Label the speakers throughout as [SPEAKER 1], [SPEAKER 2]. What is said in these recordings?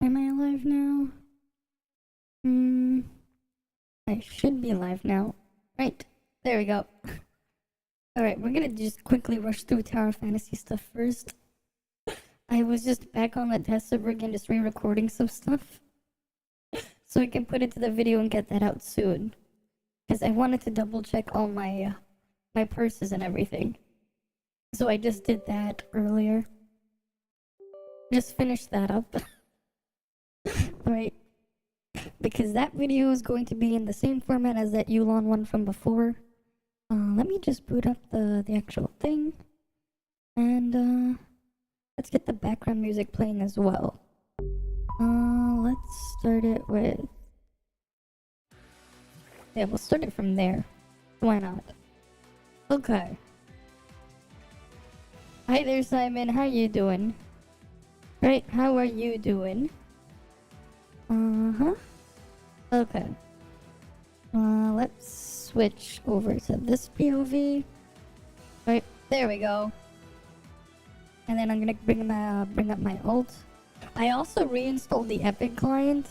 [SPEAKER 1] Am I live now? I should be live now. Right, there we go. Alright, we're gonna just quickly rush through Tower Fantasy stuff first. I was just back on the test server again, just re-recording some stuff. So we can put it to the video and get that out soon. Because I wanted to double check all my purses and everything. So I just did that earlier. Just finished that up. Right. Because that video is going to be in the same format as that Yulon one from before. Let me just boot up the actual thing. And let's get the background music playing as well. Let's start it with... Yeah, we'll start it from there. Why not? Okay. Hi there, Simon. How you doing? Right, how are you doing? Okay. Let's switch over to this POV. Right, there we go. And then I'm gonna bring up my ult. I also reinstalled the Epic client.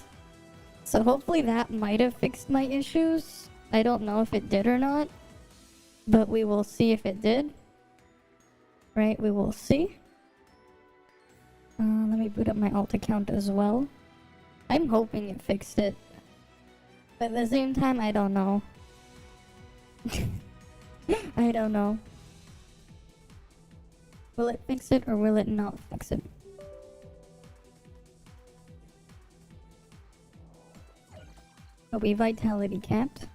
[SPEAKER 1] So hopefully that might have fixed my issues. I don't know if it did or not. But we will see if it did. Right, we will see. Let me boot up my alt account as well. I'm hoping it fixed it. But at the same time, I don't know. I don't know. Will it fix it or will it not fix it? Are we vitality capped?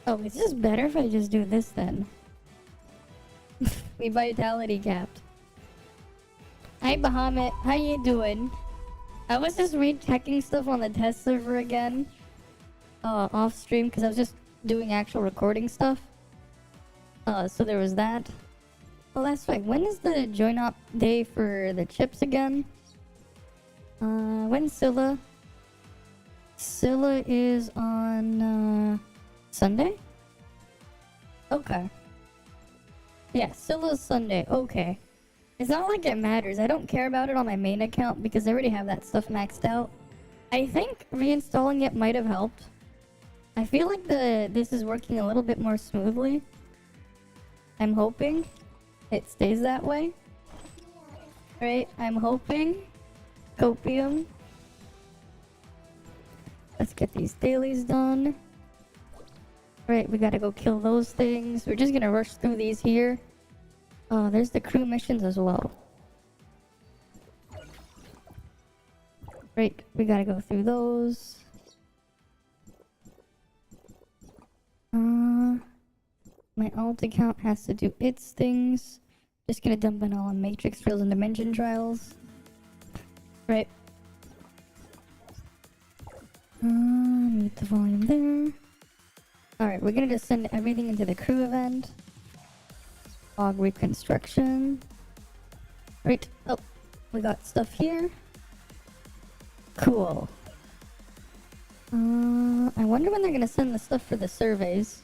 [SPEAKER 1] Oh, is this better if I just do this then? We vitality capped. Hi Bahamut, how you doing? I was just rechecking stuff on the test server again. Off stream, because I was just doing actual recording stuff. So there was that. Oh, that's right. When is the join up day for the chips again? When's Scylla? Scylla is on, Sunday? Okay. Yeah, Scylla's Sunday. Okay. It's not like it matters. I don't care about it on my main account because I already have that stuff maxed out. I think reinstalling it might have helped. I feel like this is working a little bit more smoothly. I'm hoping it stays that way. Right, I'm hoping. Copium. Let's get these dailies done. Right, we gotta go kill those things. We're just gonna rush through these here. Oh, there's the crew missions as well. Right, we gotta go through those. My alt account has to do its things. Just gonna dump it all on matrix drills and dimension trials. Right. Mute the volume there. Alright, we're gonna just send everything into the crew event. Log reconstruction. Right. Oh, we got stuff here. Cool. I wonder when they're gonna send the stuff for the surveys.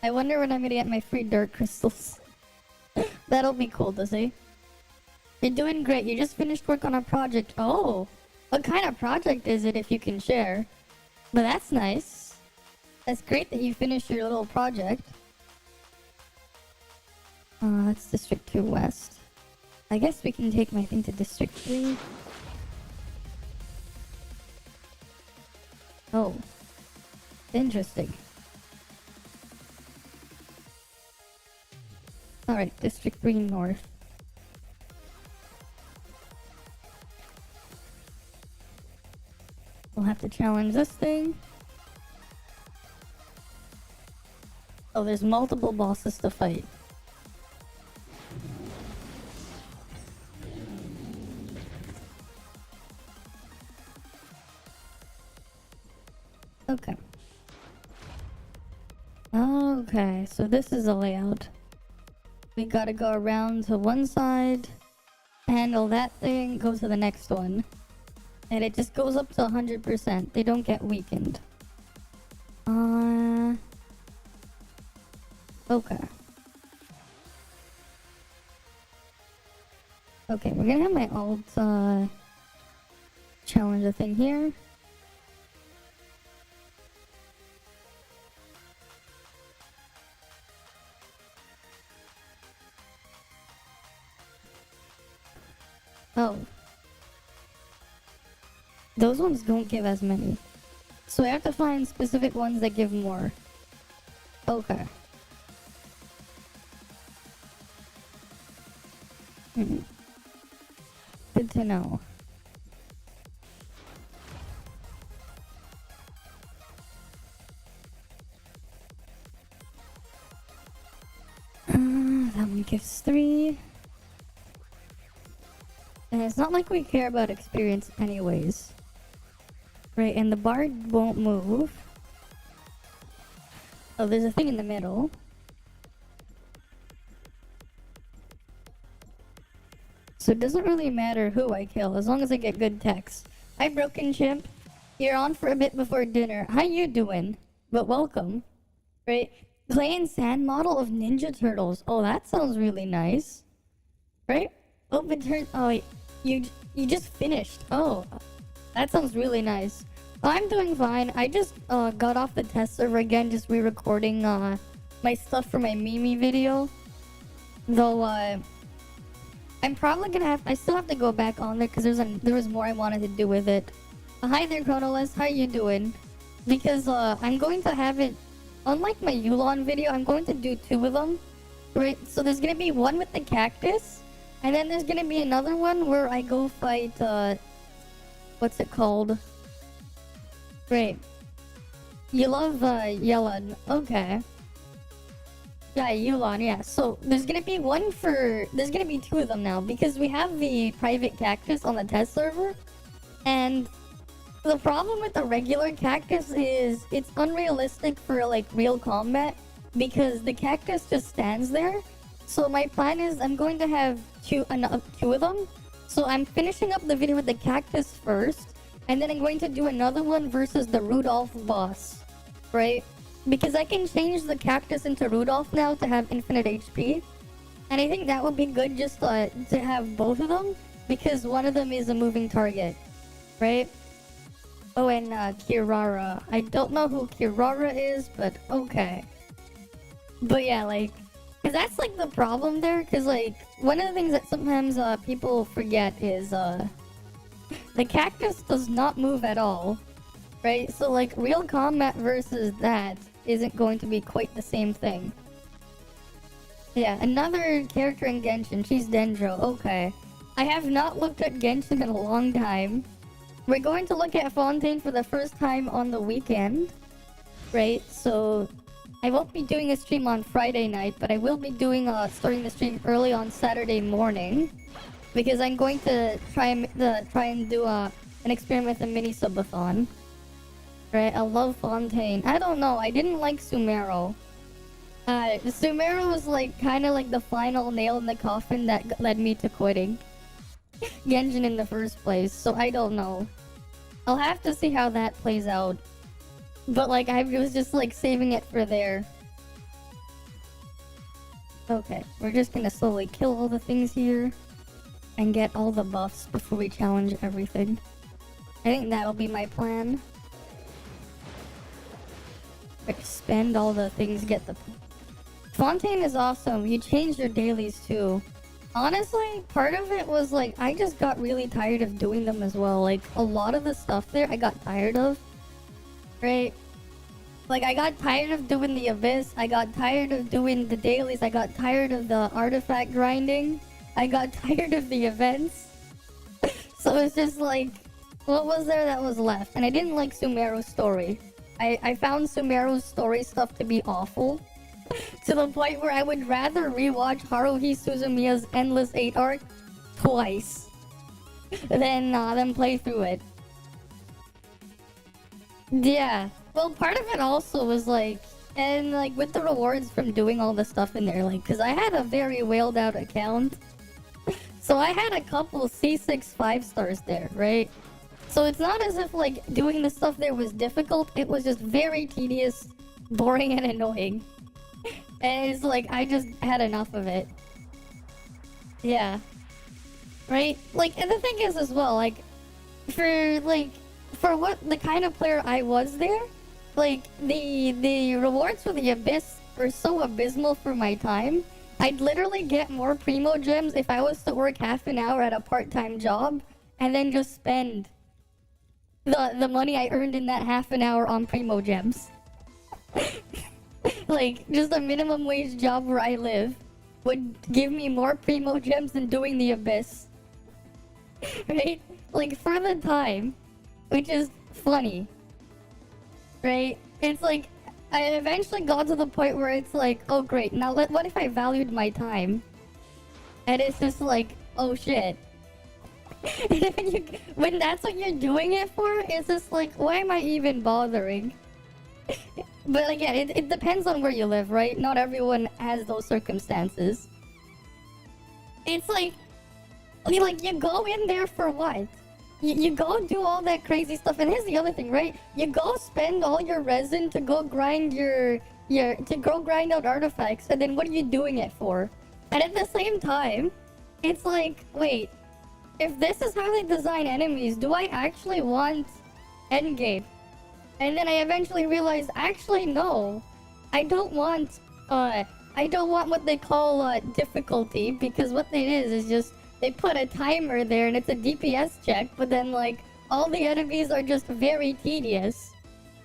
[SPEAKER 1] I wonder when I'm gonna get my free dark crystals. That'll be cool to see. You're doing great. You just finished work on a project. Oh, what kind of project is it if you can share? But that's nice. That's great that you finished your little project. That's District 2 West. I guess we can take my thing to District 3. Oh. Interesting. Alright, District 3 North. We'll have to challenge this thing. Oh, there's multiple bosses to fight. Okay. Okay, so this is the layout. We gotta go around to one side, handle that thing, go to the next one. And it just goes up to 100%. They don't get weakened. Okay. Okay, we're gonna have my alt challenger thing here. Oh. Those ones don't give as many. So I have to find specific ones that give more. Okay. Good to know. That one gives 3. And it's not like we care about experience anyways. Right, and the bard won't move. Oh, there's a thing in the middle. So it doesn't really matter who I kill, as long as I get good text. Hi, Broken Chimp. You're on for a bit before dinner. How you doing? But welcome. Right? Clay and sand model of Ninja Turtles. Oh, that sounds really nice. Right? Open turn. Oh, you just finished. Oh, that sounds really nice. I'm doing fine. I just got off the test server again, just re-recording my stuff for my Mimi video. Though I'm probably gonna have. I still have to go back on there because there was more I wanted to do with it. Hi there, Chronoless. How you doing? Because I'm going to have it. Unlike my Yulon video, I'm going to do 2 of them. Right? So there's gonna be one with the cactus, and then there's gonna be another one where I go fight. What's it called? Great. You love Yellen. Okay. Yeah, Yulon, yeah. So there's gonna be there's gonna be 2 of them now because we have the private cactus on the test server. And the problem with the regular cactus is it's unrealistic for like real combat because the cactus just stands there. So my plan is I'm going to have 2 of them. So I'm finishing up the video with the cactus first. And then I'm going to do another one versus the Rudolph boss, right? Because I can change the cactus into Rudolph now to have infinite HP. And I think that would be good just to have both of them. Because one of them is a moving target, right? Oh, and Kirara. I don't know who Kirara is, but okay. But yeah, like... Because that's like the problem there. Because like, one of the things that sometimes people forget is... the cactus does not move at all, right? So like real combat versus that isn't going to be quite the same thing. Yeah, another character in Genshin, she's Dendro, okay. I have not looked at Genshin in a long time. We're going to look at Fontaine for the first time on the weekend, right? So I won't be doing a stream on Friday night, but I will be doing starting the stream early on Saturday morning. Because I'm going to try and do an experiment with a mini subathon. Right, I love Fontaine. I don't know, I didn't like Sumero. Sumero was like kind of like the final nail in the coffin that led me to quitting Genshin in the first place. So I don't know. I'll have to see how that plays out. But like I was just like saving it for there. Okay, we're just gonna slowly kill all the things here. And get all the buffs before we challenge everything. I think that'll be my plan. Spend all the things, get the... Fontaine is awesome. You changed your dailies too. Honestly, part of it was like, I just got really tired of doing them as well. Like, a lot of the stuff there I got tired of. Right? Like, I got tired of doing the Abyss. I got tired of doing the dailies. I got tired of the artifact grinding. I got tired of the events. So it's just like, what was there that was left? And I didn't like Sumeru's story. I found Sumeru's story stuff to be awful. To the point where I would rather rewatch Haruhi Suzumiya's Endless 8 arc twice than play through it. Yeah. Well, part of it also was like, and like with the rewards from doing all the stuff in there, like, because I had a very whaled out account. So I had a couple C6 5 stars there, right? So it's not as if like doing the stuff there was difficult. It was just very tedious, boring, and annoying. And it's like I just had enough of it. Yeah. right? Like, and the thing is as well, like, for like, for what the kind of player I was there, like the rewards for the abyss were so abysmal for my time. I'd literally get more primo gems if I was to work half an hour at a part-time job and then just spend the money I earned in that half an hour on primo gems. Like, just a minimum wage job where I live would give me more primo gems than doing the abyss. Right? Like, for the time, which is funny. Right? It's like, I eventually got to the point where it's like, oh great, now what if I valued my time? And it's just like, oh shit. And then when that's what you're doing it for, it's just like, why am I even bothering? But again, it depends on where you live, right? Not everyone has those circumstances. It's like you go in there for what? You go do all that crazy stuff, and here's the other thing, right? You go spend all your resin to go grind grind out artifacts, and then what are you doing it for? And at the same time, it's like, wait, if this is how they design enemies, do I actually want endgame? And then I eventually realized, actually no, I don't want what they call difficulty, because what it is just they put a timer there and it's a DPS check, but then like all the enemies are just very tedious.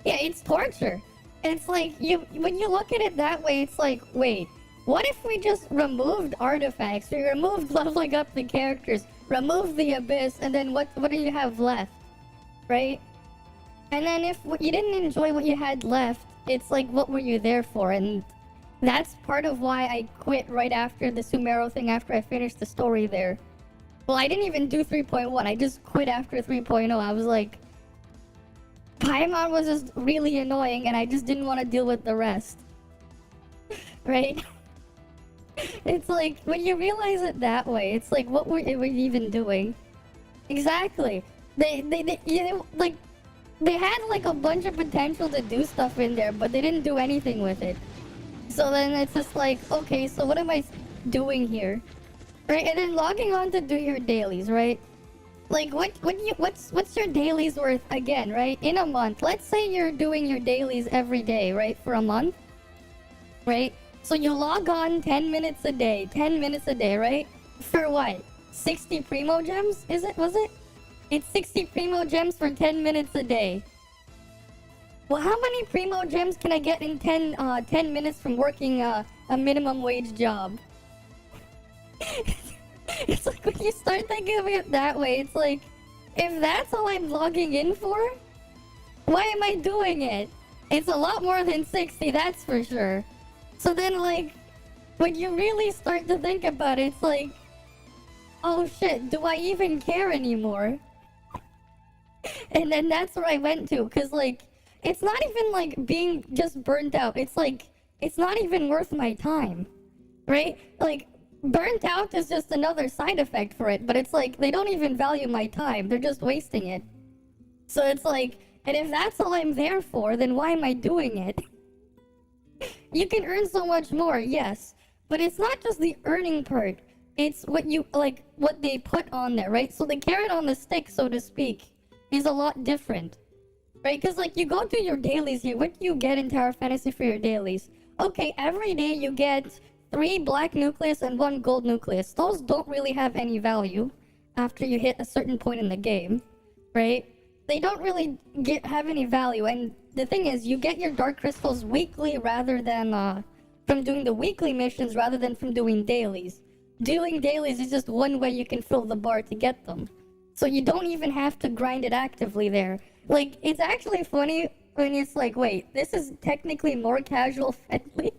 [SPEAKER 1] Yeah, it's torture. It's like when you look at it that way, it's like, wait, what if we just removed artifacts? We removed leveling up the characters, removed the abyss, and then what do you have left? Right? And then if you didn't enjoy what you had left, it's like, what were you there for? And that's part of why I quit right after the Sumero thing, after I finished the story there. Well, I didn't even do 3.1. I just quit after 3.0. I was like, Paimon was just really annoying, and I just didn't want to deal with the rest. Right? It's like, when you realize it that way, it's like, what were you even doing? Exactly. They had like a bunch of potential to do stuff in there, but they didn't do anything with it. So then it's just like, okay, so what am I doing here? Right? And then logging on to do your dailies, right? Like, what's your dailies worth again, right? In a month. Let's say you're doing your dailies every day, right? For a month, right? So you log on 10 minutes a day, 10 minutes a day, right? For what? 60 primo gems? Was it? It's 60 primo gems for 10 minutes a day. Well, how many primo gems can I get in 10 minutes from working a minimum wage job? It's like, when you start thinking of it that way, it's like, if that's all I'm logging in for, why am I doing it? It's a lot more than 60, that's for sure. So then, like, when you really start to think about it, it's like, oh shit, do I even care anymore? And then that's where I went to, because, like, it's not even, like, being just burnt out. It's, like, it's not even worth my time, right? Like, burnt out is just another side effect for it, but it's, like, they don't even value my time. They're just wasting it. So it's, like, and if that's all I'm there for, then why am I doing it? You can earn so much more, yes, but it's not just the earning part. It's what you, like, what they put on there, right? So the carrot on the stick, so to speak, is a lot different, right? Because, like, you go do your dailies here. What do you get in Tower Fantasy for your dailies? Okay, every day you get 3 black nucleus and 1 gold nucleus. Those don't really have any value after you hit a certain point in the game, right? They don't really have any value. And the thing is, you get your dark crystals weekly rather than from doing the weekly missions rather than from doing dailies. Doing dailies is just one way you can fill the bar to get them. So you don't even have to grind it actively there. Like, it's actually funny when it's like, wait, this is technically more casual friendly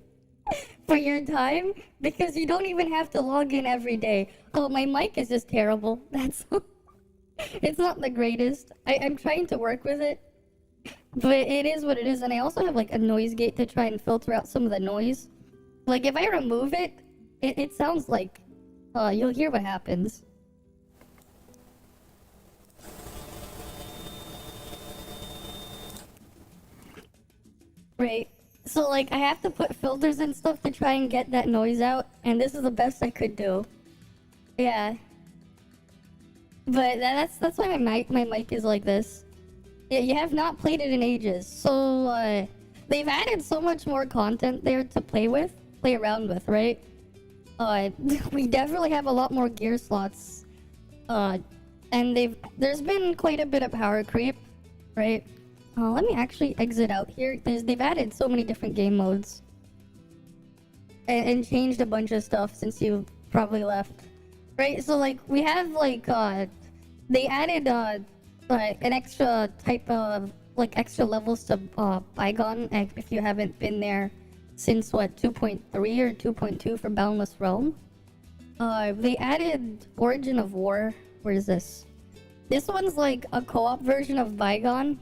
[SPEAKER 1] for your time, because you don't even have to log in every day. Oh, my mic is just terrible. That's it's not the greatest. I'm trying to work with it, but it is what it is. And I also have like a noise gate to try and filter out some of the noise. Like, if I remove it, it sounds like you'll hear what happens. Right. So, like, I have to put filters and stuff to try and get that noise out, and this is the best I could do. Yeah. But that's why my mic is like this. Yeah, you have not played it in ages. So they've added so much more content there to play around with, right? We definitely have a lot more gear slots. And there's been quite a bit of power creep, right? Let me actually exit out here. They've added so many different game modes. And changed a bunch of stuff since you probably left. Right, so like we have like they added like an extra type of like extra levels to Bygone if you haven't been there since what 2.3 or 2.2 for Boundless Realm. They added Origin of War. Where is this? This one's like a co-op version of Bygone.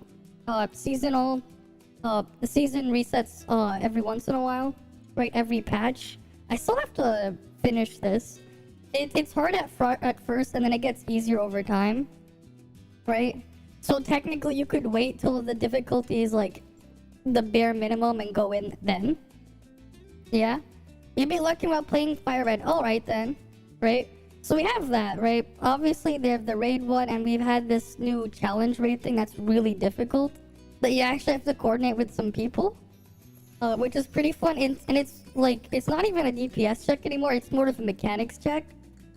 [SPEAKER 1] Seasonal. The season resets every once in a while, right? Every patch. I still have to finish this. It's hard at first, and then it gets easier over time, right? So technically, you could wait till the difficulty is like the bare minimum and go in then. Yeah, you'd be lucky while playing Fire Red. All right then, right? So we have that, right? Obviously, they have the raid one, and we've had this new challenge raid thing that's really difficult that you actually have to coordinate with some people. Which is pretty fun, and it's like it's not even a DPS check anymore. It's more of a mechanics check.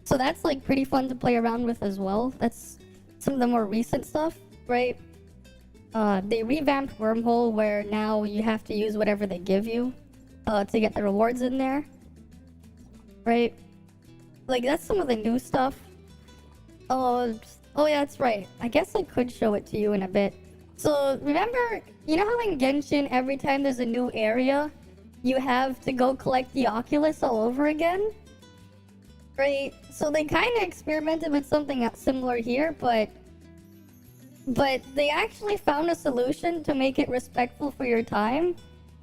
[SPEAKER 1] So that's like pretty fun to play around with as well. That's some of the more recent stuff, right? They revamped Wormhole where now you have to use whatever they give you to get the rewards in there, right? Like that's some of the new stuff. Oh yeah, that's right. I guess I could show it to you in a bit. So remember, you know how in Genshin every time there's a new area, you have to go collect the Oculus all over again? Right, so they kind of experimented with something similar here, but they actually found a solution to make it respectful for your time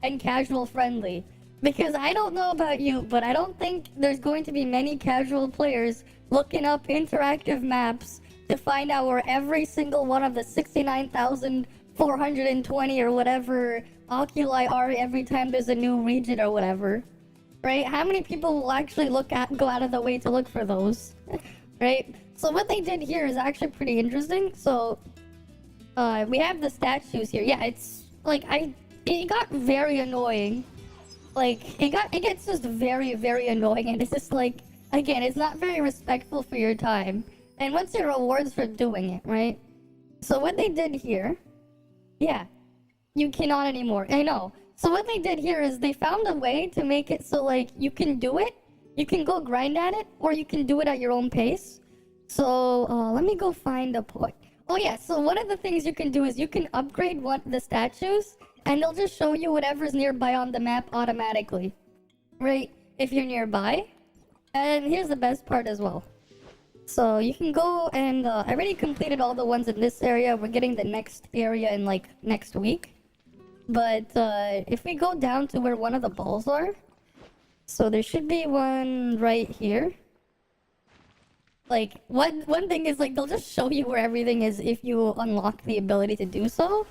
[SPEAKER 1] and casual friendly. Because I don't know about you, but I don't think there's going to be many casual players looking up interactive maps to find out where every single one of the 69,420 or whatever oculi are every time there's a new region or whatever. Right? How many people will actually go out of the way to look for those? Right? So what they did here is actually pretty interesting. So, we have the statues here. Yeah, it's like it got very annoying. Like it gets just very, very annoying, and it's just like again, it's not very respectful for your time. And what's your rewards for doing it, right? So what they did here, yeah, you cannot anymore. I know. So what they did here is they found a way to make it so like you can do it, you can go grind at it, or you can do it at your own pace. So let me go find a point. Oh yeah, so one of the things you can do is you can upgrade the statues, and they'll just show you whatever's nearby on the map automatically, right? If you're nearby. And here's the best part as well. So you can go and I already completed all the ones in this area. We're getting the next area in like next week. But if we go down to where one of the balls are, so there should be one right here. Like one thing is like they'll just show you where everything is if you unlock the ability to do so.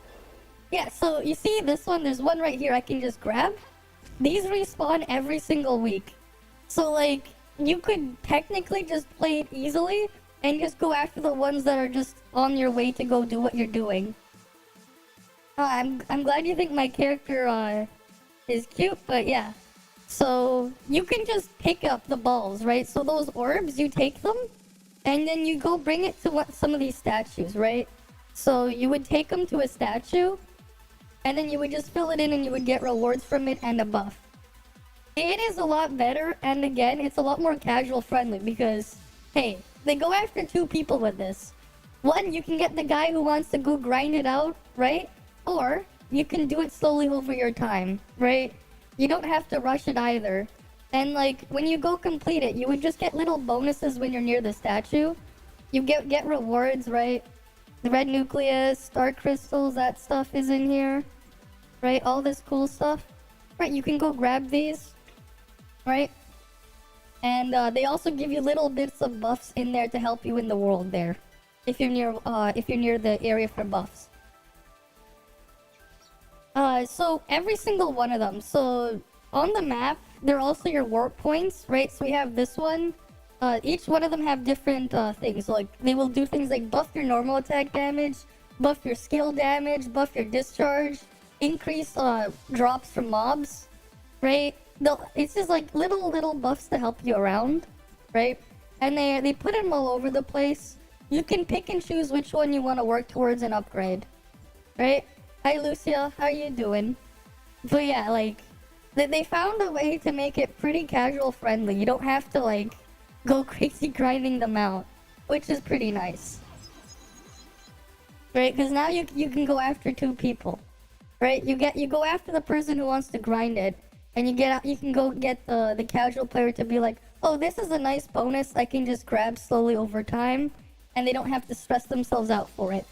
[SPEAKER 1] Yeah, so you see this one, there's one right here I can just grab. These respawn every single week. So like you could technically just play it easily and just go after the ones that are just on your way to go do what you're doing. I'm glad you think my character is cute, but yeah. So you can just pick up the balls, right? So those orbs, you take them, and then you go bring it to some of these statues, right? So you would take them to a statue, and then you would just fill it in and you would get rewards from it and a buff. It is a lot better, and again, it's a lot more casual friendly because, hey, they go after two people with this. One, you can get the guy who wants to go grind it out, right? Or you can do it slowly over your time, right? You don't have to rush it either. And like when you go complete it, you would just get little bonuses when you're near the statue. You get rewards, right? The red nucleus, star crystals, that stuff is in here, right? All this cool stuff, right? You can go grab these, right? And they also give you little bits of buffs in there to help you in the world there, if you're near the area for buffs. So every single one of them. So on the map, they're also your warp points, right? So we have this one, each one of them have different things. Like they will do things like buff your normal attack damage, buff your skill damage, buff your discharge, increase drops from mobs, right? It's just like little buffs to help you around, right? And they put them all over the place. You can pick and choose which one you want to work towards and upgrade, right? Hi Lucia, how you doing? But yeah, like they found a way to make it pretty casual friendly. You don't have to like go crazy grinding them out, which is pretty nice, right? Because now you can go after two people, right? You go after the person who wants to grind it, and you can go get the casual player to be like, oh, this is a nice bonus I can just grab slowly over time, and they don't have to stress themselves out for it,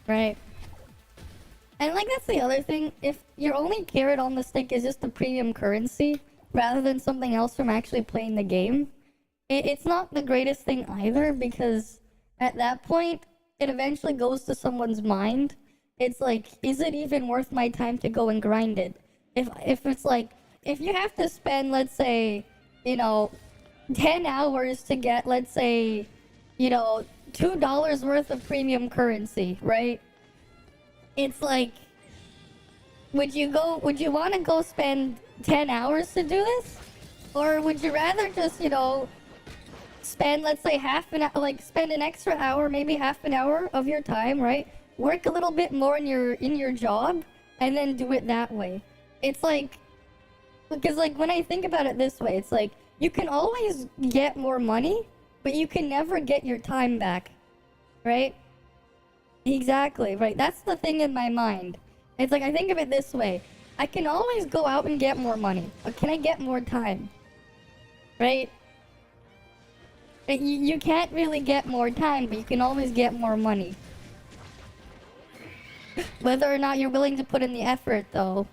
[SPEAKER 1] right? And like that's the other thing, if your only carrot on the stick is just the premium currency rather than something else from actually playing the game, it's not the greatest thing either, because at that point it eventually goes to someone's mind. It's like, is it even worth my time to go and grind it? If it's like, if you have to spend, let's say, 10 hours to get, let's say, $2 worth of premium currency, right? It's like, would you want to go spend 10 hours to do this? Or would you rather just, spend, let's say, spend an extra hour, maybe half an hour of your time, right? Work a little bit more in your job, and then do it that way. It's like, because like when I think about it this way, it's like, you can always get more money, but you can never get your time back, right? Exactly, right? That's the thing in my mind. It's like, I think of it this way. I can always go out and get more money, but can I get more time? Right? You can't really get more time, but you can always get more money. Whether or not you're willing to put in the effort, though,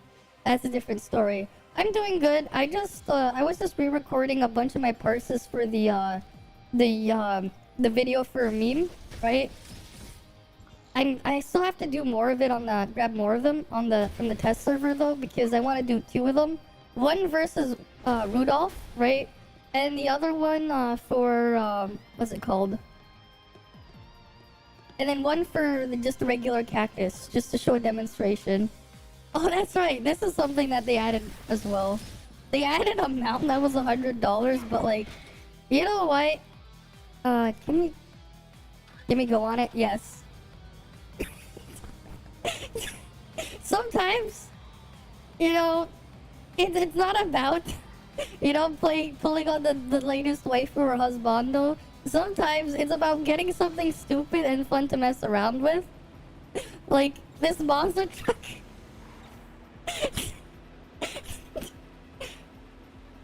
[SPEAKER 1] that's a different story. I'm doing good. I was just re-recording a bunch of my parses for the video for a meme, right? I still have to do more of it grab more of them from the test server though, because I want to do 2 of them. One versus Rudolph, right? And the other one for what's it called? And then one for just the regular cactus, just to show a demonstration. Oh, that's right. This is something that they added as well. They added a mountain that was $100, but like, you know what? Can we go on it? Yes. Sometimes, it's not about, pulling on the latest waifu or husbando. Sometimes it's about getting something stupid and fun to mess around with. Like, this monster truck.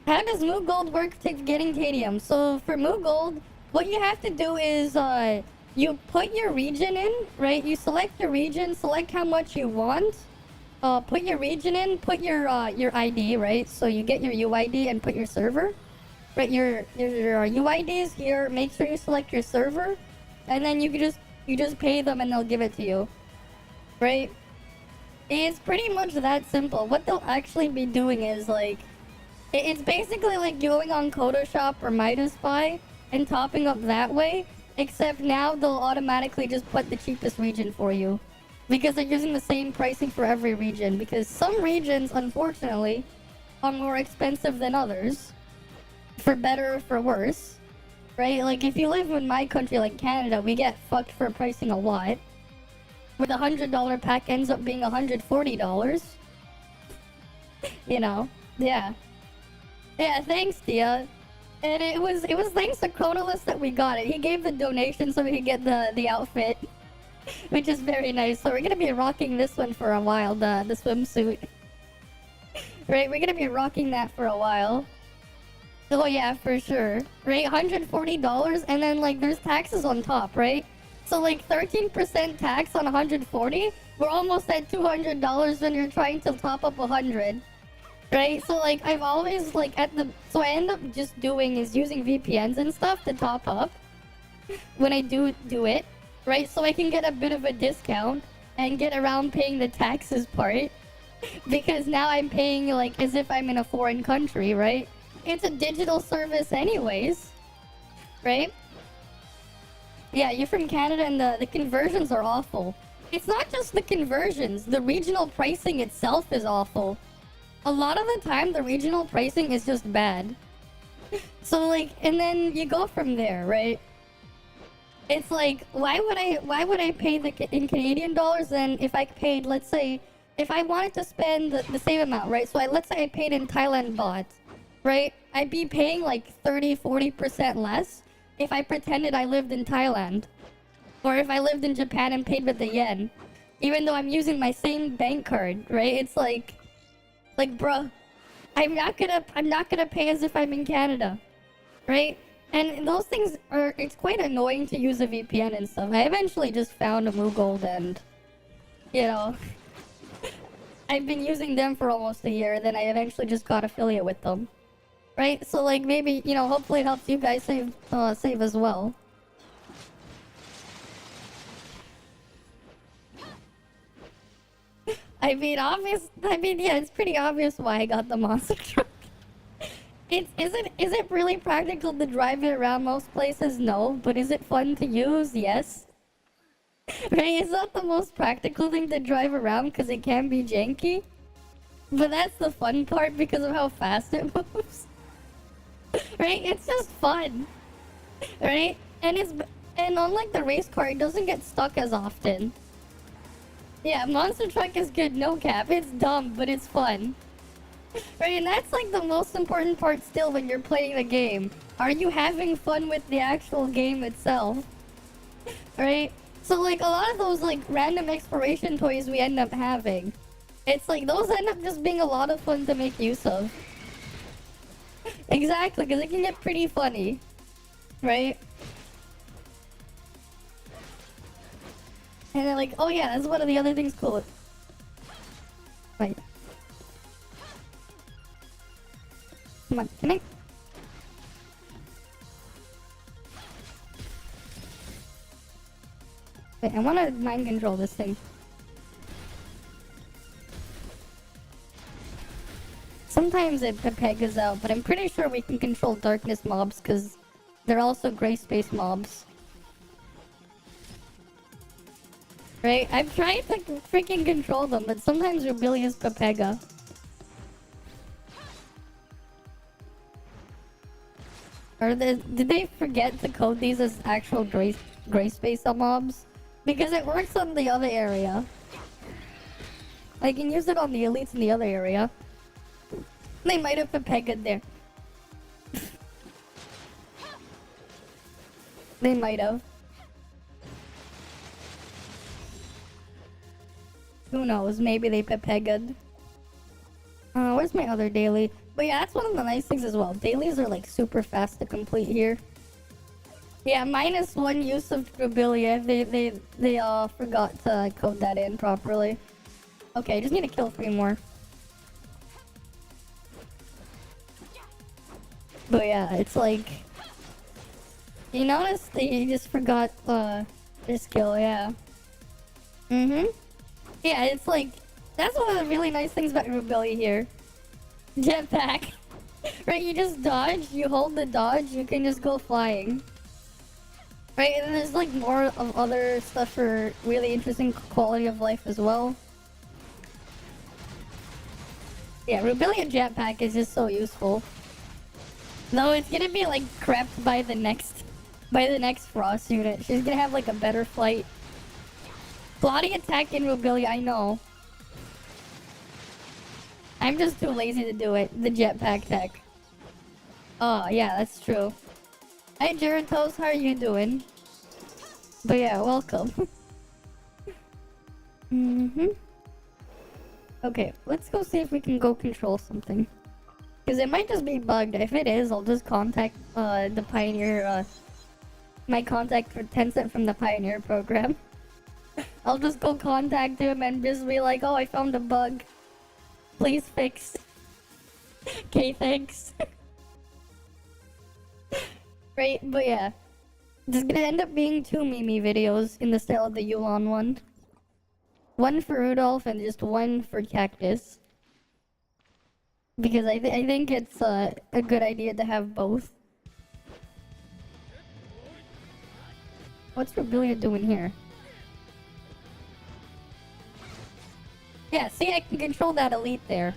[SPEAKER 1] How does moogold work to getting tedium? So for moogold, what you have to do is, you put your region in, right? You select your region, select how much you want. Put your region in, put your ID, right? So you get your UID and put your server. Right, your UID is here. Make sure you select your server, and then you just pay them and they'll give it to you. Right? It's pretty much that simple. What they'll actually be doing is like, it's basically like going on Kodoshop or Midas Buy and topping up that way. Except now they'll automatically just put the cheapest region for you, because they're using the same pricing for every region. Because some regions, unfortunately, are more expensive than others. For better or for worse, right? Like, if you live in my country, like Canada, we get fucked for pricing a lot. Where the $100 pack ends up being $140. Yeah. Yeah, thanks, Tia. And it was thanks to Chronolist that we got it. He gave the donation so we could get the outfit, which is very nice. So we're gonna be rocking this one for a while, the swimsuit. Right, we're gonna be rocking that for a while. Oh yeah, for sure. Right, $140, and then like there's taxes on top, right? So like 13% tax on 140. We're almost at $200 when you're trying to top up 100. Right? So like I've always like so I end up just doing is using VPNs and stuff to top up when I do it, right? So I can get a bit of a discount and get around paying the taxes part, because now I'm paying like as if I'm in a foreign country, right? It's a digital service anyways, right? Yeah, you're from Canada and the conversions are awful. It's not just the conversions, the regional pricing itself is awful. A lot of the time, the regional pricing is just bad. So like, and then you go from there, right? It's like, why would I pay in Canadian dollars then if I paid, let's say, if I wanted to spend the same amount, right? So let's say I paid in Thailand baht, right? I'd be paying like 30-40% less if I pretended I lived in Thailand. Or if I lived in Japan and paid with the yen. Even though I'm using my same bank card, right? It's like bruh, I'm not gonna pay as if I'm in Canada. Right? And those things are, it's quite annoying to use a VPN and stuff. I eventually just found a moogold and, you know, I've been using them for almost a year, then I eventually just got affiliate with them. Right? So like maybe, you know, hopefully it helps you guys save as well. I mean, yeah, it's pretty obvious why I got the monster truck. Is it really practical to drive it around most places? No. But is it fun to use? Yes. Right? It's not the most practical thing to drive around because it can be janky. But that's the fun part because of how fast it moves. Right? It's just fun. Right? And unlike the race car, it doesn't get stuck as often. Yeah, monster truck is good, no cap. It's dumb, but it's fun. Right, and that's like the most important part still when you're playing the game. Are you having fun with the actual game itself? Right? So like a lot of those like random exploration toys we end up having, it's like those end up just being a lot of fun to make use of. Exactly, because it can get pretty funny. Right? And they're like, oh yeah, that's one of the other things cool. Wait. Come on, can I? Wait, I want to mind control this thing. Sometimes it pegs out, but I'm pretty sure we can control darkness mobs because they're also gray space mobs. Right? I've tried to freaking control them, but sometimes they're really is Pepega. Did they forget to code these as actual gray space mobs? Because it works on the other area. I can use it on the elites in the other area. They might have Pepega'd there. They might have. Who knows? Maybe they Pepega'd. Where's my other daily? But yeah, that's one of the nice things as well. Dailies are like super fast to complete here. Yeah, -1 use of Drabilia. They forgot to code that in properly. Okay, just need to kill 3 more. But yeah, it's like you notice they just forgot this kill, yeah. Yeah, it's like that's one of the really nice things about Drabilia here. Jetpack. Right, you just dodge, you hold the dodge, you can just go flying. Right, and there's like more of other stuff for really interesting quality of life as well. Yeah, Drabilia jetpack is just so useful. No, it's gonna be like crept by the next Frost unit. She's gonna have like a better flight. Body attack in Drabilia, I know. I'm just too lazy to do it. The jetpack tech. Oh, yeah, that's true. Hi, Geratos, how are you doing? But yeah, welcome. Okay, let's go see if we can go control something. Because it might just be bugged. If it is, I'll just contact the Pioneer, my contact for Tencent from the Pioneer program. I'll just go contact him and just be like, oh, I found a bug. Please fix. Okay, thanks. Right, but yeah. There's gonna end up being 2 Mimi videos in the style of the Yuan one. One for Rudolph and just one for Cactus. because I think it's a good idea to have both. What's Rebellia doing here? Yeah, see, I can control that elite there.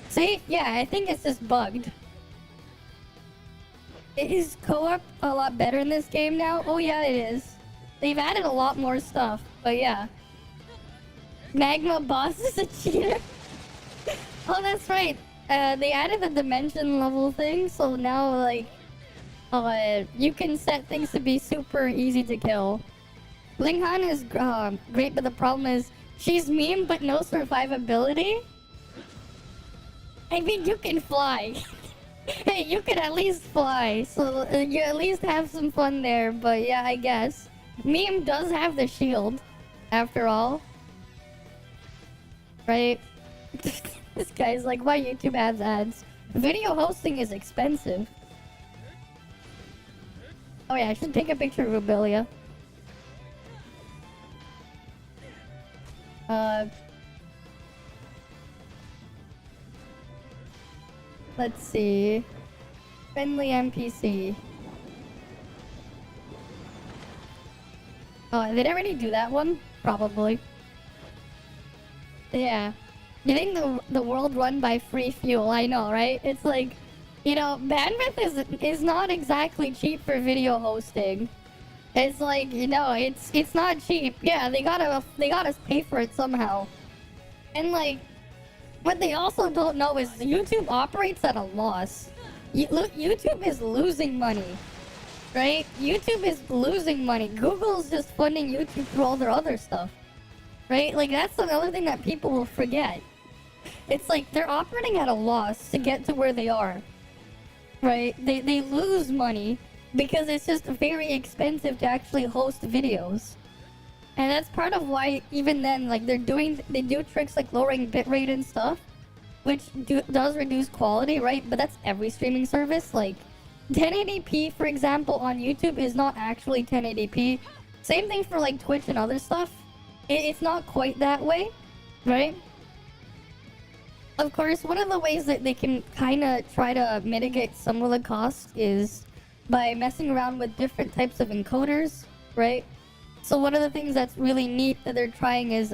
[SPEAKER 1] See? Yeah, I think it's just bugged. Is co-op a lot better in this game now? Oh yeah, it is. They've added a lot more stuff, but yeah. Magma boss is a cheater. Oh, that's right. They added the dimension level thing, so now, like, you can set things to be super easy to kill. Linghan is great, but the problem is she's meme but no survivability. I mean, you can fly. Hey, you can at least fly, so you at least have some fun there, but yeah, I guess. Meme does have the shield, after all. Right? This guy's like, why YouTube ads? Video hosting is expensive. Oh yeah, I should take a picture of Rebellia. Let's see. Friendly NPC. Oh, did I already do that one? Probably. Yeah. You think the world run by free fuel? I know, right? It's like, you know, bandwidth is not exactly cheap for video hosting. It's like, you know, it's not cheap. Yeah, they gotta pay for it somehow. And like, what they also don't know is YouTube operates at a loss. YouTube is losing money, right? YouTube is losing money. Google's just funding YouTube for all their other stuff, right? Like, that's another thing that people will forget. It's like they're operating at a loss to get to where they are, right? They lose money because it's just very expensive to actually host videos. And that's part of why, even then, like, they do tricks like lowering bitrate and stuff, which does reduce quality, right? But that's every streaming service. Like, 1080p, for example, on YouTube is not actually 1080p. Same thing for, like, Twitch and other stuff. It's not quite that way, right? Of course, one of the ways that they can kind of try to mitigate some of the costs is by messing around with different types of encoders, right? So one of the things that's really neat that they're trying is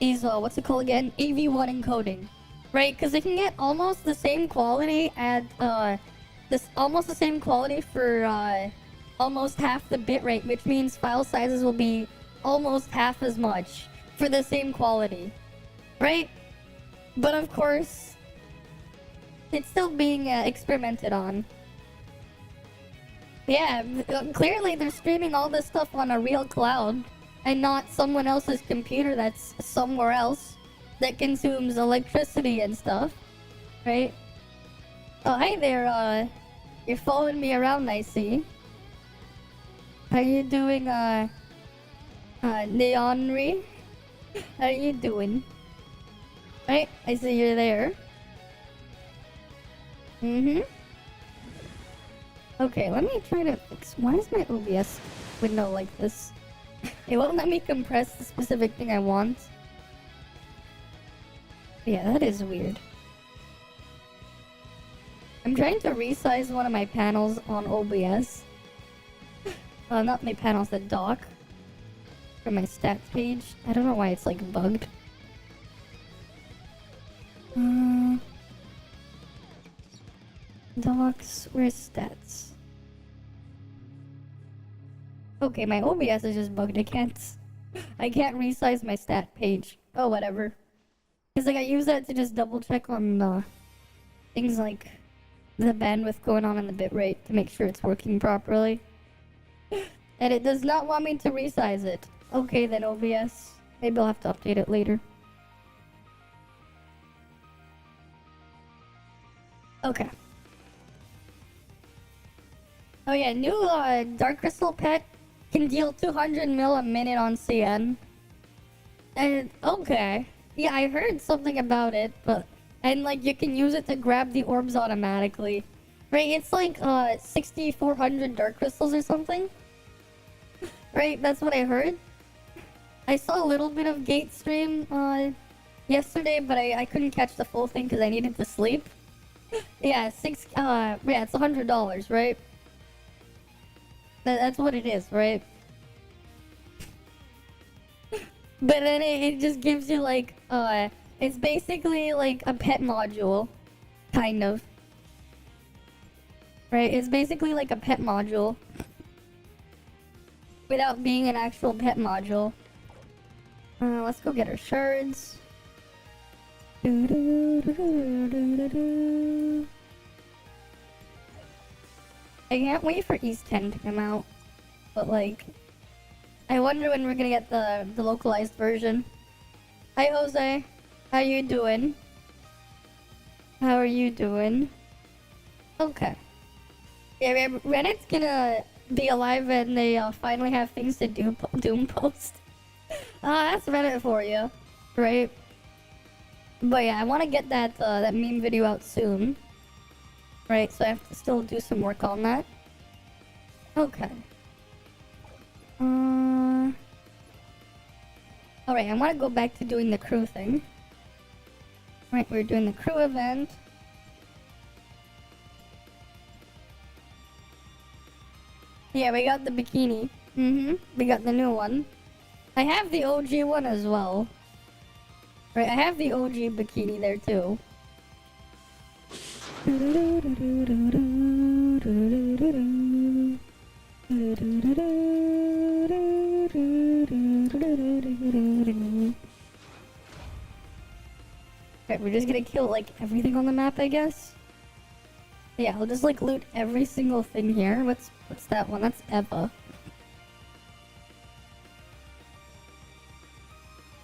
[SPEAKER 1] what's it called again? AV1 encoding, right? Because they can get almost the same quality at almost the same quality for almost half the bitrate, which means file sizes will be almost half as much for the same quality, right? But of course, it's still being experimented on. Yeah, clearly they're streaming all this stuff on a real cloud and not someone else's computer that's somewhere else that consumes electricity and stuff, right? Oh, hi there, you're following me around, I see. How you doing, Neonry? How you doing? Right, I see you're there. Okay, let me try to fix... Why is my OBS window like this? It won't let me compress the specific thing I want. Yeah, that is weird. I'm trying to resize one of my panels on OBS. Not my panels, the dock. For my stats page. I don't know why it's like bugged. Docs, where's stats? Okay, my OBS is just bugged. I can't resize my stat page. Oh, whatever. Cause like I use that to just double check on things like the bandwidth going on in the bitrate to make sure it's working properly. And it does not want me to resize it. Okay then, OBS. Maybe I'll have to update it later. Okay. Oh yeah, new Dark Crystal pet can deal 200 mil a minute on CN. And okay. Yeah, I heard something about it, but... And like you can use it to grab the orbs automatically. Right, it's like 6,400 Dark Crystals or something. Right, that's what I heard. I saw a little bit of Gate stream, yesterday, but I couldn't catch the full thing because I needed to sleep. Yeah, yeah, it's $100, right? That's what it is, right? But then it just gives you like, it's basically like a pet module, kind of. Right, it's basically like a pet module. Without being an actual pet module. Let's go get our shards. I can't wait for East 10 to come out. But like, I wonder when we're gonna get the localized version. Hi Jose, how you doing? How are you doing? Okay. Yeah, Reddit's gonna be alive and they finally have things to do. Doom post. That's Reddit for you, right? But yeah, I want to get that that meme video out soon. Right, so I have to still do some work on that. Okay. Alright, I want to go back to doing the crew thing. Right, we're doing the crew event. Yeah, we got the bikini. We got the new one. I have the OG one as well. Right, I have the OG bikini there too. Okay, we're just gonna kill like everything on the map, I guess. Yeah, I'll just like loot every single thing here. What's that one? That's Eva.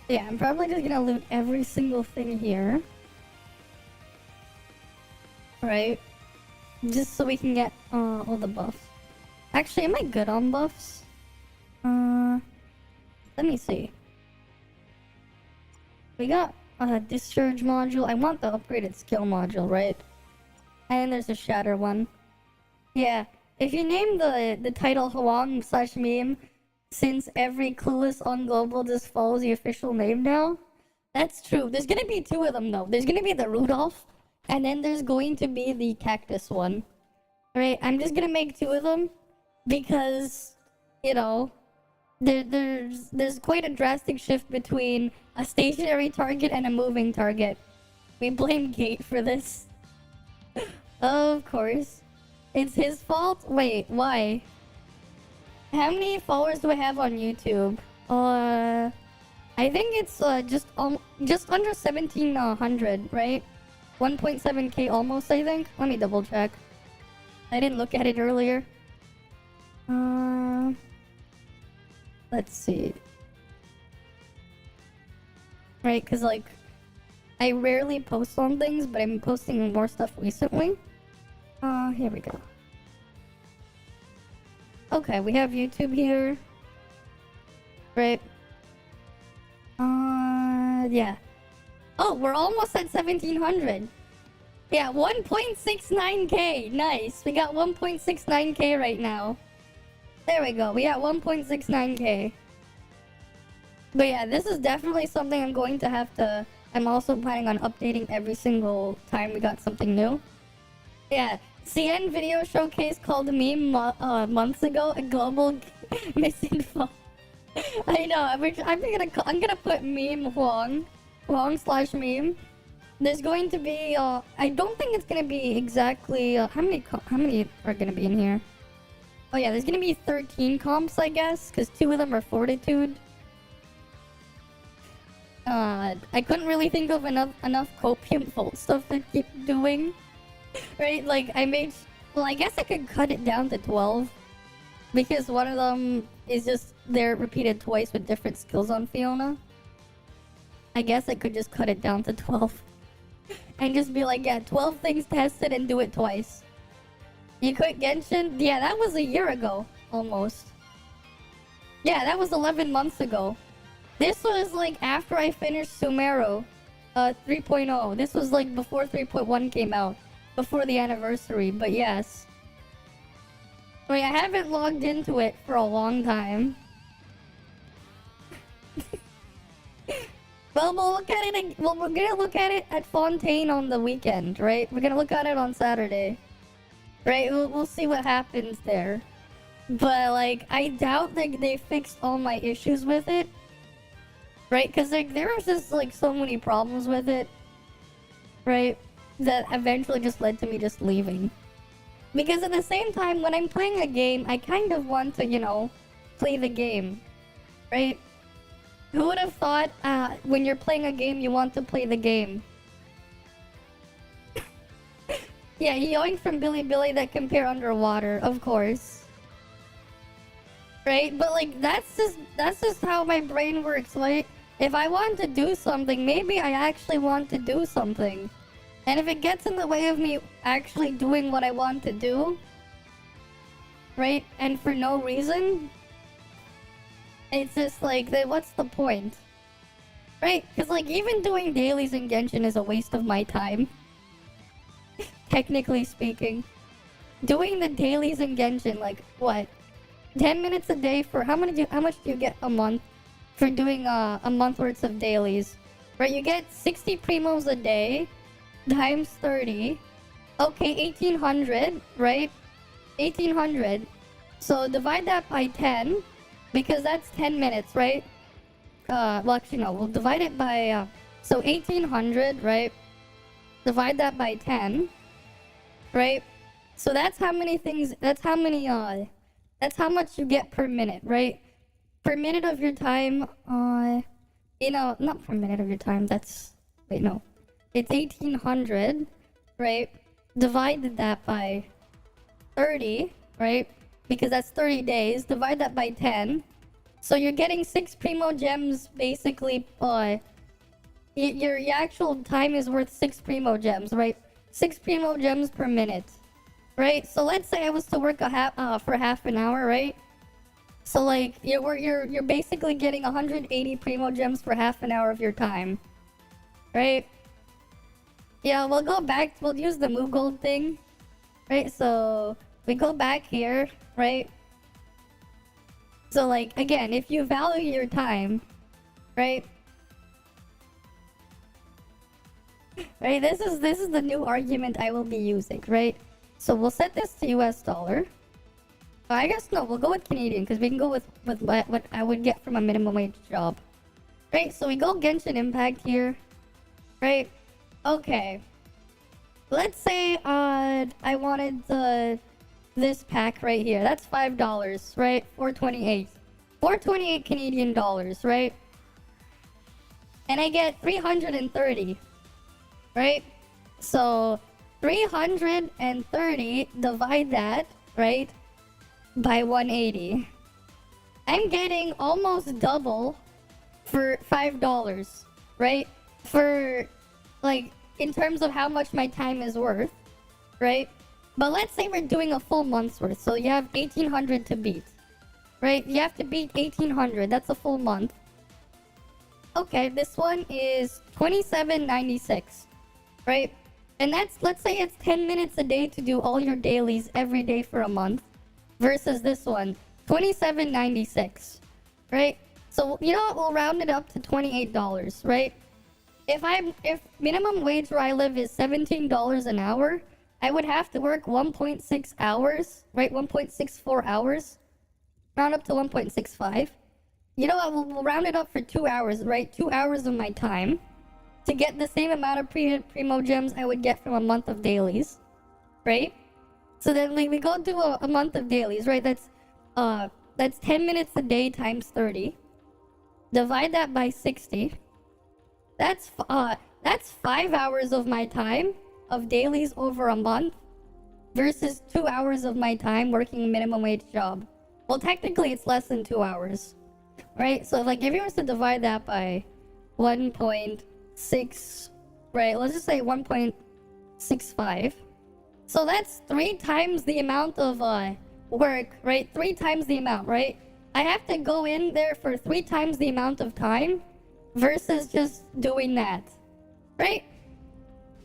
[SPEAKER 1] Yeah, I'm probably just gonna loot every single thing here. Right? Just so we can get all the buffs. Actually, am I good on buffs? Let me see. We got a discharge module. I want the upgraded skill module, right? And there's a shatter one. Yeah, if you name the title Hwang/meme, since every clueless on global just follows the official name now, that's true. There's gonna be two of them though. There's gonna be the Rudolph, and then there's going to be the cactus one. Alright, I'm just gonna make two of them because, you know, there's quite a drastic shift between a stationary target and a moving target. We blame Gate for this. Of course. It's his fault? Wait, why? How many followers do I have on YouTube? I think it's just under 1,700, right? 1.7k almost, I think. Let me double check. I didn't look at it earlier. Let's see. Right, because like, I rarely post on things, but I'm posting more stuff recently. Here we go. Okay, we have YouTube here. Right. Yeah. Oh, we're almost at 1,700. Yeah, 1.69k. Nice. We got 1.69k right now. There we go. We got 1.69k. But yeah, this is definitely something I'm going to have to... I'm also planning on updating every single time we got something new. Yeah, CN video showcase called a meme months ago a global misinfo. I know. I'm gonna put meme Hwang/meme. There's going to be I don't think it's gonna be exactly how many are gonna be in here. Oh yeah, there's gonna be 13 comps, I guess, because 2 of them are fortitude. I couldn't really think of enough copium vault stuff to keep doing. Right, like well, I guess I could cut it down to 12. Because one of them is just, they're repeated twice with different skills on Fiona. I guess I could just cut it down to 12. And just be like, yeah, 12 things tested and do it twice. You quit Genshin? Yeah, that was a year ago, almost. Yeah, that was 11 months ago. This was like after I finished Sumeru 3.0. This was like before 3.1 came out. Before the anniversary, but yes. Wait, I haven't logged into it for a long time. Well, we'll look at it. Well, we're gonna look at it at Fontaine on the weekend, right? We're gonna look at it on Saturday, right? We'll see what happens there. But like, I doubt that they fixed all my issues with it, right? Because like there was just like so many problems with it, right? That eventually just led to me just leaving. Because at the same time, when I'm playing a game, I kind of want to, you know, play the game, right? Who would have thought when you're playing a game, you want to play the game? Yeah, he yoinked from Billy that compare underwater, of course. Right? But like, that's just how my brain works, right? If I want to do something, maybe I actually want to do something. And if it gets in the way of me actually doing what I want to do, right? And for no reason, it's just like, then what's the point? Right? Because like, even doing dailies in Genshin is a waste of my time. Technically speaking. Doing the dailies in Genshin, like, what? 10 minutes a day for how much do you get a month for doing a month worth of dailies? Right? You get 60 primos a day times 30. Okay, 1800, right? 1800. So divide that by 10. Because that's 10 minutes, right? Well, actually, no. We'll divide it by... so 1800, right? Divide that by 10. Right? So that's how many things... That's how many... That's how much you get per minute, right? Per minute of your time... You know, not per minute of your time. That's... Wait, no. It's 1800, right? Divided that by 30, right? Because that's 30 days. Divide that by 10. So you're getting 6 primo gems, basically. Your actual time is worth 6 primo gems, right? 6 primo gems per minute, right? So let's say I was to work for half an hour, right? So like you're basically getting 180 primo gems for half an hour of your time, right? Yeah, we'll go back. We'll use the moogold thing, right? So we go back here, right? So like, again, if you value your time, right? Right, this is the new argument I will be using, right? So we'll set this to US dollar. I guess no, we'll go with Canadian because we can go with what I would get from a minimum wage job. Right, so we go Genshin Impact here. Right? Okay. Let's say I wanted this pack right here. That's $5, right? 428. 428 Canadian dollars, right? And I get 330. Right? So 330 divide that, right? By 180. I'm getting almost double for $5, right? For like in terms of how much my time is worth, right? But let's say we're doing a full month's worth, so you have 1800 to beat, right? You have to beat 1800. That's a full month. Okay, this one is 27.96, right? And that's, let's say it's 10 minutes a day to do all your dailies every day for a month, versus this one, 27.96, right? So you know what? We'll round it up to $28, right? If minimum wage where I live is $17 an hour, I would have to work 1.6 hours, right? 1.64 hours, round up to 1.65. You know what? We'll round it up for 2 hours, right? 2 hours of my time to get the same amount of primo gems I would get from a month of dailies, right? So then we go do a month of dailies, right? That's 10 minutes a day times 30. Divide that by 60. That's 5 hours of my time of dailies over a month versus 2 hours of my time working a minimum wage job. Well, technically it's less than 2 hours, right? So like if you were to divide that by 1.6, right? Let's just say 1.65. So that's 3 times the amount of work, right? 3 times the amount, right? I have to go in there for 3 times the amount of time versus just doing that, right?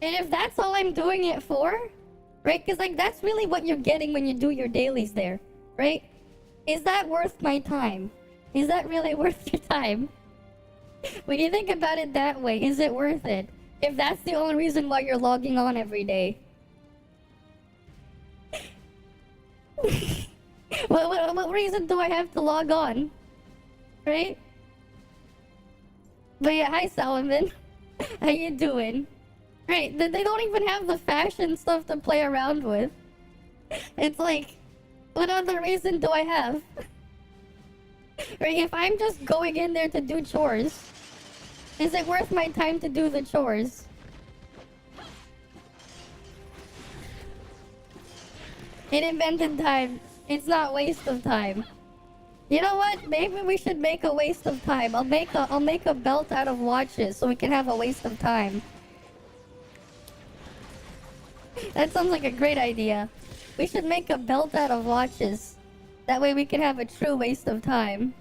[SPEAKER 1] And if that's all I'm doing it for, right? Because like that's really what you're getting when you do your dailies there, right? Is that worth my time? Is that really worth your time? When you think about it that way, is it worth it? If that's the only reason why you're logging on every day. What reason do I have to log on? Right? But yeah, hi Solomon. How you doing? Right, they don't even have the fashion stuff to play around with. It's like, what other reason do I have? Right, if I'm just going in there to do chores, is it worth my time to do the chores? It invented time. It's not waste of time. You know what? Maybe we should make a waste of time. I'll make a belt out of watches so we can have a waste of time. That sounds like a great idea. We should make a belt out of watches. That way we can have a true waste of time.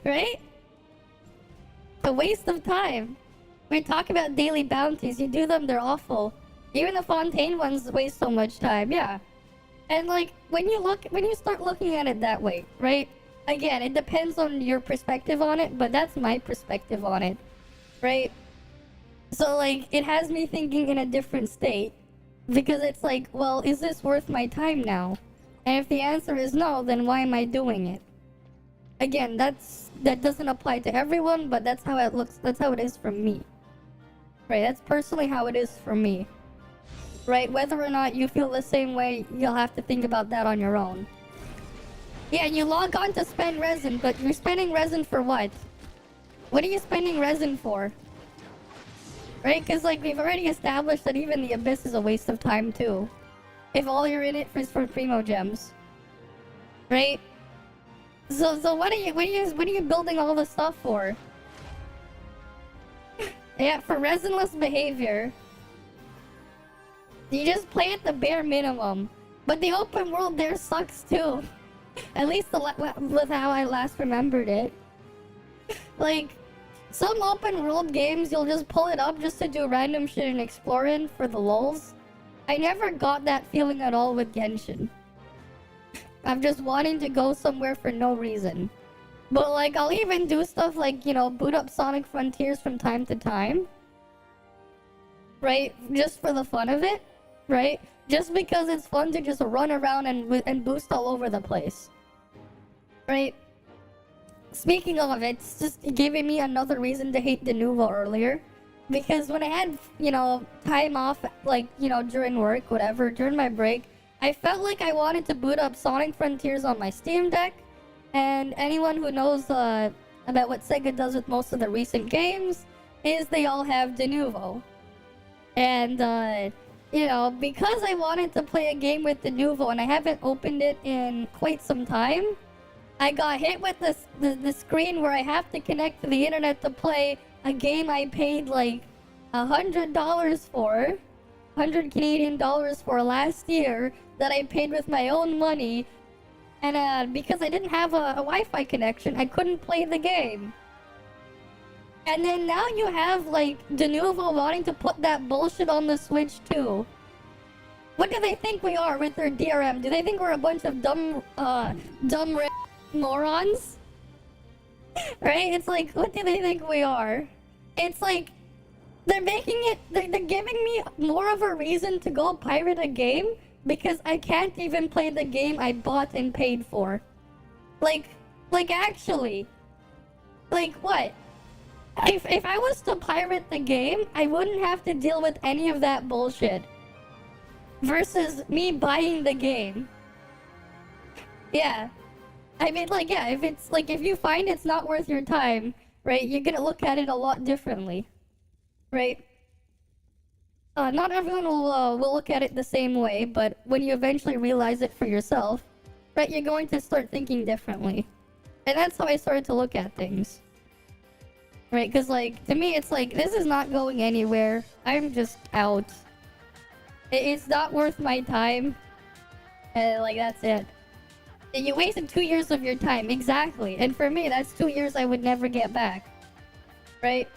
[SPEAKER 1] Right? A waste of time. We talk about daily bounties. You do them, they're awful. Even the Fontaine ones waste so much time. Yeah. And like, when you start looking at it that way, right? Again, it depends on your perspective on it, but that's my perspective on it. Right? So like, it has me thinking in a different state. Because it's like, well, is this worth my time now? And if the answer is no, then why am I doing it? Again, that doesn't apply to everyone, but that's how it looks. That's how it is for me. Right? That's personally how it is for me. Right? Whether or not you feel the same way, you'll have to think about that on your own. Yeah, you log on to spend resin, but you're spending resin for what? What are you spending resin for? Right? Because like, we've already established that even the Abyss is a waste of time too. If all you're in it is for Primo Gems. Right? So what are you building all this stuff for? Yeah, for resinless behavior. You just play at the bare minimum. But the open world there sucks too. At least with how I last remembered it. Like, some open world games, you'll just pull it up just to do random shit and explore in for the lulz. I never got that feeling at all with Genshin. I'm just wanting to go somewhere for no reason. But like, I'll even do stuff like, you know, boot up Sonic Frontiers from time to time. Right? Just for the fun of it. Right? Just because it's fun to just run around and boost all over the place. Right? Speaking of, it's just giving me another reason to hate Denuvo earlier. Because when I had, you know, time off, like, you know, during work, whatever, during my break, I felt like I wanted to boot up Sonic Frontiers on my Steam Deck. And anyone who knows about what Sega does with most of the recent games is they all have Denuvo. And, you know, because I wanted to play a game with Denuvo and I haven't opened it in quite some time, I got hit with the screen where I have to connect to the internet to play a game I paid like $100 for, 100 Canadian dollars for last year that I paid with my own money. And because I didn't have a Wi-Fi connection, I couldn't play the game. And then now you have like Denuvo wanting to put that bullshit on the Switch too. What do they think we are with their DRM? Do they think we're a bunch of dumb morons? Right? It's like, what do they think we are? It's like, they're giving me more of a reason to go pirate a game because I can't even play the game I bought and paid for. Like actually. Like what? If I was to pirate the game, I wouldn't have to deal with any of that bullshit. Versus me buying the game. Yeah. I mean, like, yeah, if you find it's not worth your time, right, you're gonna look at it a lot differently. Right? Not everyone will look at it the same way, but when you eventually realize it for yourself, right, you're going to start thinking differently. And that's how I started to look at things. Right, because, like, to me, it's like, this is not going anywhere. I'm just out. It's not worth my time. And, like, that's it. You wasted 2 years of your time, exactly. And for me, that's 2 years I would never get back. Right?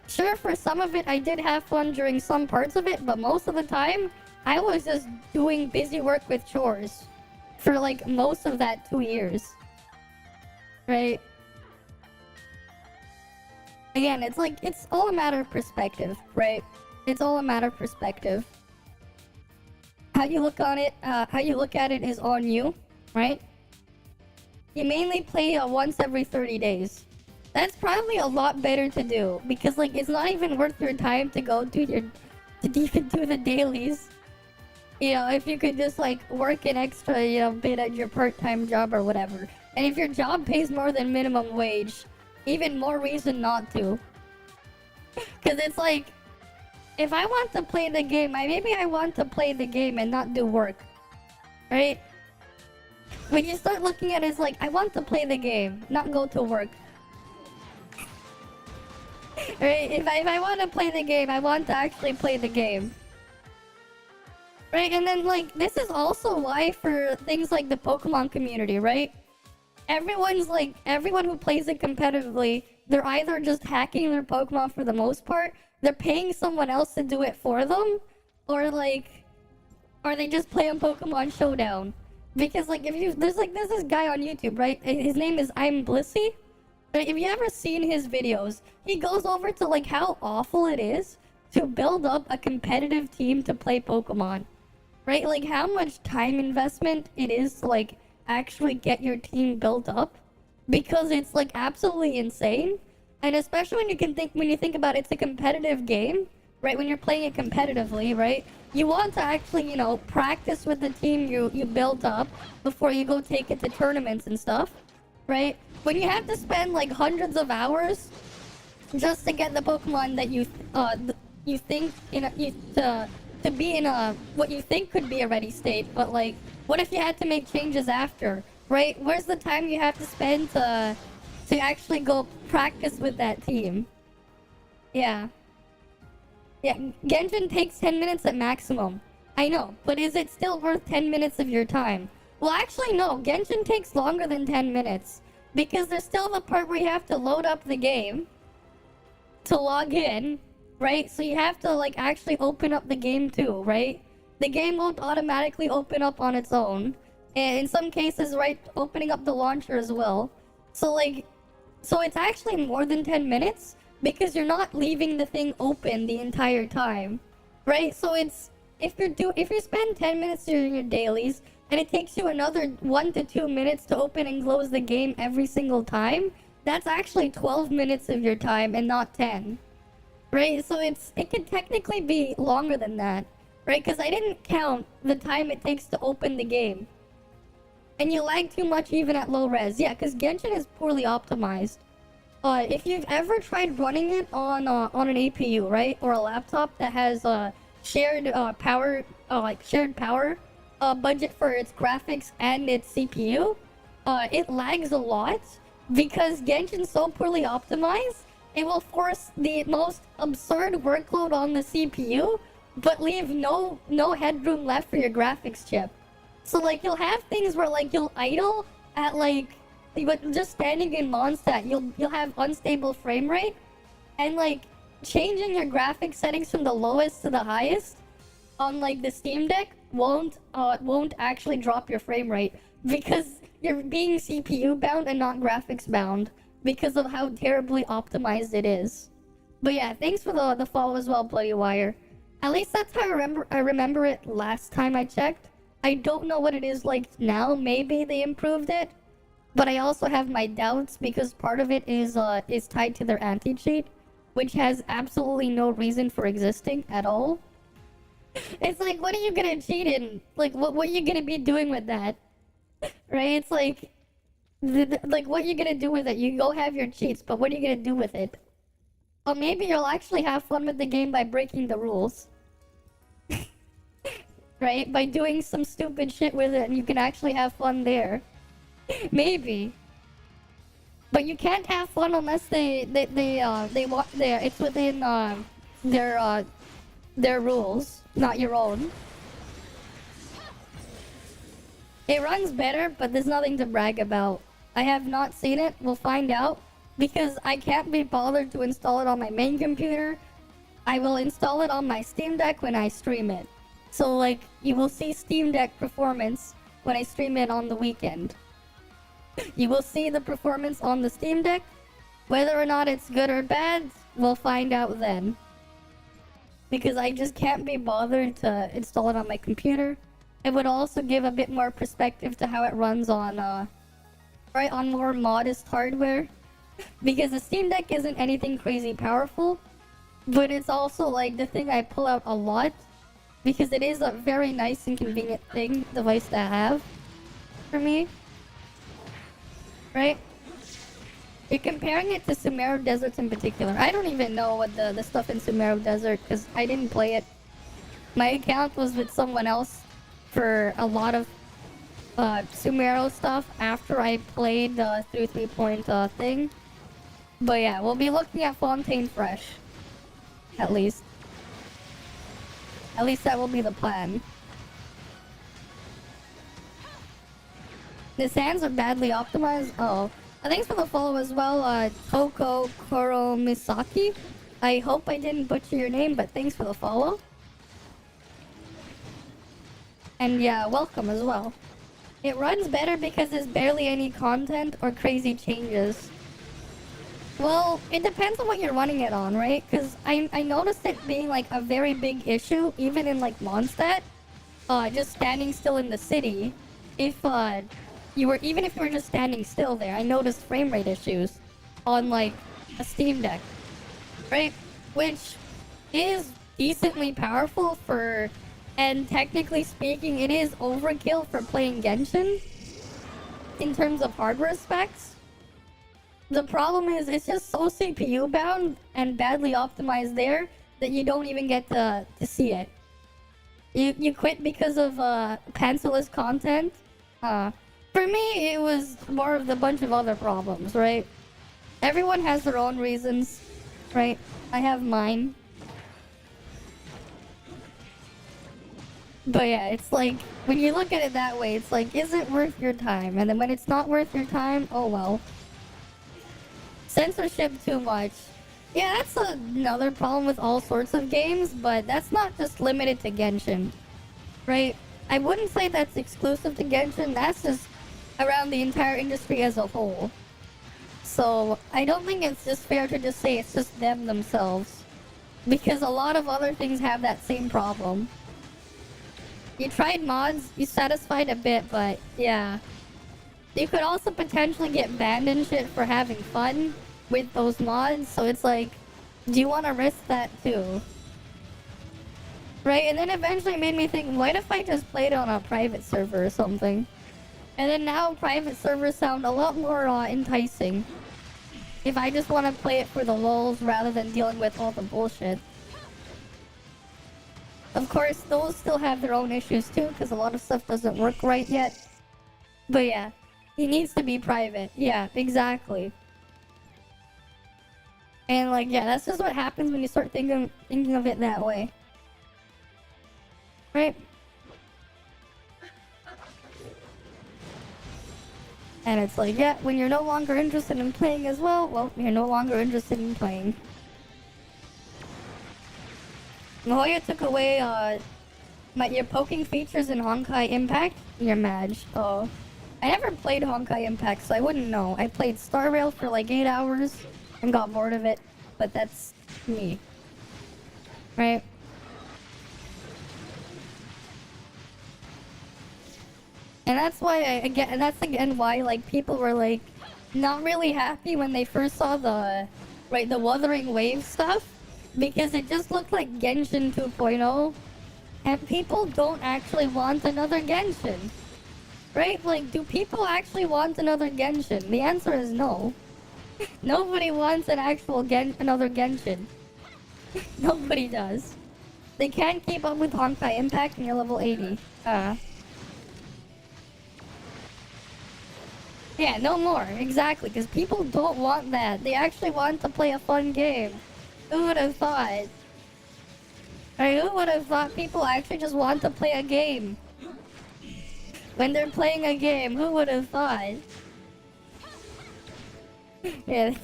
[SPEAKER 1] Sure, for some of it, I did have fun during some parts of it, but most of the time, I was just doing busy work with chores. For, like, most of that 2 years. right? Again, it's like, it's all a matter of perspective, right? It's all a matter of perspective. How you look on it, how you look at it is on you, right? You mainly play once every 30 days. That's probably a lot better to do, because like it's not even worth your time to go do your, to even do the dailies. You know, if you could just like work an extra, you know, bit at your part-time job or whatever. And if your job pays more than minimum wage, even more reason not to. Cause it's like, if I want to play the game, maybe I want to play the game and not do work, right? When you start looking at it, it's like, I want to play the game, not go to work. Right? If I want to play the game, I want to actually play the game. Right? And then, like, this is also why for things like the Pokemon community, right? Everyone's like, everyone who plays it competitively, they're either just hacking their Pokemon for the most part, they're paying someone else to do it for them, or like, or they just play on Pokemon Showdown. Because like, if you, there's this guy on YouTube, right? His name is I'm Blissey. Right? If you ever seen his videos, he goes over to like how awful it is to build up a competitive team to play Pokemon. Right? Like how much time investment it is to like actually get your team built up, because it's like absolutely insane. And especially when you think about it, it's a competitive game, right? When you're playing it competitively, right? You want to actually, you know, practice with the team you built up before you go take it to tournaments and stuff, right? When you have to spend like hundreds of hours just to get the Pokemon that you think to be in a what you think could be a ready state, but like, what if you had to make changes after, right? Where's the time you have to spend to actually go practice with that team? Yeah. Yeah, Genshin takes 10 minutes at maximum. I know, but is it still worth 10 minutes of your time? Well, actually, no. Genshin takes longer than 10 minutes. Because there's still the part where you have to load up the game to log in, right? So you have to, like, actually open up the game too, right? The game won't automatically open up on its own. And in some cases, right, opening up the launcher as well. So, like, so it's actually more than 10 minutes. Because you're not leaving the thing open the entire time, right? So it's, if you spend 10 minutes doing your dailies and it takes you another 1 to 2 minutes to open and close the game every single time, that's actually 12 minutes of your time and not 10, right? So it could technically be longer than that, right? Because I didn't count the time it takes to open the game, and you lag too much even at low res. Yeah, because Genshin is poorly optimized. If you've ever tried running it on an APU, right, or a laptop that has shared power, shared power budget for its graphics and its CPU, it lags a lot because Genshin's so poorly optimized. It will force the most absurd workload on the CPU, but leave no headroom left for your graphics chip. So like you'll have things where like you'll idle at like. But just standing in Mondstadt, you'll have unstable frame rate, and like changing your graphics settings from the lowest to the highest on like the Steam Deck won't actually drop your frame rate because you're being CPU bound and not graphics bound because of how terribly optimized it is. But yeah, thanks for the follow as well, Bloody Wire. At least that's how I remember it last time I checked. I don't know what it is like now. Maybe they improved it. But I also have my doubts because part of it is tied to their anti-cheat, which has absolutely no reason for existing at all. It's like, what are you gonna cheat in? Like, what are you gonna be doing with that? Right? It's like, like, what are you gonna do with it? You go have your cheats, but what are you gonna do with it? Or maybe you'll actually have fun with the game by breaking the rules. Right? By doing some stupid shit with it, and you can actually have fun there. Maybe, but you can't have fun unless they want it's within their rules, not your own. It runs better, but there's nothing to brag about. I have not seen it. We'll find out because I can't be bothered to install it on my main computer. I will install it on my Steam Deck when I stream it. So like you will see Steam Deck performance when I stream it on the weekend. You will see the performance on the Steam Deck. Whether or not it's good or bad, we'll find out then. Because I just can't be bothered to install it on my computer. It would also give a bit more perspective to how it runs on, on more modest hardware. Because the Steam Deck isn't anything crazy powerful, but it's also like the thing I pull out a lot. Because it is a very nice and convenient device to have for me. Right? You're comparing it to Sumeru Deserts in particular. I don't even know what the stuff in Sumeru Desert, because I didn't play it. My account was with someone else for a lot of Sumeru stuff after I played the 3 thing. But yeah, we'll be looking at Fontaine Fresh. At least. At least that will be the plan. The sands are badly optimized. Oh. Thanks for the follow as well, Toko Koromisaki. I hope I didn't butcher your name, but thanks for the follow. And yeah, welcome as well. It runs better because there's barely any content or crazy changes. Well, it depends on what you're running it on, right? Because I noticed it being like a very big issue, even in like Mondstadt. Just standing still in the city. If even if you were just standing still there, I noticed frame rate issues on like a Steam Deck, right? Which is decently powerful and technically speaking, it is overkill for playing Genshin in terms of hardware specs. The problem is it's just so CPU bound and badly optimized there that you don't even get to see it. You quit because of panseless content. For me, it was more of the bunch of other problems, right? Everyone has their own reasons, right? I have mine. But yeah, it's like, when you look at it that way, it's like, is it worth your time? And then when it's not worth your time, oh well. Censorship too much. Yeah, that's another problem with all sorts of games, but that's not just limited to Genshin, right? I wouldn't say that's exclusive to Genshin, that's just around the entire industry as a whole. So, I don't think it's just fair to just say it's just them themselves. Because a lot of other things have that same problem. You tried mods, you satisfied a bit, but yeah. You could also potentially get banned and shit for having fun with those mods, so it's like, do you want to risk that too? Right, and then eventually it made me think, what if I just played on a private server or something? And then now private servers sound a lot more enticing. If I just want to play it for the lulz rather than dealing with all the bullshit. Of course, those still have their own issues too, because a lot of stuff doesn't work right yet. But yeah, it needs to be private. Yeah, exactly. And like, yeah, that's just what happens when you start thinking of it that way. Right? And it's like, yeah, when you're no longer interested in playing as well, you're no longer interested in playing. Mahoya took away your poking features in Honkai Impact. You're mad. Oh. I never played Honkai Impact, so I wouldn't know. I played Star Rail for like 8 hours and got bored of it, but that's me. Right? And that's why that's again why like people were like not really happy when they first saw the Wuthering Waves stuff, because it just looked like Genshin 2.0, and people don't actually want another Genshin. Right? Like, do people actually want another Genshin? The answer is no. Nobody wants an actual another Genshin. Nobody does. They can't keep up with Honkai Impact and you're level 80. Yeah, no more. Exactly, because people don't want that. They actually want to play a fun game. Who would have thought? Who would have thought people actually just want to play a game? When they're playing a game, who would have thought? Yeah,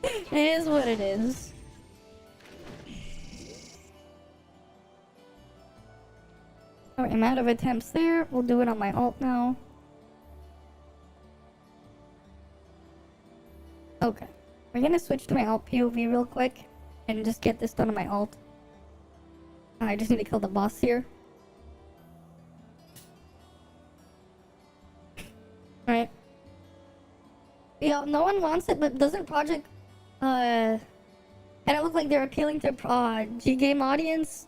[SPEAKER 1] it is what it is. Alright, I'm out of attempts there. We'll do it on my alt now. Okay. We're gonna switch to my alt POV real quick and just get this done on my alt. I just need to kill the boss here. Alright. Yeah, no one wants it, but doesn't Project, and it look like they're appealing to, G-game audience?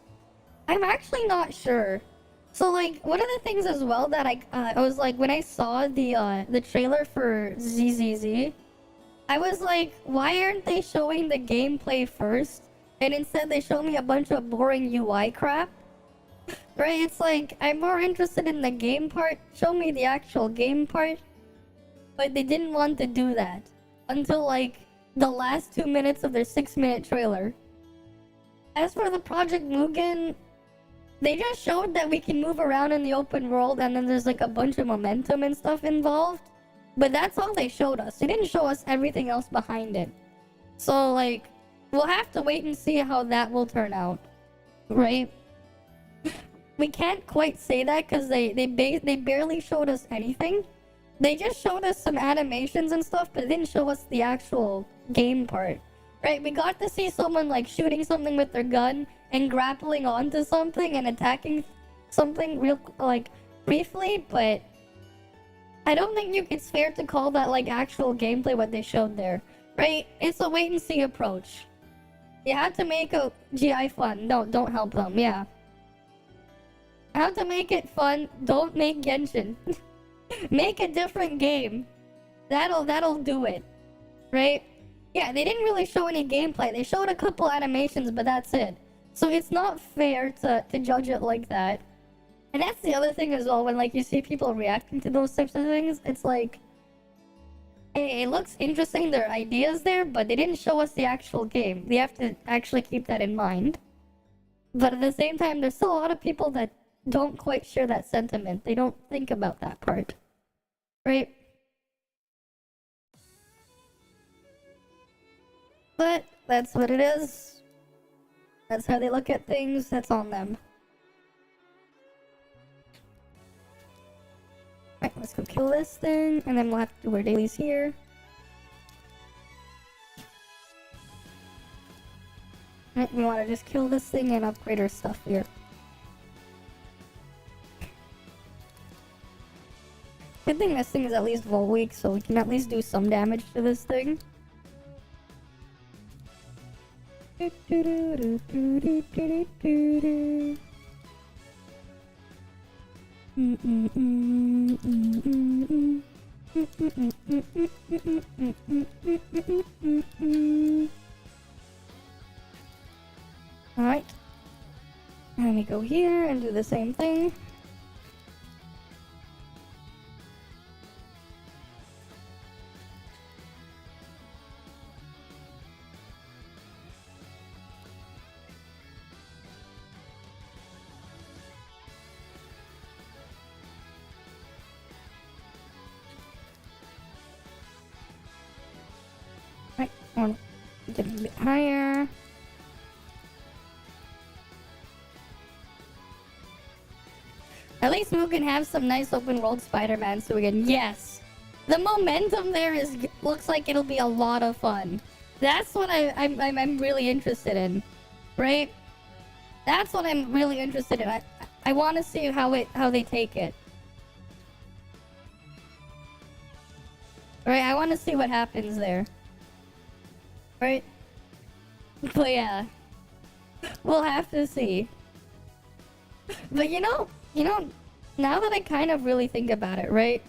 [SPEAKER 1] I'm actually not sure. So, like, one of the things as well that I was like, when I saw the trailer for ZZZ, I was like, why aren't they showing the gameplay first? And instead they show me a bunch of boring UI crap. Right? It's like, I'm more interested in the game part. Show me the actual game part. But they didn't want to do that until like the last 2 minutes of their 6-minute trailer. As for the Project Mugen, they just showed that we can move around in the open world and then there's like a bunch of momentum and stuff involved. But that's all they showed us. They didn't show us everything else behind it. So like, we'll have to wait and see how that will turn out. Right? We can't quite say that because they barely showed us anything. They just showed us some animations and stuff, but they didn't show us the actual game part. Right? We got to see someone like shooting something with their gun and grappling onto something and attacking something real like briefly, but I don't think it's fair to call that like actual gameplay what they showed there. Right? It's a wait and see approach. You have to make a GI fun. No, don't help them. Yeah. How to make it fun, don't make Genshin. Make a different game. That'll do it. Right? Yeah, they didn't really show any gameplay. They showed a couple animations, but that's it. So it's not fair to judge it like that. And that's the other thing as well, when like you see people reacting to those types of things, it's like, hey, it looks interesting, there are ideas there, but they didn't show us the actual game. We have to actually keep that in mind. But at the same time, there's still a lot of people that don't quite share that sentiment. They don't think about that part. Right? But that's what it is. That's how they look at things. That's on them. Right, let's go kill this thing, and then we'll have to do our dailies here. Right, we want to just kill this thing and upgrade our stuff here. Good thing this thing is at least Volt weak, so we can at least do some damage to this thing. Alright. Let me go here and do the same thing. Right, I'll get a bit higher. At least we can have some nice open world Spider-Man so we can, yes! The momentum there looks like it'll be a lot of fun. That's what I'm really interested in. Right? That's what I'm really interested in. I want to see how they take it. Right? I want to see what happens there. Right? But yeah. We'll have to see. But you know, now that I kind of really think about it, right?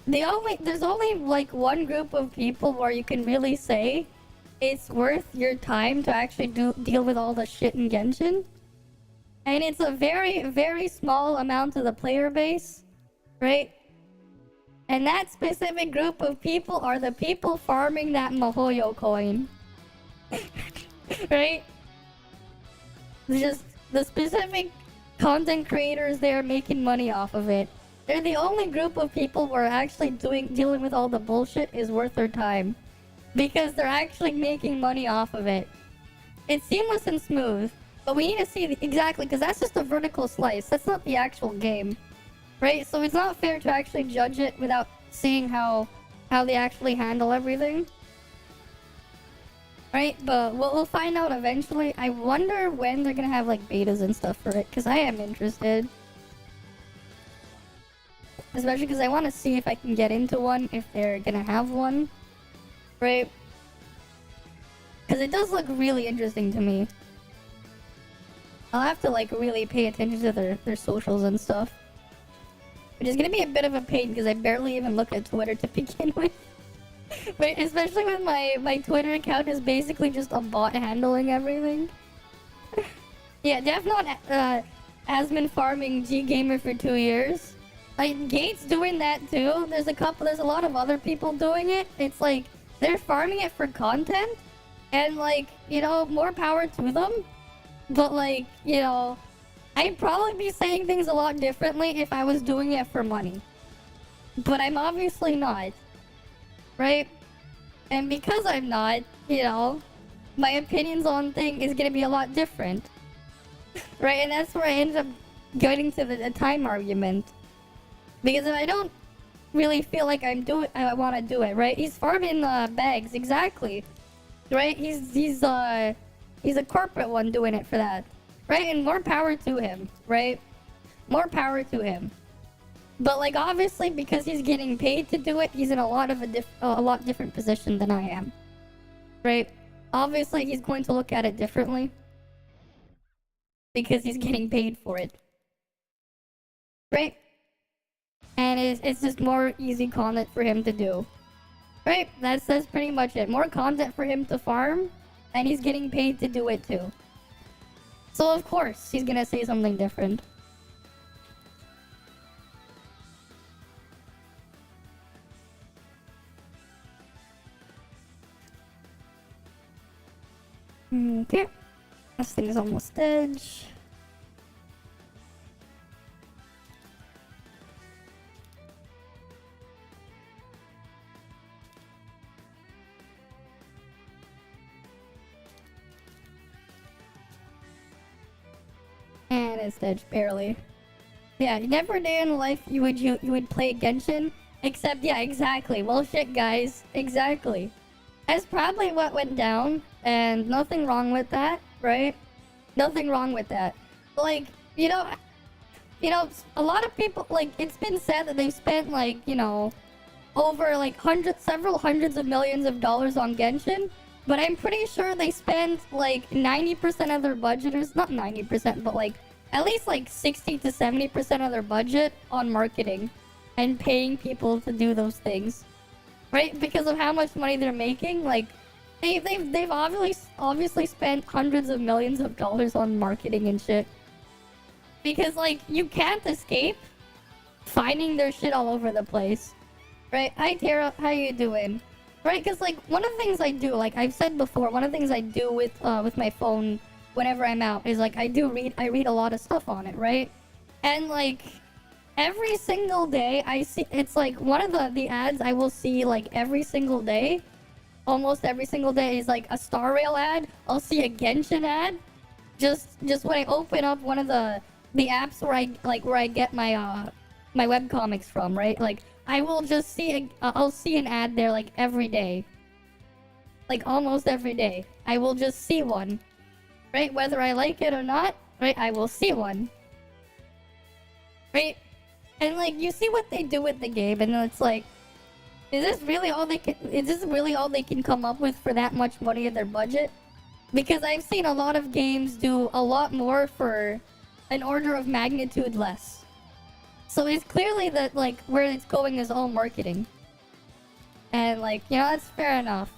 [SPEAKER 1] There's only like one group of people where you can really say it's worth your time to actually deal with all the shit in Genshin. And it's a very, very small amount of the player base, right? And that specific group of people are the people farming that Mihoyo coin. Right? Just the specific content creators there making money off of it. They're the only group of people who are actually dealing with all the bullshit is worth their time. Because they're actually making money off of it. It's seamless and smooth. But we need to see exactly, because that's just a vertical slice. That's not the actual game. Right? So it's not fair to actually judge it without seeing how they actually handle everything. Right, but we'll find out eventually. I wonder when they're gonna have like betas and stuff for it, because I am interested. Especially because I want to see if I can get into one, if they're gonna have one. Right? Because it does look really interesting to me. I'll have to like really pay attention to their socials and stuff. Which is gonna be a bit of a pain because I barely even look at Twitter to begin with. But especially when my Twitter account is basically just a bot handling everything. Yeah, DefNot has been farming G Gamer for 2 years. Like, Gate's doing that too. There's a lot of other people doing it. It's like, they're farming it for content. And like, you know, more power to them. But like, you know, I'd probably be saying things a lot differently if I was doing it for money. But I'm obviously not. Right? And because I'm not, you know, my opinions on things is gonna be a lot different. Right? And that's where I end up getting to the time argument. Because if I don't really feel like I want to do it, right? He's farming bags, exactly. Right? He's a corporate one doing it for that. Right? And more power to him, right? More power to him. But like obviously because he's getting paid to do it, he's in a lot different position than I am. Right? Obviously he's going to look at it differently. Because he's getting paid for it. Right? And it's just more easy content for him to do. Right? That's pretty much it. More content for him to farm, and he's getting paid to do it too. So of course, he's gonna say something different. Okay. This thing is almost dead. And it's dead, barely. Yeah, never day in life you would play Genshin, except yeah, exactly. Well, shit, guys, exactly. That's probably what went down, and nothing wrong with that, right? Nothing wrong with that. Like, you know, a lot of people, like, it's been said that they've spent like, you know, over like several hundreds of millions of dollars on Genshin. But I'm pretty sure they spend like 90% of their budget, or not 90%, but like at least like 60 to 70% of their budget on marketing and paying people to do those things, right? Because of how much money they're making. Like they've obviously spent hundreds of millions of dollars on marketing and shit. Because like you can't escape finding their shit all over the place, right? Hi Tara, how you doing? Right, because like one of the things I do, like I've said before, one of the things I do with my phone whenever I'm out is like I read a lot of stuff on it, right? And like every single day I see, it's like one of the ads I will see like every single day, almost every single day is like a Star Rail ad. I'll see a Genshin ad, just when I open up one of the apps where I get my my webcomics from, right? Like I will just see I'll see an ad there like every day. Like almost every day. I will just see one. Right? Whether I like it or not, right? I will see one. Right? And like you see what they do with the game, and it's like, is this really all they can come up with for that much money in their budget? Because I've seen a lot of games do a lot more for an order of magnitude less. So it's clearly that like where it's going is all marketing. And like, you know, that's fair enough.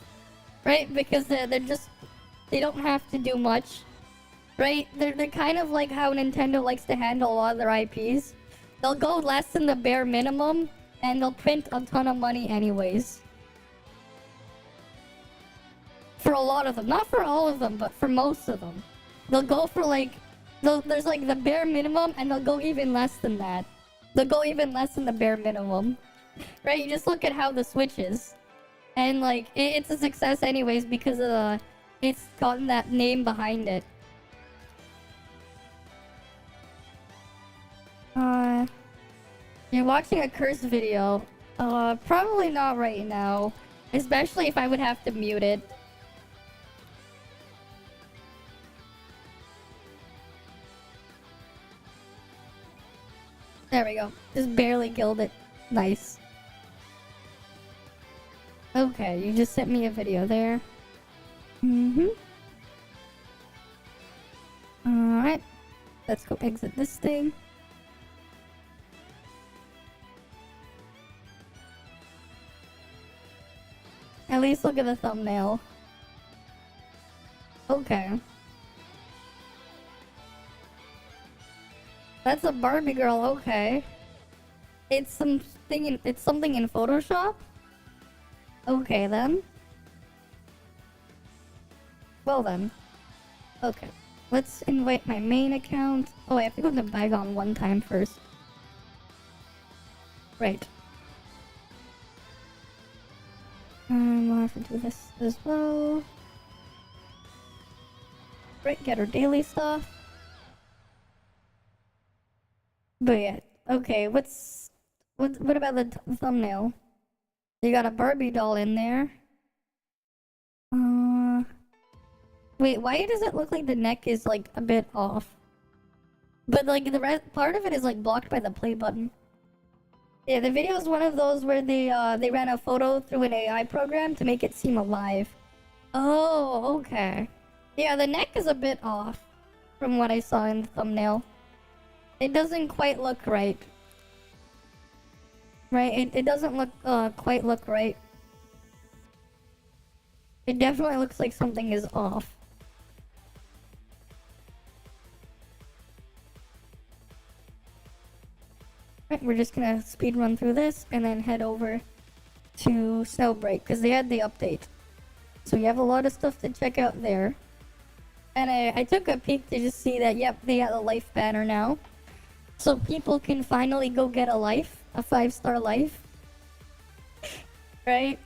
[SPEAKER 1] Right? Because they don't have to do much. Right? They're kind of like how Nintendo likes to handle a lot of their IPs. They'll go less than the bare minimum and they'll print a ton of money anyways. For a lot of them. Not for all of them, but for most of them. They'll go for like there's like the bare minimum and they'll go even less than that. They'll go even less than the bare minimum. Right? You just look at how the Switch is. And like, it's a success anyways because of it's gotten that name behind it. You're watching a curse video. Probably not right now. Especially if I would have to mute it. There we go. Just barely killed it. Nice. Okay, you just sent me a video there. Alright. Let's go exit this thing. At least look at the thumbnail. Okay. That's a Barbie girl, okay. It's something in Photoshop? Okay then. Well then. Okay. Let's invite my main account. Oh, I have to go to Bygone one time first. Right. We'll have to do this as well. Right, get our daily stuff. But yeah, okay, what about the thumbnail? You got a Barbie doll in there. Wait, why does it look like the neck is like a bit off? But like the rest part of it is like blocked by the play button. Yeah, the video is one of those where they ran a photo through an AI program to make it seem alive. Oh, okay. Yeah, the neck is a bit off from what I saw in the thumbnail. It doesn't quite look right. Right, it doesn't look quite look right. It definitely looks like something is off. Right, we're just gonna speed run through this and then head over to Snowbreak because they had the update. So you have a lot of stuff to check out there. And I took a peek to just see that, yep, they got a life banner now. So people can finally go get a life, a 5-star life. Right?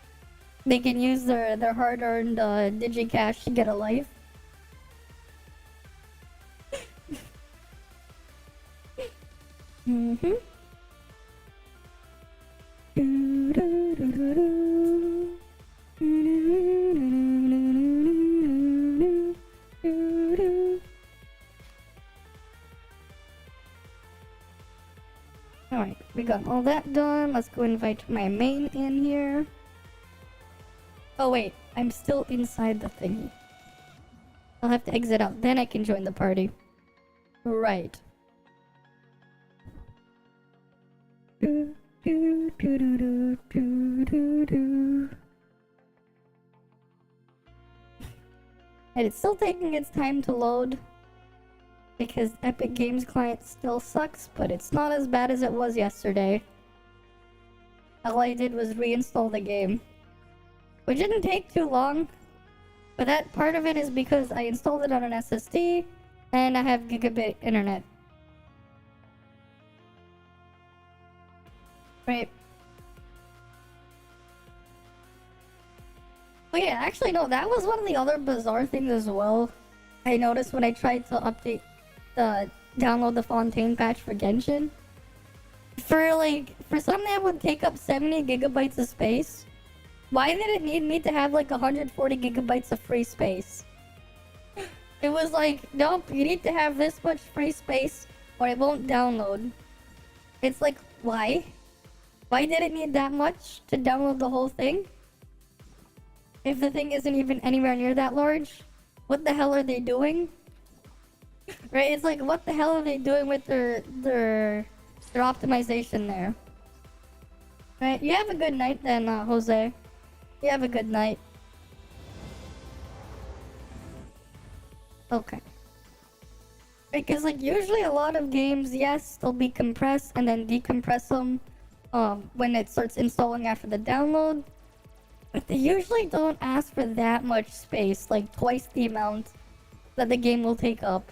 [SPEAKER 1] They can use their hard-earned digicash to get a life. Alright, we got all that done. Let's go invite my main in here. Oh wait, I'm still inside the thingy. I'll have to exit out, then I can join the party. Right. And it's still taking its time to load because Epic Games client still sucks, but it's not as bad as it was yesterday. All I did was reinstall the game, which didn't take too long, but that part of it is because I installed it on an SSD and I have gigabit internet. Right. Oh yeah, actually no, that was one of the other bizarre things as well. I noticed when I tried to download the Fontaine patch for Genshin. For something that would take up 70 gigabytes of space, why did it need me to have like 140 gigabytes of free space? It was like, nope, you need to have this much free space or it won't download. It's like, why? Why did it need that much to download the whole thing? If the thing isn't even anywhere near that large? What the hell are they doing? Right, it's like, what the hell are they doing with their optimization there? Right, you have a good night then, Jose. You have a good night. Okay. Because like usually a lot of games, yes, they'll be compressed and then decompress them when it starts installing after the download. But they usually don't ask for that much space, like twice the amount that the game will take up.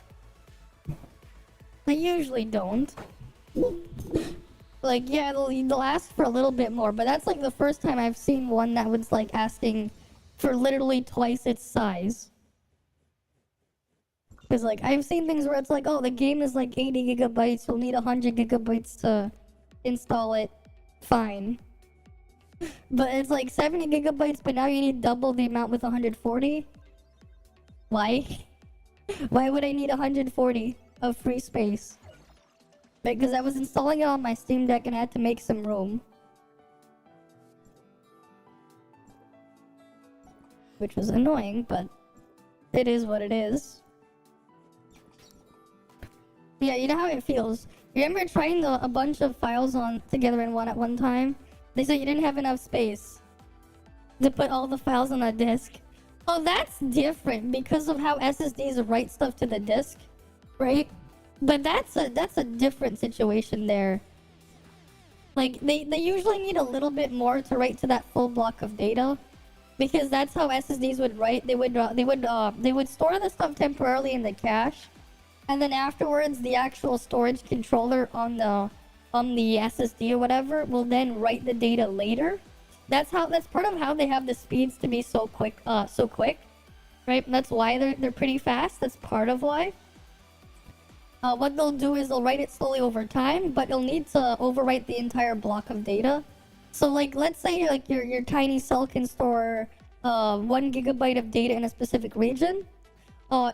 [SPEAKER 1] They usually don't. Like, yeah, they'll ask for a little bit more, but that's like the first time I've seen one that was like asking for literally twice its size. Because like, I've seen things where it's like, oh, the game is like 80 gigabytes, you'll need 100 gigabytes to install it. Fine. But it's like 70 gigabytes, but now you need double the amount with 140? Why? Why would I need 140 of free space? Because I was installing it on my Steam Deck and I had to make some room. Which was annoying, but it is what it is. Yeah, you know how it feels. You remember trying a bunch of files on together in one at one time? They said you didn't have enough space to put all the files on a disk. Oh, that's different because of how SSDs write stuff to the disk, right? But that's a different situation there. Like they usually need a little bit more to write to that full block of data. Because that's how SSDs would write. They would store the stuff temporarily in the cache, and then afterwards, the actual storage controller on the SSD or whatever will then write the data later. That's part of how they have the speeds to be so quick, right? That's why they're pretty fast. That's part of why. What they'll do is they'll write it slowly over time, but you'll need to overwrite the entire block of data. So like, let's say like your tiny cell can store 1 gigabyte of data in a specific region.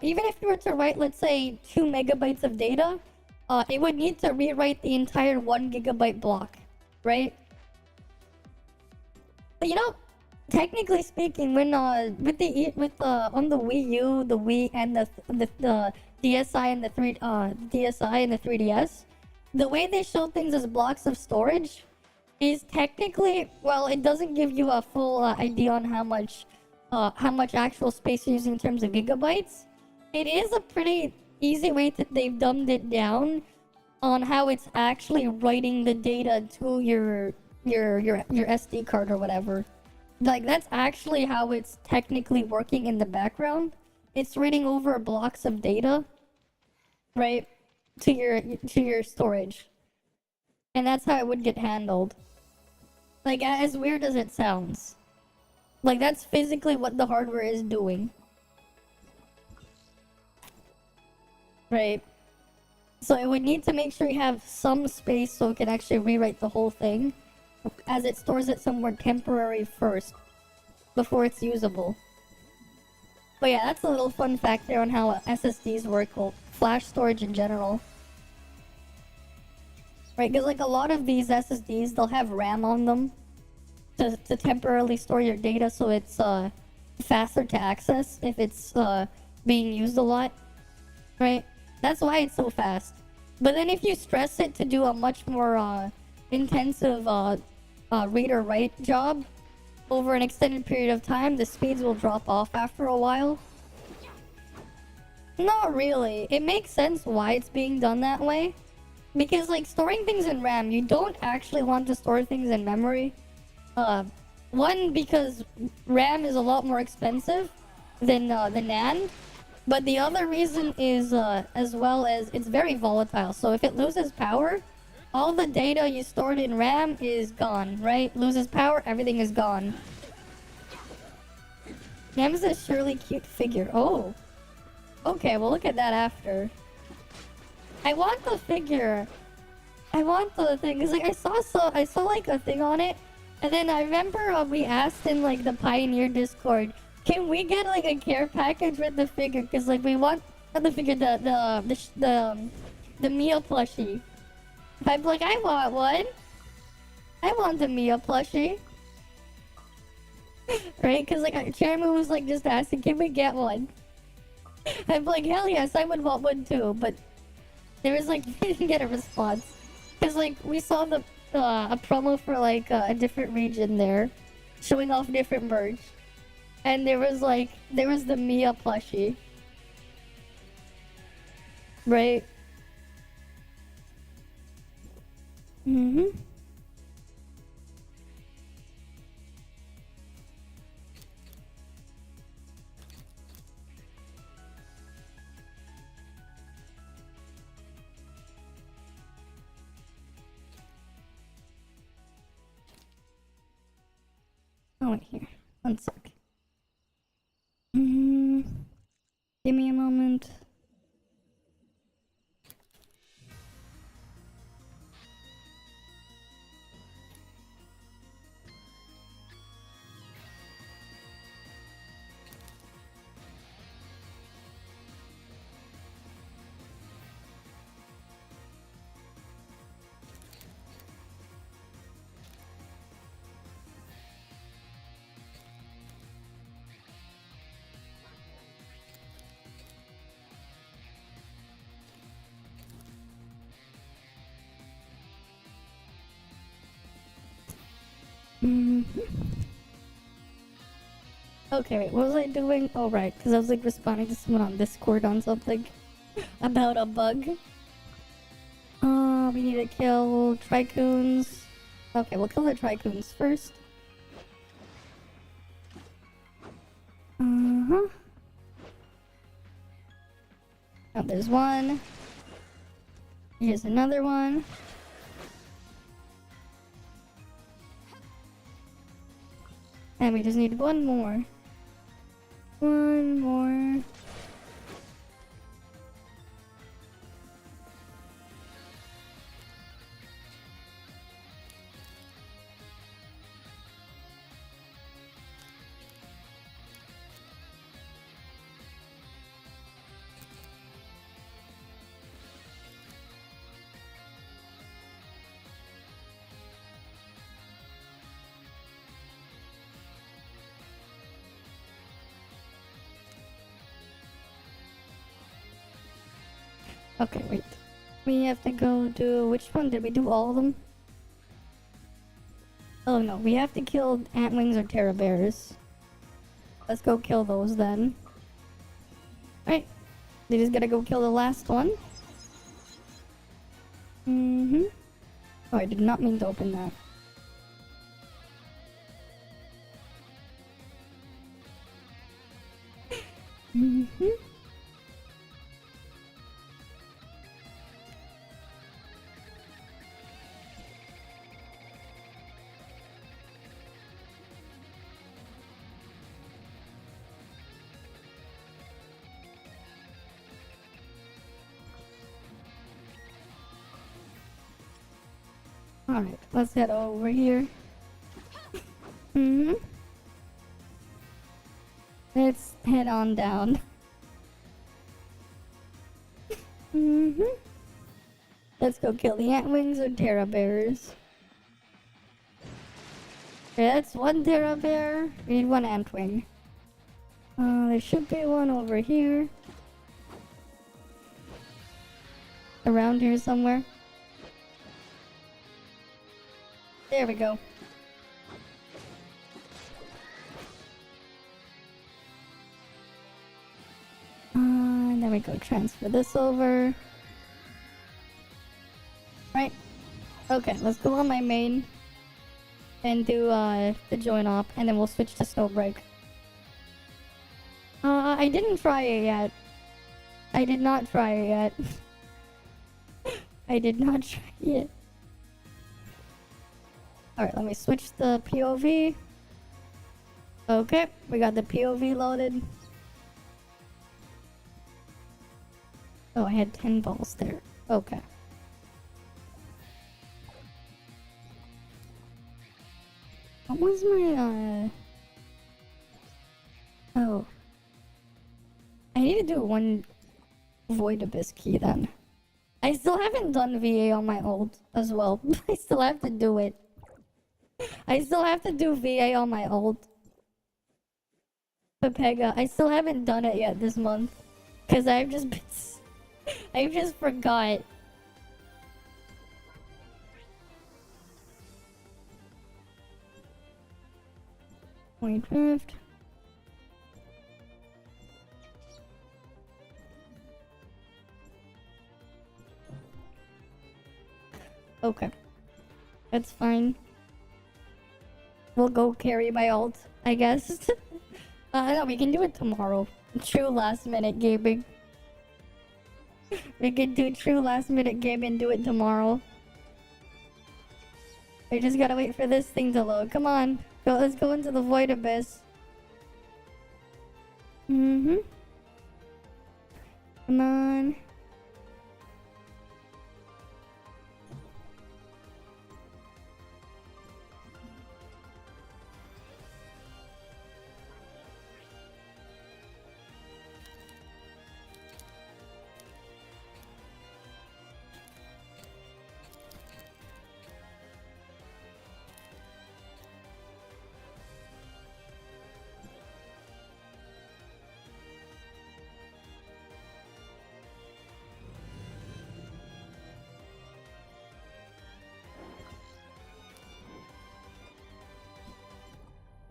[SPEAKER 1] Even if you were to write, let's say, 2 megabytes of data, it would need to rewrite the entire 1 gigabyte block, right? But you know, technically speaking, when on the Wii U, the Wii, and the DSi and the DSi and the 3DS, the way they show things as blocks of storage is technically, well, it doesn't give you a full idea on how much actual space you're using in terms of gigabytes. It is a pretty easy way that they've dumbed it down on how it's actually writing the data to your SD card or whatever. Like, that's actually how it's technically working in the background. It's reading over blocks of data, right, to your storage. And that's how it would get handled. Like, as weird as it sounds. Like, that's physically what the hardware is doing. Right. So it would need to make sure you have some space so it can actually rewrite the whole thing, as it stores it somewhere temporary first, before it's usable. But yeah, that's a little fun fact there on how SSDs work, well, flash storage in general. Right, because like a lot of these SSDs, they'll have RAM on them to temporarily store your data so it's faster to access if it's being used a lot. Right? That's why it's so fast. But then if you stress it to do a much more intensive read or write job over an extended period of time, the speeds will drop off after a while. Not really. It makes sense why it's being done that way. Because, like, storing things in RAM, you don't actually want to store things in memory. One, because RAM is a lot more expensive than NAND. But the other reason is, as well as, it's very volatile. So if it loses power, all the data you stored in RAM is gone, right? Loses power, everything is gone. Nem's a surely cute figure. Oh. Okay, we'll look at that after. I want the figure. I want the thing, cause like I saw like a thing on it, and then I remember we asked in like the Pioneer Discord, can we get like a care package with the figure? Cause like we want the figure, the Mia plushie. I'm like, I want one. I want the Mia plushie. Right? Cause like Chairman was like just asking, can we get one? I'm like, hell yes, I would want one too, but there was like, we didn't get a response. Cause like, we saw the a promo for like a different region there, showing off different merch. And there was the Mia plushie. Right? Mm-hmm. Oh, wait, here. One sec. Give me a moment. Mhm. Okay, wait, what was I doing? Oh, right, because I was like responding to someone on Discord on something about a bug. We need to kill tricoons. Okay, we'll kill the tricoons first. Uh-huh. Oh, there's one. Here's another one. And we just need one more. One more. Okay, wait. We have to go do... Which one? Did we do all of them? Oh no, we have to kill antwings or terror bears. Let's go kill those then. Alright. We just gotta go kill the last one. Mm-hmm. Oh, I did not mean to open that. Mm-hmm. Alright, let's head over here. Mm-hmm. Let's head on down. Mm-hmm. Let's go kill the antwings or terror bears. Okay, that's one terror bear. We need one antwing. There should be one over here. Around here somewhere. There we go. There we go. Transfer this over. Right. Okay, let's go on my main. And do the join op. And then we'll switch to Snowbreak. I didn't try it yet. I did not try it yet. I did not try it. Alright, let me switch the POV. Okay, we got the POV loaded. Oh, I had 10 balls there. Okay. What was my, Oh. I need to do one Void Abyss key then. I still haven't done VA on my ult as well. I still have to do it. I still have to do VA on my ult. Pepega, I still haven't done it yet this month. Cause I've just been... I just forgot. Point drift. Okay. That's fine. We'll go carry my ult, I guess. No, we can do it tomorrow. True last minute gaming. We can do true last minute gaming and do it tomorrow. We just gotta wait for this thing to load. Come on. Go, let's go into the Void Abyss. Mm-hmm. Come on.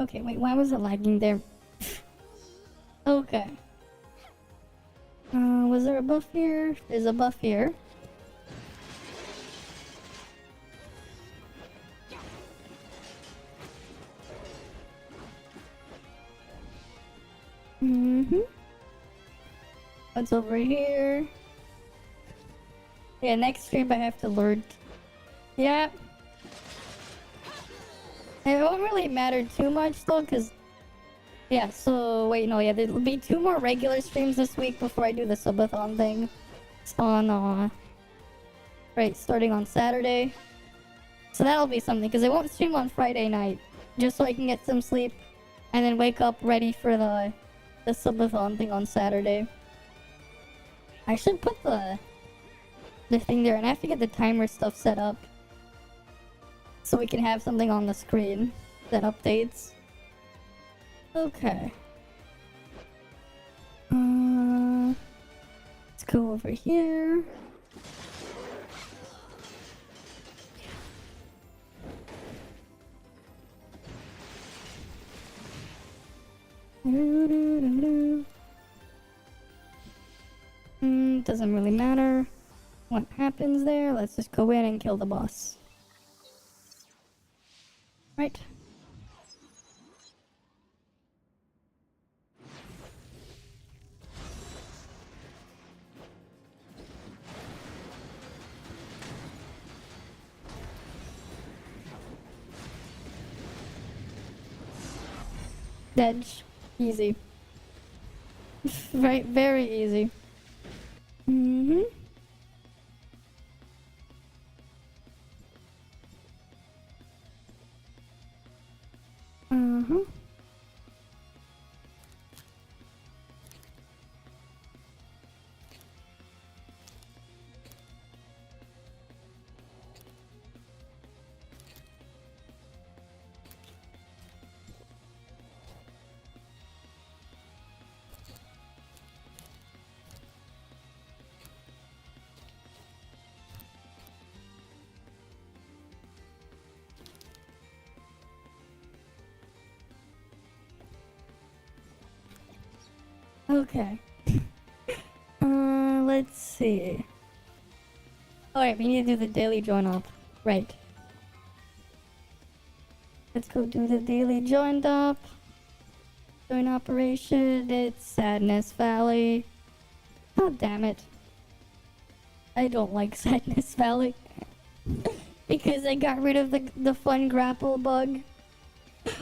[SPEAKER 1] Okay, wait, why was it lagging there? Okay. Was there a buff here? There's a buff here. What's over here? Yeah, next stream I have to learn. Yeah. It won't really matter too much though, cause yeah. So wait, no, yeah, there'll be 2 more regular streams this week before I do the subathon thing. It's on right, starting on Saturday. So that'll be something, cause I won't stream on Friday night, just so I can get some sleep, and then wake up ready for the subathon thing on Saturday. I should put the thing there, and I have to get the timer stuff set up so we can have something on the screen that updates. Okay. Let's go over here. Doesn't really matter what happens there. Let's just go in and kill the boss. Right. Edge. Easy. Right, very easy. Okay. Let's see. Alright, we need to do the daily join up. Right. Let's go do the daily joined up. Join operation. It's Sadness Valley. God damn it. I don't like Sadness Valley. Because I got rid of the fun grapple bug.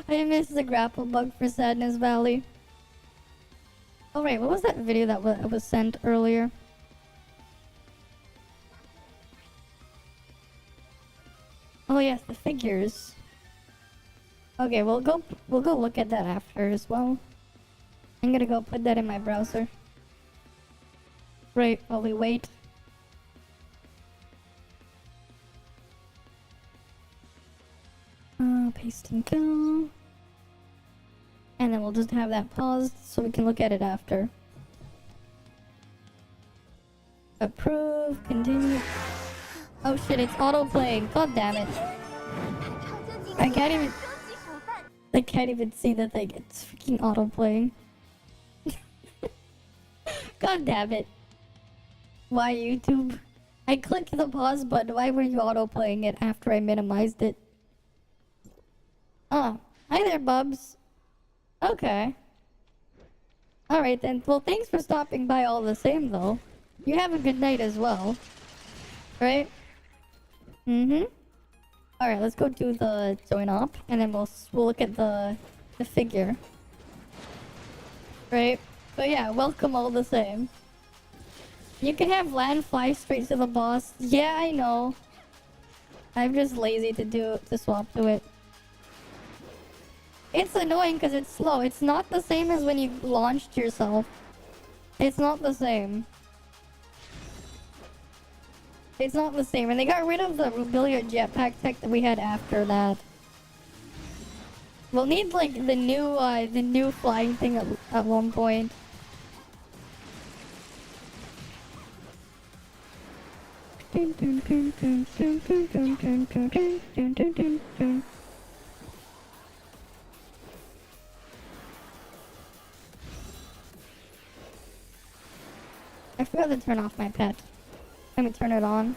[SPEAKER 1] I miss the grapple bug for Sadness Valley. Alright, what was that video that was sent earlier? Oh yes, the figures. Okay, we'll go look at that after as well. I'm gonna go put that in my browser. Right, while we wait. Pasting go. And then we'll just have that paused so we can look at it after. Approve, continue. Oh shit, it's auto-playing. God damn it. I can't even see that thing. It's freaking auto-playing. God damn it. Why YouTube? I clicked the pause button. Why were you auto-playing it after I minimized it? Oh, hi there, Bubs. Okay. Alright then. Well, thanks for stopping by all the same, though. You have a good night as well. Right? Alright, let's go do the join up, and then we'll look at the figure. Right? But yeah, welcome all the same. You can have land fly straight to the boss. Yeah, I know. I'm just lazy to swap to it. It's annoying because it's slow. It's not the same as when you launched yourself. It's not the same. It's not the same. And they got rid of the Rubilia jetpack tech that we had after that. We'll need like the new flying thing at one point. I forgot to turn off my pet. Let me turn it on.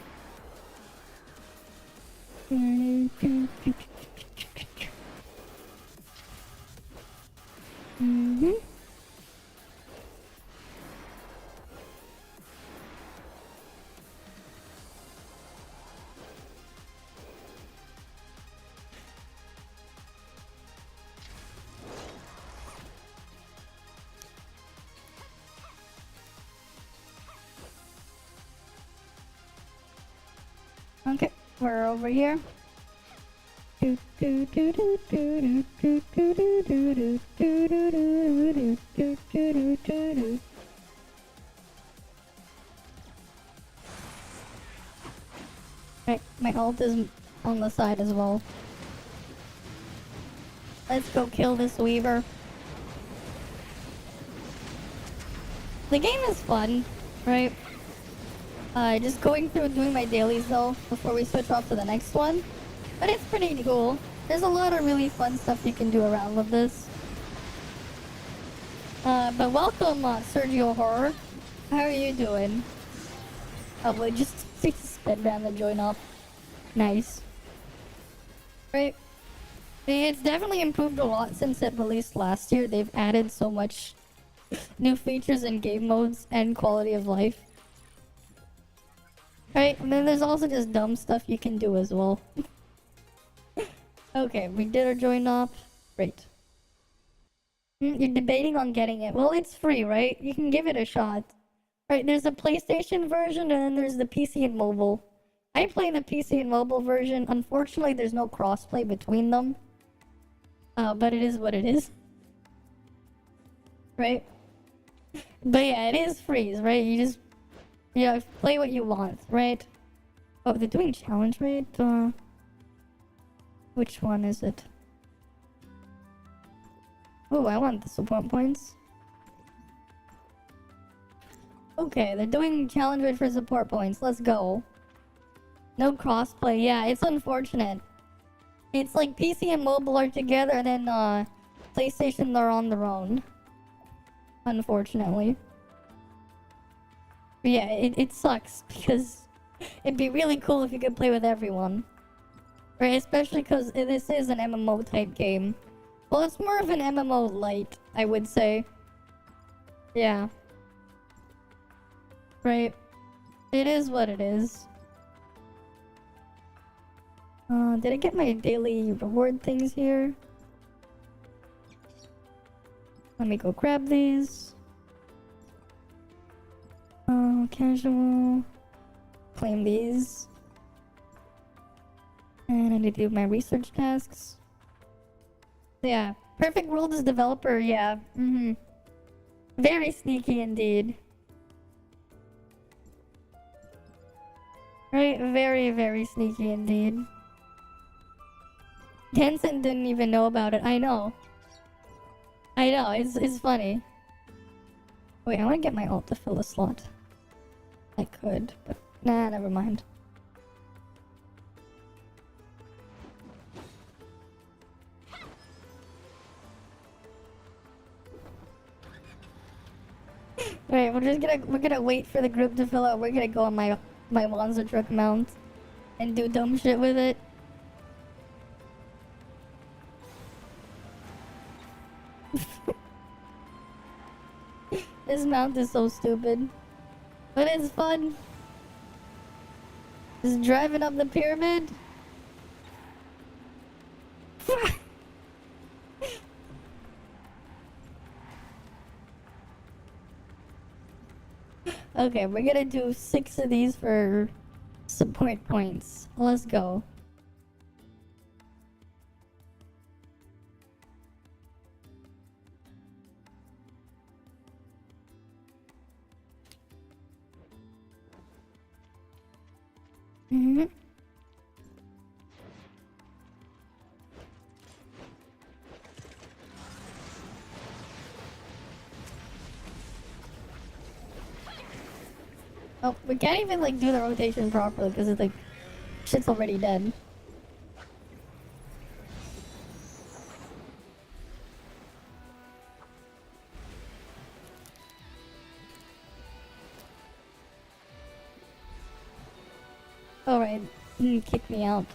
[SPEAKER 1] Okay, we're over here. Right, my ult is on the side as well. Let's go kill this Weaver. The game is fun, right? Just going through doing my dailies though before we switch off to the next one. But it's pretty cool. There's a lot of really fun stuff you can do around with this. But welcome, Sergio Horror. How are you doing? Oh, we just sped down the join up. Nice. Right. It's definitely improved a lot since it released last year. They've added so much new features in game modes and quality of life. Right, and then there's also just dumb stuff you can do as well. Okay, we did our join up. Great. You're debating on getting it. Well, it's free, right? You can give it a shot. Right, there's a PlayStation version and then there's the PC and mobile. I play the PC and mobile version. Unfortunately, there's no crossplay between them. But it is what it is. Right? But yeah, it is free, right? You just... yeah, play what you want, right? Oh, they're doing challenge, right? Which one is it? Oh, I want the support points. Okay, they're doing challenge raid for support points. Let's go. No crossplay. Yeah, it's unfortunate. It's like PC and mobile are together, and then PlayStation are on their own. Unfortunately. But yeah, it sucks because it'd be really cool if you could play with everyone. Right, especially because this is an MMO type game. Well, it's more of an MMO light, I would say. Yeah. Right. It is what it is. Did I get my daily reward things here? Let me go grab these. Casual. Claim these. And I need to do my research tasks. Yeah. Perfect World is developer, yeah. Very sneaky indeed. Right, very, very sneaky indeed. Tencent didn't even know about it. I know. I know, it's funny. Wait, I want to get my ult to fill the slot. I could, but nah, never mind. Alright, we're gonna wait for the group to fill out. We're gonna go on my monster truck mount and do dumb shit with it. This mount is so stupid. But it's fun. Just driving up the pyramid. Okay, we're gonna do 6 of these for support points. Let's go. Oh, we can't even like do the rotation properly because it's like shit's already dead. Alright, you can kick me out.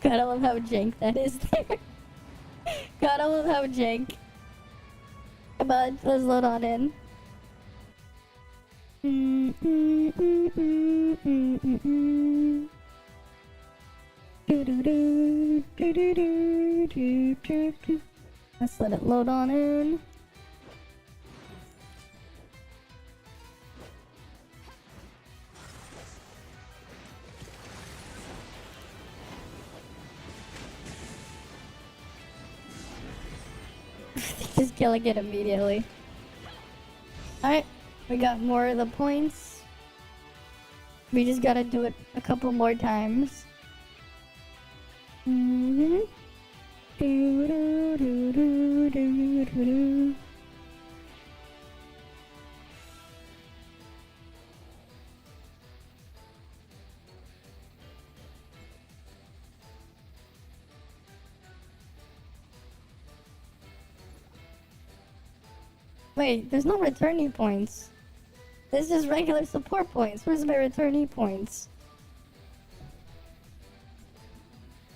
[SPEAKER 1] God, I love how jank that is there. God, I love how jank. Come on, let's load on in. Let's let it load on in. Just killing it immediately. Alright, we got more of the points. We just gotta do it a couple more times. Wait, there's no returnee points. This is regular support points. Where's my returnee points?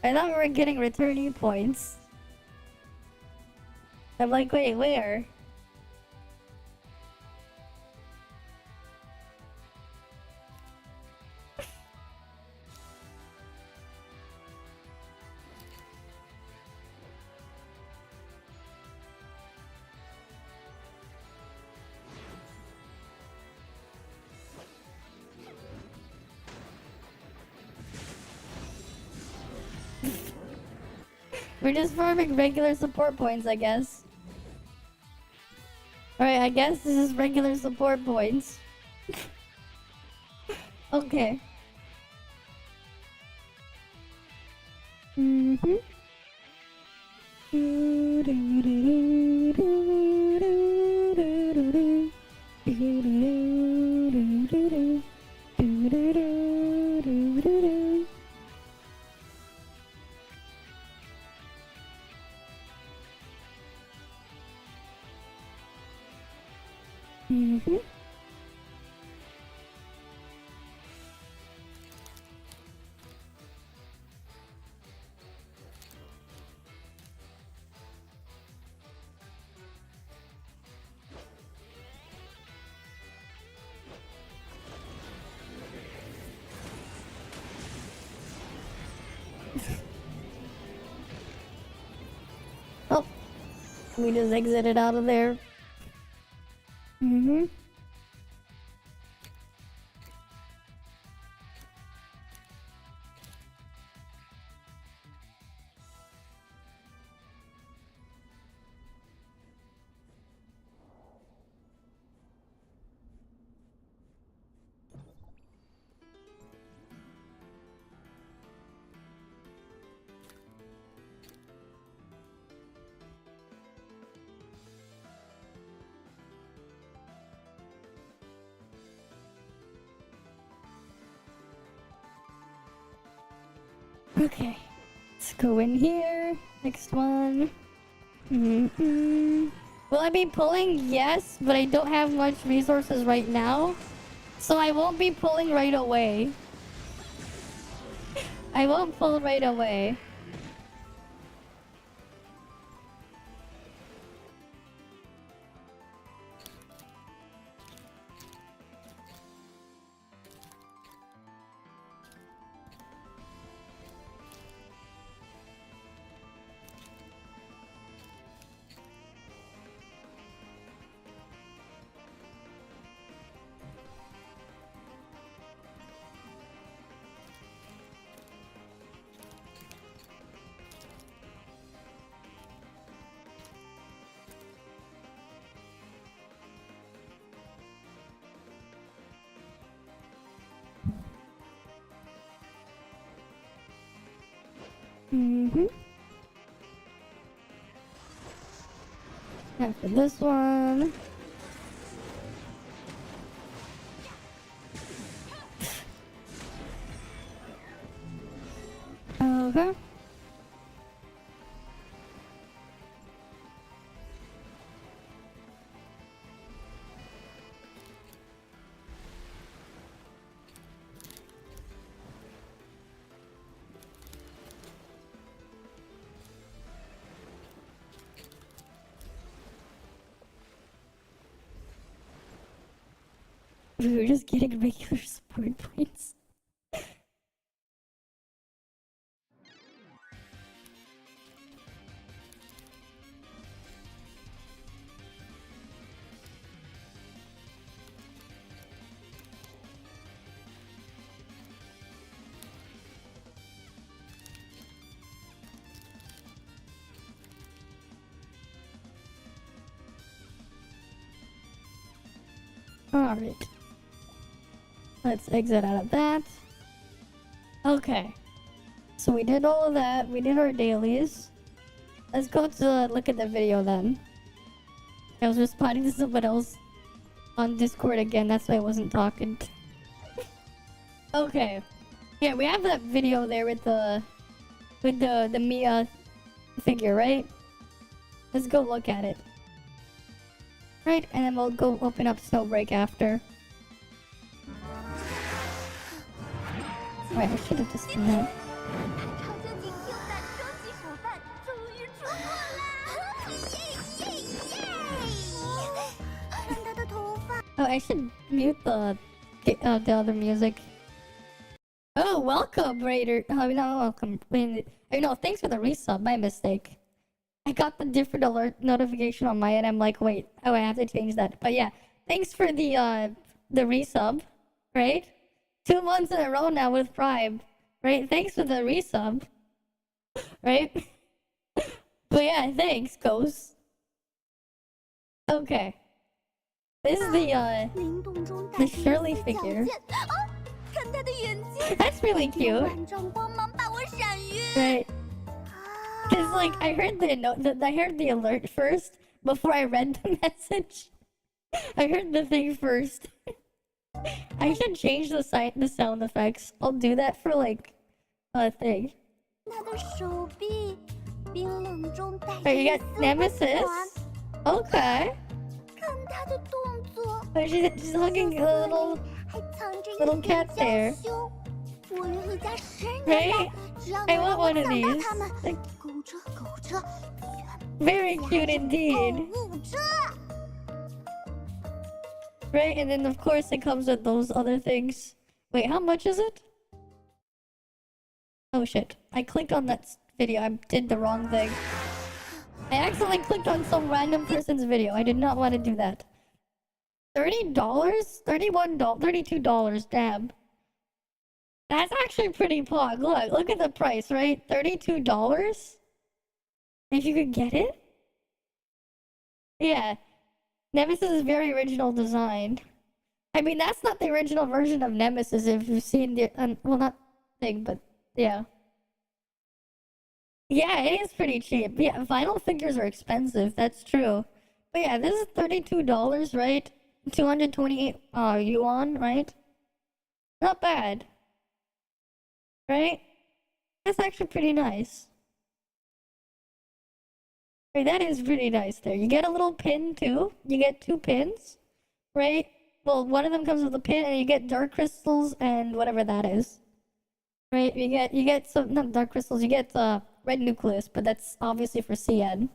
[SPEAKER 1] I thought we were getting returnee points. I'm like, wait, where? We're just farming regular support points, I guess. Alright, I guess this is regular support points. Okay. Oh, we just exited out of there. Okay, let's go in here. Next one. Will I be pulling? Yes, but I don't have much resources right now. So I won't be pulling right away. I won't pull right away. After this one. Okay. We were just getting regular support points. Alright. Let's exit out of that. Okay. So we did all of that. We did our dailies. Let's go to look at the video then. I was responding to someone else on Discord again. That's why I wasn't talking. Okay. Yeah, we have that video there with the Mia figure, right? Let's go look at it. Right, and then we'll go open up Snowbreak after. Right, I should have just done that. Oh, I should mute the other music. Oh, welcome, Raider. Oh, no, welcome. No, thanks for the resub. My mistake. I got the different alert notification on my end. I'm like, wait, oh, I have to change that. But yeah, thanks for the resub, right? 2 months in a row now with Prime, right? Thanks for the resub, right? But yeah, thanks, Ghost. Okay. This is the Shirley figure. That's really cute. Right. Cause like I heard I heard the alert first before I read the message. I heard the thing first. I should change the sound effects. I'll do that for like a thing. Oh, you got Nemesis? Okay. Oh, she's hugging a little cat there. Right? I want one of these. Like, very cute indeed. Right, and then of course it comes with those other things. Wait, how much is it? Oh shit, I clicked on that video. I did the wrong thing. I accidentally clicked on some random person's video. I did not want to do that. $30? $31? $32, damn. That's actually pretty pog. Look at the price, right? $32? If you could get it? Yeah. Nemesis is very original design. I mean, that's not the original version of Nemesis if you've seen the... well, not thing, but yeah. Yeah, it is pretty cheap. Yeah, vinyl figures are expensive. That's true. But yeah, this is $32, right? 228 yuan, right? Not bad. Right? That's actually pretty nice. Right, that is pretty nice there. You get a little pin too. You get 2 pins, right? Well, one of them comes with a pin, and you get dark crystals and whatever that is. Right? You get some, not dark crystals. You get red nucleus, but that's obviously for CN.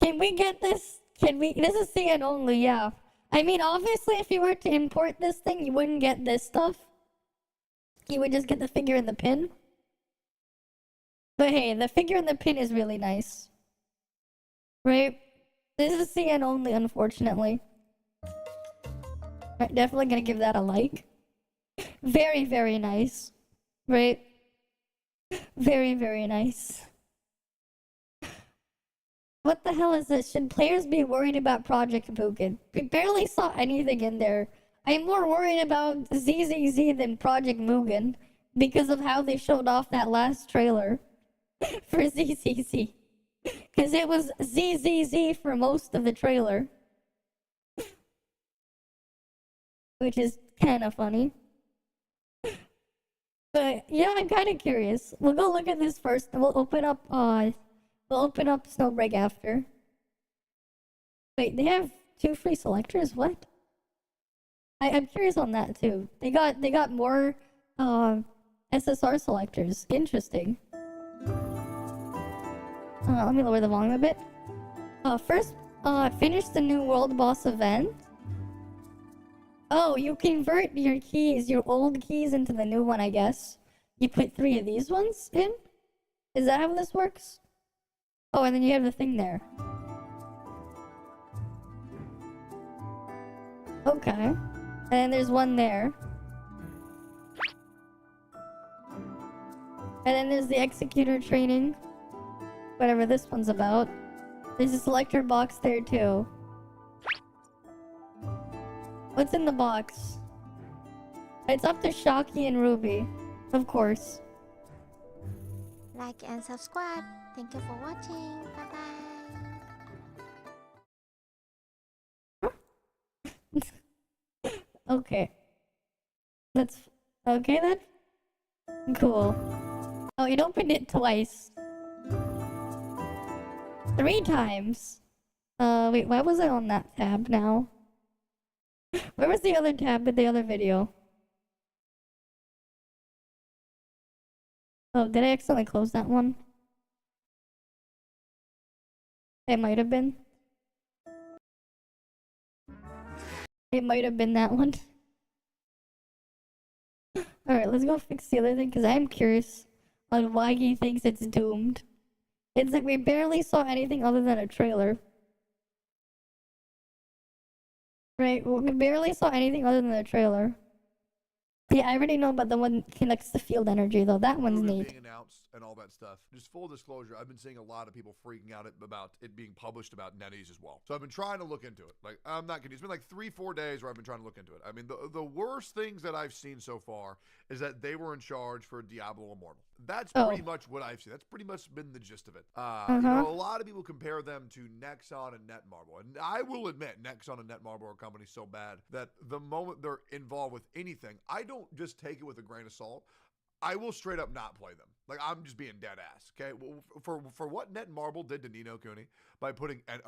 [SPEAKER 1] Can we get this? Can we? This is CN only, yeah. I mean, obviously, if you were to import this thing, you wouldn't get this stuff. You would just get the figure and the pin. But hey, the figure and the pin is really nice. Right? This is CN only, unfortunately. Right, definitely gonna give that a like. Very, very nice. Right? Very, very nice. What the hell is this? Should players be worried about Project Mugen? We barely saw anything in there. I'm more worried about ZZZ than Project Mugen because of how they showed off that last trailer for ZZZ. Because it was ZZZ for most of the trailer. Which is kind of funny. But yeah, I'm kind of curious. We'll go look at this first, and we'll open up Snowbreak after. Wait, they have 2 free selectors? What? I'm curious on that too. They got more SSR selectors. Interesting. Let me lower the volume a bit. First, finish the new world boss event. Oh, you convert your keys, your old keys into the new one, I guess. You put 3 of these ones in? Is that how this works? Oh, and then you have the thing there. Okay. And then there's one there. And then there's the executor training. Whatever this one's about. There's a selector box there too. What's in the box? It's up to Shocky and Ruby. Of course.
[SPEAKER 2] Like and subscribe. Thank you for watching. Bye bye.
[SPEAKER 1] Okay. That's... Okay then? Cool. Oh, it opened it twice. 3 times. Wait, why was I on that tab now? Where was the other tab in the other video? Oh, did I accidentally close that one? It might have been. It might have been that one. Alright, let's go fix the other thing, because I'm curious on why he thinks it's doomed. It's like we barely saw anything other than a trailer. Right, well, we barely saw anything other than the trailer. Yeah, I already know about the one that connects to field energy, though. That one's neat.
[SPEAKER 3] Being announced and all that stuff. Just full disclosure, I've been seeing a lot of people freaking out about it being published about NetEase as well. So I've been trying to look into it. Like, I'm not kidding. It's been like 3-4 days where I've been trying to look into it. I mean, the worst things that I've seen so far is that they were in charge for Diablo Immortal. That's pretty much what I've seen. That's pretty much been the gist of it. You know, a lot of people compare them to Nexon and Netmarble. And I will admit, Nexon and Netmarble are companies so bad that the moment they're involved with anything, I don't just take it with a grain of salt. I will straight up not play them. Like, I'm just being dead ass, okay? Well, for what Netmarble did to Nino Kuni by putting an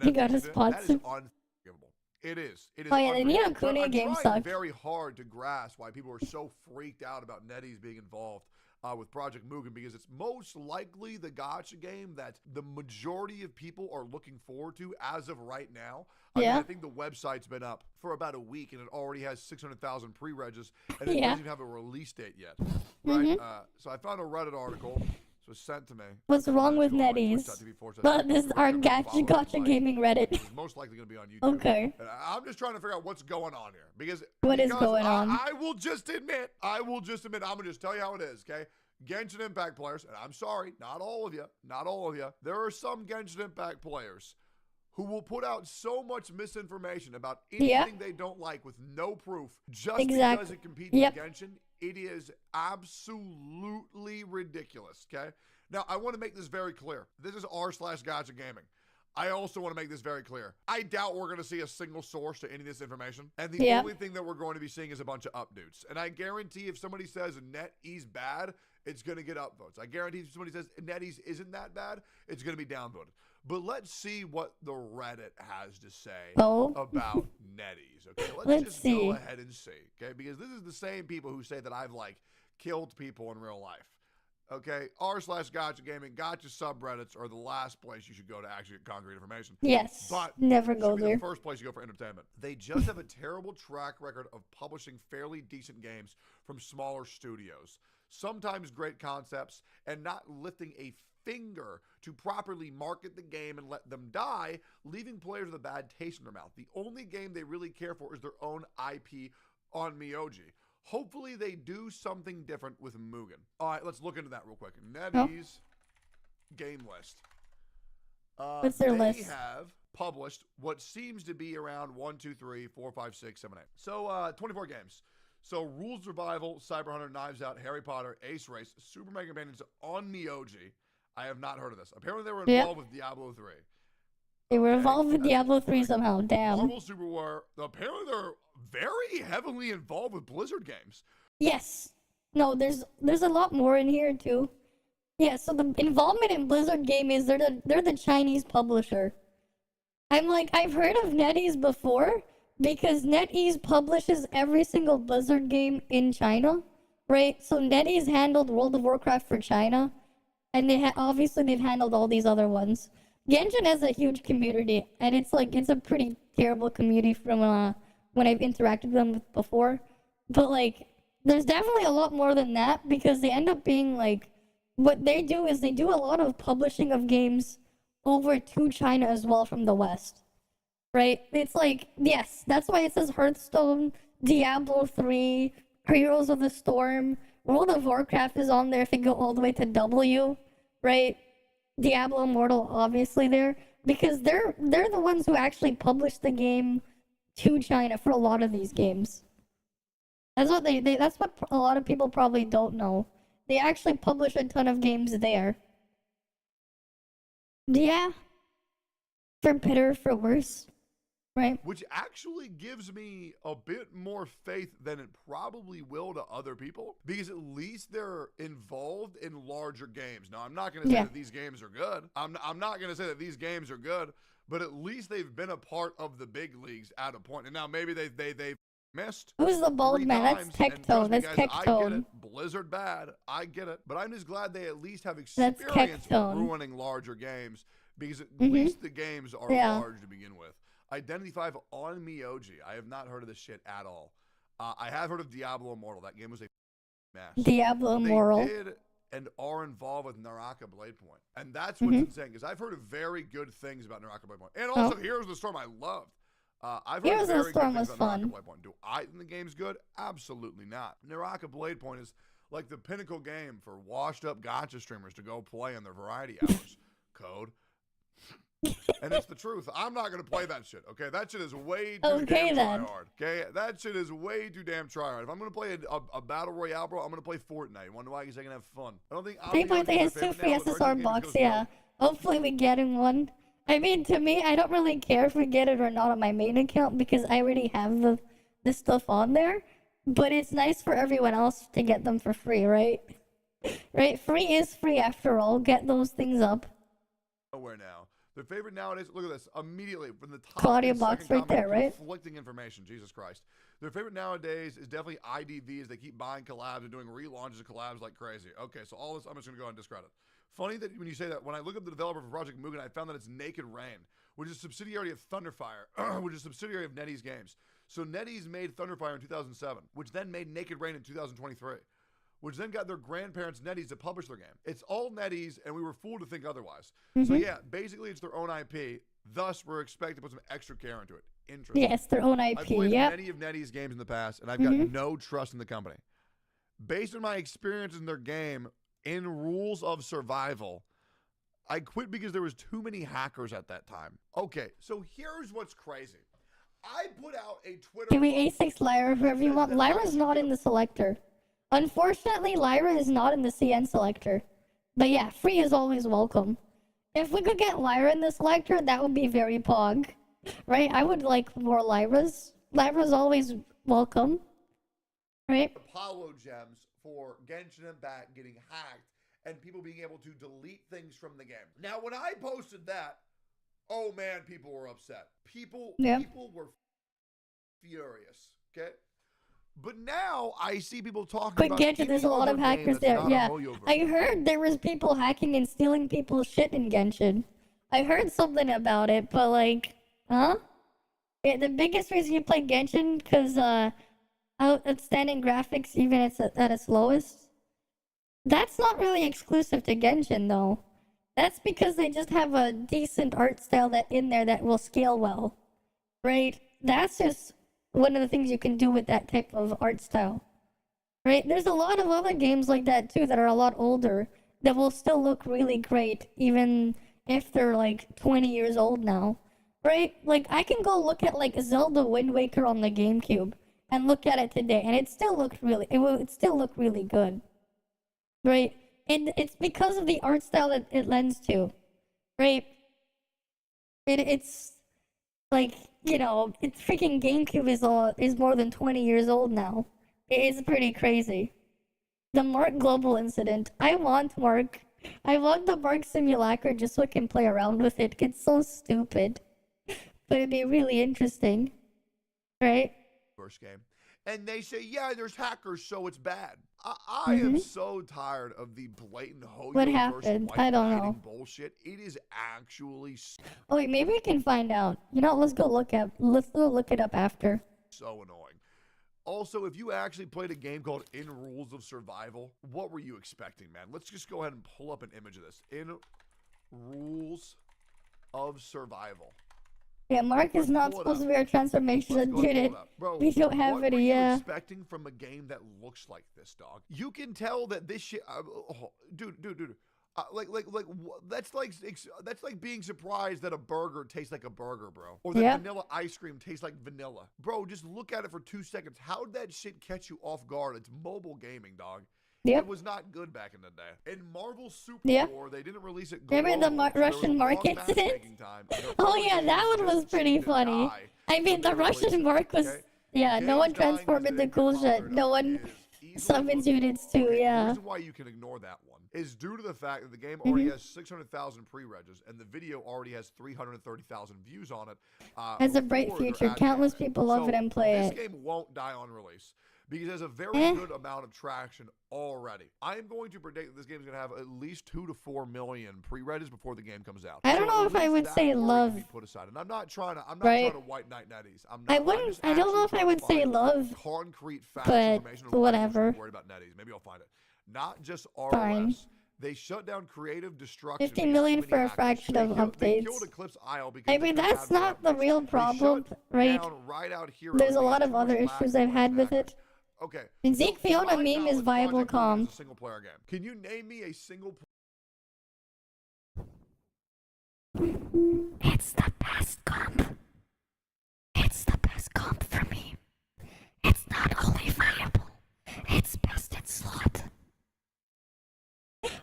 [SPEAKER 1] he got his spots.
[SPEAKER 3] that is unforgivable. It is. It is.
[SPEAKER 1] Oh yeah, the Nino Kuni game sucked.
[SPEAKER 3] I'm trying very hard to grasp why people are so freaked out about NetEase being involved with Project Mugen, because it's most likely the gacha game that the majority of people are looking forward to as of right now. I mean, I think the website's been up for about a week and it already has 600,000 pre-regis and it doesn't even have a release date yet. Right? So I found a Reddit article. So it's sent to me.
[SPEAKER 1] What's wrong with NetEase? But this is our gacha gaming Reddit.
[SPEAKER 3] It's most likely going to be on YouTube.
[SPEAKER 1] Okay.
[SPEAKER 3] And I'm just trying to figure out what's going on here. Because
[SPEAKER 1] is going on?
[SPEAKER 3] I will just admit, I'm going to just tell you how it is, okay? Genshin Impact players, and I'm sorry, not all of you. There are some Genshin Impact players who will put out so much misinformation about anything they don't like with no proof just because it competes with Genshin. It is absolutely ridiculous, okay? Now, I want to make this very clear. This is r/gacha gaming. I also want to make this very clear. I doubt we're going to see a single source to any of this information. And the only thing that we're going to be seeing is a bunch of updates. And I guarantee if somebody says NetEase bad, it's going to get upvotes. I guarantee if somebody says NetEase isn't that bad, it's going to be downvoted. But let's see what the Reddit has to say about NetEase. Okay, let's just go ahead and see. Okay, because this is the same people who say that I've like killed people in real life. Okay, r/gacha gaming, gacha subreddits are the last place you should go to actually get concrete information.
[SPEAKER 1] Yes,
[SPEAKER 3] but
[SPEAKER 1] never go there.
[SPEAKER 3] The first place you go for entertainment. They just have a terrible track record of publishing fairly decent games from smaller studios. Sometimes great concepts, and not lifting a finger to properly market the game and let them die, leaving players with a bad taste in their mouth. The only game they really care for is their own IP on Myoji. Hopefully they do something different with Mugen. All right, let's look into that real quick. NetEase game list.
[SPEAKER 1] What's their list?
[SPEAKER 3] They have published what seems to be around 1, 2, 3, 4, 5, 6, 7, 8. So 24 games. So Rules Revival, Cyber Hunter, Knives Out, Harry Potter, Ace Race, Super Mega Bandits on Myoji. I have not heard of this. Apparently they were involved with Diablo 3.
[SPEAKER 1] They were involved with Diablo 3 somehow. Damn.
[SPEAKER 3] Marvel Super War. Apparently they're very heavily involved with Blizzard games.
[SPEAKER 1] Yes. No, there's a lot more in here too. Yeah, so the involvement in Blizzard game is they're the Chinese publisher. I've heard of NetEase before because NetEase publishes every single Blizzard game in China, right? So NetEase handled World of Warcraft for China, and obviously they've handled all these other ones. Genshin has a huge community, and it's a pretty terrible community from when I've interacted with them before. But there's definitely a lot more than that because they end up being what they do is they do a lot of publishing of games over to China as well from the West, right? It's yes, that's why it says Hearthstone, Diablo 3, Heroes of the Storm, World of Warcraft is on there if you go all the way to W, right? Diablo Immortal obviously there because they're the ones who actually publish the game to China for a lot of these games. That's what that's what a lot of people probably don't know. They actually publish a ton of games there. Yeah. For better, for worse. Right?
[SPEAKER 3] Which actually gives me a bit more faith than it probably will to other people, because at least they're involved in larger games. Now, I'm not going to say that these games are good. I'm not going to say that these games are good, but at least they've been a part of the big leagues at a point. And now maybe they've missed.
[SPEAKER 1] Who's the bald man? That's Tectone. That's
[SPEAKER 3] Tectone. I get
[SPEAKER 1] Tectone.
[SPEAKER 3] it. Blizzard bad. I get it. But I'm just glad they at least have experience ruining larger games, because at least the games are large to begin with. Identity 5 on Miyoji. I have not heard of this shit at all. I have heard of Diablo Immortal. That game was a mess.
[SPEAKER 1] Diablo Immortal.
[SPEAKER 3] They did and are involved with Naraka Bladepoint. And that's what's insane, because I've heard of very good things about Naraka Bladepoint. And also, Heroes of the Storm I loved. I've heard
[SPEAKER 1] Heroes of the
[SPEAKER 3] very
[SPEAKER 1] Storm
[SPEAKER 3] good things
[SPEAKER 1] was
[SPEAKER 3] about
[SPEAKER 1] fun.
[SPEAKER 3] Naraka Bladepoint. Do I think the game's good? Absolutely not. Naraka Bladepoint is like the pinnacle game for washed up gacha streamers to go play in their variety hours. Code. And it's the truth. I'm not going to play that shit, okay? That shit is way too damn try-hard, okay? That shit is way too damn try-hard. If I'm going to play a Battle Royale, bro, I'm going to play Fortnite. Wonder why? Because I can have fun. I don't think...
[SPEAKER 1] 3.3 has 2 free SSR box, yeah. Hopefully we get in one. I mean, to me, I don't really care if we get it or not on my main account because I already have the stuff on there. But it's nice for everyone else to get them for free, right? Right? Free is free after all. Get those things up.
[SPEAKER 3] Nowhere now. Their favorite nowadays, look at this, immediately from the top.
[SPEAKER 1] Claudia box right there, right?
[SPEAKER 3] Conflicting information, Jesus Christ. Their favorite nowadays is definitely IDVs. They keep buying collabs and doing relaunches of collabs like crazy. Okay, so all this, I'm just going to go ahead and discredit. Funny that when you say that, when I look up the developer for Project Mugen, I found that it's Naked Rain, which is a subsidiary of Thunderfire, which is a subsidiary of NetEase Games. So NetEase made Thunderfire in 2007, which then made Naked Rain in 2023. Which then got their grandparents NetEase to publish their game. It's all NetEase, and we were fooled to think otherwise. So yeah, basically it's their own IP. Thus, we're expected to put some extra care into it. Interesting.
[SPEAKER 1] Yes, their own IP.
[SPEAKER 3] I've played many of NetEase games in the past, and I've got no trust in the company. Based on my experience in their game, in Rules of Survival, I quit because there was too many hackers at that time. Okay, so here's what's crazy. I put out a Twitter...
[SPEAKER 1] Give me A6 Lyra whoever you want. Lyra's not in the selector. Unfortunately, Lyra is not in the CN selector. But yeah, free is always welcome. If we could get Lyra in the selector, that would be very pog. Right? I would like more Lyras. Lyra's always welcome. Right?
[SPEAKER 3] Apollo gems for Genshin Impact getting hacked and people being able to delete things from the game. Now, when I posted that, oh man, people were upset. People were furious. Okay? But now I see people talking about
[SPEAKER 1] Genshin, there's a lot of hackers there. Yeah, I heard there was people hacking and stealing people's shit in Genshin. I heard something about it, but huh? Yeah, the biggest reason you play Genshin because outstanding graphics even at its lowest. That's not really exclusive to Genshin though. That's because they just have a decent art style in there that will scale well, right? That's just one of the things you can do with that type of art style, right? There's a lot of other games like that too that are a lot older that will still look really great even if they're 20 years old now, right? I can go look at Zelda Wind Waker on the GameCube and look at it today and it still look really good, right? And it's because of the art style that it lends to, right? It's it's freaking GameCube is more than 20 years old now. It's pretty crazy. The Mark Global incident. I want Mark. I want the Mark simulacra just so I can play around with it. It's so stupid. But it'd be really interesting. Right?
[SPEAKER 3] First game. And they say, yeah, there's hackers, so it's bad. I am so tired of the blatant
[SPEAKER 1] What happened? I don't know.
[SPEAKER 3] Bullshit. It is actually
[SPEAKER 1] Oh wait, maybe we can find out. You know, let's go look it up after.
[SPEAKER 3] so annoying. Also, if you actually played a game called In Rules of Survival, what were you expecting, man? Let's just go ahead and pull up an image of this. In Rules of Survival.
[SPEAKER 1] Yeah, Mark is not supposed to be our transformation unit. We don't have it, yeah.
[SPEAKER 3] What are you expecting from a game that looks like this, dog? You can tell that this shit, dude. That's like being surprised that a burger tastes like a burger, bro. Or that vanilla ice cream tastes like vanilla. Bro, just look at it for 2 seconds. How did that shit catch you off guard? It's mobile gaming, dog. It was not good back in the day. In Marvel Super War, they didn't release it globally.
[SPEAKER 1] Remember the Russian Mark incident? Oh yeah, that one was pretty funny. I mean, the Russian Mark was... Yeah, no one transformed into cool shit. No one summons units too, yeah.
[SPEAKER 3] The reason why you can ignore that one is due to the fact that the game already has 600,000 pre-regis, and the video already has 330,000 views on it.
[SPEAKER 1] Has a bright future. Countless people love it and play it.
[SPEAKER 3] This game won't die on release, because it has a very good amount of traction already. I am going to predict that this game is going to have at least 2 to 4 million pre-regis before the game comes out.
[SPEAKER 1] I don't know if I would say love.
[SPEAKER 3] Put aside. And I'm not trying to white knight netties.
[SPEAKER 1] I don't know if I would say love.
[SPEAKER 3] Concrete facts,
[SPEAKER 1] but whatever.
[SPEAKER 3] Worried about netties. Maybe I'll find it. Not just ROS.
[SPEAKER 1] Fine.
[SPEAKER 3] They shut down creative destruction.
[SPEAKER 1] 50 million for a fraction of updates. I mean, that's not the real problem, right? There's a lot of other issues I've had with it.
[SPEAKER 3] Okay.
[SPEAKER 1] And Zeke Fiona meme is viable calm.
[SPEAKER 3] Single player game. Can you name me a single
[SPEAKER 1] It's the best comp. It's the best comp for me. It's not only viable, it's best in slot.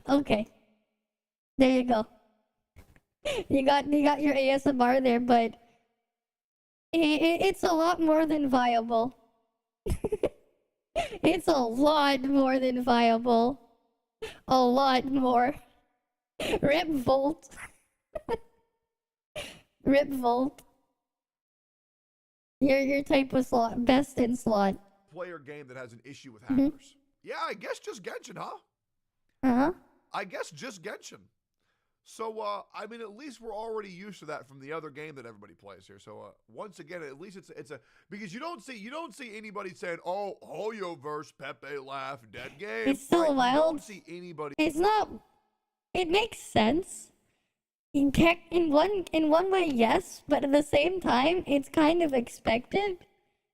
[SPEAKER 1] Okay. There you go. You got your ASMR there, but it's a lot more than viable. It's a lot more than viable. A lot more. Rip Volt. Rip Volt. Your type of slot. Best in slot.
[SPEAKER 3] Player game that has an issue with hackers. Yeah, I guess just Genshin, huh?
[SPEAKER 1] Uh-huh.
[SPEAKER 3] I guess just Genshin. So, I mean, at least we're already used to that from the other game that everybody plays here. So, once again, at least it's a because you don't see anybody saying, "Oh, Hoyoverse, Pepe laugh, dead game."
[SPEAKER 1] It's so wild.
[SPEAKER 3] You don't see anybody.
[SPEAKER 1] It's not. It makes sense. In one way, yes, but at the same time, it's kind of expected.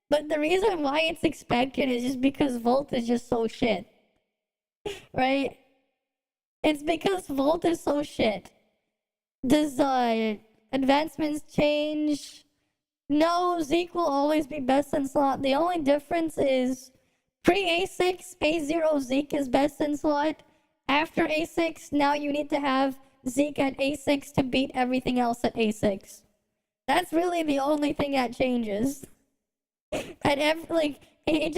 [SPEAKER 1] But the reason why it's expected is just because Volt is just so shit, right? It's because Volt is so shit. Does advancements change? No, Zeke will always be best in slot. The only difference is pre-A6, A0 Zeke is best in slot. After A6, now you need to have Zeke at A6 to beat everything else at A6. That's really the only thing that changes. And it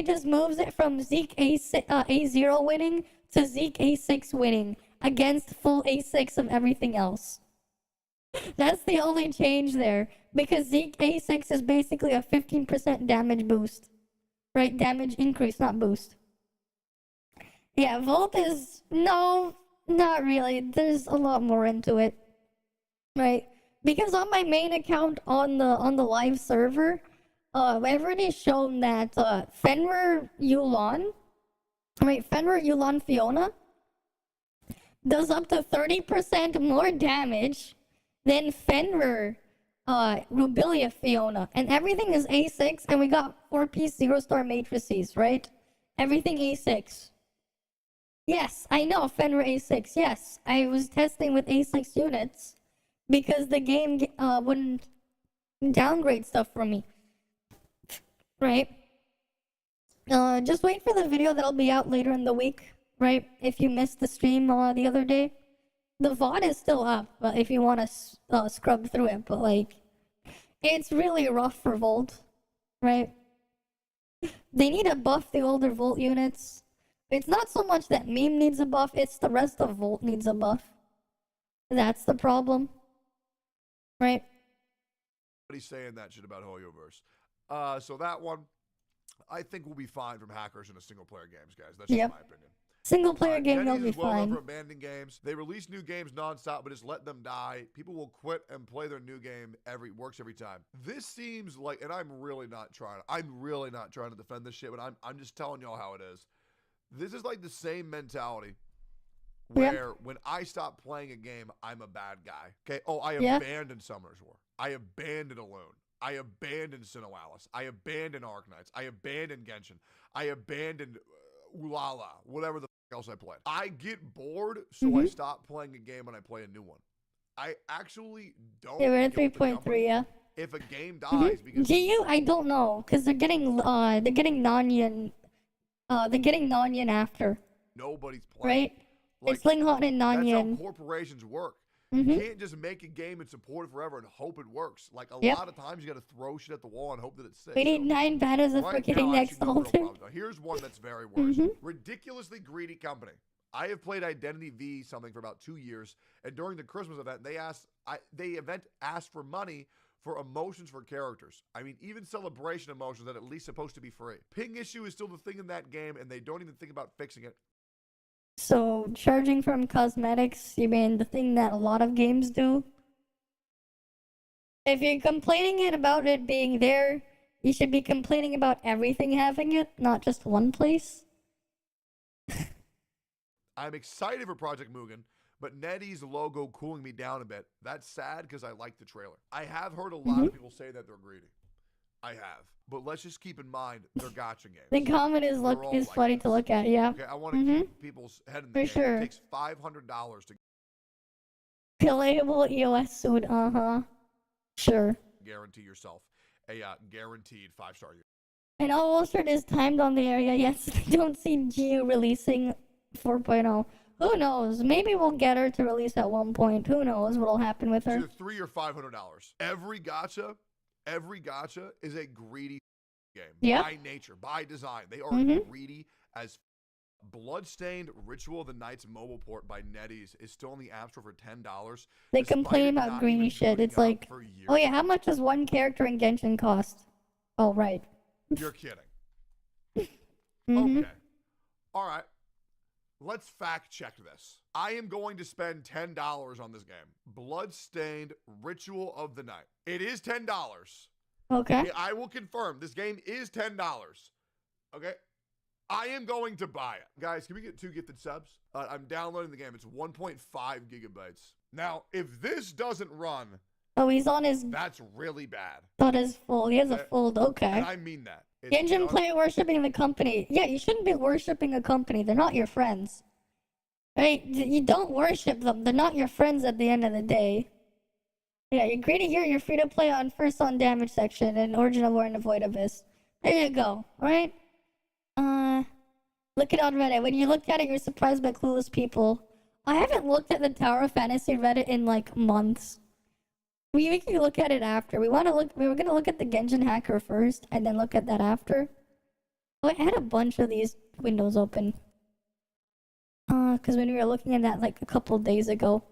[SPEAKER 1] just moves it from Zeke A0 winning to Zeke A6 winning against full A6 of everything else. That's the only change there, because Zeke A6 is basically a 15% damage boost. Right? Damage increase, not boost. Yeah, Volt is... No, not really. There's a lot more into it. Right? Because on my main account on the live server, I've already shown that Fenrir Yulon, Fenrir Yulon Fiona does up to 30% more damage than Fenrir Rubilia Fiona. And everything is A6, and we got 4-piece 0-star matrices, right? Everything A6. Yes, I know, Fenrir A6, yes. I was testing with A6 units because the game wouldn't downgrade stuff for me. Right? Just wait for the video that'll be out later in the week, right? If you missed the stream the other day. The VOD is still up, if you want to scrub through it, but like, it's really rough for Volt, right? They need to buff the older Volt units. It's not so much that meme needs a buff, it's the rest of Volt needs a buff. That's the problem. Right?
[SPEAKER 3] Nobody's saying that shit about Hoyoverse. So that one, I think will be fine from hackers in a single player games, guys. That's just my opinion.
[SPEAKER 1] Single player game, you'll
[SPEAKER 3] Denny's
[SPEAKER 1] be
[SPEAKER 3] is well known
[SPEAKER 1] fine.
[SPEAKER 3] for abandoning games. They release new games nonstop, but just let them die. People will quit and play their new game. Works every time. This seems like, and I'm really not trying to defend this shit, but I'm just telling y'all how it is. This is like the same mentality where when I stop playing a game, I'm a bad guy. Okay. Oh, I abandoned Summoner's War. I abandoned Alone. I abandoned Sinnoh Alice. I abandoned Arknights. I abandoned Genshin. I abandoned Ulala, whatever the else I played. I get bored, so I stop playing a game and I play a new one. I actually don't.
[SPEAKER 1] Yeah, we're at 3.3, yeah.
[SPEAKER 3] If a game dies because
[SPEAKER 1] GU, I don't know, because they're getting Nanyan, they're getting Nanyan after.
[SPEAKER 3] Nobody's playing.
[SPEAKER 1] Right? It's Linghot and Nanyan.
[SPEAKER 3] That's how corporations work. You can't just make a game and support it forever and hope it works. Like, a lot of times, you got to throw shit at the wall and hope that it sticks.
[SPEAKER 1] We need 9 batters if we're getting next altar.
[SPEAKER 3] Here's one that's very worse. Ridiculously greedy company. I have played Identity V something for about 2 years, and during the Christmas event, they asked for money for emotions for characters. I mean, even celebration emotions that at least supposed to be free. Ping issue is still the thing in that game, and they don't even think about fixing it.
[SPEAKER 1] So, charging from cosmetics, you mean the thing that a lot of games do? If you're complaining about it being there, you should be complaining about everything having it, not just one place.
[SPEAKER 3] I'm excited for Project Mugen, but Nettie's logo cooling me down a bit. That's sad because I like the trailer. I have heard a lot of people say that they're greedy. I have. But let's just keep in mind, they're gacha games.
[SPEAKER 1] The comment is funny to look at, yeah.
[SPEAKER 3] Okay, I want to keep people's head in the game.
[SPEAKER 1] Sure.
[SPEAKER 3] It takes $500 to
[SPEAKER 1] Playable EOS suit, Sure.
[SPEAKER 3] guarantee yourself a guaranteed 5-star year.
[SPEAKER 1] And Ulster is timed on the area. Yes, I don't see GU releasing 4.0. Who knows? Maybe we'll get her to release at one point. Who knows what'll happen with her?
[SPEAKER 3] It's either $300 or $500. Every gacha is a greedy game. By nature, by design. They are greedy as Bloodstained Ritual of the Night's mobile port by NetEase is still in the App Store for $10.
[SPEAKER 1] They complain about greedy shit. It's like, oh yeah, how much does one character in Genshin cost? Oh, right.
[SPEAKER 3] You're kidding. Okay. All right. Let's fact check this. I am going to spend $10 on this game. Bloodstained Ritual of the Night. It is $10.
[SPEAKER 1] Okay.
[SPEAKER 3] I will confirm this game is $10. Okay. I am going to buy it. Guys, can we get 2 gifted subs? I'm downloading the game. It's 1.5 gigabytes. Now, if this doesn't run...
[SPEAKER 1] Oh, he's on his...
[SPEAKER 3] That's really bad.
[SPEAKER 1] Not his full. He has a full... Okay.
[SPEAKER 3] And I mean that.
[SPEAKER 1] Genshin player worshipping the company. Yeah, you shouldn't be worshipping a company. They're not your friends. Right? You don't worship them. They're not your friends at the end of the day. Yeah, you're greedy here. You're free to play on first on damage section in Origin of War and Void Abyss. There you go. Right? Look at on Reddit. When you looked at it, you're surprised by clueless people. I haven't looked at the Tower of Fantasy Reddit in like months. We can look at it after. We were gonna look at the Genshin hacker first, and then look at that after. Oh, I had a bunch of these windows open. Because when we were looking at that like a couple days ago.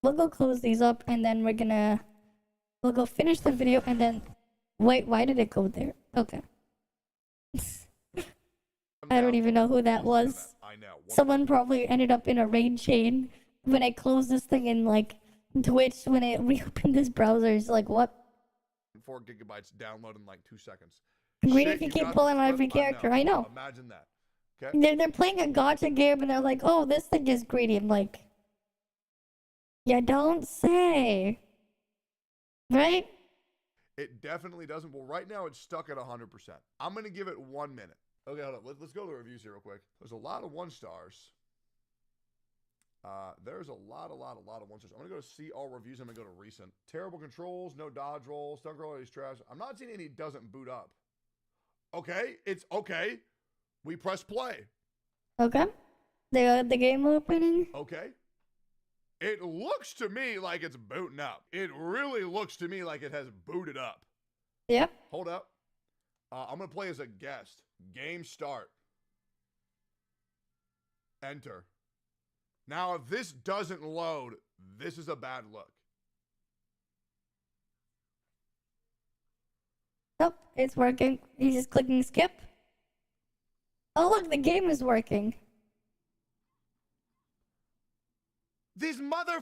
[SPEAKER 1] We'll go close these up, and then we'll go finish the video, and then... Wait, why did it go there? Okay. I don't even know who that was.
[SPEAKER 3] I know.
[SPEAKER 1] Someone probably ended up in a raid chain when I closed this thing in like Twitch. When I reopened this browser, it's like, what?
[SPEAKER 3] 4 gigabytes download in like 2 seconds.
[SPEAKER 1] Great if you keep pulling on every character. I know.
[SPEAKER 3] Imagine that. Okay.
[SPEAKER 1] They're playing a gacha game and they're like, oh, this thing is greedy. I'm like, yeah, don't say. Right?
[SPEAKER 3] It definitely doesn't. Well, right now it's stuck at 100%. I'm gonna give it 1 minute. Okay, hold on. Let's go to the reviews here real quick. There's a lot of 1-stars. There's a lot of 1-stars. I'm gonna go to see all reviews. I'm gonna go to recent. Terrible controls, no dodge roll, stun girl is trash. I'm not seeing any doesn't boot up. Okay, it's okay. We press play.
[SPEAKER 1] Okay. The game opening.
[SPEAKER 3] Okay. It looks to me like it's booting up. It really looks to me like it has booted up.
[SPEAKER 1] Yep.
[SPEAKER 3] Hold up. I'm gonna play as a guest. Game start. Enter. Now, if this doesn't load, this is a bad look.
[SPEAKER 1] Nope, it's working. He's just clicking skip. Oh look, the game is working.
[SPEAKER 3] These mother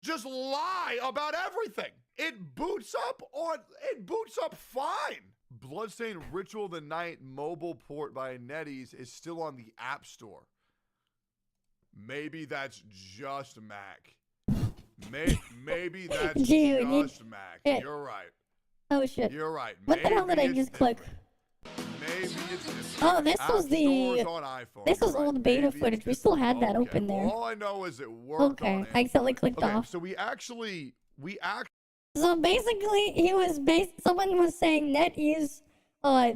[SPEAKER 3] just lie about everything. It boots up fine. Bloodstained Ritual of the Night mobile port by NetEase is still on the App Store. Maybe that's just Mac. Maybe that's just Mac. You're right.
[SPEAKER 1] Oh shit.
[SPEAKER 3] You're right.
[SPEAKER 1] What the hell did I just click?
[SPEAKER 3] Maybe it's different.
[SPEAKER 1] Oh, this was
[SPEAKER 3] Stores on iPhone.
[SPEAKER 1] this was
[SPEAKER 3] You're right.
[SPEAKER 1] old beta
[SPEAKER 3] Maybe
[SPEAKER 1] footage.
[SPEAKER 3] it's
[SPEAKER 1] We still had that
[SPEAKER 3] different.
[SPEAKER 1] open there.
[SPEAKER 3] All I know is it worked.
[SPEAKER 1] Okay,
[SPEAKER 3] on
[SPEAKER 1] I accidentally clicked
[SPEAKER 3] okay,
[SPEAKER 1] off.
[SPEAKER 3] so we actually
[SPEAKER 1] So basically, someone was saying NetEase,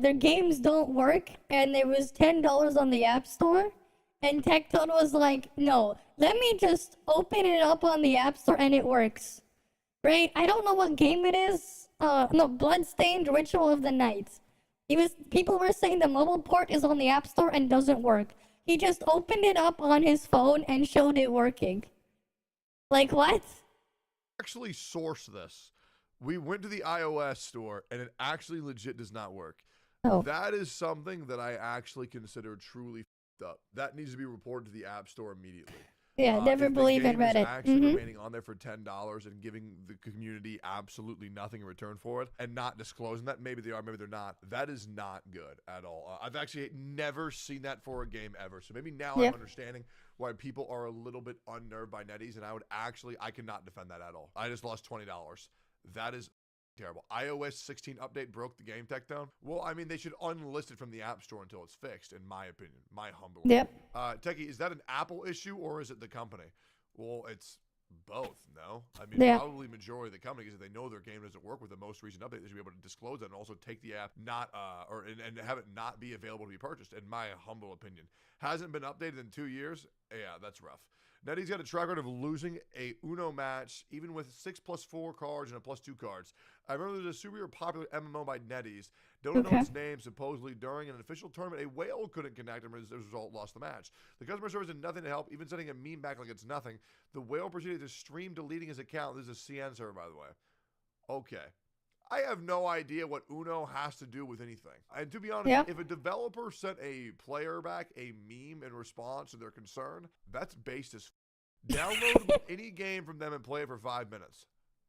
[SPEAKER 1] their games don't work, and there was $10 on the App Store, and Tecton was like, no, let me just open it up on the App Store and it works. Right? I don't know what game it is. No, Bloodstained Ritual of the Night. People were saying the mobile port is on the App Store and doesn't work. He just opened it up on his phone and showed it working. Like, what?
[SPEAKER 3] actually sourced this. We went to the iOS store and it actually legit does not work.
[SPEAKER 1] Oh.
[SPEAKER 3] That is something that I actually consider truly f***ed up. That needs to be reported to the App Store immediately.
[SPEAKER 1] Yeah, never believe in Reddit.
[SPEAKER 3] If the game is actually remaining on there for $10 and giving the community absolutely nothing in return for it and not disclosing that, maybe they are, maybe they're not, that is not good at all. I've actually never seen that for a game ever. So maybe now I'm understanding why people are a little bit unnerved by NetEase, and I cannot defend that at all. I just lost $20. That is terrible. iOS 16 update broke the game tech down. Well, I mean, they should unlist it from the App Store until it's fixed, in my opinion. My humble opinion. Techie, is that an Apple issue or is it the company? Well, it's both, no? I mean, probably majority of the company, because if they know their game doesn't work with the most recent update, they should be able to disclose that and also take the app and have it not be available to be purchased, in my humble opinion. Hasn't been updated in 2 years? Yeah, that's rough. NetEase got a track record of losing a Uno match, even with 6+4 cards and a +2 cards. I remember there's a super popular MMO by NetEase. Don't know its name. Supposedly, during an official tournament, a whale couldn't connect him, and as a result, lost the match. The customer service did nothing to help, even sending a meme back like it's nothing. The whale proceeded to stream deleting his account. This is a CN server, by the way. Okay. I have no idea what Uno has to do with anything. And to be honest, if a developer sent a player back a meme in response to their concern, that's based as download any game from them and play it for 5 minutes.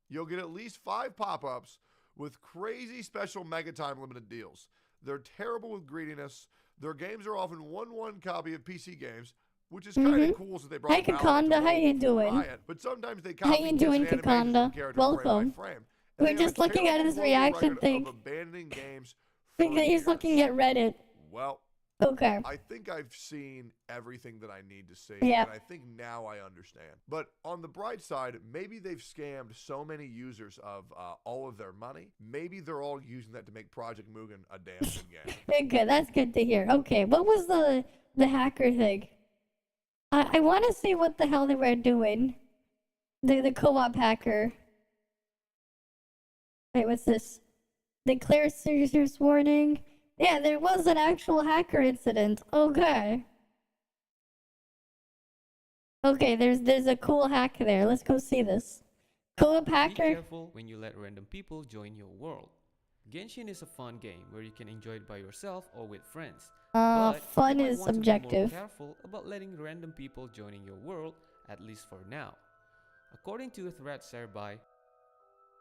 [SPEAKER 3] You'll get at least 5 pop-ups with crazy special mega time limited deals. They're terrible with greediness. Their games are often 1-1 copy of PC games, which is kind of cool so they brought
[SPEAKER 1] Kakanda, how you doing?
[SPEAKER 3] But sometimes they copy
[SPEAKER 1] how you doing, Kakanda? Welcome.
[SPEAKER 3] Frame.
[SPEAKER 1] We're just looking at his reaction thing.
[SPEAKER 3] Abandoning games.
[SPEAKER 1] He's looking at Reddit.
[SPEAKER 3] Well,
[SPEAKER 1] okay.
[SPEAKER 3] I think I've seen everything that I need to see,
[SPEAKER 1] and
[SPEAKER 3] I think now I understand. But on the bright side, maybe they've scammed so many users of all of their money. Maybe they're all using that to make Project Mugen a damn good game.
[SPEAKER 1] Good, that's good to hear. Okay, what was the hacker thing? I want to see what the hell they were doing. The co-op hacker. Wait, what's this? Declare serious warning. Yeah, there was an actual hacker incident. Okay. Okay, there's a cool hack there. Let's go see this. Co-op hacker.
[SPEAKER 4] Be careful when you let random people join your world. Genshin is a fun game where you can enjoy it by yourself or with friends. But
[SPEAKER 1] fun
[SPEAKER 4] you might
[SPEAKER 1] is
[SPEAKER 4] want to be
[SPEAKER 1] subjective.
[SPEAKER 4] more careful about letting random people joining your world, at least for now. According to a thread shared by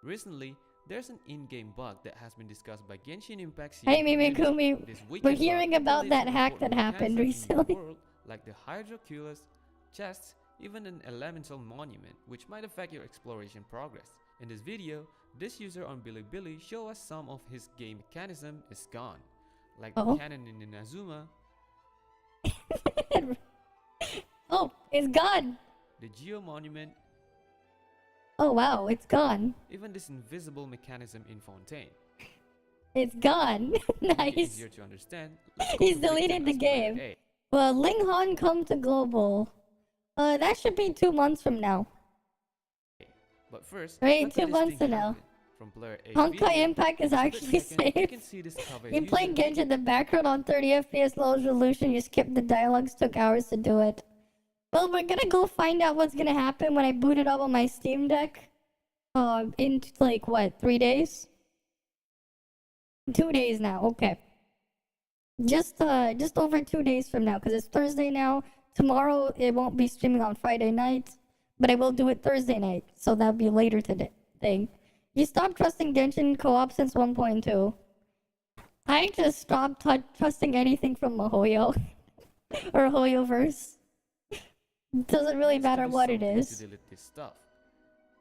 [SPEAKER 4] recently, there's an in-game bug that has been discussed by Genshin Impact's
[SPEAKER 1] Hey Mimikumi, we're hearing about that hack that happened recently.
[SPEAKER 4] World, like the Hydroculus, chests, even an elemental monument, which might affect your exploration progress. In this video, this user on Bilibili shows us some of his game mechanism is gone, like the cannon in Inazuma.
[SPEAKER 1] Oh, it's gone!
[SPEAKER 4] The Geo Monument.
[SPEAKER 1] Oh wow, it's gone.
[SPEAKER 4] Even this invisible mechanism in Fontaine.
[SPEAKER 1] It's gone. Nice.
[SPEAKER 4] Easier to understand.
[SPEAKER 1] He's deleted the game. Well, Ling Han come to global. That should be 2 months from now.
[SPEAKER 4] But first,
[SPEAKER 1] right, 2 months from now.
[SPEAKER 4] From player A
[SPEAKER 1] Honkai Impact is actually safe. You're playing Genshin in the background on 30 FPS low resolution. You skip the dialogues. Took hours to do it. Well, we're gonna go find out what's gonna happen when I boot it up on my Steam Deck. In like what, 3 days? 2 days now. Okay. Just over 2 days from now, because it's Thursday now. Tomorrow it won't be streaming on Friday night, but I will do it Thursday night, so that'll be later today. You stopped trusting Genshin co-op since 1.2. I just stopped trusting anything from Mahoyo or Hoyoverse. Doesn't really matter what it is,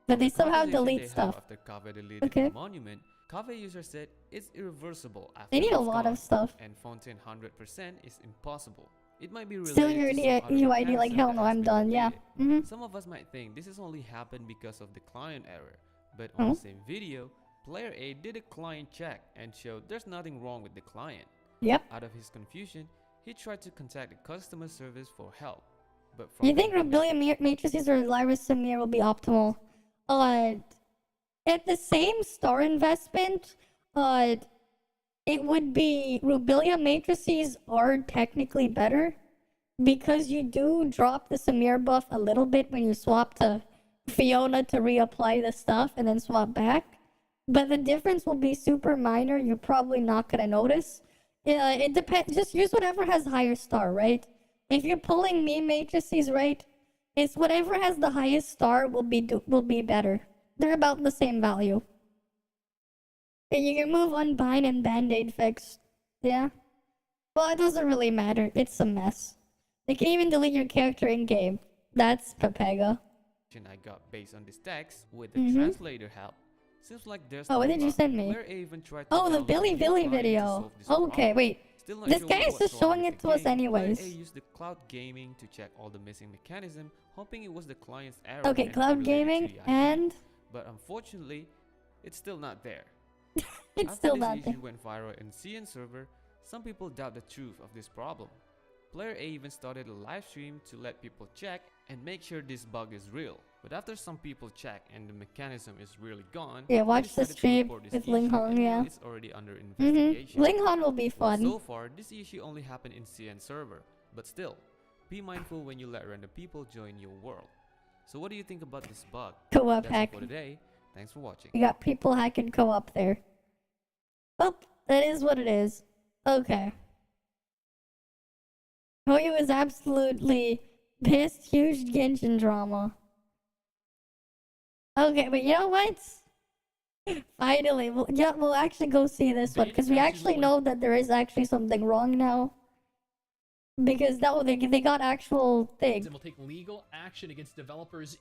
[SPEAKER 1] but they somehow delete stuff.
[SPEAKER 4] After Kave deleted
[SPEAKER 1] Okay.
[SPEAKER 4] the monument, Kave user said it's irreversible after
[SPEAKER 1] They need a
[SPEAKER 4] it's
[SPEAKER 1] lot
[SPEAKER 4] gone,
[SPEAKER 1] of stuff.
[SPEAKER 4] and Fontaine 100% is impossible. It might be related
[SPEAKER 1] Still your
[SPEAKER 4] to some other
[SPEAKER 1] UID like
[SPEAKER 4] mechanism
[SPEAKER 1] hell
[SPEAKER 4] that
[SPEAKER 1] no,
[SPEAKER 4] has
[SPEAKER 1] I'm
[SPEAKER 4] been
[SPEAKER 1] done. Yeah.
[SPEAKER 4] deleted. Some of us might think this has only happened because of the client error, but on the same video, player A did a client check and showed there's nothing wrong with the client.
[SPEAKER 1] Yep.
[SPEAKER 4] Out of his confusion, he tried to contact the customer service for help. But
[SPEAKER 1] You think Rebellion Matrices or Lyris Samir will be optimal? At the same star investment, it would be Rubilia Matrices are technically better because you do drop the Samir buff a little bit when you swap to Fiona to reapply the stuff and then swap back. But the difference will be super minor. You're probably not gonna notice. It depends. Just use whatever has higher star, right? If you're pulling meme matrices, right, it's whatever has the highest star will be better. They're about the same value. And you can move Unbind and Band-Aid fix. Yeah. Well, it doesn't really matter. It's a mess. They can even delete your character in game. That's Pepega.
[SPEAKER 4] I got based on this text with the translator help. Seems like there's
[SPEAKER 1] Oh, what did you send me?
[SPEAKER 4] Player A even tried to
[SPEAKER 1] Oh, the
[SPEAKER 4] download
[SPEAKER 1] Billy
[SPEAKER 4] the
[SPEAKER 1] Billy
[SPEAKER 4] client to
[SPEAKER 1] video.
[SPEAKER 4] solve this
[SPEAKER 1] Okay,
[SPEAKER 4] problem.
[SPEAKER 1] wait.
[SPEAKER 4] Still not
[SPEAKER 1] This
[SPEAKER 4] sure
[SPEAKER 1] guy is
[SPEAKER 4] what's
[SPEAKER 1] just
[SPEAKER 4] wrong
[SPEAKER 1] showing
[SPEAKER 4] with
[SPEAKER 1] it
[SPEAKER 4] the
[SPEAKER 1] to us
[SPEAKER 4] game.
[SPEAKER 1] anyways.
[SPEAKER 4] Player A used the cloud gaming to check all the missing mechanism, hoping it was the client's error.
[SPEAKER 1] Okay,
[SPEAKER 4] and
[SPEAKER 1] cloud
[SPEAKER 4] unrelated to
[SPEAKER 1] gaming
[SPEAKER 4] the IP.
[SPEAKER 1] and
[SPEAKER 4] But unfortunately, it's still not there.
[SPEAKER 1] it's
[SPEAKER 4] After
[SPEAKER 1] still
[SPEAKER 4] this
[SPEAKER 1] not
[SPEAKER 4] issue
[SPEAKER 1] there.
[SPEAKER 4] went viral in CN server, some people doubt the truth of this problem. Player A even started a live stream to let people check and make sure this bug is real. But after some people check and the mechanism is really gone,
[SPEAKER 1] Yeah,
[SPEAKER 4] they
[SPEAKER 1] watch the
[SPEAKER 4] decided to
[SPEAKER 1] stream
[SPEAKER 4] report this
[SPEAKER 1] with
[SPEAKER 4] issue,
[SPEAKER 1] Ling Hong,
[SPEAKER 4] and now
[SPEAKER 1] yeah.
[SPEAKER 4] it's already under investigation.
[SPEAKER 1] Ling Han will be
[SPEAKER 4] Well,
[SPEAKER 1] fun.
[SPEAKER 4] so far, this issue only happened in CN server, but still, be mindful when you let random people join your world. So what do you think about this bug?
[SPEAKER 1] Co-op
[SPEAKER 4] That's
[SPEAKER 1] hack.
[SPEAKER 4] it for today. Thanks for watching.
[SPEAKER 1] You got people hacking co-op there. Well, that is what it is. Okay. Hoyo is absolutely pissed. Huge Genshin drama. Okay, but you know what? Finally, we'll actually go see this one because we actually know that there is actually something wrong now. Because now they got actual thing.
[SPEAKER 5] And will take legal action against developers,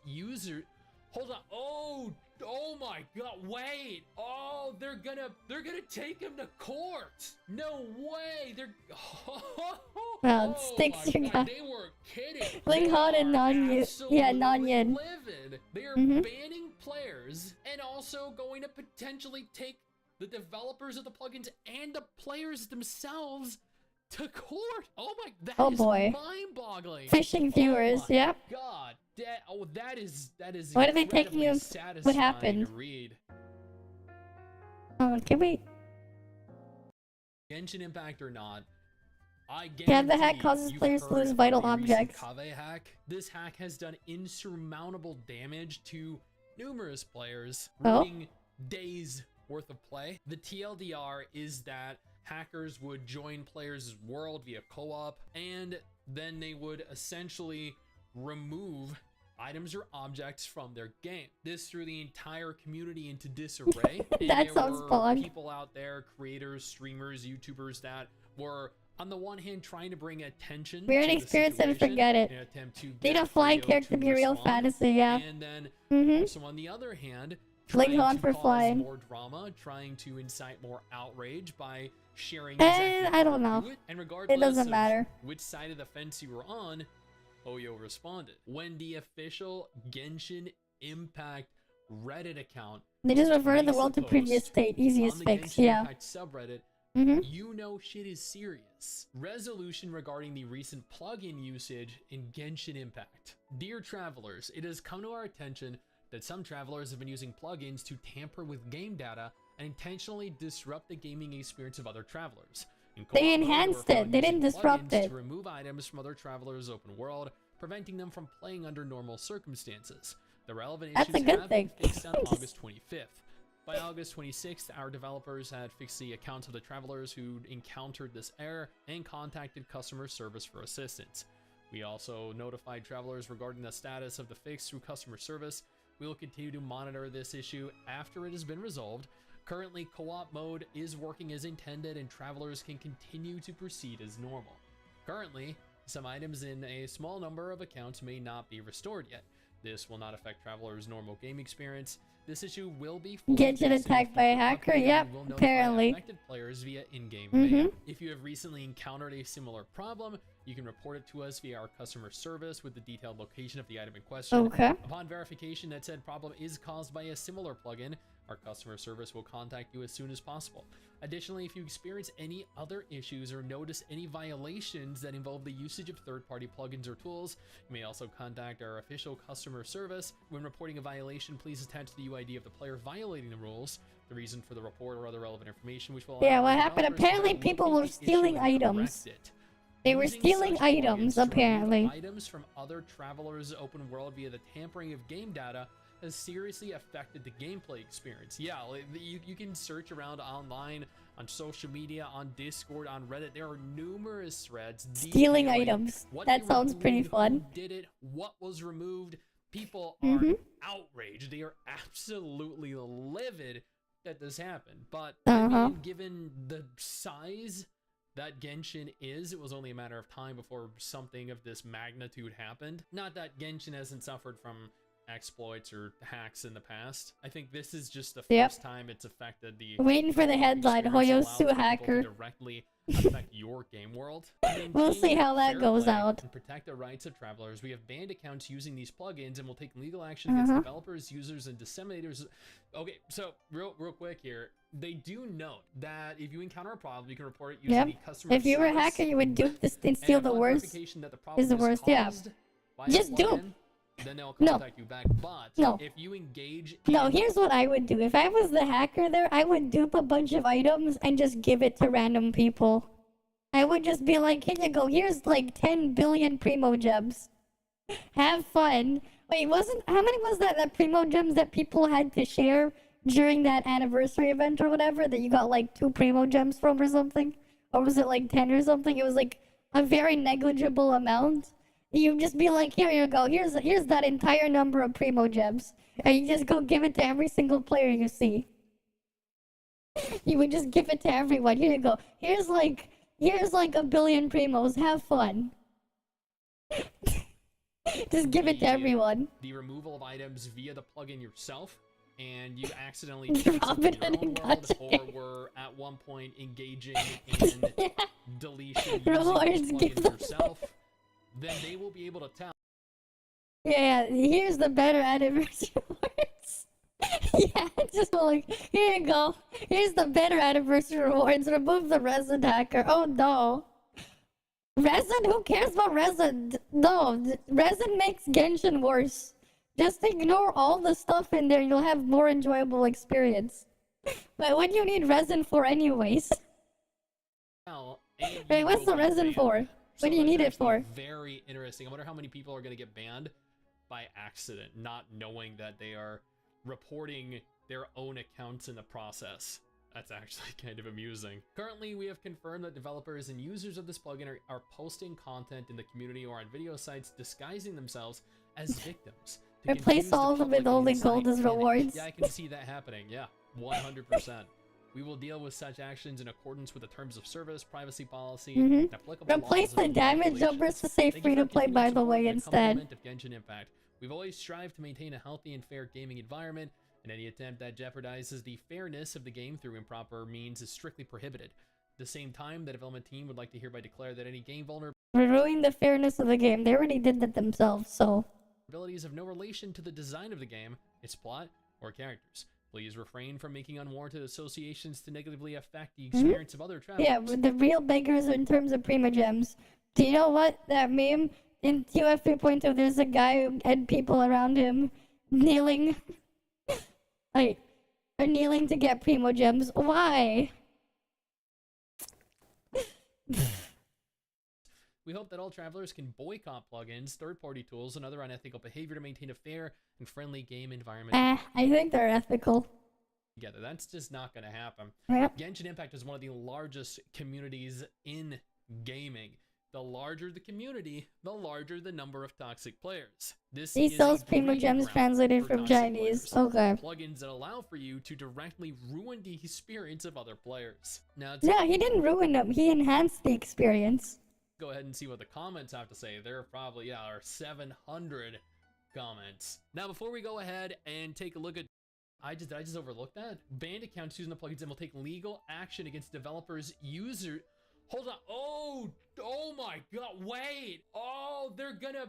[SPEAKER 5] Hold on. Oh my God! Wait. Oh, they're gonna take him to court. No way.
[SPEAKER 1] Well,
[SPEAKER 5] Oh
[SPEAKER 1] sticks
[SPEAKER 5] my
[SPEAKER 1] your
[SPEAKER 5] God,
[SPEAKER 1] guy.
[SPEAKER 5] they were kidding.
[SPEAKER 1] Ling
[SPEAKER 5] They
[SPEAKER 1] Han and
[SPEAKER 5] are
[SPEAKER 1] Nanyan. Yeah,
[SPEAKER 5] absolutely
[SPEAKER 1] Nanyan.
[SPEAKER 5] livid. They are banning players and also going to potentially take the developers of the plugins and the players themselves to court. Oh my, that is
[SPEAKER 1] boy.
[SPEAKER 5] mind-boggling.
[SPEAKER 1] Fishing viewers,
[SPEAKER 5] Oh my
[SPEAKER 1] yep.
[SPEAKER 5] God, that is
[SPEAKER 1] What are they taking
[SPEAKER 5] incredibly
[SPEAKER 1] you?
[SPEAKER 5] satisfying
[SPEAKER 1] What happened?
[SPEAKER 5] to read.
[SPEAKER 1] Oh, can we?
[SPEAKER 5] Genshin Impact or not, I
[SPEAKER 1] Yeah, the hack
[SPEAKER 5] guarantee
[SPEAKER 1] causes
[SPEAKER 5] you've
[SPEAKER 1] players to
[SPEAKER 5] heard
[SPEAKER 1] lose
[SPEAKER 5] of
[SPEAKER 1] vital
[SPEAKER 5] the recent
[SPEAKER 1] objects.
[SPEAKER 5] Kave hack. This hack has done insurmountable damage to numerous players,
[SPEAKER 1] Oh?
[SPEAKER 5] ruining days worth of play. The TLDR is that hackers would join players' world via co-op, and then they would essentially remove items or objects from their game. This threw the entire community into disarray. And
[SPEAKER 1] That
[SPEAKER 5] there
[SPEAKER 1] sounds
[SPEAKER 5] were
[SPEAKER 1] fun.
[SPEAKER 5] people out there, creators, streamers, YouTubers that were on the one hand trying to bring attention
[SPEAKER 1] Weird
[SPEAKER 5] to the
[SPEAKER 1] experience and
[SPEAKER 5] situation
[SPEAKER 1] forget it.
[SPEAKER 5] in an attempt to
[SPEAKER 1] Need
[SPEAKER 5] get
[SPEAKER 1] a flying
[SPEAKER 5] Rio
[SPEAKER 1] character
[SPEAKER 5] to
[SPEAKER 1] be real
[SPEAKER 5] respond,
[SPEAKER 1] fantasy, yeah.
[SPEAKER 5] and then also on the other hand,
[SPEAKER 1] Ling
[SPEAKER 5] trying
[SPEAKER 1] Han
[SPEAKER 5] to
[SPEAKER 1] for
[SPEAKER 5] cause
[SPEAKER 1] flying.
[SPEAKER 5] more drama, trying to incite more outrage by sharing
[SPEAKER 1] I don't
[SPEAKER 5] how
[SPEAKER 1] know.
[SPEAKER 5] to do it. And regardless
[SPEAKER 1] doesn't
[SPEAKER 5] of
[SPEAKER 1] matter.
[SPEAKER 5] which side of the fence you were on, Oyo responded. When the official Genshin Impact Reddit account
[SPEAKER 1] They just reverted the
[SPEAKER 5] makes a
[SPEAKER 1] world to previous
[SPEAKER 5] post
[SPEAKER 1] state. Easiest
[SPEAKER 5] on the
[SPEAKER 1] fix,
[SPEAKER 5] Genshin
[SPEAKER 1] yeah.
[SPEAKER 5] Impact subreddit,
[SPEAKER 1] Mm-hmm.
[SPEAKER 5] you know shit is serious. Resolution regarding the recent plugin usage in Genshin Impact. Dear travelers, it has come to our attention that some travelers have been using plugins to tamper with game data and intentionally disrupt the gaming experience of other travelers. In
[SPEAKER 1] They
[SPEAKER 5] co-op mode,
[SPEAKER 1] enhanced
[SPEAKER 5] we're
[SPEAKER 1] it.
[SPEAKER 5] found
[SPEAKER 1] They
[SPEAKER 5] using
[SPEAKER 1] didn't disrupt
[SPEAKER 5] plugins
[SPEAKER 1] it.
[SPEAKER 5] to remove items from other travelers' open world, preventing them from playing under normal circumstances. The relevant
[SPEAKER 1] That's
[SPEAKER 5] issues
[SPEAKER 1] a good
[SPEAKER 5] have
[SPEAKER 1] thing.
[SPEAKER 5] been fixed on August 25th. By August 26th, our developers had fixed the accounts of the travelers who encountered this error and contacted customer service for assistance. We also notified travelers regarding the status of the fix through customer service. We will continue to monitor this issue after it has been resolved. Currently, co-op mode is working as intended and travelers can continue to proceed as normal. Currently, some items in a small number of accounts may not be restored yet. This will not affect travelers' normal game experience. This issue will be
[SPEAKER 1] Get attacked by a hacker? Yep, apparently.
[SPEAKER 5] Affected players via in-game
[SPEAKER 1] Mhm.
[SPEAKER 5] mail. If you have recently encountered a similar problem, you can report it to us via our customer service with the detailed location of the item in question.
[SPEAKER 1] Okay.
[SPEAKER 5] Upon verification that said problem is caused by a similar plugin, our customer service will contact you as soon as possible. Additionally, if you experience any other issues or notice any violations that involve the usage of third-party plugins or tools, you may also contact our official customer service. When reporting a violation, please attach the UID of the player violating the rules, the reason for the report, or other relevant information, which will
[SPEAKER 1] Yeah,
[SPEAKER 5] allow
[SPEAKER 1] what
[SPEAKER 5] the
[SPEAKER 1] happened?
[SPEAKER 5] developers to
[SPEAKER 1] Apparently
[SPEAKER 5] locate
[SPEAKER 1] people
[SPEAKER 5] the
[SPEAKER 1] were
[SPEAKER 5] issue
[SPEAKER 1] stealing
[SPEAKER 5] and
[SPEAKER 1] items.
[SPEAKER 5] correct it.
[SPEAKER 1] They were
[SPEAKER 5] Using
[SPEAKER 1] stealing
[SPEAKER 5] such
[SPEAKER 1] items,
[SPEAKER 5] plugins to remove
[SPEAKER 1] apparently.
[SPEAKER 5] items from other travelers' open world via the tampering of game data has seriously affected the gameplay experience. Yeah, like, you can search around online, on social media, on Discord, on Reddit. There are numerous threads
[SPEAKER 1] Stealing
[SPEAKER 5] detailing
[SPEAKER 1] items.
[SPEAKER 5] what
[SPEAKER 1] That
[SPEAKER 5] they
[SPEAKER 1] sounds
[SPEAKER 5] removed,
[SPEAKER 1] pretty
[SPEAKER 5] who
[SPEAKER 1] fun.
[SPEAKER 5] did it? What was removed? People are outraged. They are absolutely livid that this happened. But I mean, given the size that Genshin is, it was only a matter of time before something of this magnitude happened. Not that Genshin hasn't suffered from exploits or hacks in the past. I think this is just the first time it's affected the
[SPEAKER 1] Waiting for the headline,
[SPEAKER 5] experience,
[SPEAKER 1] Hoyosu
[SPEAKER 5] allowing people to
[SPEAKER 1] hacker.
[SPEAKER 5] directly affect your game world.
[SPEAKER 1] We'll see
[SPEAKER 5] Maintain
[SPEAKER 1] how that
[SPEAKER 5] fair
[SPEAKER 1] goes
[SPEAKER 5] play
[SPEAKER 1] out.
[SPEAKER 5] and protect the rights of travelers. We have banned accounts using these plugins and will take legal action against developers, users, and disseminators. Okay, so real quick here. They do note that if you encounter a problem, you can report it using the customer
[SPEAKER 1] If you were a
[SPEAKER 5] service.
[SPEAKER 1] hacker, you would dupe this and steal
[SPEAKER 5] And
[SPEAKER 1] the
[SPEAKER 5] upon
[SPEAKER 1] worst.
[SPEAKER 5] verification that the
[SPEAKER 1] Is
[SPEAKER 5] problem
[SPEAKER 1] the worst, yeah.
[SPEAKER 5] caused by a
[SPEAKER 1] Just dupe.
[SPEAKER 5] plugin, then they'll contact you back. But
[SPEAKER 1] No.
[SPEAKER 5] if you engage
[SPEAKER 1] No,
[SPEAKER 5] in
[SPEAKER 1] here's what I would do. If I was the hacker there, I would dupe a bunch of items and just give it to random people. I would just be like, here you go, here's like 10 billion Primo Gems. Have fun. Wait, how many was that Primo Gems that people had to share during that anniversary event or whatever, that you got like 2 Primo Gems from or something? Or was it like 10 or something? It was like a very negligible amount. You just be like, here you go, here's that entire number of Primo Gems. And you just go give it to every single player you see. You would just give it to everyone. Here you go. Here's like a billion Primos. Have fun. Just give it to everyone.
[SPEAKER 5] the removal of items via the plugin yourself, and you accidentally
[SPEAKER 1] Drop
[SPEAKER 5] did
[SPEAKER 1] it
[SPEAKER 5] something
[SPEAKER 1] in
[SPEAKER 5] in
[SPEAKER 1] a
[SPEAKER 5] your own world,
[SPEAKER 1] gotcha.
[SPEAKER 5] or were at one point engaging in deletion using
[SPEAKER 1] Rewards
[SPEAKER 5] the
[SPEAKER 1] give
[SPEAKER 5] plugin
[SPEAKER 1] them
[SPEAKER 5] yourself, then they will be able to tell.
[SPEAKER 1] Yeah, here's the better anniversary rewards. Yeah, just like, here you go. Here's the better anniversary rewards. Remove the resin hacker. Oh no. Resin? Who cares about resin? No, resin makes Genshin worse. Just ignore all the stuff in there. You'll have more enjoyable experience. But what do you need resin for anyways? Wait, what's the resin for? What do you need it for?
[SPEAKER 5] Very interesting. I wonder how many people are going to get banned by accident, not knowing that they are reporting their own accounts in the process. That's actually kind of amusing. Currently, we have confirmed that developers and users of this plugin are posting content in the community or on video sites disguising themselves as victims. to
[SPEAKER 1] Replace
[SPEAKER 5] confuse the
[SPEAKER 1] all of them with
[SPEAKER 5] public
[SPEAKER 1] only
[SPEAKER 5] inside
[SPEAKER 1] gold as
[SPEAKER 5] panic.
[SPEAKER 1] rewards.
[SPEAKER 5] Yeah, I can see that happening. Yeah, 100%. We will deal with such actions in accordance with the terms of service, privacy policy, and applicable
[SPEAKER 1] Replace
[SPEAKER 5] laws
[SPEAKER 1] the damage jumpers to say free to play, by the way, instead.
[SPEAKER 5] Of Genshin Impact. We've always strived to maintain a healthy and fair gaming environment, and any attempt that jeopardizes the fairness of the game through improper means is strictly prohibited. At the same time, the development team would like to hereby declare that any game
[SPEAKER 1] Ruin the fairness of the game. They already did that themselves, so.
[SPEAKER 5] vulnerabilities have no relation to the design of the game, its plot, or characters. Please refrain from making unwarranted associations to negatively affect the experience of other travelers.
[SPEAKER 1] Yeah, but the real beggars in terms of Prima Gems. Do you know what? That meme in ToF 3.0, there's a guy and people around him kneeling. Like, are kneeling to get Primo Gems. Why?
[SPEAKER 5] We hope that all travelers can boycott plugins, third-party tools, and other unethical behavior to maintain a fair and friendly game environment
[SPEAKER 1] I think they're ethical.
[SPEAKER 5] together. That's just not going to happen.
[SPEAKER 1] Yep.
[SPEAKER 5] Genshin Impact is one of the largest communities in gaming. The larger the community, the larger the number of toxic players. This
[SPEAKER 1] He
[SPEAKER 5] is
[SPEAKER 1] sells
[SPEAKER 5] a
[SPEAKER 1] Primo
[SPEAKER 5] breeding
[SPEAKER 1] Gems
[SPEAKER 5] ground
[SPEAKER 1] translated
[SPEAKER 5] for
[SPEAKER 1] from
[SPEAKER 5] toxic
[SPEAKER 1] Chinese.
[SPEAKER 5] players.
[SPEAKER 1] Okay.
[SPEAKER 5] Plugins that allow for you to directly ruin the experience of other players. Now,
[SPEAKER 1] No, he didn't ruin them. He enhanced the experience.
[SPEAKER 5] go ahead and see what the comments have to say. There are probably, are 700 comments. Now, before we go ahead and take a look at, did I just overlook that? Banned accounts using the plugins and will take legal action against developers, hold on. Oh my god, wait. Oh, they're gonna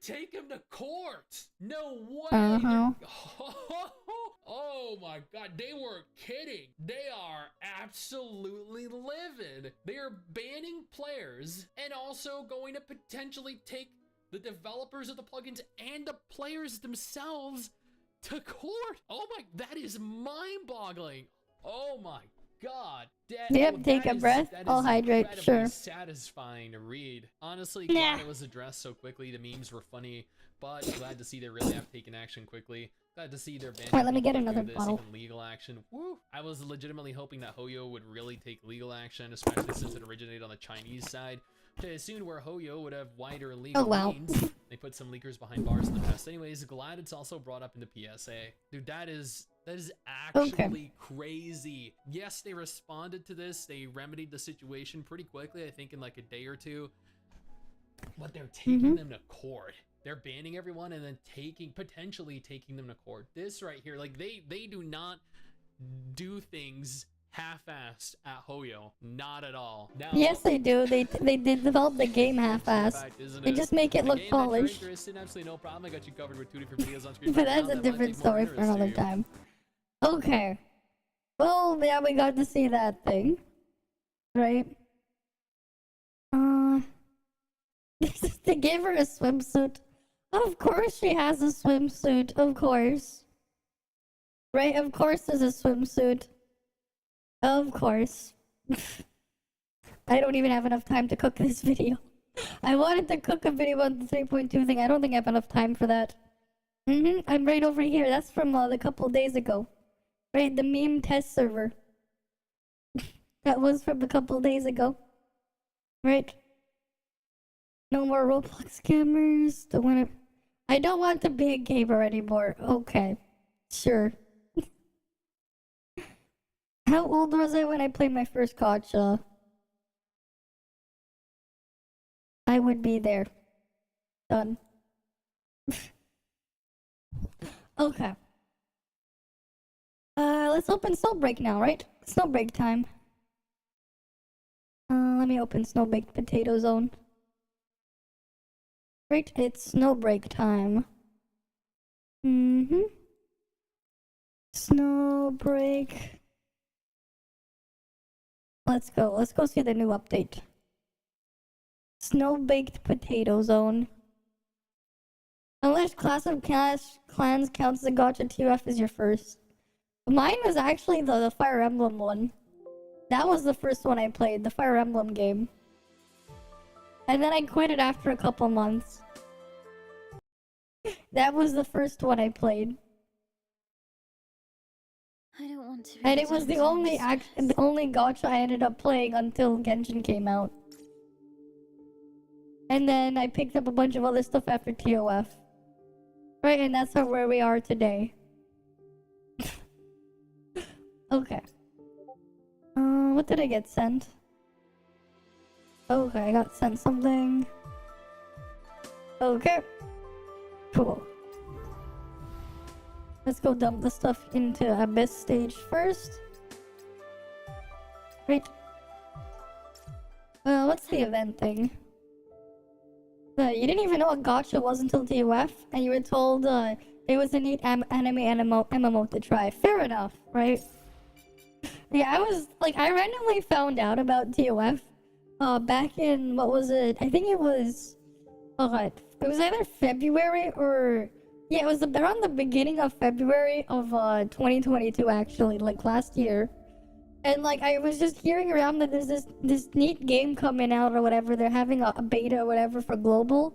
[SPEAKER 5] take him to court. No way. Oh my god, they weren't kidding. They are absolutely livid. They are banning players and also going to potentially take the developers of the plugins and the players themselves to court. Oh my, that is mind-boggling. Oh my god.
[SPEAKER 1] Yep, take a breath. I'll hydrate, sure.
[SPEAKER 5] Satisfying to read. Honestly, glad it was addressed so quickly. The memes were funny, but glad to see they really have taken action quickly. Glad to see their band.
[SPEAKER 1] Alright, let me get another bottle.
[SPEAKER 5] Legal action. Woo! I was legitimately hoping that Hoyo would really take legal action, especially since it originated on the Chinese side. I assumed where Hoyo would have wider legal means. They put some leakers behind bars in the past. Anyways, glad it's also brought up in the PSA. Dude, that is actually crazy. Yes, they responded to this. They remedied the situation pretty quickly, I think in like a day or two. But they're taking them to court. They're banning everyone and then potentially taking them to court. This right here, like they do not do things half-assed at Hoyo, not at all. Now,
[SPEAKER 1] yes, they do. They did develop the game half-assed. They just make it look polished.
[SPEAKER 5] Absolutely no problem. I got you covered with 2 different videos on screen.
[SPEAKER 1] But that's a different story for another time. Okay. Well, yeah, we got to see that thing, right? They gave her a swimsuit. Of course she has a swimsuit. Of course. Right? Of course there's a swimsuit. Of course. I don't even have enough time to cook this video. I wanted to cook a video on the 3.2 thing. I don't think I have enough time for that. I'm right over here. That's from a couple days ago. Right? The meme test server. That was from a couple days ago. Right? No more Roblox scammers. I don't want to be a gamer anymore. Okay. Sure. How old was I when I played my first gacha? I would be there. Done. Okay. Let's open Snowbreak now, right? Snowbreak time. Let me open Snowbaked Potato Zone. Right, it's Snowbreak time. Snowbreak. Let's go see the new update. Snow-baked potato zone. Unless Clash of Clans counts as a gacha, TF is your first. Mine was actually the Fire Emblem one. That was the first one I played, the Fire Emblem game. And then I quit it after a couple months. That was the first one I played.
[SPEAKER 2] I don't want to.
[SPEAKER 1] And it was the only gacha I ended up playing until Genshin came out. And then I picked up a bunch of other stuff after TOF. Right, and that's where we are today. Okay. What did I get sent? Okay, I got sent something. Okay. Cool. Let's go dump the stuff into Abyss stage first. Right. What's the event thing? You didn't even know what gacha was until TOF, and you were told it was a neat anime MMO to try. Fair enough, right? Yeah, I randomly found out about TOF back in, what was it? I think it was, it was either February or, yeah, it was around the beginning of February of 2022 actually, like last year. And like I was just hearing around that there's this neat game coming out or whatever. They're having a beta or whatever for global,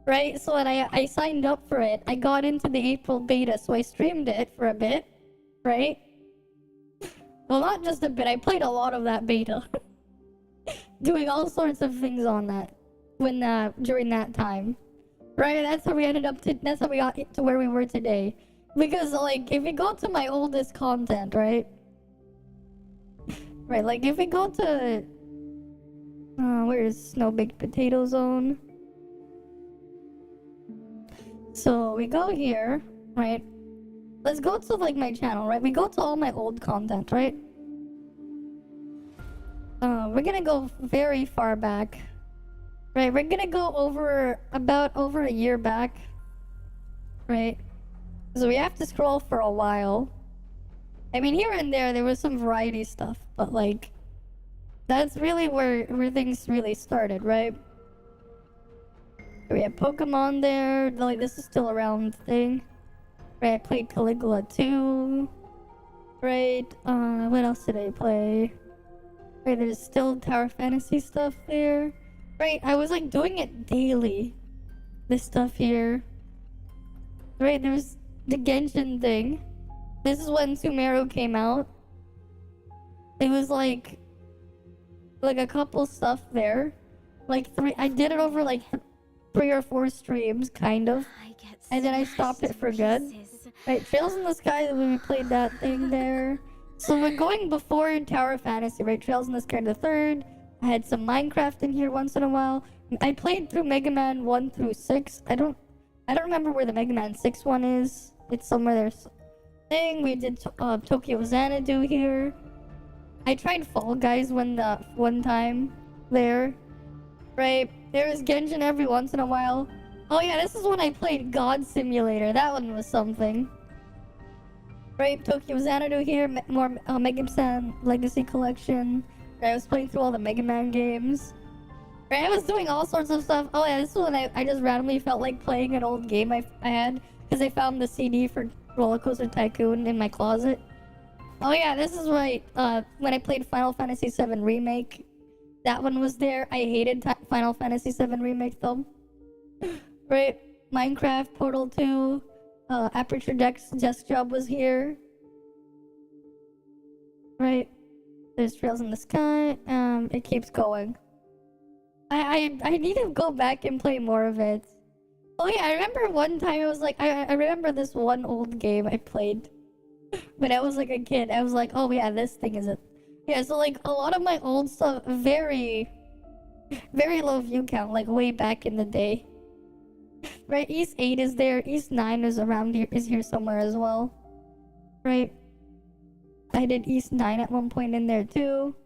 [SPEAKER 1] right? So and I signed up for it. I got into the April beta, so I streamed it for a bit, right? Well, not just a bit. I played a lot of that beta, doing all sorts of things on that when during that time, right? That's how we ended up to. That's how we got to where we were today. Because like if you go to my oldest content, right? Right, like if we go to where is Snow Baked Potato Zone? So we go here, right? Let's go to like my channel, right? We go to all my old content, right? We're gonna go very far back. Right, we're gonna go over a year back. Right? So we have to scroll for a while. I mean, here and there was some variety stuff, but like, that's really where things really started, right? We have Pokemon there, like this is still around thing. Right, I played Caligula 2. Right, what else did I play? Right, there's still Tower Fantasy stuff there. Right, I was like doing it daily. This stuff here. Right, there's the Genshin thing. This is when Sumeru came out. It was like a couple stuff there. Like 3, I did it over like 3 or 4 streams, kind of. And then I stopped it for good. Right, Trails in the Sky when we played that thing there. So we're going before Tower Fantasy, right? Trails in the Sky the 3rd. I had some Minecraft in here once in a while. I played through Mega Man 1 through 6. I don't remember where the Mega Man 6 one is. It's somewhere there. Thing. We did Tokyo Xanadu here. I tried Fall Guys one time there. Right, there was Genshin every once in a while. Oh yeah, this is when I played God Simulator. That one was something. Right, Tokyo Xanadu here. More Mega Man Legacy Collection. Right, I was playing through all the Mega Man games. Right, I was doing all sorts of stuff. Oh yeah, this is when I just randomly felt like playing an old game I had because I found the CD for Roller Coaster Tycoon in my closet. Oh yeah, this is right. When I played Final Fantasy VII Remake, that one was there. I hated Final Fantasy VII Remake though. Right, Minecraft, Portal 2, Aperture Desk Job was here. Right, there's Trails in the Sky. It keeps going. I need to go back and play more of it. Oh yeah, I remember one time I was like, I remember this one old game I played when I was like a kid. I was like, oh yeah, this thing is it. Yeah, so like a lot of my old stuff, very low view count, like way back in the day. Right, East 8 is there, East 9 is around here, is here somewhere as well. Right, I did East 9 at one point in there too.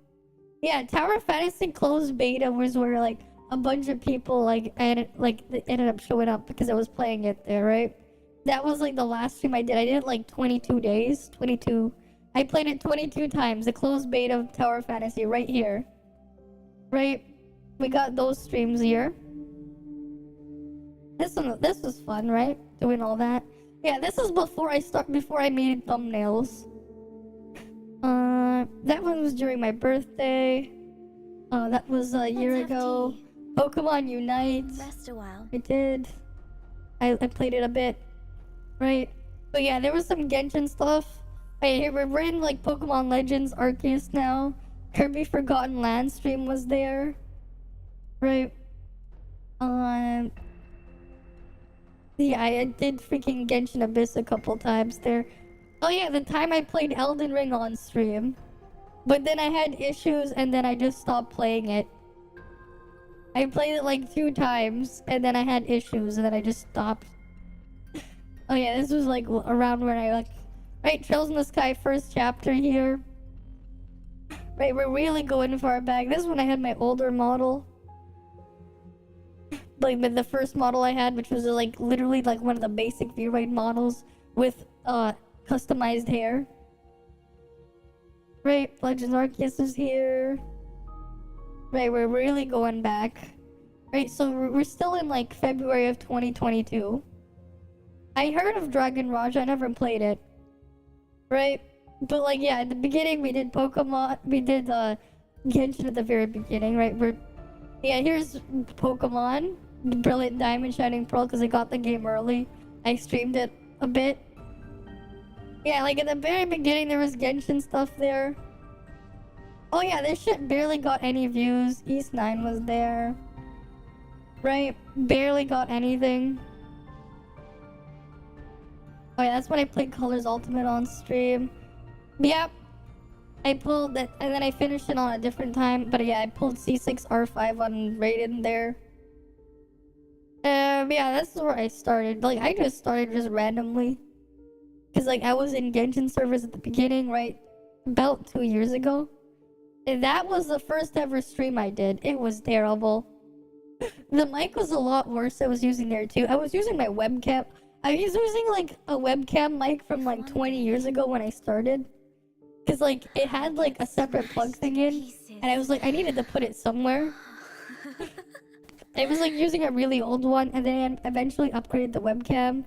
[SPEAKER 1] Yeah, Tower Fantasy closed beta was where like a bunch of people they ended up showing up because I was playing it there, right? That was like the last stream I did. I did it like 22 days. 22. I played it 22 times. The closed beta of Tower Fantasy right here. Right? We got those streams here. This was fun, right? Doing all that. Yeah, this is before I made thumbnails. That one was during my birthday. That was a year ago. Pokemon Unite.
[SPEAKER 2] Rest a while.
[SPEAKER 1] I did. I played it a bit. Right. But yeah, there was some Genshin stuff. Hey, we're in like Pokemon Legends Arceus now. Kirby Forgotten Land stream was there. Right. Yeah, I did freaking Genshin Abyss a couple times there. Oh yeah, the time I played Elden Ring on stream. But then I had issues and then I just stopped playing it. I played it like 2 times and then I had issues and then I just stopped. Oh yeah, this was like around when I like... Right, Trails in the Sky first chapter here. Right, we're really going far back. This is when I had my older model. Like the first model I had, which was like literally like one of the basic V-Raid models with customized hair. Right, Legends Arceus is here. Right, we're really going back. Right, so we're still in like February of 2022. I heard of Dragon Raj, I never played it. Right? But like, yeah, at the beginning we did Pokemon, we did Genshin at the very beginning, right? Yeah, here's Pokemon, the Brilliant Diamond Shining Pearl, because I got the game early. I streamed it a bit. Yeah, like at the very beginning there was Genshin stuff there. Oh yeah, this shit barely got any views. East 9 was there. Right? Barely got anything. Oh yeah, that's when I played Colors Ultimate on stream. Yep. I pulled it, and then I finished it on a different time. But yeah, I pulled C6R5 on Raiden there. Yeah, that's where I started. Like, I just started just randomly. Because, like, I was in Genshin servers at the beginning, right? About 2 years ago. And that was the first ever stream I did. It was terrible. The mic was a lot worse I was using there, too. I was using my webcam. I was using, like, a webcam mic from, like, 20 years ago when I started. Because, like, it had, like, a separate plug thing in. And I was like, I needed to put it somewhere. I was, like, using a really old one. And then I eventually upgraded the webcam.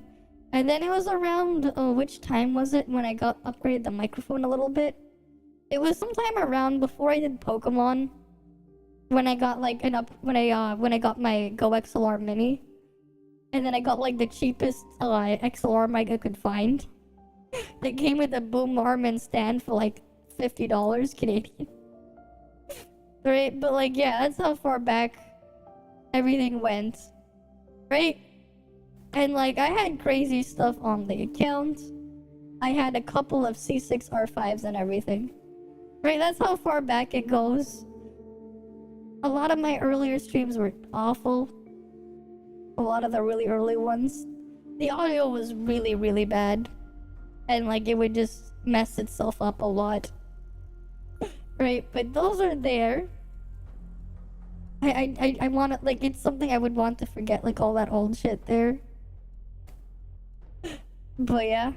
[SPEAKER 1] And then it was around, which time was it when I got upgraded the microphone a little bit? It was sometime around before I did Pokemon. When I got, like, when I got my Go XLR Mini. And then I got, like, the cheapest, XLR mic I could find. That came with a boom arm and stand for like $50 Canadian. Right? But like, yeah, that's how far back everything went. Right? And like, I had crazy stuff on the account. I had a couple of C6R5s and everything. Right? That's how far back it goes. A lot of my earlier streams were awful. A lot of the really early ones. The audio was really, really bad. And like it would just mess itself up a lot. Right, but those are there. I want to, like, it's something I would want to forget, like all that old shit there. But yeah.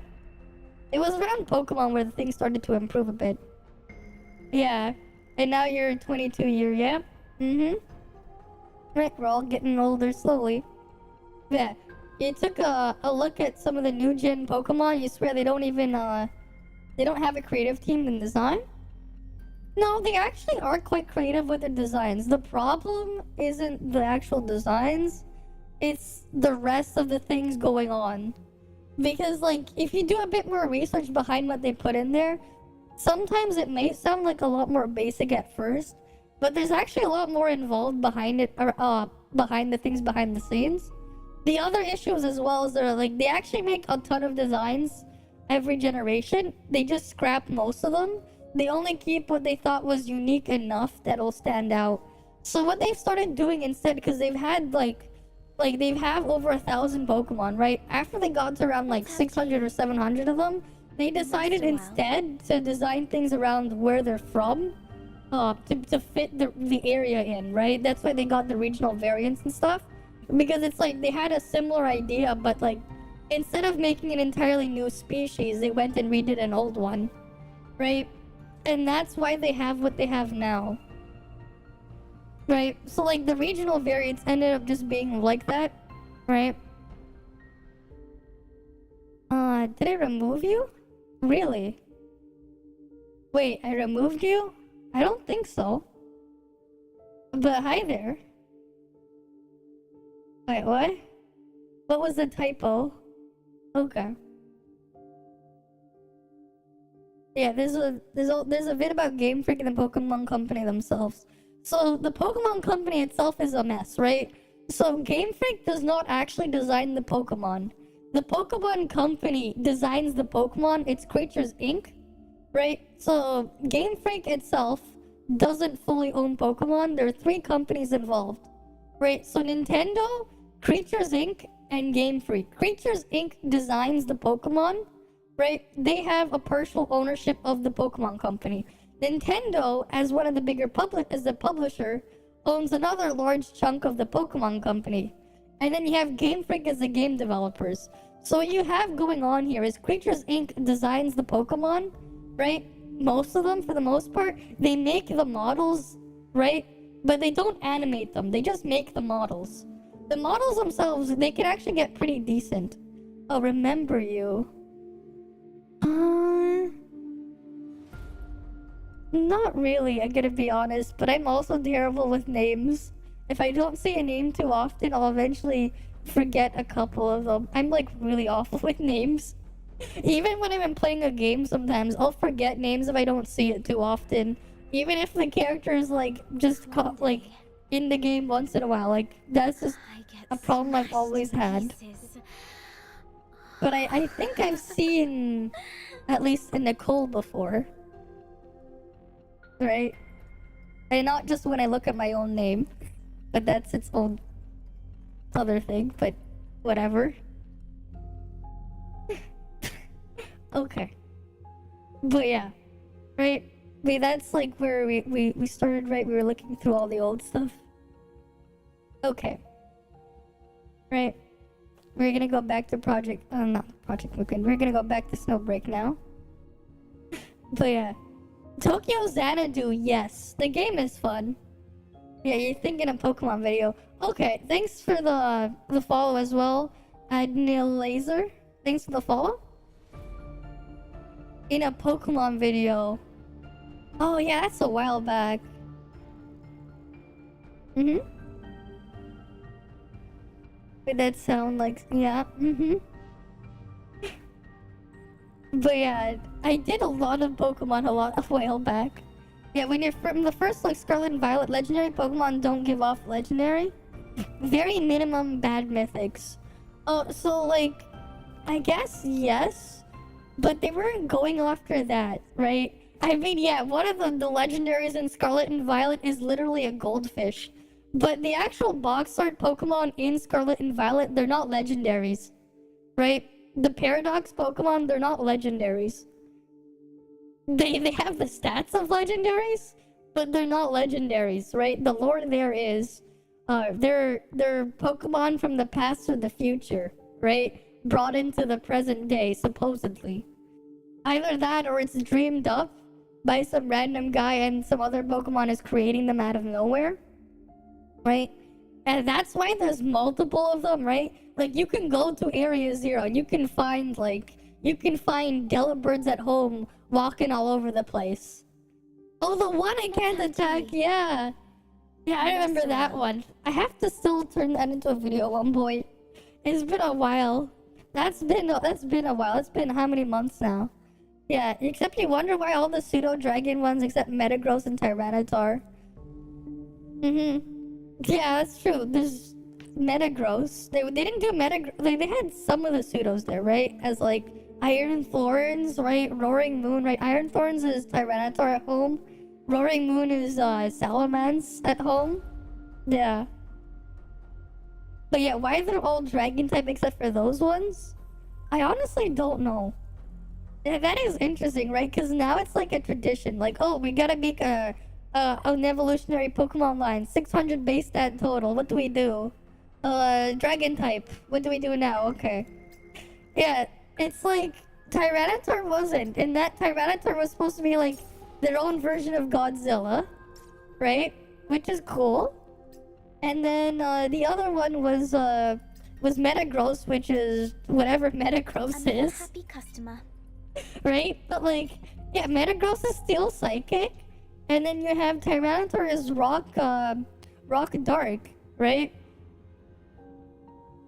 [SPEAKER 1] It was around Pokemon where things started to improve a bit. Yeah. And now you're 22 year, yeah? Mm-hmm. Right, we're all getting older slowly. Yeah. You took a look at some of the new gen Pokemon, you swear they don't even, they don't have a creative team in design? No, they actually are quite creative with their designs. The problem isn't the actual designs, it's the rest of the things going on. Because, like, if you do a bit more research behind what they put in there, sometimes it may sound like a lot more basic at first, but there's actually a lot more involved behind it, or, behind the things behind the scenes. The other issues as well is they actually make a ton of designs every generation. They just scrap most of them. They only keep what they thought was unique enough that'll stand out. So what they've started doing instead, because they've had they have over 1,000 Pokemon, right? After they got to around like 600 or 700 of them, they decided instead to design things around where they're from, to fit the area in, right? That's why they got the regional variants and stuff. Because it's like they had a similar idea, but like instead of making an entirely new species, they went and redid an old one, right? And that's why they have what they have now, right? So like the regional variants ended up just being like that, right? Did I remove you? Really? Wait, I removed you? I don't think so. But hi there. Wait, what? What was the typo? Okay. Yeah, there's a bit about Game Freak and the Pokemon Company themselves. So the Pokemon Company itself is a mess, right? So Game Freak does not actually design the Pokemon. The Pokemon Company designs the Pokemon. It's Creatures Inc., right? So Game Freak itself doesn't fully own Pokemon. There are 3 companies involved, right? So Nintendo, Creatures Inc., and Game Freak. Creatures Inc. designs the Pokemon, right? They have a partial ownership of the Pokemon Company. Nintendo, as one of the bigger as the publisher, owns another large chunk of the Pokemon Company. And then you have Game Freak as the game developers. So what you have going on here is Creatures Inc. designs the Pokemon, right? Most of them, for the most part. They make the models, right? But they don't animate them. They just make the models. The models themselves, they can actually get pretty decent. Oh, remember you. Not really, I'm gonna be honest, but I'm also terrible with names. If I don't say a name too often, I'll eventually forget a couple of them. I'm like really awful with names. Even when I'm playing a game sometimes, I'll forget names if I don't see it too often. Even if the character is like just like in the game once in a while. Like that's just a problem I've always had. But I think I've seen at least a Nicole before. Right? And not just when I look at my own name. But that's its own other thing, but whatever. Okay. But yeah. Right? Wait, that's like where we started, right? We were looking through all the old stuff. Okay. Right. We're gonna go back to not Project Mookin. We're gonna go back to Snowbreak now. But yeah. Tokyo Xanadu, yes. The game is fun. Yeah, you're thinking a Pokemon video. Okay, thanks for the follow as well. Adnil Laser. Thanks for the follow. In a Pokemon video. Oh yeah, that's a while back. Would that sound like, yeah, But yeah, I did a lot of Pokemon a while back. Yeah, when you're from the first like Scarlet and Violet legendary, Pokemon don't give off legendary. Very minimum bad mythics. Oh, so like, I guess yes, but they weren't going after that, right? I mean, yeah, one of the legendaries in Scarlet and Violet is literally a goldfish. But the actual box art Pokemon in Scarlet and Violet, they're not legendaries. Right? The Paradox Pokemon, they're not legendaries. They have the stats of legendaries, but they're not legendaries, right? The lore there is, they're Pokemon from the past or the future, right? Brought into the present day, supposedly. Either that or it's dreamed up by some random guy and some other Pokemon is creating them out of nowhere. Right? And that's why there's multiple of them, right? Like, you can go to Area Zero and you can find Delibirds at home walking all over the place. Oh, the one I can't attack, yeah. Yeah, I remember that one. I have to still turn that into a video at one point. It's been a while. That's been a while. It's been how many months now? Yeah, except you wonder why all the pseudo-dragon ones except Metagross and Tyranitar. Yeah, that's true. There's Metagross. They didn't do Metagross. They had some of the pseudos there, right? As like Iron Thorns, right? Roaring Moon, right? Iron Thorns is Tyranitar at home. Roaring Moon is Salamence at home. Yeah. But yeah, why they're all dragon type except for those ones? I honestly don't know. Yeah, that is interesting, right? Because now it's like a tradition. Like, oh, we gotta make an evolutionary Pokemon line. 600 base stat total. What do we do? Dragon type. What do we do now? Okay. Yeah, it's like Tyranitar wasn't. And that Tyranitar was supposed to be like their own version of Godzilla. Right? Which is cool. And then the other one was Metagross, which is whatever Metagross is.
[SPEAKER 2] Happy customer.
[SPEAKER 1] Right? But like, yeah, Metagross is still psychic. And then you have Tyranitar is rock dark, right?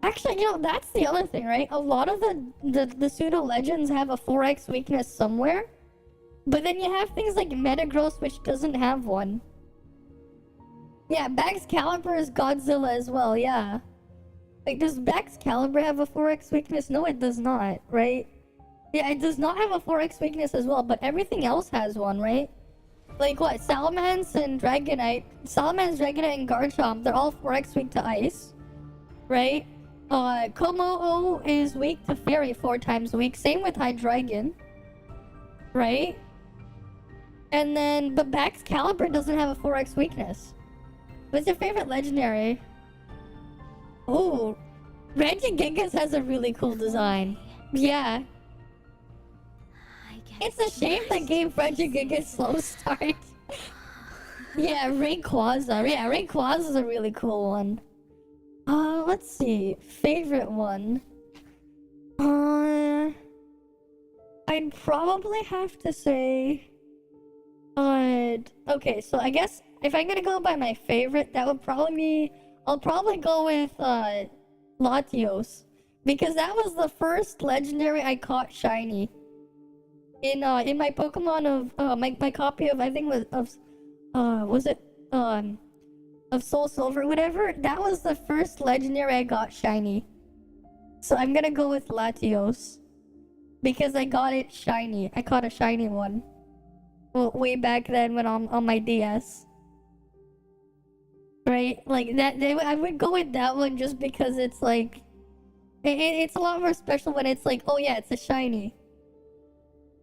[SPEAKER 1] Actually, you know, that's the other thing, right? A lot of the pseudo legends have a 4x weakness somewhere. But then you have things like Metagross, which doesn't have one. Yeah, Baxcalibur is Godzilla as well, yeah. Like, does Baxcalibur have a 4x weakness? No, it does not, right? Yeah, it does not have a 4x weakness as well, but everything else has one, right? Like what? Salamence and Dragonite. Salamence, Dragonite, and Garchomp, they're all 4x weak to ice. Right? Komo-o is weak to Fairy 4 times weak. Same with Hydreigon. Right? And then, but Baxcalibur doesn't have a 4x weakness. What's your favorite legendary? Oh, Regigigas has a really cool design. Yeah. It's a shame that gave Regigigas slow start. Yeah, Rayquaza. Yeah, Rayquaza is a really cool one. Let's see. Favorite one. I'd probably have to say... Okay, so I guess if I'm gonna go by my favorite, that would probably be... I'll probably go with, Latios. Because that was the first legendary I caught shiny. In my Pokemon of, my copy of, I think was it, of Soul Silver, whatever? That was the first legendary I got shiny. So I'm gonna go with Latios. Because I got it shiny. I caught a shiny one. Well, way back then when on my DS. Right? Like, I would go with that one just because it's like... It's a lot more special when it's like, oh yeah, it's a shiny.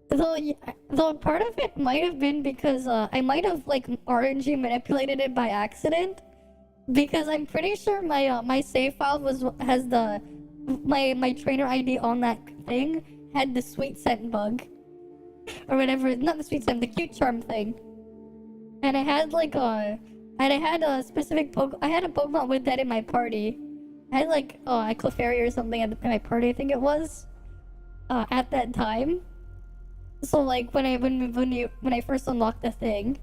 [SPEAKER 1] Though part of it might have been because I might have like RNG manipulated it by accident. Because I'm pretty sure my save file has my trainer ID on that thing had the sweet scent bug. Or whatever, not the sweet scent, the cute charm thing. And I had like I had a specific I had a Pokemon with that in my party. I had like a Clefairy or something in my party, I think it was. At that time. So like when I first unlocked the thing.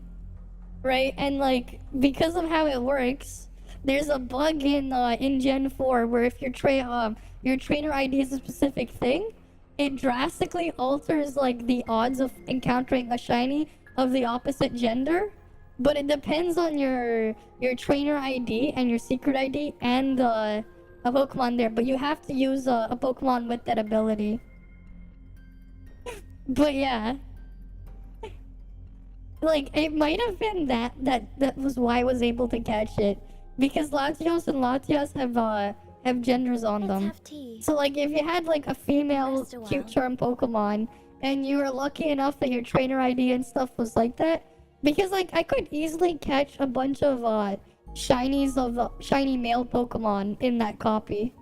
[SPEAKER 1] Right? And like because of how it works, there's a bug in Gen 4 where if your trainer ID is a specific thing, it drastically alters like the odds of encountering a shiny of the opposite gender. But it depends on your trainer ID and your secret ID and a Pokemon there. But you have to use a Pokemon with that ability. But yeah. Like, it might have been that was why I was able to catch it. Because Latios and Latias have genders on
[SPEAKER 2] Let's
[SPEAKER 1] them.
[SPEAKER 2] have tea.
[SPEAKER 1] So like if you had like a female
[SPEAKER 2] Rest a while.
[SPEAKER 1] cute charm Pokemon and you were lucky enough that your trainer ID and stuff was like that, because like I could easily catch a bunch of shinies of shiny male Pokemon in that copy.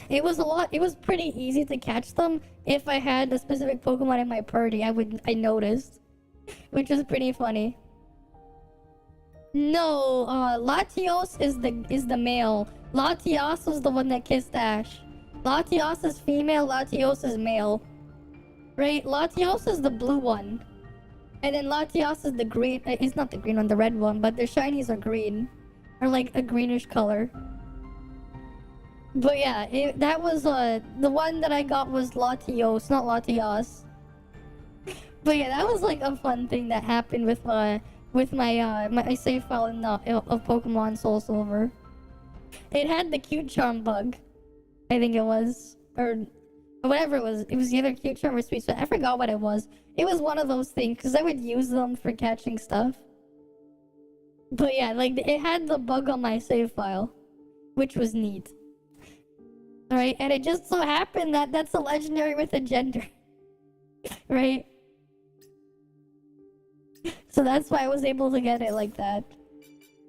[SPEAKER 1] It was pretty easy to catch them if I had a specific Pokemon in my party. I noticed, which is pretty funny. No, Latios is the male. Latias was the one that kissed Ash. Latias is female, Latios is male. Right? Latios is the blue one. And then Latias is the green. It's not the green one, the red one, but their shinies are green. Or like a greenish color. But yeah, that was, the one that I got was Latios, not Latias. But yeah, that was like a fun thing that happened with my save file of Pokemon Soul Silver. It had the cute charm bug, I think it was, or whatever it was. It was either cute charm or sweet scent. I forgot what it was. It was one of those things because I would use them for catching stuff. But yeah, like it had the bug on my save file, which was neat. Alright, and it just so happened that that's a legendary with a gender. Right? So that's why I was able to get it like that.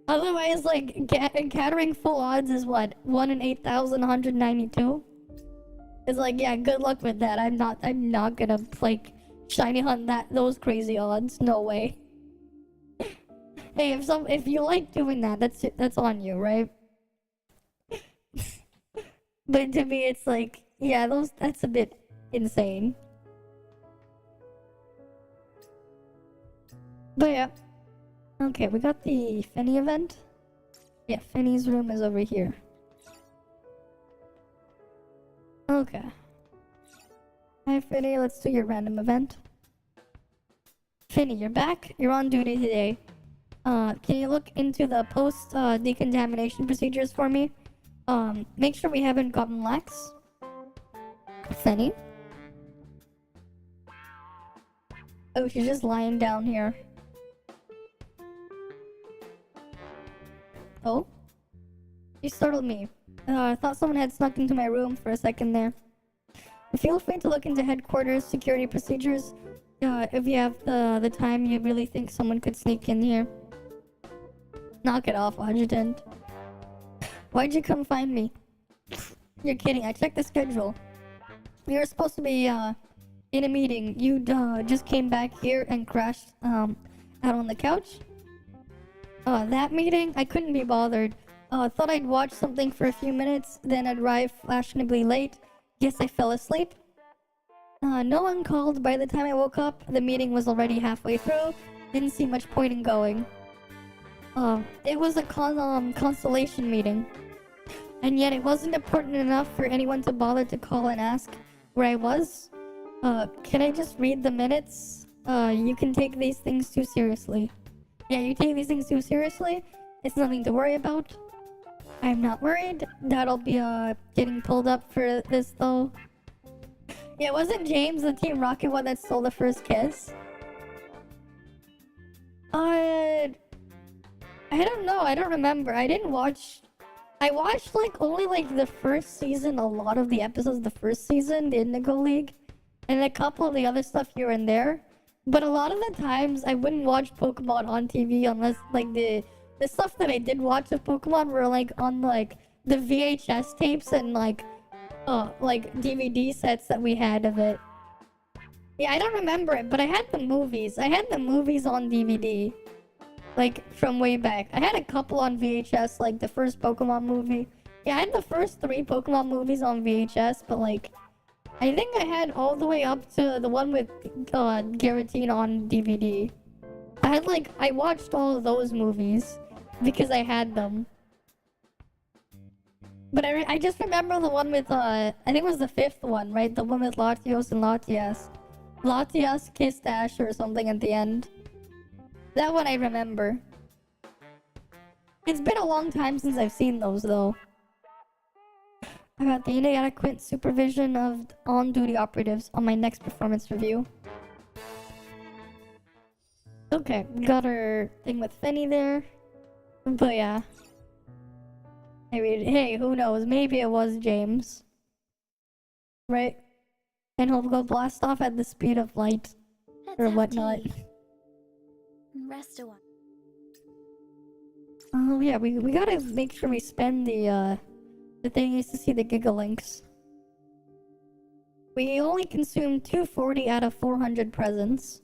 [SPEAKER 1] Otherwise, like, encountering full odds is what? 1 in 8,192? It's like, yeah, good luck with that. I'm not gonna, like, shiny hunt those crazy odds. No way. Hey, if you like doing that, that's on you, right? But to me, it's like, yeah, that's a bit insane. But yeah. Okay, we got the Fenny event. Yeah, Fenny's room is over here. Okay. Hi, Fenny, let's do your random event. Fenny, you're back. You're on duty today. Can you look into the post decontamination procedures for me? Make sure we haven't gotten lax. Fenny? Oh, she's just lying down here. Oh? You startled me. I thought someone had snuck into my room for a second there. Feel free to look into headquarters security procedures. If you have the time you really think someone could sneak in here. Knock it off, Adjutant. Why'd you come find me? You're kidding, I checked the schedule. We were supposed to be in a meeting. You just came back here and crashed out on the couch. That meeting? I couldn't be bothered. Thought I'd watch something for a few minutes, then I'd arrive fashionably late. Guess I fell asleep. No one called. By the time I woke up, the meeting was already halfway through. didn't see much point in going. It was a constellation meeting. And yet it wasn't important enough for anyone to bother to call and ask where I was. Can I just read the minutes? You can take these things too seriously. Yeah, you take these things too seriously. It's nothing to worry about. I'm not worried. That'll be, getting pulled up for this, though. Yeah, wasn't James the Team Rocket one that stole the first kiss? I don't know. I don't remember. I didn't watch... I watched, like, only, like, the first season, a lot of the episodes of the first season, the Indigo League, and a couple of the other stuff here and there. But a lot of the times, I wouldn't watch Pokemon on TV unless, like, the stuff that I did watch of Pokemon were, like, on, like, the VHS tapes and, like, DVD sets that we had of it. Yeah, I don't remember it, but I had the movies. I had the movies on DVD. Like, from way back. I had a couple on VHS, like the first Pokemon movie. Yeah, I had the first 3 Pokemon movies on VHS, but like... I think I had all the way up to the one with Giratina on DVD. I watched all of those movies because I had them. But I just remember the one with, I think it was the 5th one, right? The one with Latios and Latias. Latias kissed Ash or something at the end. That one I remember. It's been a long time since I've seen those, though. I got the inadequate supervision of on-duty operatives on my next performance review. Okay, got our thing with Fenny there. But yeah. I mean, hey, who knows? Maybe it was James. Right? And he'll go blast off at the speed of light.
[SPEAKER 2] Let's
[SPEAKER 1] Or
[SPEAKER 2] have
[SPEAKER 1] whatnot.
[SPEAKER 2] tea. Rest a while.
[SPEAKER 1] Oh yeah, we gotta make sure we spend the thingies to see the Gigalinks. We only consume 240 out of 400 presents.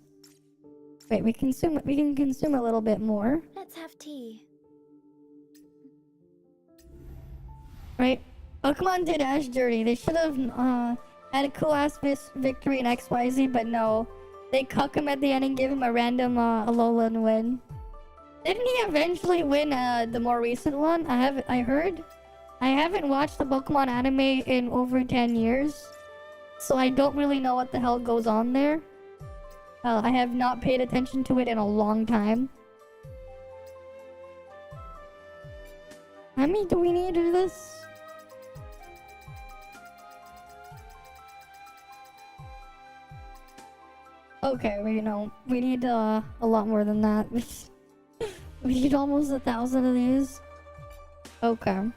[SPEAKER 1] Wait, we can consume a little bit more.
[SPEAKER 2] Let's have tea.
[SPEAKER 1] Right? Pokemon did Ash dirty. They should have had a cool ass victory in XYZ, but no. They cuck him at the end and give him a random Alolan win. Didn't he eventually win the more recent one? I heard. I haven't watched the Pokemon anime in over 10 years. So I don't really know what the hell goes on there. I have not paid attention to it in a long time. How many do we need of this? Okay, we need a lot more than that. We need almost 1,000 of these. Okay.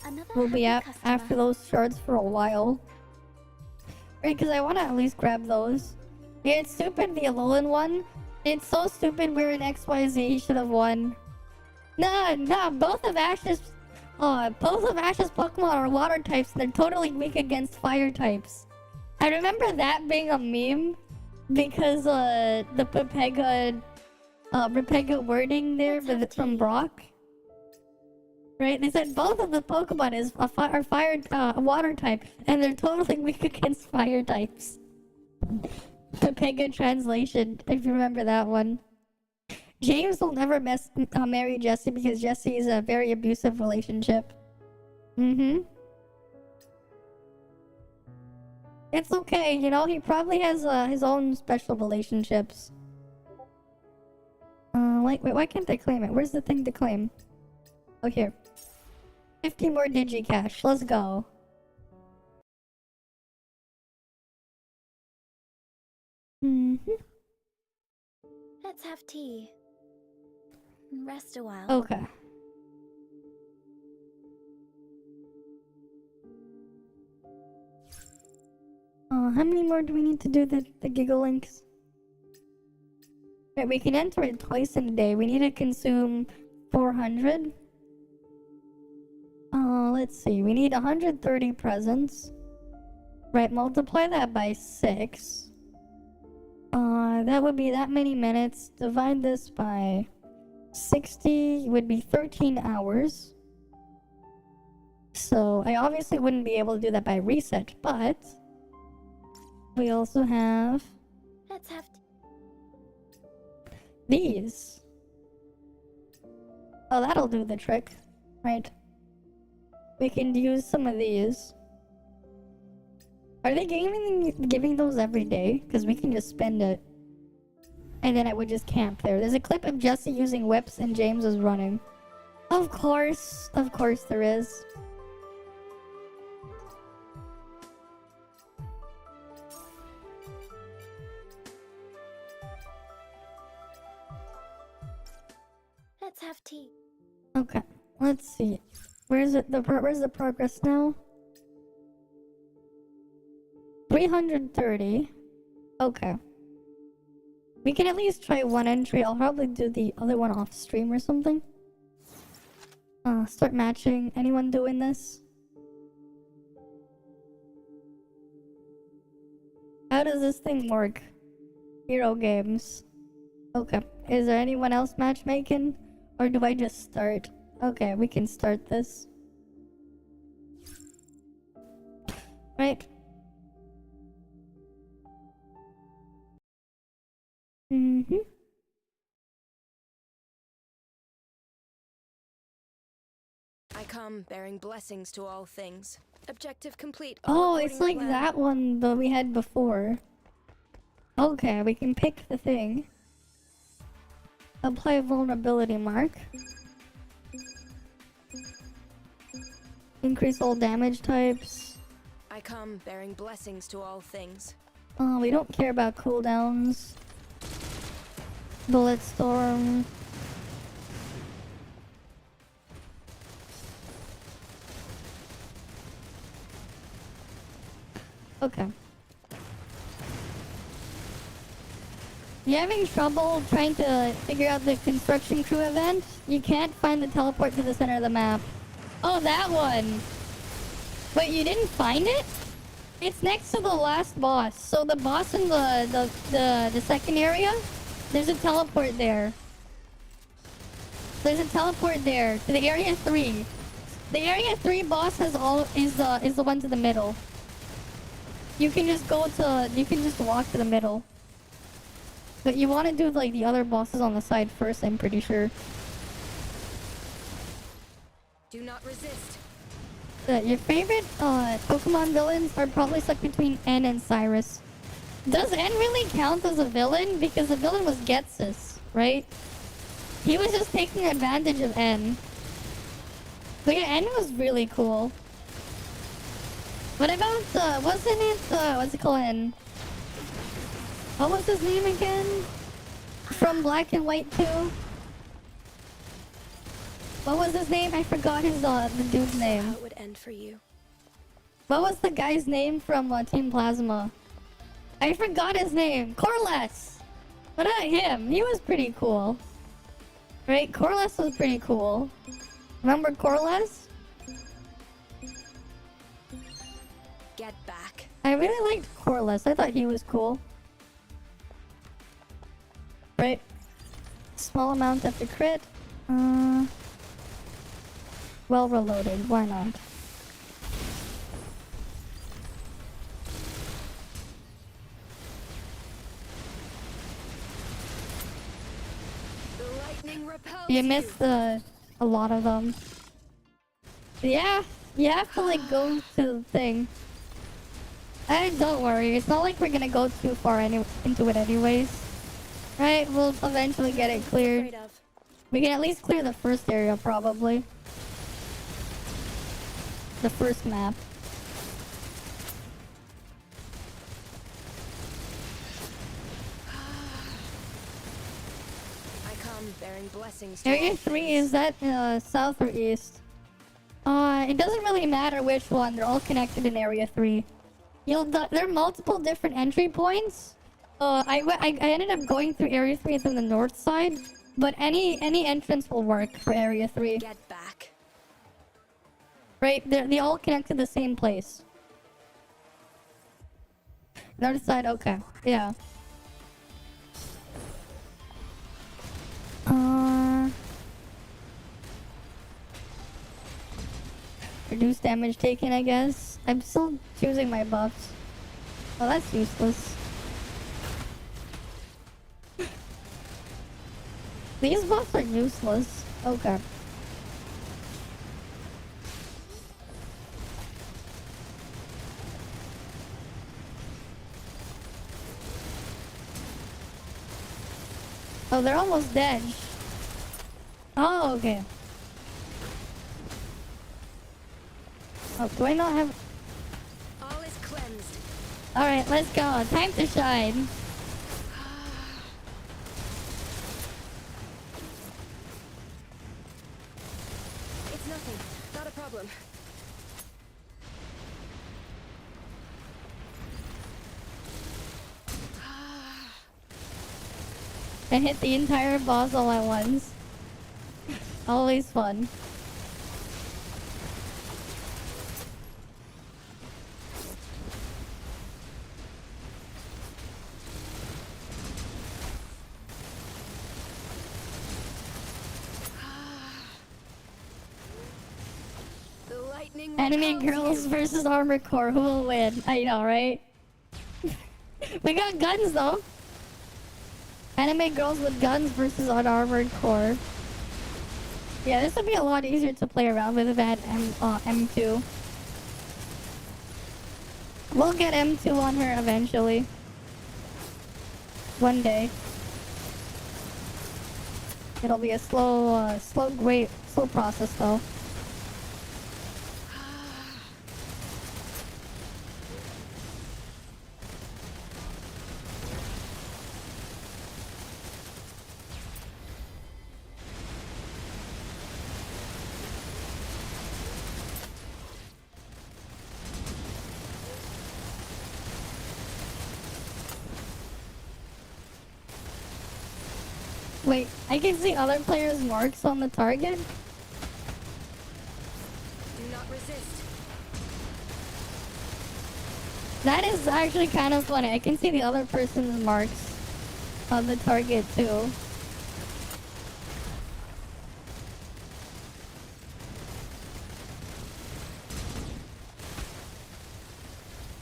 [SPEAKER 2] Another
[SPEAKER 1] We'll be
[SPEAKER 2] happy customer.
[SPEAKER 1] after those shards for a while. Right, because I want to at least grab those. Yeah, it's stupid, the Alolan one. It's so stupid where in XYZ should have won. Nah, both of Ash's Pokemon are water types and they're totally weak against fire types. I remember that being a meme because the Repega wording there from Brock. Right? They said both of the Pokemon are water type and they're totally weak against fire types. Repega translation, if you remember that one. James will never marry Jessie because Jessie is a very abusive relationship. It's okay, he probably has his own special relationships. Wait, why can't I claim it? Where's the thing to claim? Oh, here. 50 more Digicash. Let's go.
[SPEAKER 2] Let's have tea. Rest a while.
[SPEAKER 1] Okay. How many more do we need to do the Gigalinks? Right, we can enter it twice in a day. We need to consume 400. Let's see. We need 130 presents. Right, multiply that by 6. That would be that many minutes. Divide this by 60 would be 13 hours. So I obviously wouldn't be able to do that by reset, but we also have...
[SPEAKER 2] Let's have tea.
[SPEAKER 1] These. Oh, that'll do the trick. Right. We can use some of these. Are they giving those every day? Because we can just spend it. And then I would just camp there. There's a clip of Jesse using whips and James is running. Of course there is.
[SPEAKER 2] Let's have tea.
[SPEAKER 1] Okay, let's see. Where's the progress now? 330. Okay. We can at least try one entry. I'll probably do the other one off stream or something. Start matching. Anyone doing this? How does this thing work? Hero games. Okay. Is there anyone else matchmaking? Or do I just start? Okay, we can start this. Right. Mm-hmm.
[SPEAKER 6] I come bearing blessings to all things. Objective complete.
[SPEAKER 1] Oh,
[SPEAKER 6] According
[SPEAKER 1] it's
[SPEAKER 6] to
[SPEAKER 1] like
[SPEAKER 6] plan.
[SPEAKER 1] that one that we had before. Okay, we can pick the thing. Apply vulnerability mark. Increase all damage types.
[SPEAKER 6] I come bearing blessings to all things.
[SPEAKER 1] Oh, we don't care about cooldowns. Bullet storm. Okay. You having trouble trying to figure out the construction crew event? You can't find the teleport to the center of the map. Oh, that one! Wait, you didn't find it? It's next to the last boss. So the boss in the second area, there's a teleport there. There's a teleport there to the area 3. The area 3 boss is the one to the middle. You can just walk to the middle. But you want to do like the other bosses on the side first, I'm pretty sure.
[SPEAKER 6] Do not resist.
[SPEAKER 1] Your favorite Pokemon villains are probably stuck between N and Cyrus. Does N really count as a villain? Because the villain was Getsus, right? He was just taking advantage of N. But yeah, N was really cool. What about, wasn't it, what's it called? What was his name again? From Black and White 2? What was his name? I forgot his, the dude's name.
[SPEAKER 6] How it would end for you.
[SPEAKER 1] What was the guy's name from Team Plasma? I forgot his name. Corless! What about him? He was pretty cool. Right? Corless was pretty cool. Remember Corless?
[SPEAKER 6] Get back.
[SPEAKER 1] I really liked Corless. I thought he was cool. Right. Small amount after crit. Well reloaded. Why not?
[SPEAKER 6] The lightning repels
[SPEAKER 1] You missed a lot of them. Yeah, you have to like go to the thing. And don't worry, it's not like we're gonna go too far into it anyways. Right, we'll eventually get it cleared.
[SPEAKER 6] Afraid of.
[SPEAKER 1] We can at least clear the first area probably. The first map.
[SPEAKER 6] I come bearing blessings to
[SPEAKER 1] Area
[SPEAKER 6] all
[SPEAKER 1] 3,
[SPEAKER 6] things.
[SPEAKER 1] is that south or east? It doesn't really matter which one, they're all connected in Area 3. There are multiple different entry points. I ended up going through Area 3 through the north side, but any entrance will work for Area 3.
[SPEAKER 6] Get back.
[SPEAKER 1] Right, they all connect to the same place. North side, okay, yeah. Reduce damage taken, I guess. I'm still choosing my buffs. Oh, that's useless. These buffs are useless. Okay. Oh, they're almost dead. Oh, okay. Oh, do I not have...
[SPEAKER 6] All is cleansed.
[SPEAKER 1] Alright, let's go. Time to shine.
[SPEAKER 6] It's nothing. Not a problem.
[SPEAKER 1] I hit the entire boss all at once. Always fun.
[SPEAKER 6] The lightning
[SPEAKER 1] Enemy
[SPEAKER 6] repels
[SPEAKER 1] girls
[SPEAKER 6] you.
[SPEAKER 1] versus armored core. Who will win? I know, right? We got guns though. Anime girls with guns versus unarmored core. Yeah, this would be a lot easier to play around with if I had M2. We'll get M2 on her eventually. One day. It'll be a slow process though. Wait, I can see other players' marks on the target?
[SPEAKER 6] Do not resist.
[SPEAKER 1] That is actually kind of funny. I can see the other person's marks on the target too.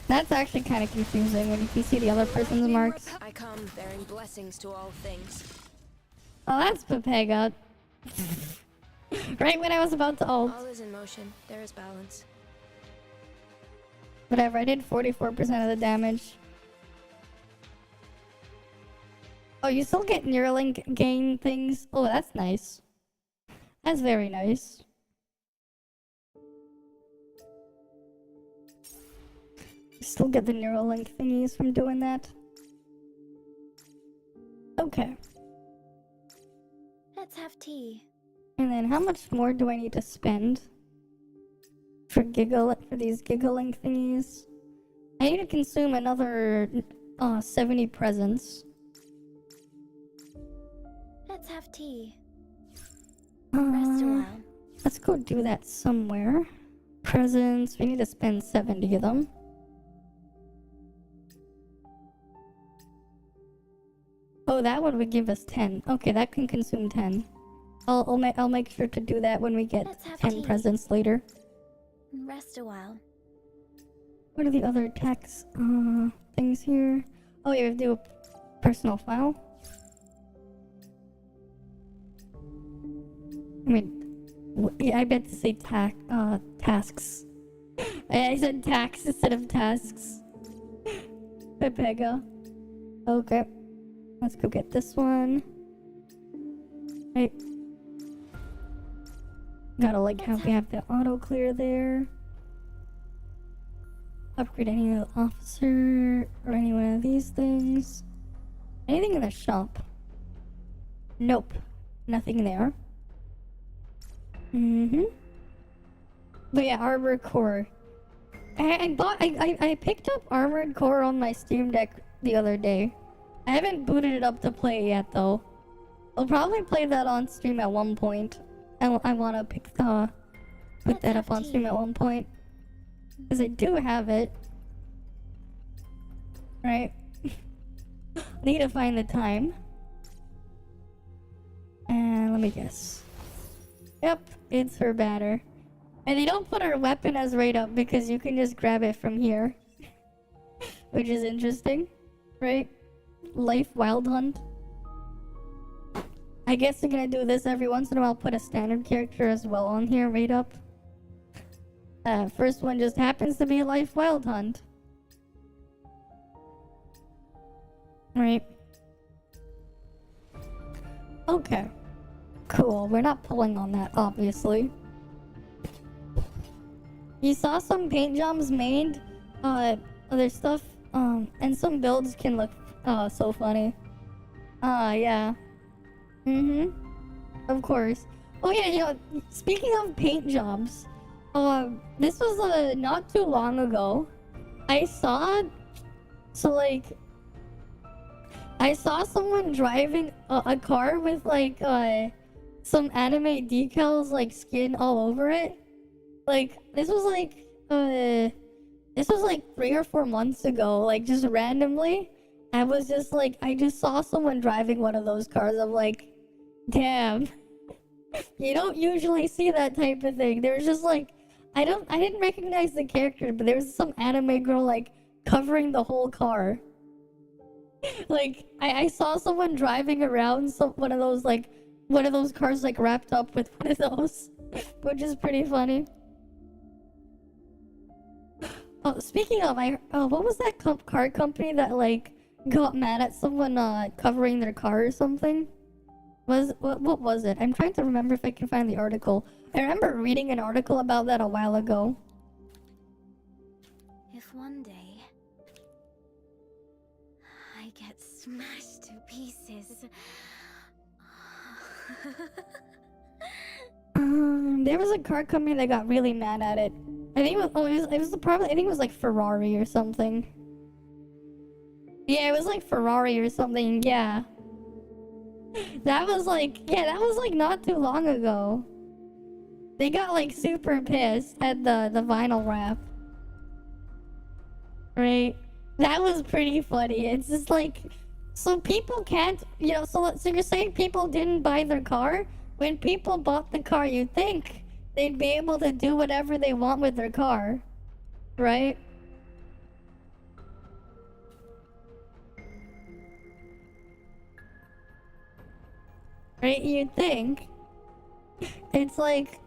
[SPEAKER 1] That's actually kind of confusing when you can see the other person's
[SPEAKER 6] Lightning
[SPEAKER 1] marks.
[SPEAKER 6] I come bearing blessings to all things.
[SPEAKER 1] Oh, that's Pepega. Right when I was about to ult.
[SPEAKER 6] All is in motion. There is balance.
[SPEAKER 1] Whatever, I did 44% of the damage. Oh, you still get Neuralink gain things? Oh, that's nice. That's very nice. You still get the Neuralink thingies from doing that. Okay.
[SPEAKER 2] Let's have tea.
[SPEAKER 1] And then how much more do I need to spend for these giggling thingies? I need to consume another 70 presents.
[SPEAKER 2] Let's have tea. Rest a while.
[SPEAKER 1] Let's go do that somewhere. Presents, we need to spend 70 of them. Oh, that one would give us 10. Okay, that can consume 10. I'll make sure to do that when we get
[SPEAKER 2] Let's have
[SPEAKER 1] 10
[SPEAKER 2] tea.
[SPEAKER 1] presents later.
[SPEAKER 2] Rest a while.
[SPEAKER 1] What are the other tax things here? Oh, you have to do a personal file. I mean, yeah, I meant to say tasks. I said tax instead of tasks. Pepega. Okay. Let's go get this one. Right. Gotta like have the auto clear there. Upgrade any of the officer or any one of these things. Anything in the shop? Nope. Nothing there. But yeah, armored core. I picked up armored core on my Steam Deck the other day. I haven't booted it up to play yet though. I'll probably play that on stream at one point. I want to put that up on stream at one point. Because I do have it. Right? Need to find the time. And let me guess. Yep, it's her banner. And they don't put her weapon as right up because you can just grab it from here. Which is interesting. Right? Life Wild Hunt. I guess I'm gonna do this every once in a while, put a standard character as well on here, right up. First one just happens to be Life Wild Hunt. Right. Okay. Cool, we're not pulling on that, obviously. You saw some paint jobs made, other stuff, and some builds can look, so funny. Yeah. Of course. Oh yeah, you know, speaking of paint jobs, this was, not too long ago. I saw someone driving a car with, like, some anime decals, like, skin all over it. Like, this was like 3 or 4 months ago, like, just randomly. I was just like, I just saw someone driving one of those cars. I'm like, damn. You don't usually see that type of thing. There was just like, I didn't recognize the character, but there was some anime girl, like, covering the whole car. Like, I saw someone driving around one of those cars, like, wrapped up with one of those, which is pretty funny. Oh, speaking of, what was that car company that, like, got mad at someone, covering their car or something? What was it? I'm trying to remember if I can find the article. I remember reading an article about that a while ago.
[SPEAKER 2] If one day I get smashed to pieces.
[SPEAKER 1] There was a car company that got really mad at it. I think it was probably, I think it was like Ferrari or something. Yeah, it was like Ferrari or something, yeah. That was like not too long ago. They got like super pissed at the vinyl wrap. Right? That was pretty funny. It's just like, so people can't, you know, so you're saying people didn't buy their car? When people bought the car, you'd think they'd be able to do whatever they want with their car. Right? Right, you'd think. It's like,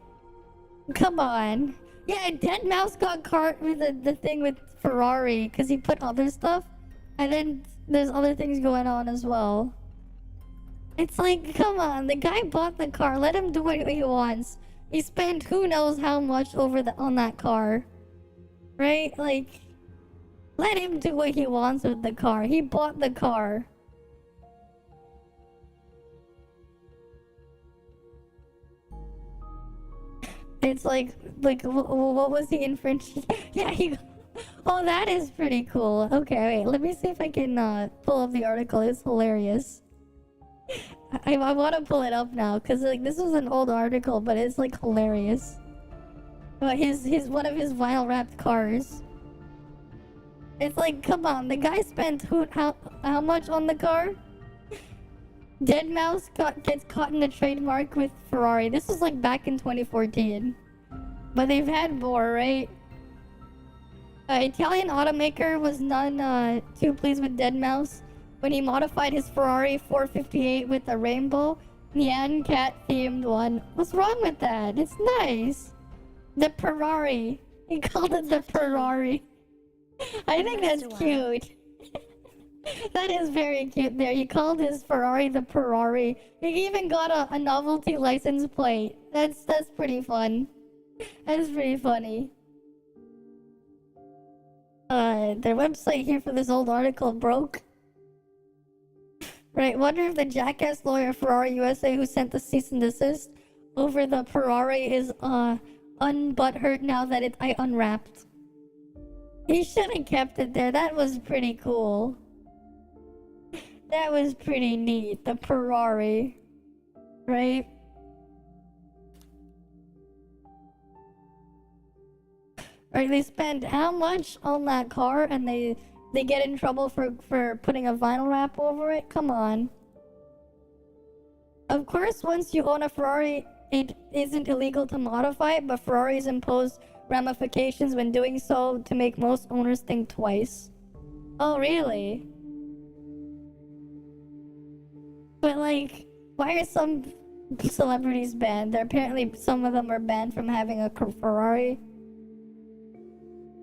[SPEAKER 1] come on. Yeah, Dead Mouse got caught with the thing with Ferrari because he put other stuff, and then there's other things going on as well. It's like, come on, the guy bought the car, let him do what he wants. He spent who knows how much on that car. Right? Like, let him do what he wants with the car. He bought the car. It's like what was the infringement? Yeah, oh, that is pretty cool. Okay, wait, let me see if I can pull up the article. It's hilarious. I want to pull it up now because like this was an old article, but it's like hilarious. But his one of his vinyl wrapped cars. It's like, come on, the guy spent how much on the car? Dead Mouse gets caught in a trademark with Ferrari. This was like back in 2014. But they've had more, right? Italian automaker was none too pleased with Dead Mouse when he modified his Ferrari 458 with a rainbow Nyan cat themed one. What's wrong with that? It's nice. The Ferrari. He called it the Ferrari. I think that's cute. That is very cute there. He called his Ferrari the Ferrari. He even got a novelty license plate. That's pretty fun. That's pretty funny. Their website here for this old article broke. Right, wonder if the jackass lawyer Ferrari USA who sent the cease and desist over the Ferrari is unbutthurt now that I unwrapped. He should have kept it there. That was pretty cool. That was pretty neat. The Ferrari. Right? Right, they spend how much on that car and they get in trouble for putting a vinyl wrap over it? Come on. Of course, once you own a Ferrari, it isn't illegal to modify it, but Ferraris impose ramifications when doing so to make most owners think twice. Oh, really? But like, Why are some celebrities banned? They're apparently some of them are banned from having a Ferrari.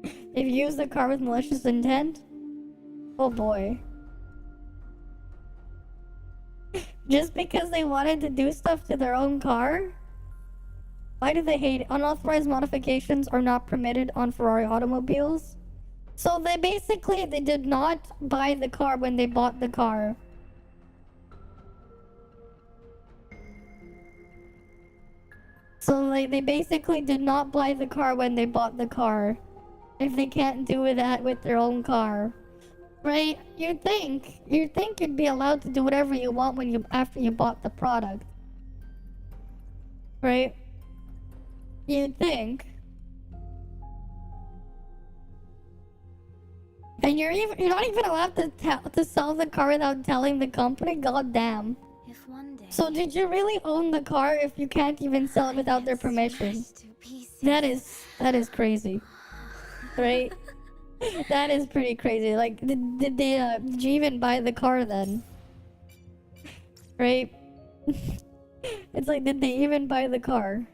[SPEAKER 1] If you use the car with malicious intent? Oh boy. Just because they wanted to do stuff to their own car? Why do they hate it? Unauthorized modifications are not permitted on Ferrari automobiles. So they did not buy the car when they bought the car. So like they basically did not buy the car when they bought the car. If they can't do that with their own car. Right? You'd think you'd be allowed to do whatever you want after you bought the product. Right? You'd think. And you're not even allowed to sell the car without telling the company? God damn.
[SPEAKER 2] If one day
[SPEAKER 1] So did you really own the car if you can't even sell it without their permission?
[SPEAKER 2] smashed to pieces.
[SPEAKER 1] That is crazy. Right? That is pretty crazy. Like, did you even buy the car then? Right? It's like, did they even buy the car?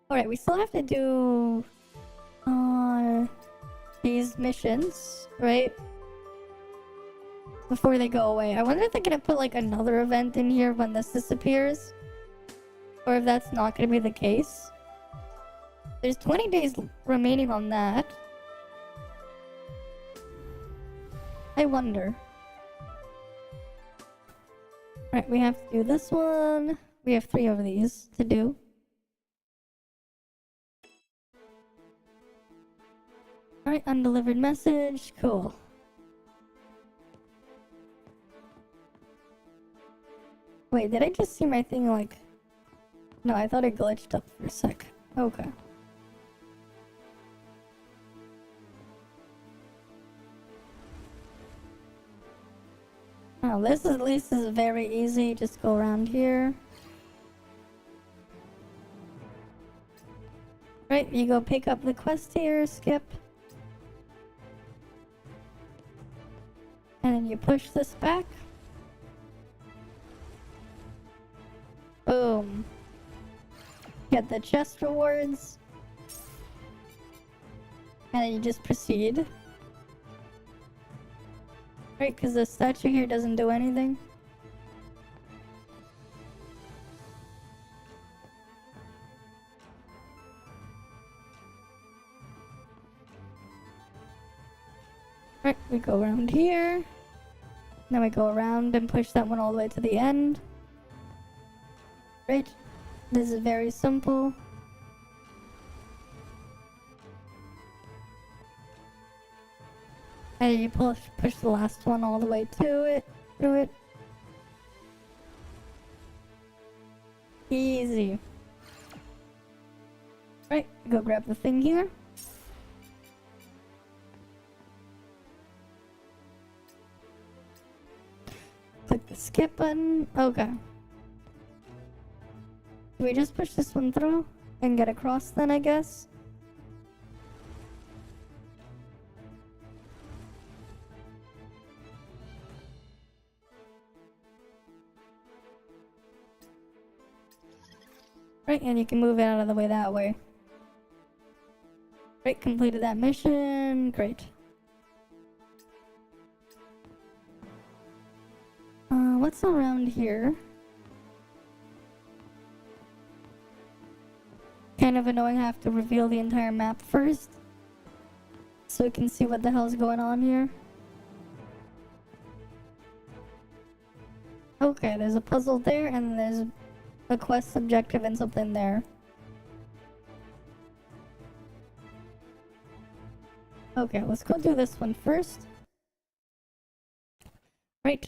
[SPEAKER 1] Alright, we still have to do these missions, right? Before they go away. I wonder if they're gonna put like another event in here when this disappears. Or if that's not gonna be the case. There's 20 days remaining on that. I wonder. Right, we have to do this one. We have 3 of these to do. Alright, undelivered message. Cool. Wait, did I just see my thing like... No, I thought it glitched up for a sec. Okay. Oh, this at least is very easy. Just go around here. Right, you go pick up the quest here, skip. And then you push this back. Boom. Get the chest rewards. And then you just proceed. Right, because the statue here doesn't do anything. Right, we go around here. Then we go around and push that one all the way to the end. Right, this is very simple. And you push the last one all the way to it, through it. Easy. Right, go grab the thing here. Click the skip button. Okay. Do we just push this one through and get across then, I guess? Right, and you can move it out of the way that way. Right, completed that mission. Great. What's around here? Kind of annoying, I have to reveal the entire map first. So we can see what the hell's going on here. Okay, there's a puzzle there, and there's a quest objective and something there. Okay, let's go do this one first. Right.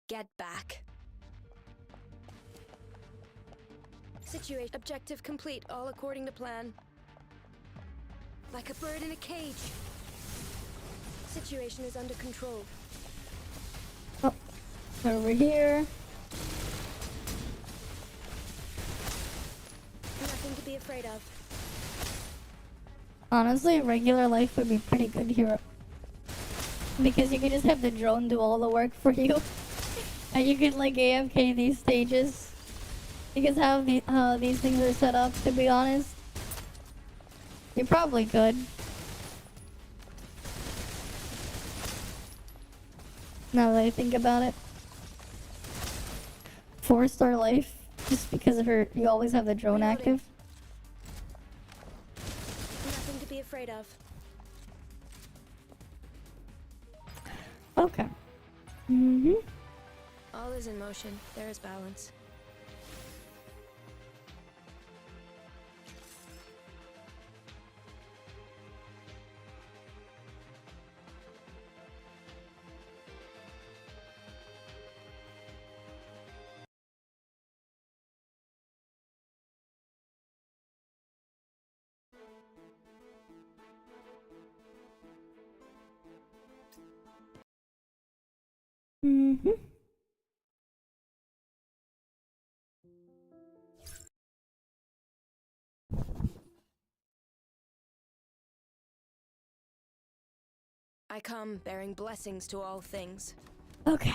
[SPEAKER 6] Get back. Situation objective complete, all according to plan. Like a bird in a cage. Situation is under control.
[SPEAKER 1] Oh, over here.
[SPEAKER 6] Nothing to be afraid of.
[SPEAKER 1] Honestly, regular life would be pretty good here. Because you could just have the drone do all the work for you. And you could like AFK these stages. Because how these things are set up, to be honest. You probably could. Now that I think about it. 4-star life. Just because of her, you always have the drone active.
[SPEAKER 6] Nothing to be afraid of.
[SPEAKER 1] Okay.
[SPEAKER 6] All is in motion. There is balance. I come bearing blessings to all things.
[SPEAKER 1] Okay.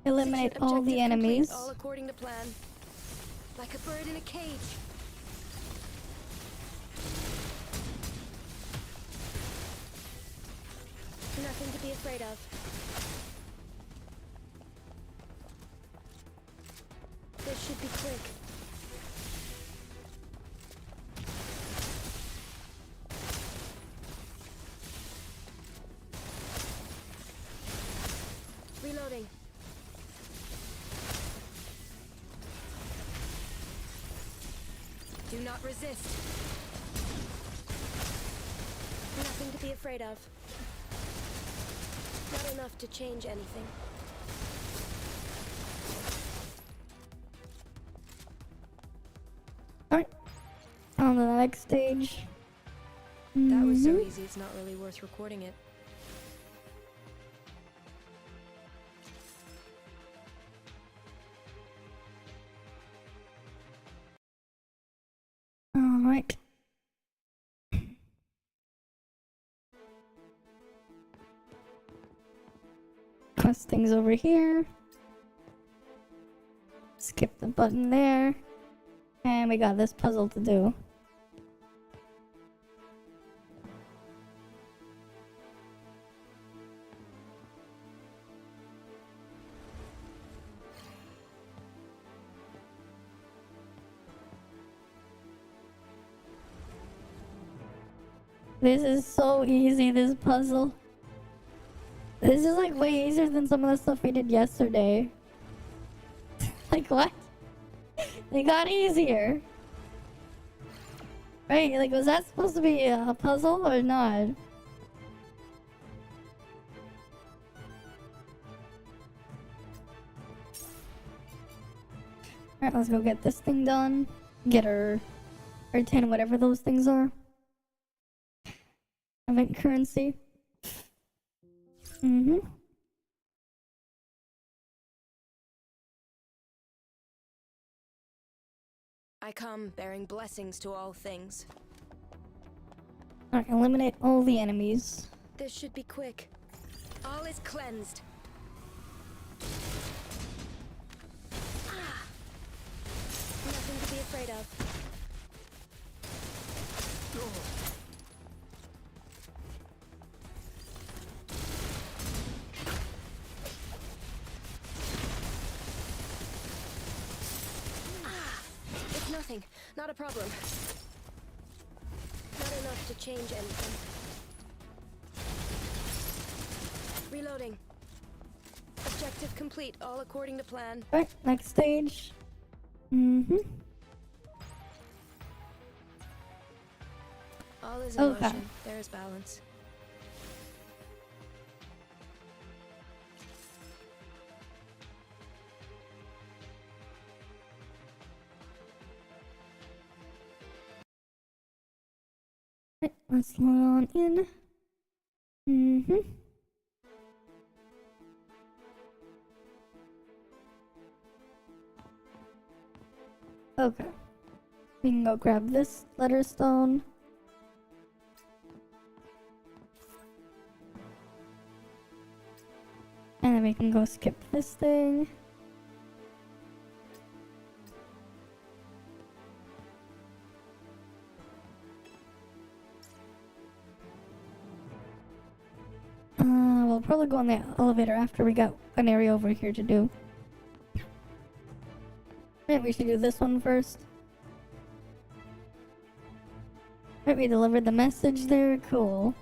[SPEAKER 1] Eliminate
[SPEAKER 6] Secure
[SPEAKER 1] all
[SPEAKER 6] objective
[SPEAKER 1] the enemies.
[SPEAKER 6] Complete, all according to plan. Like a bird in a cage. Nothing to be afraid of. This should be quick. Reloading. Do not resist. Nothing to be afraid of. Not enough to change anything.
[SPEAKER 1] Alright. On to the next stage.
[SPEAKER 6] That was so easy, it's not really worth recording it.
[SPEAKER 1] Alright. Quest things over here. Skip the button there. And we got this puzzle to do. This is so easy, this puzzle. This is like way easier than some of the stuff we did yesterday. Like what? They got easier. Right, like was that supposed to be a puzzle or not? Alright, let's go get this thing done. Get her 10, whatever those things are. Event currency.
[SPEAKER 6] I come bearing blessings to all things.
[SPEAKER 1] Alright, eliminate all the enemies.
[SPEAKER 6] This should be quick. All is cleansed. Nothing to be afraid of. It's nothing. Not a problem. Not enough to change anything. Reloading. Objective complete, all according to plan.
[SPEAKER 1] Alright, next stage.
[SPEAKER 6] All is in
[SPEAKER 1] Okay.
[SPEAKER 6] motion. There is balance.
[SPEAKER 1] Right, let's load on in. Okay. We can go grab this letter stone. can go skip this thing. We'll probably go on the elevator after we got an area over here to do. Maybe we should do this one first. Right, we delivered the message there. Cool.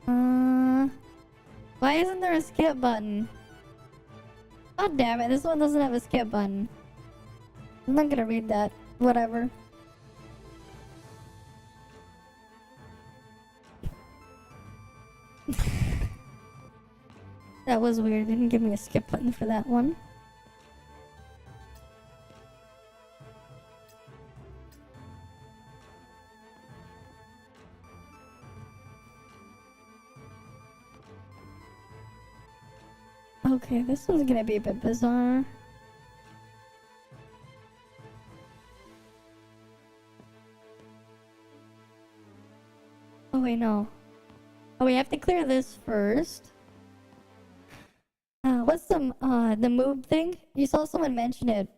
[SPEAKER 1] Why isn't there a skip button? God damn it, this one doesn't have a skip button. I'm not gonna read that. Whatever. That was weird. Didn't give me a skip button for that one. Okay, this one's gonna be a bit bizarre. Oh wait, no. Oh, we have to clear this first. What's the move thing? You saw someone mention it.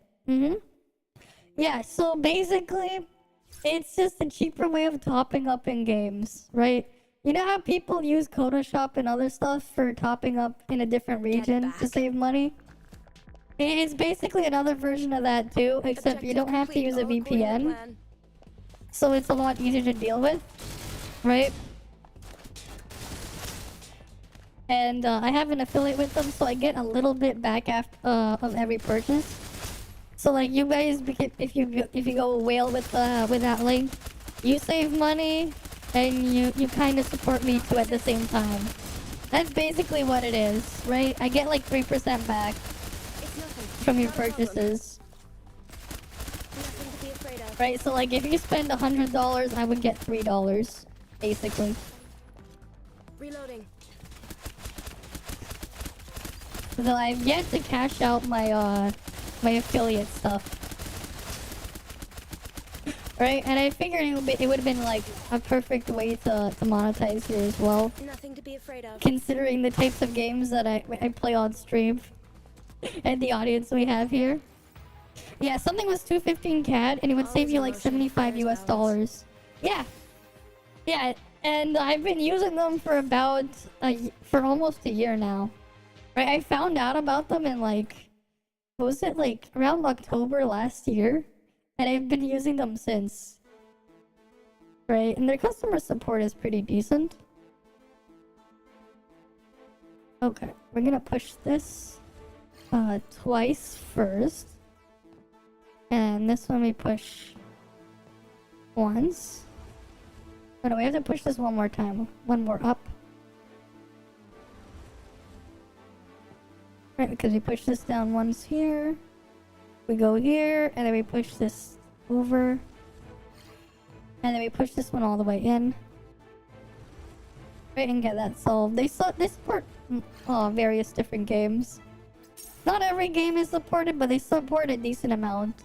[SPEAKER 1] Yeah, so basically, it's just a cheaper way of topping up in games, right? You know how people use Photoshop and other stuff for topping up in a different region to save money? It's basically another version of that too, except you don't have to use a VPN. So it's a lot easier to deal with, right? And I have an affiliate with them, so I get a little bit back after of every purchase. So like you guys, if you go whale with that link, you save money, and you kind of support me too at the same time. That's basically what it is, right? I get like 3% back from your purchases.
[SPEAKER 6] Nothing to be afraid of.
[SPEAKER 1] Right, so like if you spend $100, I would get $3, basically.
[SPEAKER 6] Reloading.
[SPEAKER 1] So I've yet to cash out my my affiliate stuff. Right, and I figured it would have been like a perfect way to monetize here as well.
[SPEAKER 6] Nothing to be afraid of.
[SPEAKER 1] Considering the types of games that I play on stream and the audience we have here. Yeah, something was 215 CAD and it would save you like 75 US dollars. Yeah. Yeah, and I've been using them for about for almost a year now. Right, I found out about them in like, what was it, like around October last year? And I've been using them since. Right, and their customer support is pretty decent. Okay, we're gonna push this twice first. And this one we push once. Oh no, we have to push this one more time. One more up. Right, because we push this down once here. We go here, and then we push this over. And then we push this one all the way in. Right, and get that solved. They support various different games. Not every game is supported, but they support a decent amount.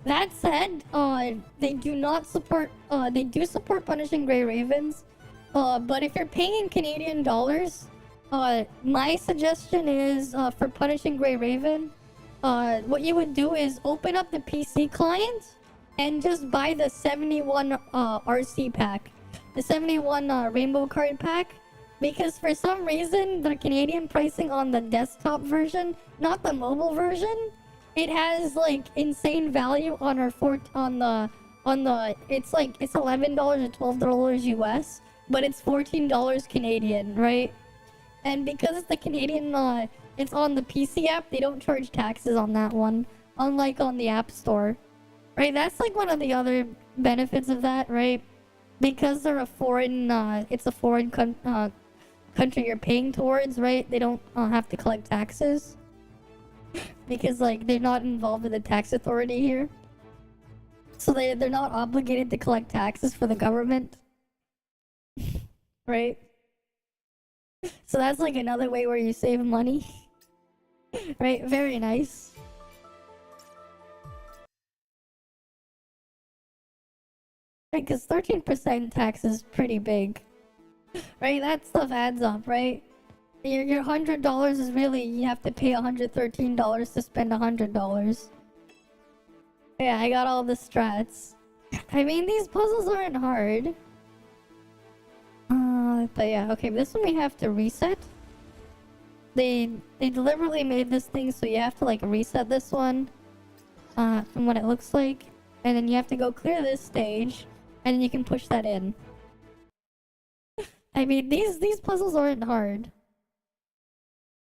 [SPEAKER 1] That said, they do not support, they do support Punishing Grey Ravens. But if you're paying in Canadian dollars, my suggestion is, for Punishing Grey Raven, what you would do is open up the PC client and just buy the 71 RC pack, the 71 rainbow card pack, because for some reason the Canadian pricing on the desktop version, not the mobile version, it has like insane value on our it's $11 or $12 US, but it's $14 Canadian, right? And because it's the Canadian, it's on the PC app, they don't charge taxes on that one, unlike on the App Store. Right, that's like one of the other benefits of that, right? Because they're a foreign, it's a foreign country you're paying towards, right? They don't have to collect taxes. Because, like, they're not involved with the tax authority here. So they're not obligated to collect taxes for the government. Right? So that's like another way where you save money. Right? Very nice. Right, because 13% tax is pretty big. Right? That stuff adds up, right? your $100 is really, you have to pay $113 to spend $100. Yeah, I got all the strats. I mean, these puzzles aren't hard. But yeah, okay, this one we have to reset. They deliberately made this thing so you have to like reset this one. From what it looks like. And then you have to go clear this stage. And then you can push that in. I mean, these puzzles aren't hard.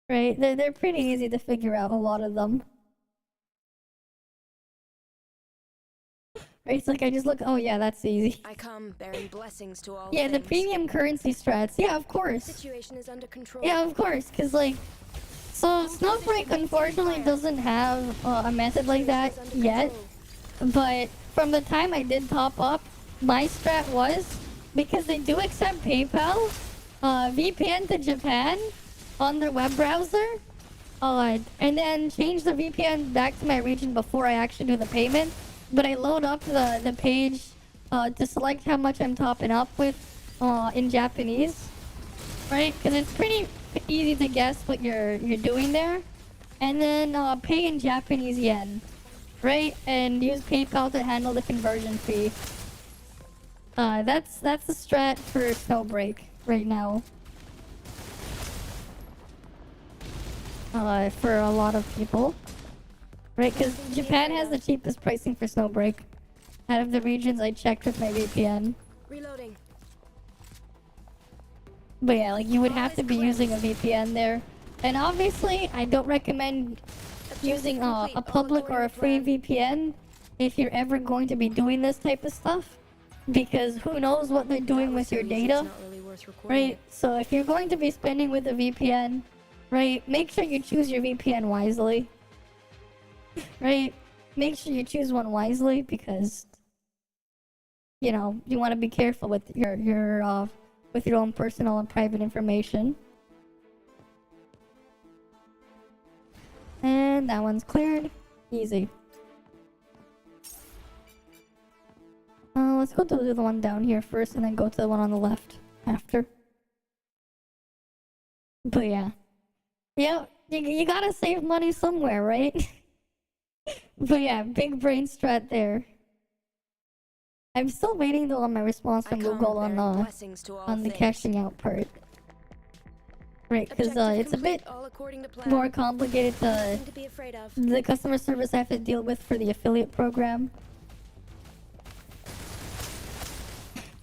[SPEAKER 1] Right? They're pretty easy to figure out, a lot of them. Right? It's like I just look, oh yeah, that's easy.
[SPEAKER 6] I come bearing blessings to all
[SPEAKER 1] Yeah, the
[SPEAKER 6] things.
[SPEAKER 1] premium currency strats. Yeah, of course.
[SPEAKER 6] Situation is under control.
[SPEAKER 1] Yeah, of course. Cause like, so Snowbreak unfortunately doesn't have a method like that yet. But from the time I did top up, my strat was, because they do accept PayPal, VPN to Japan on their web browser, and then change the VPN back to my region before I actually do the payment. But I load up the page to select how much I'm topping up with in Japanese, right? Because it's pretty easy to guess what you're doing there, and then pay in Japanese yen, right? And use PayPal to handle the conversion fee. That's the strat for Snowbreak right now. For a lot of people. Right, because Japan has the cheapest pricing for Snowbreak. Out of the regions I checked with my VPN.
[SPEAKER 6] Reloading.
[SPEAKER 1] But yeah, like you would have to be using a VPN there. And obviously, I don't recommend using a public or a free VPN if you're ever going to be doing this type of stuff. Because who knows what they're doing with your data. Right, so if you're going to be spending with a VPN, right, make sure you choose your VPN wisely. Right? Make sure you choose one wisely because, you know, you want to be careful with your own personal and private information. And that one's cleared. Easy. Let's go to the one down here first and then go to the one on the left after. But yeah. Yeah, you gotta save money somewhere, right? But yeah, big brain strat there. I'm still waiting though on my response from Google on the cashing out part. Right, because it's a bit more complicated the customer service I have to deal with for the affiliate program.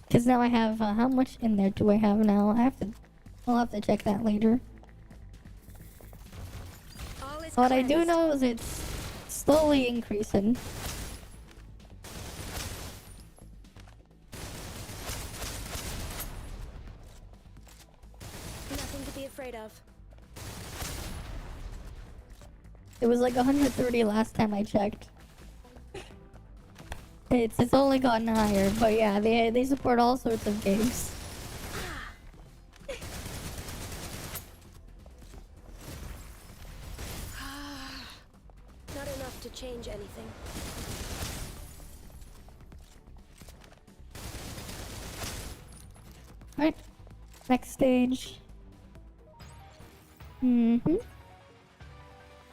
[SPEAKER 1] Because now I have how much in there do I have now? I'll have to check that later. What I do know is it's slowly increasing.
[SPEAKER 6] Nothing to be afraid of.
[SPEAKER 1] It was like 130 last time I checked. It's only gotten higher, but yeah, they support all sorts of games.
[SPEAKER 6] Not enough to change anything.
[SPEAKER 1] Alright, next stage.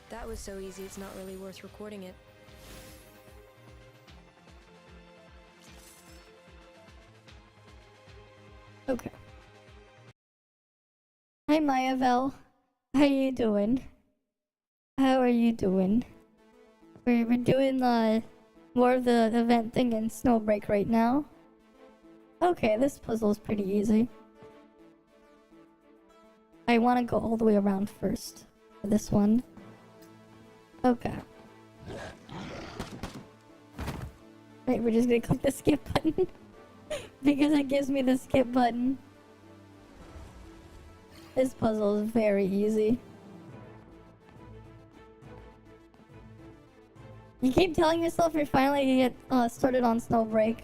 [SPEAKER 6] That was so easy, it's not really worth recording it.
[SPEAKER 1] Okay. Hi Mayavel. How you doing? How are you doing? We're doing more of the event thing in Snowbreak right now. Okay, this puzzle is pretty easy. I want to go all the way around first for this one. Okay. Right, we're just gonna click the skip button. Because it gives me the skip button. This puzzle is very easy. You keep telling yourself you're finally gonna get started on Snowbreak.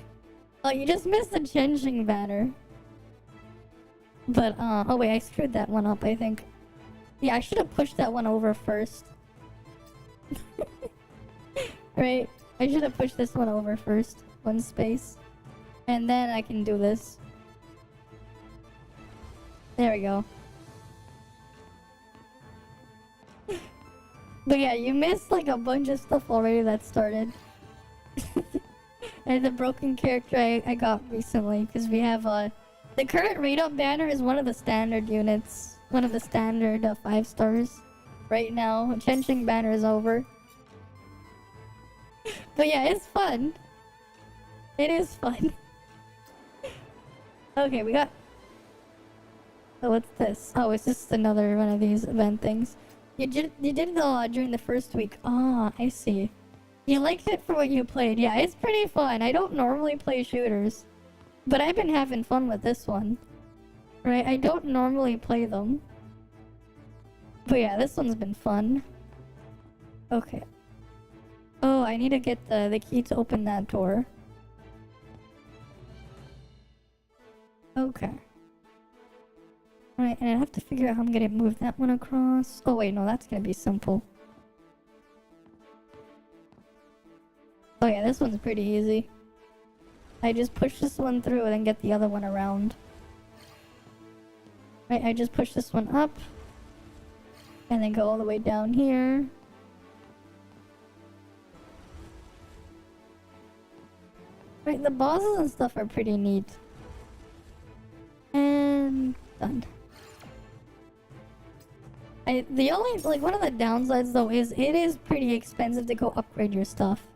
[SPEAKER 1] Oh, you just missed the changing banner. But, oh wait, I screwed that one up, I think. Yeah, I should have pushed that one over first. Right? I should have pushed this one over first. One space. And then I can do this. There we go. But yeah, you missed like a bunch of stuff already that started. And the broken character I got recently, because we have the current rate up banner is one of the standard units, one of the standard 5 stars right now. Chenching banner is over. But yeah, it's fun. It is fun. Okay, we got. Oh, what's this? Oh, it's just another one of these event things. You did it during the first week. Ah, I see. You liked it for what you played. Yeah, it's pretty fun. I don't normally play shooters, but I've been having fun with this one. Right? I don't normally play them. But yeah, this one's been fun. Okay. Oh, I need to get the key to open that door. Okay. Alright, and I have to figure out how I'm gonna move that one across. Oh wait, no, that's gonna be simple. Oh yeah, this one's pretty easy. I just push this one through and then get the other one around. Right, I just push this one up. And then go all the way down here. Right, the bosses and stuff are pretty neat. And done. The only, like, one of the downsides though is it is pretty expensive to go upgrade your stuff.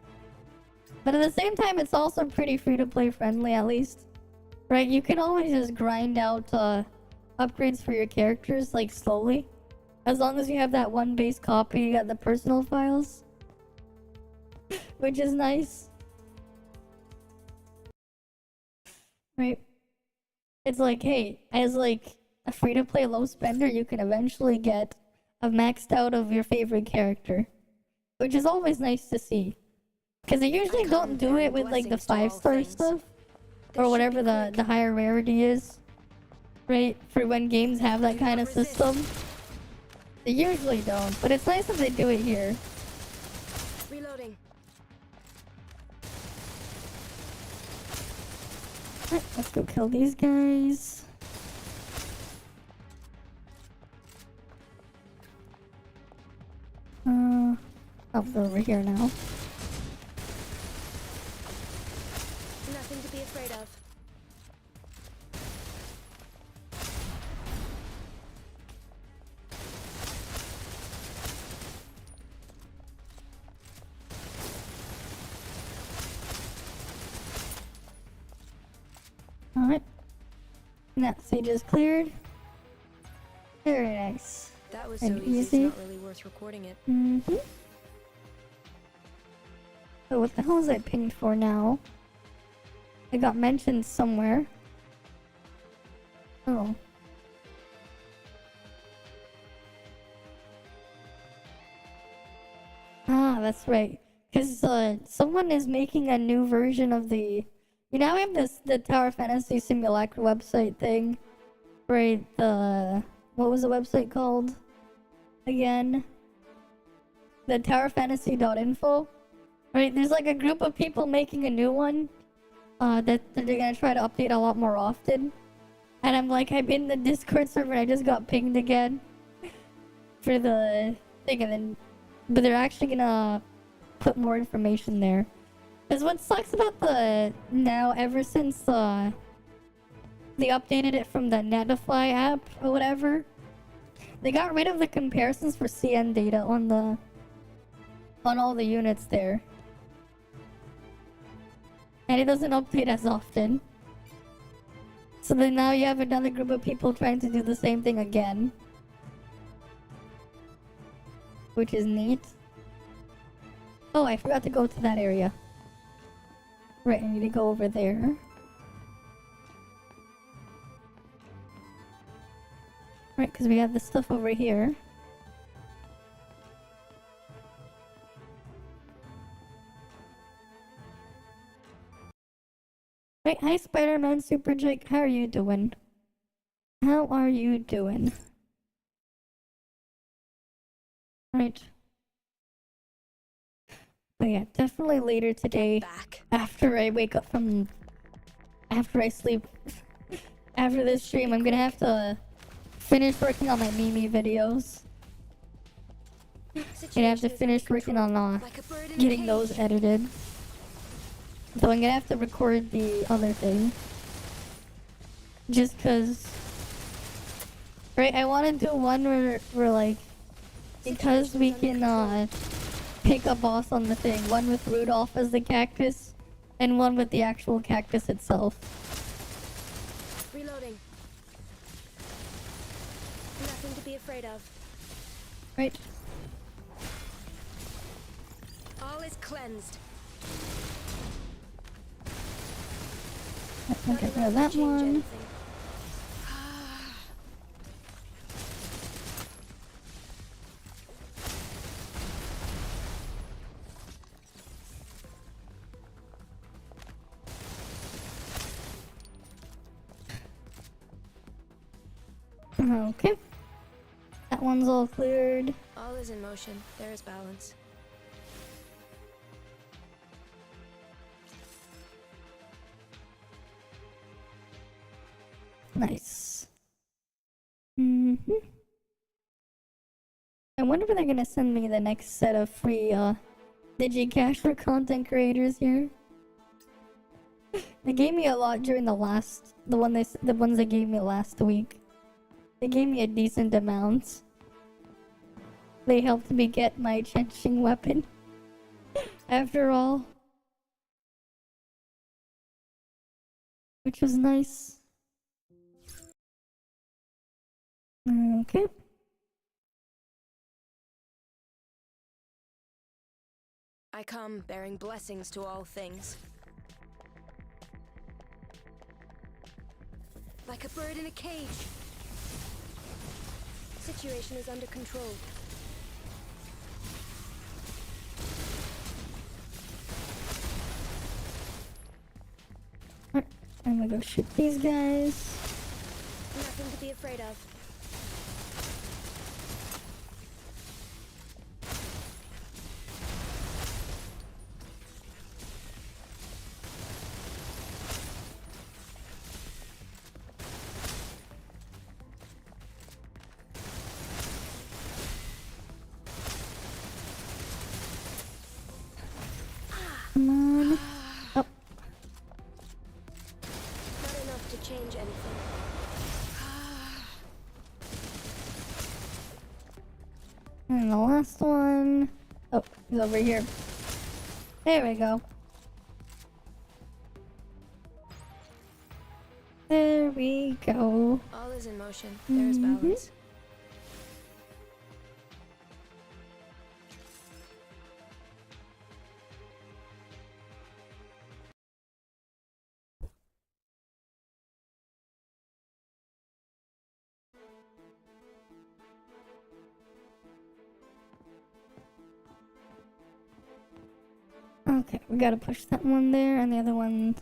[SPEAKER 1] But at the same time, it's also pretty free-to-play friendly, at least. Right, you can always just grind out upgrades for your characters, like, slowly. As long as you have that one base copy, you got the personal files. Which is nice. Right. It's like, hey, as like a free-to-play low spender, you can eventually get a maxed out of your favorite character. Which is always nice to see. Because they usually don't do it with like the 5-star stuff. Or whatever the higher rarity is. Right? For when games have that kind of system. They usually don't, but it's nice that they do it here.
[SPEAKER 6] Reloading.
[SPEAKER 1] Alright, let's go kill these guys. Oh, they're over here now.
[SPEAKER 6] Nothing to be afraid of.
[SPEAKER 1] Alright. That stage is cleared. Very nice.
[SPEAKER 6] That was
[SPEAKER 1] And
[SPEAKER 6] so easy.
[SPEAKER 1] easy.
[SPEAKER 6] It's not really worth recording it.
[SPEAKER 1] Mm-hmm. So what the hell is I pinged for now? It got mentioned somewhere. Oh. Ah, that's right. Because someone is making a new version of the... You know, I have the Tower Fantasy Simulacra website thing. Right, what was the website called? Again? The towerfantasy.info. Right, there's like a group of people making a new one. That they're gonna try to update a lot more often. And I'm like, I'm in the Discord server and I just got pinged again. For the thing, and then... But they're actually gonna put more information there. Because what sucks about the... Now, ever since they updated it from the Netify app or whatever, they got rid of the comparisons for CN data on all the units there. And it doesn't update as often. So then now you have another group of people trying to do the same thing again. Which is neat. Oh, I forgot to go to that area. Right, I need to go over there. Right, because we have the stuff over here. Right, hi Spider-Man Super Jake, how are you doing? How are you doing? Right. But yeah, definitely later today,
[SPEAKER 6] Back.
[SPEAKER 1] after I wake up from... After I sleep... After this stream, I'm gonna have to finish working on my Mimi videos. And I have to
[SPEAKER 6] Situation is
[SPEAKER 1] finish
[SPEAKER 6] under
[SPEAKER 1] working
[SPEAKER 6] control,
[SPEAKER 1] on
[SPEAKER 6] like a bird in a
[SPEAKER 1] getting those
[SPEAKER 6] cage.
[SPEAKER 1] edited. So I'm gonna have to record the other thing. Just cause... Right, I wanna do one where like... Because we can, pick a boss on the thing. One with Rudolph as the cactus, and one with the actual cactus itself.
[SPEAKER 6] Reloading. Nothing to be afraid of.
[SPEAKER 1] Right?
[SPEAKER 6] All is cleansed.
[SPEAKER 1] I'll get rid of that one. Okay. That one's all cleared.
[SPEAKER 6] All is in motion. There is balance.
[SPEAKER 1] Nice. I wonder if they're gonna send me the next set of free digicash for content creators here. They gave me a lot during the ones they gave me last week. They gave me a decent amount. They helped me get my trenching weapon. After all. Which was nice. Okay.
[SPEAKER 6] I come bearing blessings to all things. Like a bird in a cage. Situation is under control.
[SPEAKER 1] I'm gonna go shoot these guys.
[SPEAKER 6] Nothing to be afraid of.
[SPEAKER 1] Come on. Oh,
[SPEAKER 6] Not enough to change anything.
[SPEAKER 1] and the last one. Oh, he's over here. There we go. There we go.
[SPEAKER 6] All is in motion. There is balance.
[SPEAKER 1] Okay, we gotta push that one there and the other one.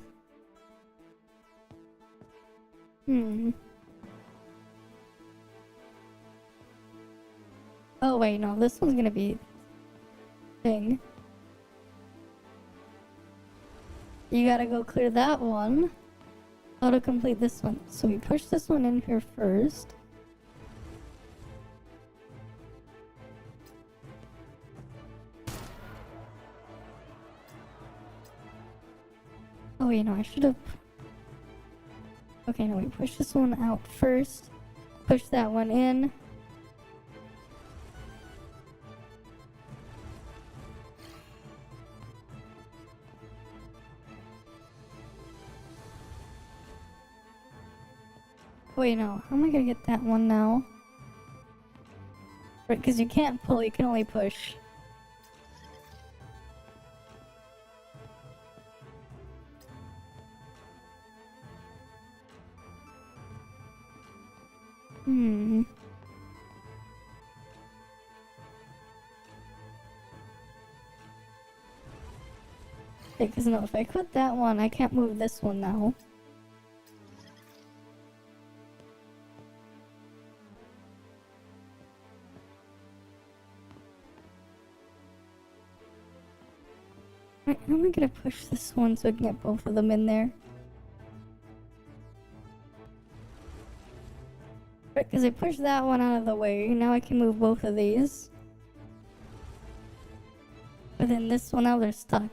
[SPEAKER 1] Oh wait, no, this one's gonna be thing. You gotta go clear that one. How to complete this one. So we push this one in here first. Oh wait, no, I should have... Okay, no, we push this one out first. Push that one in. Wait, no, how am I gonna get that one now? Right, because you can't pull, you can only push. Because no, if I quit that one, I can't move this one now. Right, how am I gonna push this one so I can get both of them in there? Right, because I pushed that one out of the way, now I can move both of these. But then this one now they're stuck.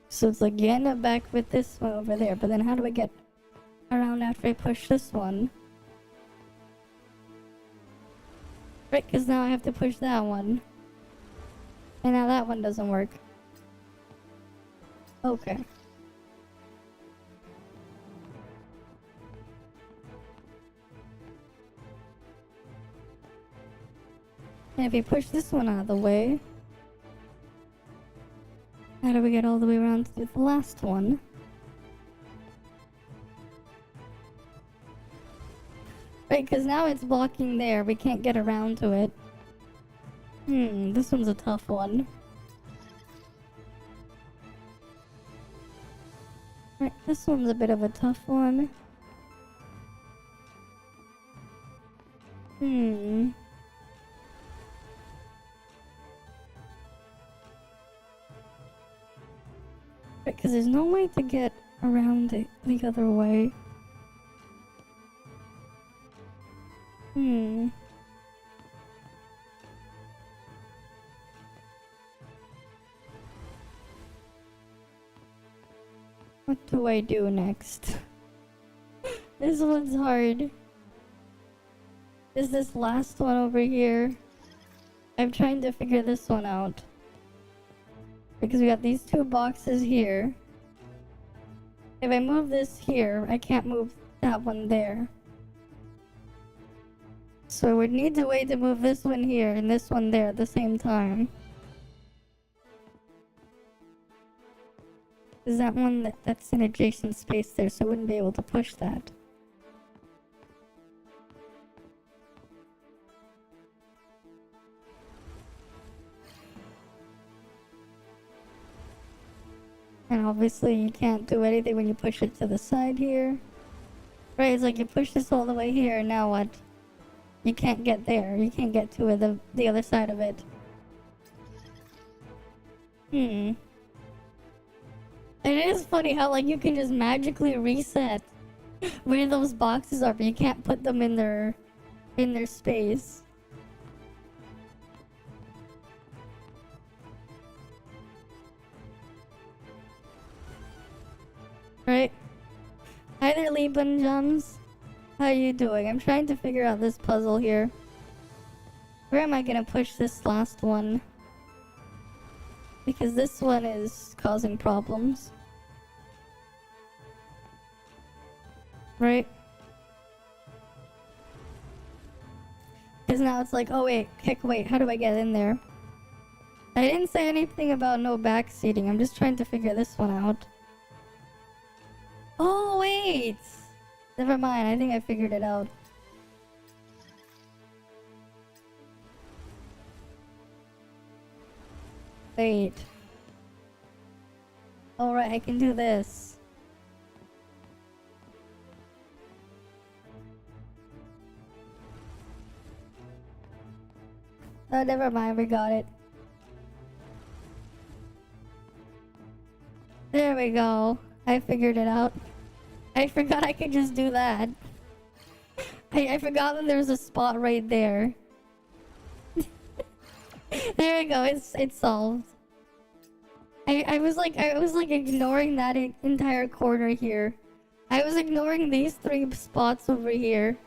[SPEAKER 1] So it's like you end up back with this one over there, but then how do I get around after I push this one? Right, because now I have to push that one. And now that one doesn't work. Okay. And if you push this one out of the way, how do we get all the way around to the last one? Right, because now it's blocking there. We can't get around to it. This one's a tough one. Right, this one's a bit of a tough one. Because there's no way to get around it the other way. What do I do next? This one's hard. Is this last one over here? I'm trying to figure this one out. Because we got these two boxes here. If I move this here, I can't move that one there. So I would need a way to move this one here and this one there at the same time. Is that one that's in adjacent space there, so I wouldn't be able to push that. And obviously you can't do anything when you push it to the side here. Right, it's like you push this all the way here, and now what? You can't get there. You can't get to it, the other side of it. It is funny how like you can just magically reset where those boxes are, but you can't put them in their space. Right? Hi there, Liban Jums. How you doing? I'm trying to figure out this puzzle here. Where am I gonna push this last one? Because this one is causing problems. Right? Because now it's like, oh wait, wait, how do I get in there? I didn't say anything about no backseating. I'm just trying to figure this one out. Oh wait! Never mind, I think I figured it out. Wait. Alright, I can do this. Oh, never mind, we got it. There we go. I figured it out. I forgot I could just do that. I forgot that there's a spot right there. There we go, it's solved. I was like ignoring that entire corner here. I was ignoring these three spots over here.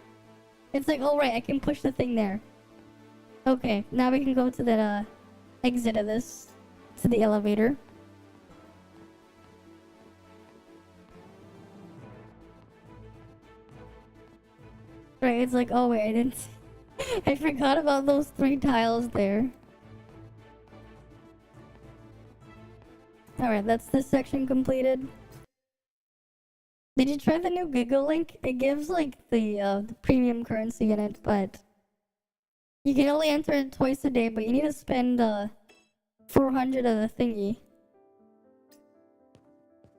[SPEAKER 1] It's like, oh right, I can push the thing there. Okay, now we can go to the exit of this, to the elevator. Right, it's like, oh wait, I didn't... I forgot about those three tiles there. Alright, that's this section completed. Did you try the new Giggle link? It gives like the premium currency in it, but you can only enter it twice a day, but you need to spend 400 of the thingy.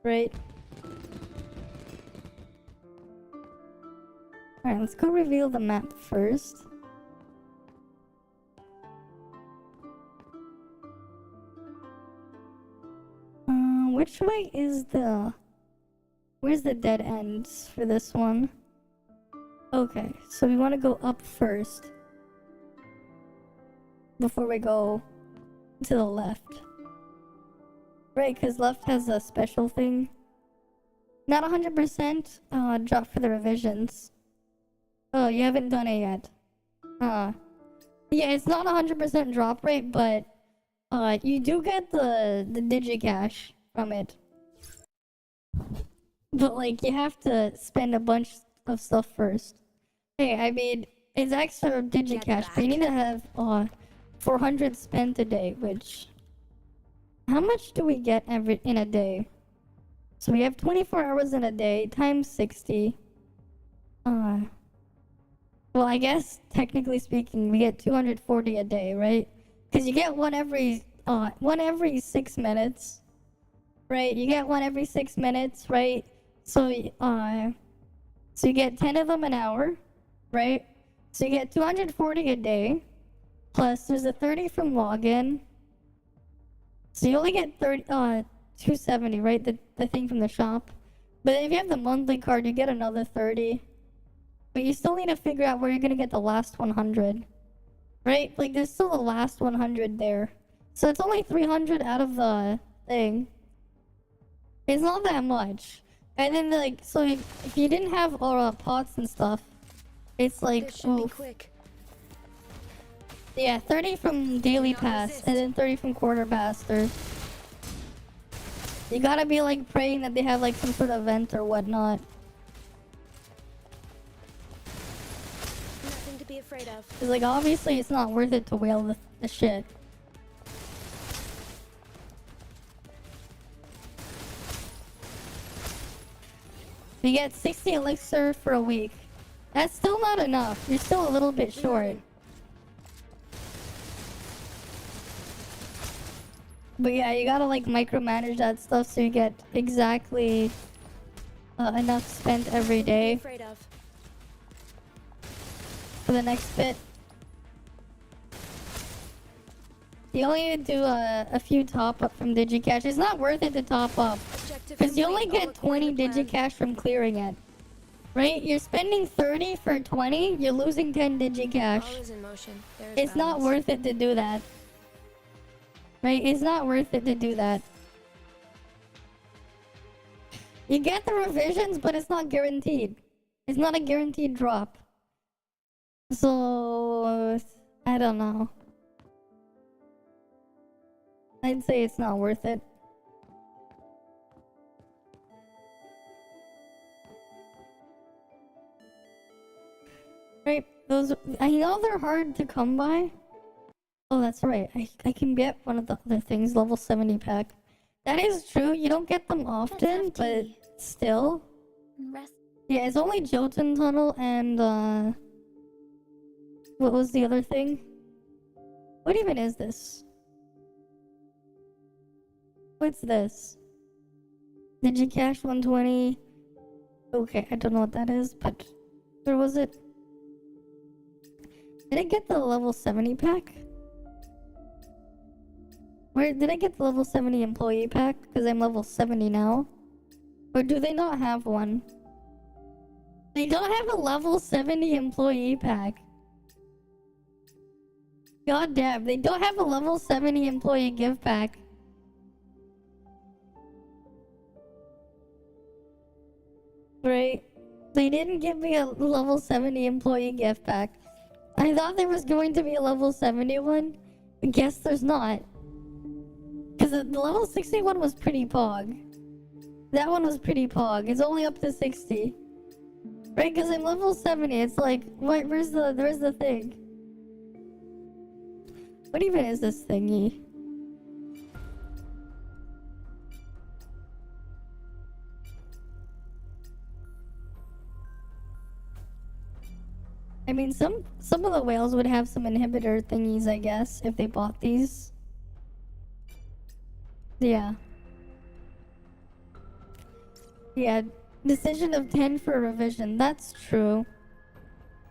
[SPEAKER 1] Right? Alright, let's go reveal the map first. Which way is the... Where's the dead ends for this one? Okay, so we want to go up first before we go to the left. Right, because left has a special thing. Not 100% drop for the revisions. Oh, you haven't done it yet. Yeah, it's not 100% drop rate, but you do get the digicash from it. But like, you have to spend a bunch of stuff first. Hey, I mean, it's extra digicash, but you need to have 400 spent a day, which... How much do we get in a day? So we have 24 hours in a day, times 60. Well, I guess, technically speaking, we get 240 a day, right? Because you get one every 6 minutes. Right? You get one every 6 minutes, right? So you get 10 of them an hour, right? So you get 240 a day. Plus, there's a 30 from login. So you only get 270, right? The thing from the shop. But if you have the monthly card, you get another 30. But you still need to figure out where you're gonna get the last 100. Right? Like, there's still the last 100 there. So it's only 300 out of the thing. It's not that much. And then, like, so if you didn't have all pots and stuff, it's like,
[SPEAKER 6] This should be quick.
[SPEAKER 1] Yeah, 30 from daily pass, and then 30 from quarter pass, or... You gotta be, like, praying that they have, like, some sort of event or whatnot.
[SPEAKER 6] Nothing to be afraid of.
[SPEAKER 1] Cause, like, obviously it's not worth it to whale the shit. You get 60 elixir for a week. That's still not enough. You're still a little bit short. But yeah, you gotta like micromanage that stuff so you get exactly enough spent every day
[SPEAKER 6] Afraid of.
[SPEAKER 1] for the next bit. You only need to do a few top up from digicash. It's not worth it to top up
[SPEAKER 6] Objective
[SPEAKER 1] because you only
[SPEAKER 6] complete, all
[SPEAKER 1] get 20
[SPEAKER 6] according to plan.
[SPEAKER 1] digicash from clearing it. Right? You're spending 30 for 20. You're losing 10 digicash.
[SPEAKER 6] All is in motion. There is
[SPEAKER 1] It's not
[SPEAKER 6] balance.
[SPEAKER 1] worth it to do that. Right? It's not worth it to do that. You get the revisions, but it's not guaranteed. It's not a guaranteed drop. So, I don't know. I'd say it's not worth it. Right, those... I know they're hard to come by. Oh, that's right. I can get one of the other things, level 70 pack. That is true. You don't get them often, but still.
[SPEAKER 2] Rest.
[SPEAKER 1] Yeah, it's only Jotun Tunnel and, what was the other thing? What even is this? What's this? Digicash 120. Okay, I don't know what that is, but... Where was it? Did I get the level 70 pack? Where did I get the level 70 employee pack? Because I'm level 70 now. Or do they not have one? They don't have a level 70 employee pack. God damn, they don't have a level 70 employee gift pack. Right? They didn't give me a level 70 employee gift pack. I thought there was going to be a level 70 one. I guess there's not. Because the level 61 was pretty pog. That one was pretty pog. It's only up to 60. Right? Because I'm level 70. It's like, what? Where's the thing? What even is this thingy? I mean, some of the whales would have some inhibitor thingies, I guess, if they bought these. Yeah. Yeah, decision of 10 for revision. That's true.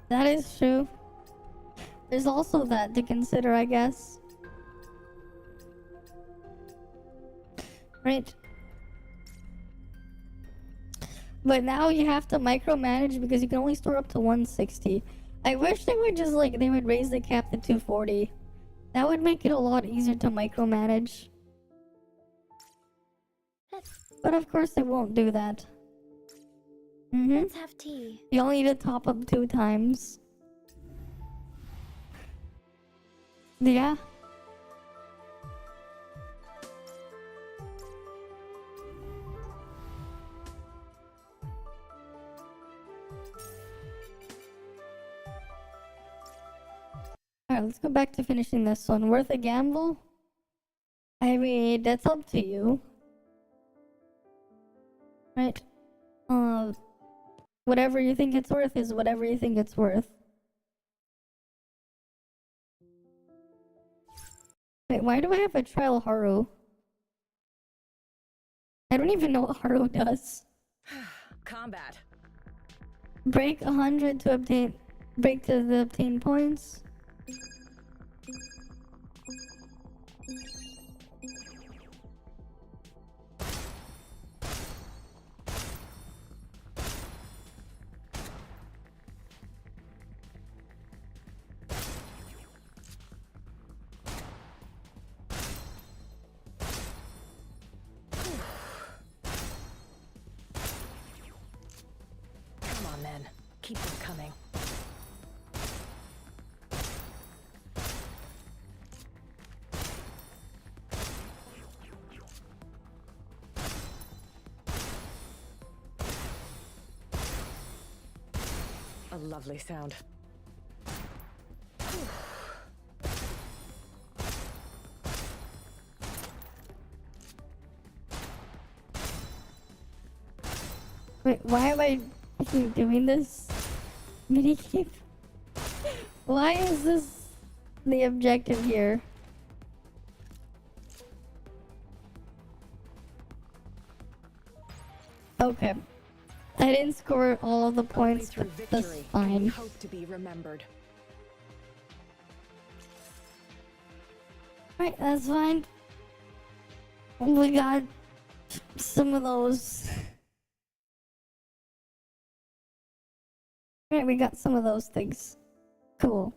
[SPEAKER 1] That is true. There's also that to consider, I guess. Right. But now you have to micromanage because you can only store up to 160. I wish they would just like, they would raise the cap to 240. That would make it a lot easier to micromanage. But of course they won't do that.
[SPEAKER 2] Let's have tea.
[SPEAKER 1] You only need to top up 2 times. Yeah. Alright, let's go back to finishing this one. Worth a gamble? I mean, that's up to you. Right? Whatever you think it's worth is whatever you think it's worth. Wait, why do I have a trial Haru? I don't even know what Haru does.
[SPEAKER 6] Combat.
[SPEAKER 1] Break 100 to obtain... Break to obtain points.
[SPEAKER 6] Come on then. Keep them coming. A lovely sound.
[SPEAKER 1] Wait, why am I keep doing this minigame? Why is this the objective here? Okay. I didn't score all of the points, but that's fine.
[SPEAKER 6] Hope to be remembered.
[SPEAKER 1] Right, that's fine. We got some of those. Right, we got some of those things. Cool.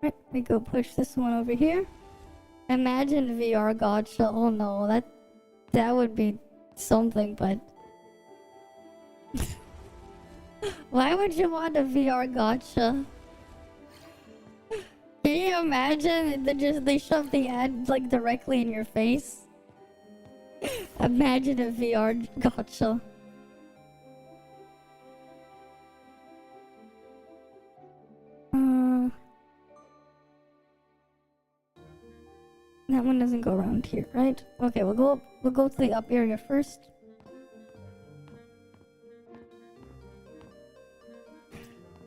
[SPEAKER 1] Right, we go push this one over here. Imagine VR gotcha. Oh no, that would be something, but why would you want a VR gotcha? Can you imagine they shove the ad like directly in your face? Imagine a VR gotcha. That one doesn't go around here, right? Okay, we'll go to the up area first.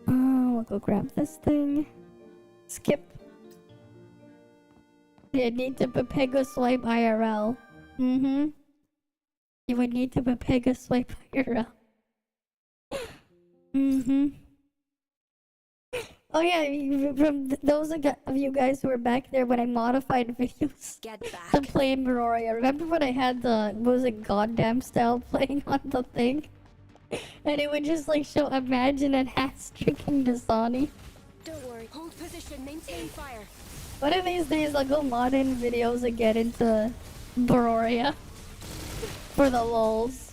[SPEAKER 1] We'll go grab this thing. Skip. You need to Pepega swipe IRL. You would need to Pepega swipe IRL. Oh yeah, from those of you guys who were back there when I modified videos
[SPEAKER 6] Get back.
[SPEAKER 1] to play Meroria. Remember when I had the, what was it, goddamn style playing on the thing? And it would just like show Imagine and Has drinking Dasani.
[SPEAKER 6] Don't worry. Hold position. Maintain fire.
[SPEAKER 1] One of these days I'll go mod in videos and get into Meroria for the lulz.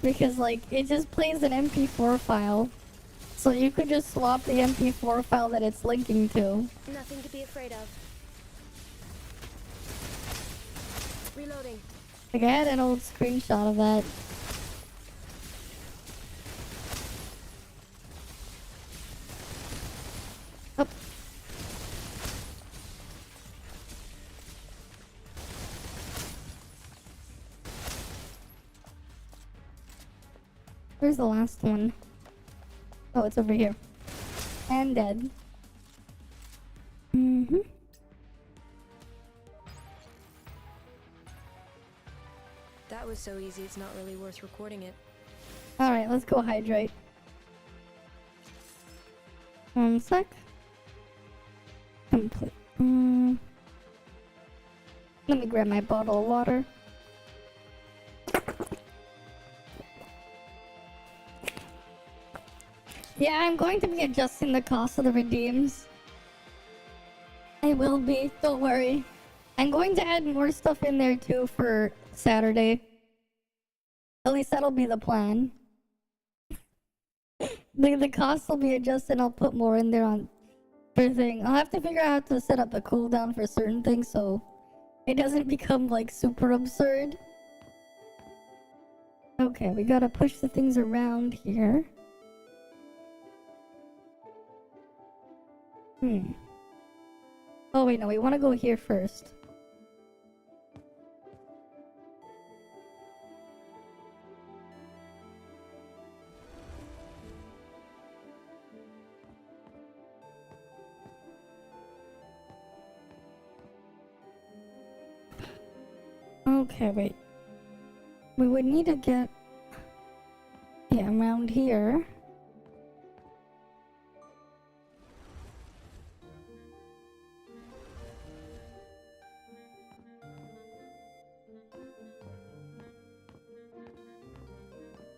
[SPEAKER 1] Because like, it just plays an MP4 file. So you could just swap the MP4 file that it's linking to.
[SPEAKER 6] Nothing to be afraid of. Reloading.
[SPEAKER 1] Like I had an old screenshot of that. Oh. Where's the last one? Oh, it's over here. And dead.
[SPEAKER 6] That was so easy, it's not really worth recording it.
[SPEAKER 1] Alright, let's go hydrate. 1 sec. Complete. Let me grab my bottle of water. Yeah, I'm going to be adjusting the cost of the redeems. I will be, don't worry. I'm going to add more stuff in there too for Saturday. At least that'll be the plan. The cost will be adjusted. I'll put more in there on for thing. I'll have to figure out how to set up a cooldown for certain things so it doesn't become like super absurd. Okay, we gotta push the things around here. Oh wait, no, we want to go here first. Okay, wait. We would need to get... yeah, around here.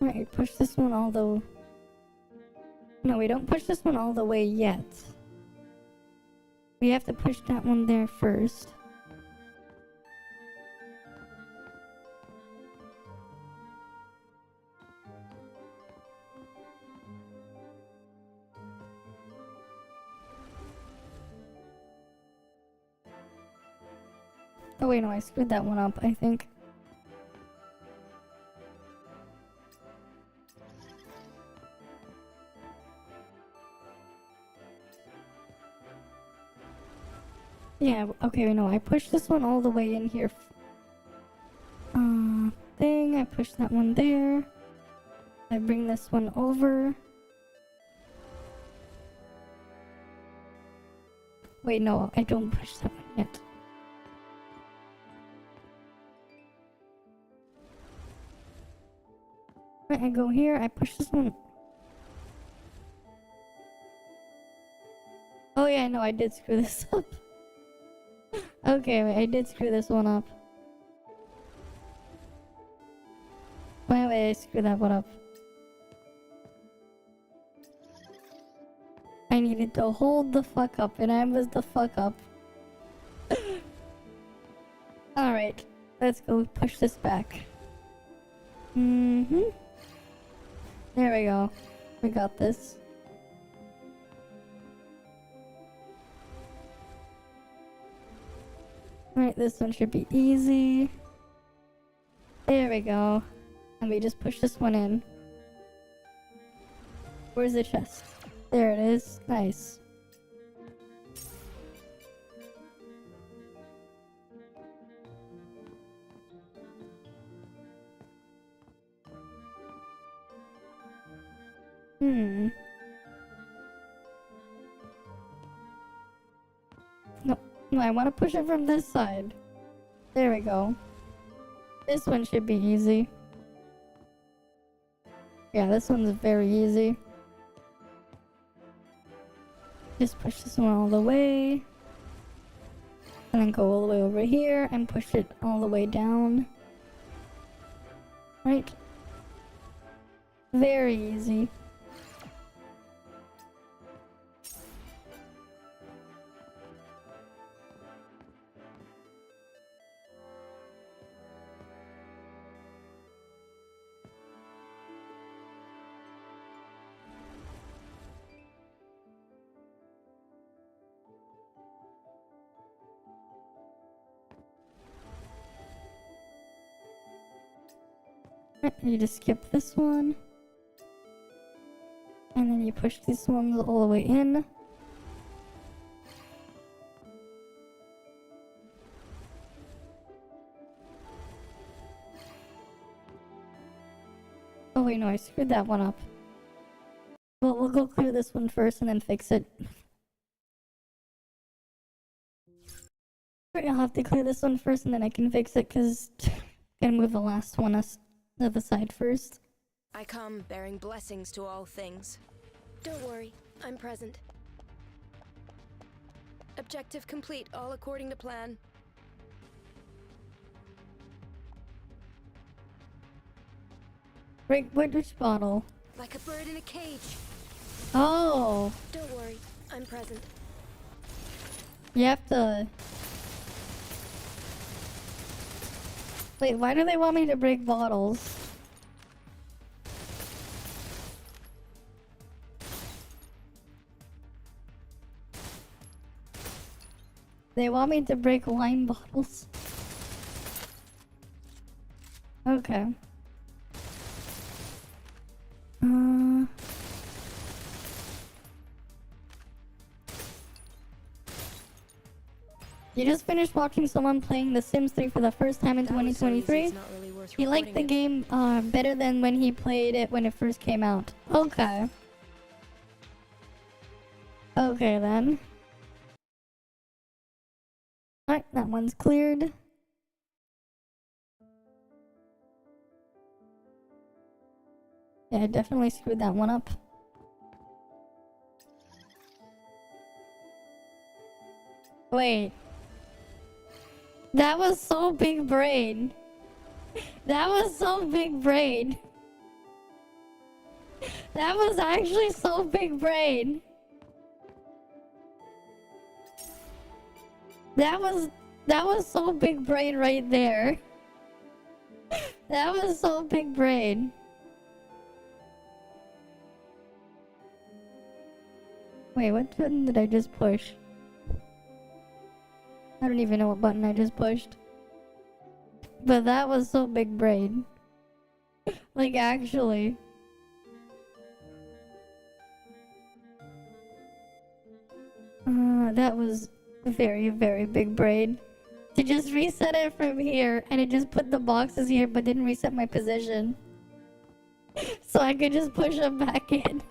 [SPEAKER 1] Right, push this one all the... no, we don't push this one all the way yet. We have to push that one there first. Oh wait, no, I screwed that one up, I think. Yeah, okay, no, I pushed this one all the way in here. Thing, I push that one there. I bring this one over. Wait, no, I don't push that one yet. Right, I go here, I push this one. Oh yeah, no, I did screw this up. Okay, wait, I did screw this one up. Wait, I screwed that one up. I needed to hold the fuck up, and I was the fuck up. Alright, let's go push this back. There we go. We got this. Alright, this one should be easy. There we go. And we just push this one in. Where's the chest? There it is. Nice. No, I want to push it from this side. There we go. This one should be easy. Yeah, this one's very easy. Just push this one all the way. And then go all the way over here and push it all the way down. Right? Very easy. You just skip this one. And then you push these ones all the way in. Oh wait, no, I screwed that one up. Well, we'll go clear this one first and then fix it. I'll have to clear this one first and then I can fix it because I'm gonna move the last one to the side first.
[SPEAKER 6] I come bearing blessings to all things. Don't worry, I'm present. Objective complete, all according to plan.
[SPEAKER 1] Break which bottle?
[SPEAKER 6] Like a bird in a cage.
[SPEAKER 1] Oh,
[SPEAKER 6] Don't worry, I'm present.
[SPEAKER 1] you have to. Wait, why do they want me to break bottles? They want me to break wine bottles. Okay. You just finished watching someone playing The Sims 3 for the first time in
[SPEAKER 6] That was so easy,
[SPEAKER 1] 2023?
[SPEAKER 6] it's not really worth
[SPEAKER 1] He liked the
[SPEAKER 6] recording
[SPEAKER 1] game better than when he played it when it first came out. Okay. Okay then. Alright, that one's cleared. Yeah, I definitely screwed that one up. Wait. That was so big brain. That was so big brain. That was actually so big brain. That was so big brain right there. That was so big brain. Wait, what button did I just push? I don't even know what button I just pushed. But that was so big brain. Like, actually. That was very, very big brain. To just reset it from here, and it just put the boxes here, but didn't reset my position. So I could just push them back in.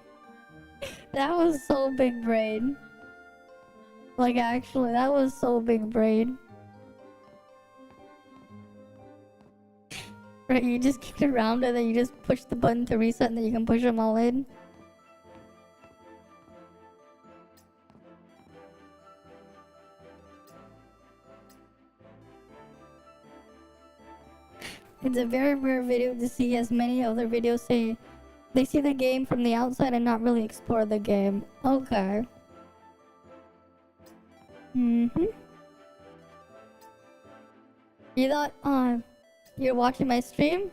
[SPEAKER 1] That was so big brain. Like, actually, that was so big brain. Right, you just kick it around and then you just push the button to reset and then you can push them all in. It's a very rare video to see, as many other videos say they see the game from the outside and not really explore the game. Okay. You thought, you're watching my stream?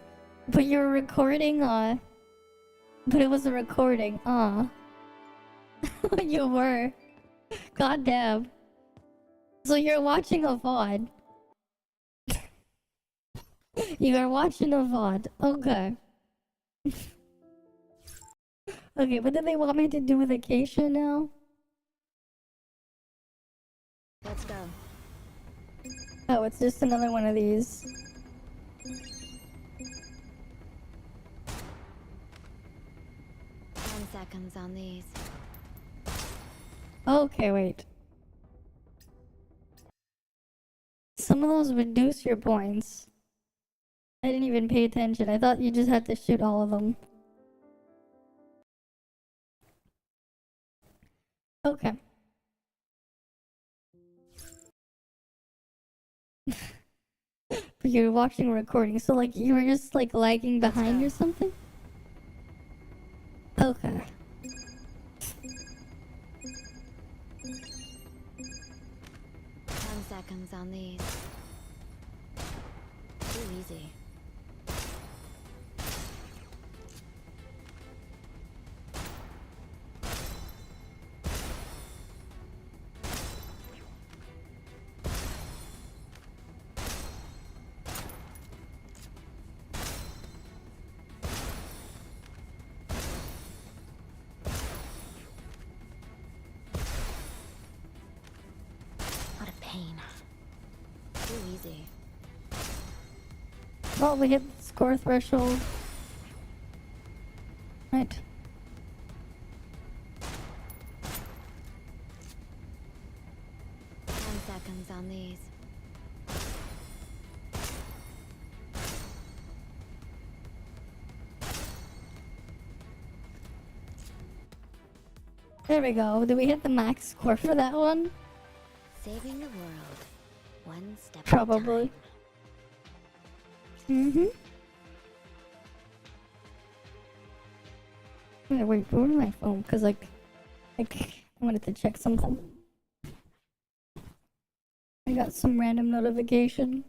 [SPEAKER 1] But you're recording, but it was a recording, You were. God damn. So you're watching a VOD. You are watching a VOD. Okay. Okay, what do they want me to do with Acacia now?
[SPEAKER 6] Let's go.
[SPEAKER 1] Oh, it's just another one of these.
[SPEAKER 2] 10 seconds on these.
[SPEAKER 1] Okay, wait. Some of those reduce your points. I didn't even pay attention. I thought you just had to shoot all of them. Okay. But you're watching a recording, so like you were just like lagging behind or something? Okay.
[SPEAKER 2] 10 seconds on these. Too easy. What a pain. Too easy.
[SPEAKER 1] Well, we hit the score threshold. Right.
[SPEAKER 2] 10 seconds on these.
[SPEAKER 1] There we go. Did we hit the max score for that one?
[SPEAKER 2] Saving the world, one step
[SPEAKER 1] Probably.
[SPEAKER 2] at a time.
[SPEAKER 1] Mm-hmm. Wait, where's my phone? Because, like, I wanted to check something. I got some random notification.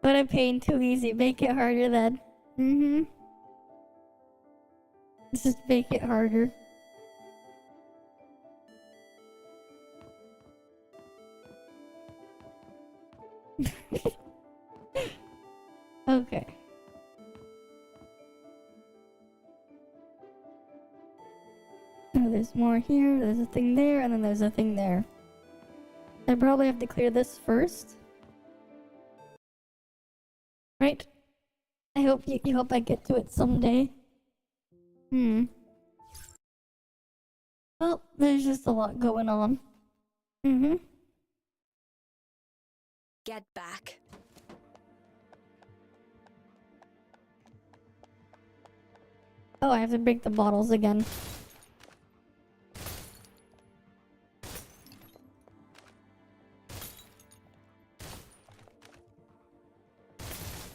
[SPEAKER 1] But I'm paying too easy. Make it harder then. Mm-hmm. Let's just make it harder. Okay. Oh, there's more here, there's a thing there, and then there's a thing there. I probably have to clear this first. Right? I hope you hope I get to it someday. Well, there's just a lot going on.
[SPEAKER 6] Get back.
[SPEAKER 1] Oh, I have to break the bottles again.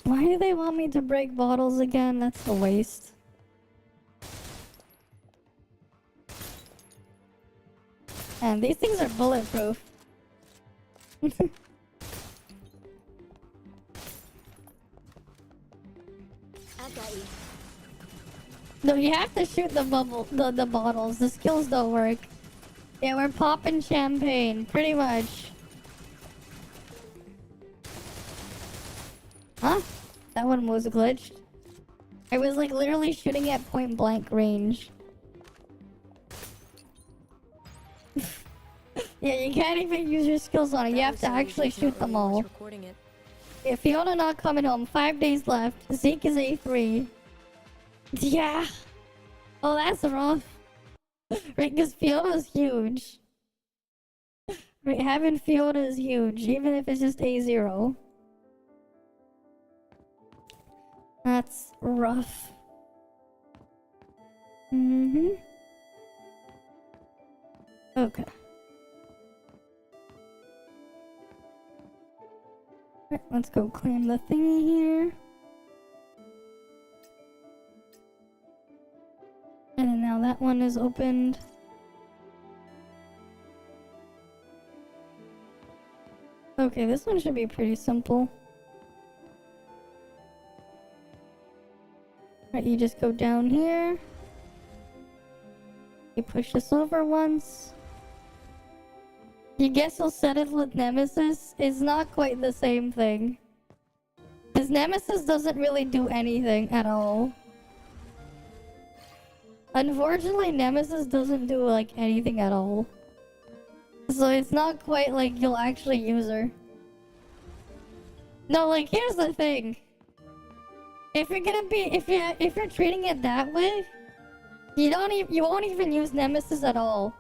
[SPEAKER 1] Why do they want me to break bottles again? That's a waste. And these things are bulletproof.
[SPEAKER 6] I got you.
[SPEAKER 1] No, you have to shoot the bottles. The skills don't work. Yeah, we're popping champagne, pretty much. Huh? That one was glitched. I was like literally shooting at point blank range. Yeah, you can't even use your skills on it. You have to actually shoot them all.
[SPEAKER 6] Recording it.
[SPEAKER 1] Yeah, Fiona not coming home. 5 days left. Zeke is A3. Yeah. Oh, that's rough. Right, because Fiona's huge. Right, having Fiona is huge, even if it's just A0. That's rough. Okay. Right, let's go claim the thingy here. And then now that one is opened. Okay, this one should be pretty simple. Right, you just go down here. You push this over once. You guess you'll set it with Nemesis? It's not quite the same thing. Because Nemesis doesn't really do anything at all. Unfortunately, Nemesis doesn't do like anything at all. So it's not quite like you'll actually use her. No, like here's the thing. If you're gonna be if you're treating it that way, you won't even use Nemesis at all.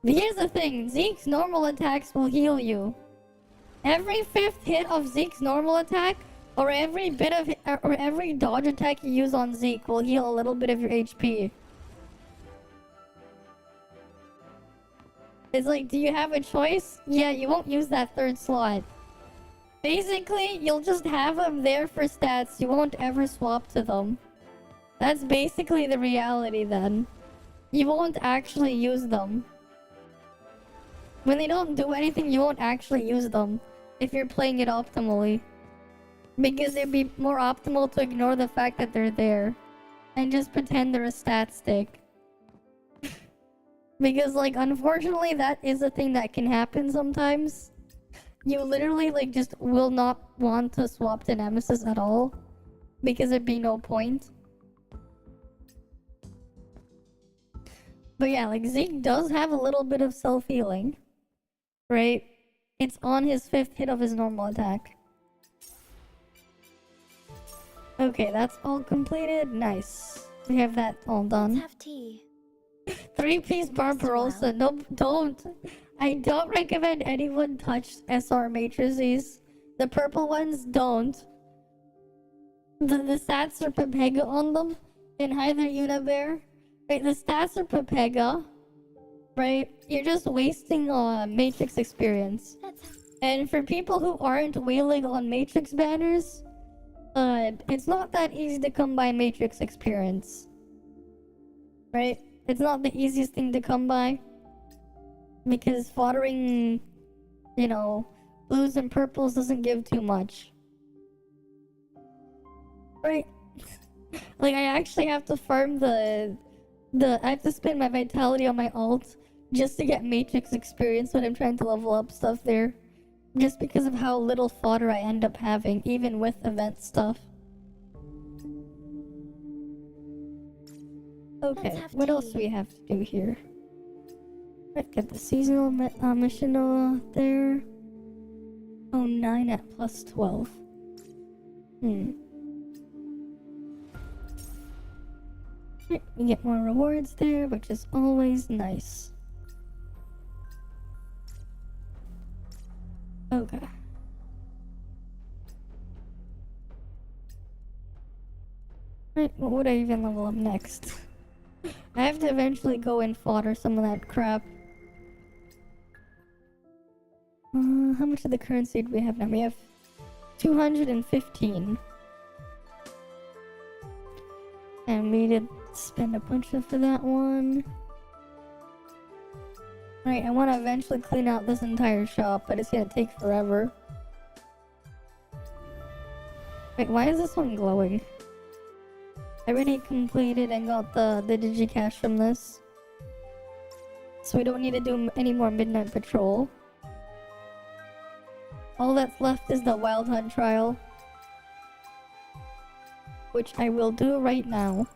[SPEAKER 1] But here's the thing, Zeke's normal attacks will heal you. Every 5th hit of Zeke's normal attack, or every dodge attack you use on Zeke will heal a little bit of your HP. It's like, do you have a choice? Yeah, you won't use that 3rd slot. Basically, you'll just have them there for stats. You won't ever swap to them. That's basically the reality then. You won't actually use them. When they don't do anything, you won't actually use them. If you're playing it optimally. Because it'd be more optimal to ignore the fact that they're there. And just pretend they're a stat stick. Because, like, unfortunately, that is a thing that can happen sometimes. You literally, like, just will not want to swap to Nemesis at all. Because there'd be no point. But yeah, like, Zeke does have a little bit of self-healing. Right? It's on his 5th hit of his normal attack. Okay, that's all completed. Nice. We have that all done.
[SPEAKER 2] Let's have tea.
[SPEAKER 1] 3-piece Barbarossa. Nope, don't. I don't recommend anyone touch SR matrices. The purple ones, don't. The stats are Pepega on them, and either Unibear. Right, the stats are Pepega. Right? You're just wasting Matrix experience.
[SPEAKER 2] Let's have
[SPEAKER 1] And for people who aren't wailing on Matrix banners, it's not that easy to come by Matrix experience. Right? It's not the easiest thing to come by. Because foddering, you know, blues and purples doesn't give too much. Right? Like, I actually have to farm I have to spend my vitality on my alt just to get Matrix experience when I'm trying to level up stuff there. Just because of how little fodder I end up having, even with event stuff. Okay,
[SPEAKER 2] have
[SPEAKER 1] what else
[SPEAKER 2] tea.
[SPEAKER 1] do we have to do here? Right, get the seasonal mission there. Oh, 9 at plus 12. Right, we get more rewards there, which is always nice. Okay. Right, what would I even level up next? I have to eventually go and fodder some of that crap. How much of the currency do we have now? We have 215. And we did spend a bunch of for that one. Right, I want to eventually clean out this entire shop, but it's gonna take forever. Wait, why is this one glowing? I already completed and got the digicash from this. So we don't need to do any more midnight patrol. All that's left is the wild hunt trial. Which I will do right now.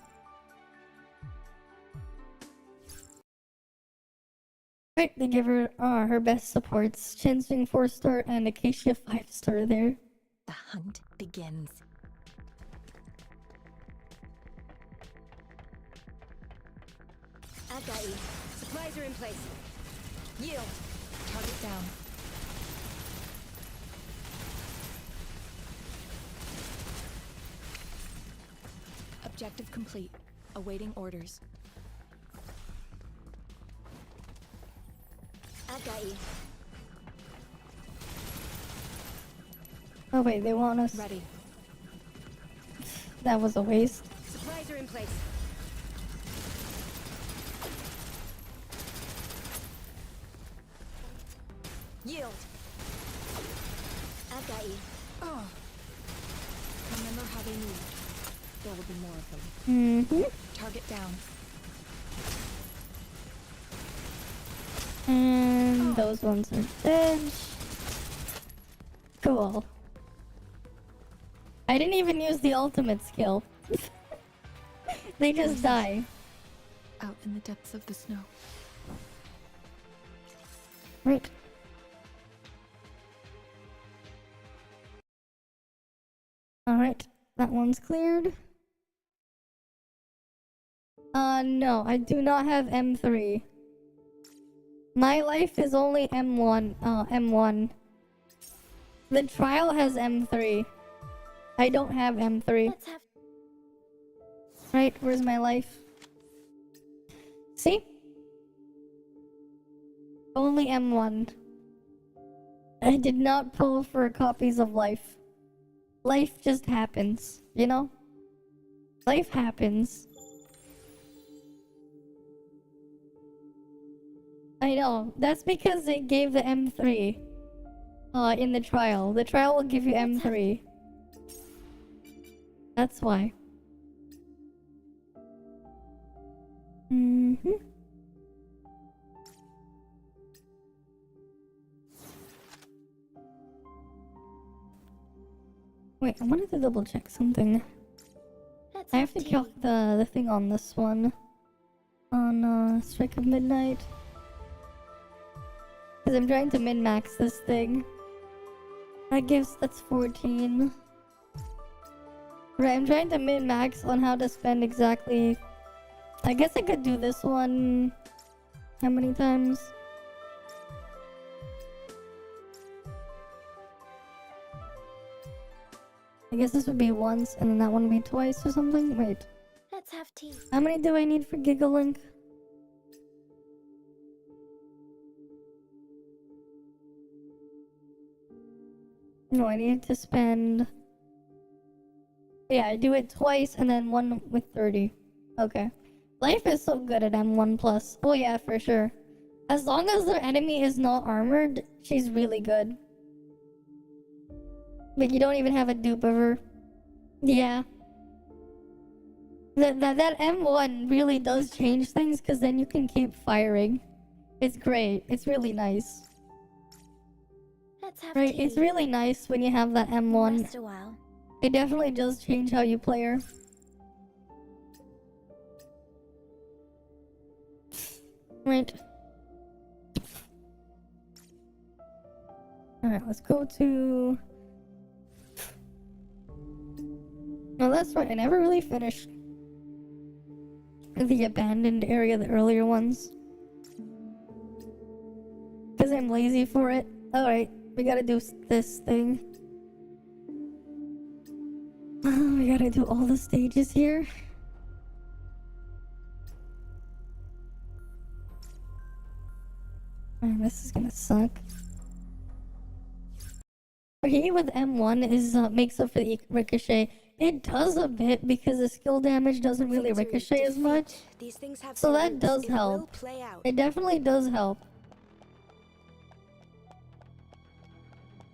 [SPEAKER 1] Right, they give her her best supports. Chinsing 4-star and Acacia 5-star there.
[SPEAKER 6] The hunt begins. I've got you. Supplies are in place. Yield. Target down. Objective complete. Awaiting orders. I've got you.
[SPEAKER 1] Oh wait, they want us.
[SPEAKER 6] Ready.
[SPEAKER 1] That was a waste.
[SPEAKER 6] Supplies are in place. Yield. I've got you. Oh. Remember how they move. There will be more of them. Target down.
[SPEAKER 1] And those ones are dead. Cool. I didn't even use the ultimate skill. They just die.
[SPEAKER 6] Out in the depths of the snow.
[SPEAKER 1] Right. Alright, that one's cleared. No, I do not have M3. My life is only M1. M1. The trial has M3. I don't have M3.
[SPEAKER 2] Let's have
[SPEAKER 1] Right, where's my life? See? Only M1. I did not pull for copies of life. Life just happens, you know? Life happens. I know. That's because they gave the M3 in the trial. The trial will give you M3. That's why. Wait, I wanted to double check something.
[SPEAKER 2] let's
[SPEAKER 1] I have to
[SPEAKER 2] tea.
[SPEAKER 1] kill the thing on this one. On Strike of Midnight. Because I'm trying to min-max this thing. That's 14. Right, I'm trying to min-max on how to spend exactly. I guess I could do this one. How many times? I guess this would be once and then that one would be twice or something. Wait.
[SPEAKER 2] Let's have tea.
[SPEAKER 1] How many do I need for Gigalink? No, I need to spend... Yeah, I do it twice and then one with 30. Okay. Life is so good at M1 plus. Oh yeah, for sure. As long as their enemy is not armored, she's really good. But you don't even have a dupe of her. Yeah. That M1 really does change things because then you can keep firing. It's great. It's really nice.
[SPEAKER 2] Let's have
[SPEAKER 1] Right,
[SPEAKER 2] tea.
[SPEAKER 1] it's really nice when you have that M1.
[SPEAKER 2] Rest a while.
[SPEAKER 1] It definitely does change how you play her. Right. Alright, let's go to... Oh, that's right. I never really finished the abandoned area, the earlier ones. Because I'm lazy for it. Alright, we gotta do this thing. We gotta do all the stages here. Man, this is gonna suck. Okay, with M1 is makes up for the ricochet. It does a bit because the skill damage doesn't really
[SPEAKER 6] Victory,
[SPEAKER 1] ricochet as
[SPEAKER 6] defeat.
[SPEAKER 1] much.
[SPEAKER 6] These things have
[SPEAKER 1] So
[SPEAKER 6] their
[SPEAKER 1] that
[SPEAKER 6] roots.
[SPEAKER 1] does
[SPEAKER 6] It
[SPEAKER 1] help.
[SPEAKER 6] will play out.
[SPEAKER 1] It definitely does help.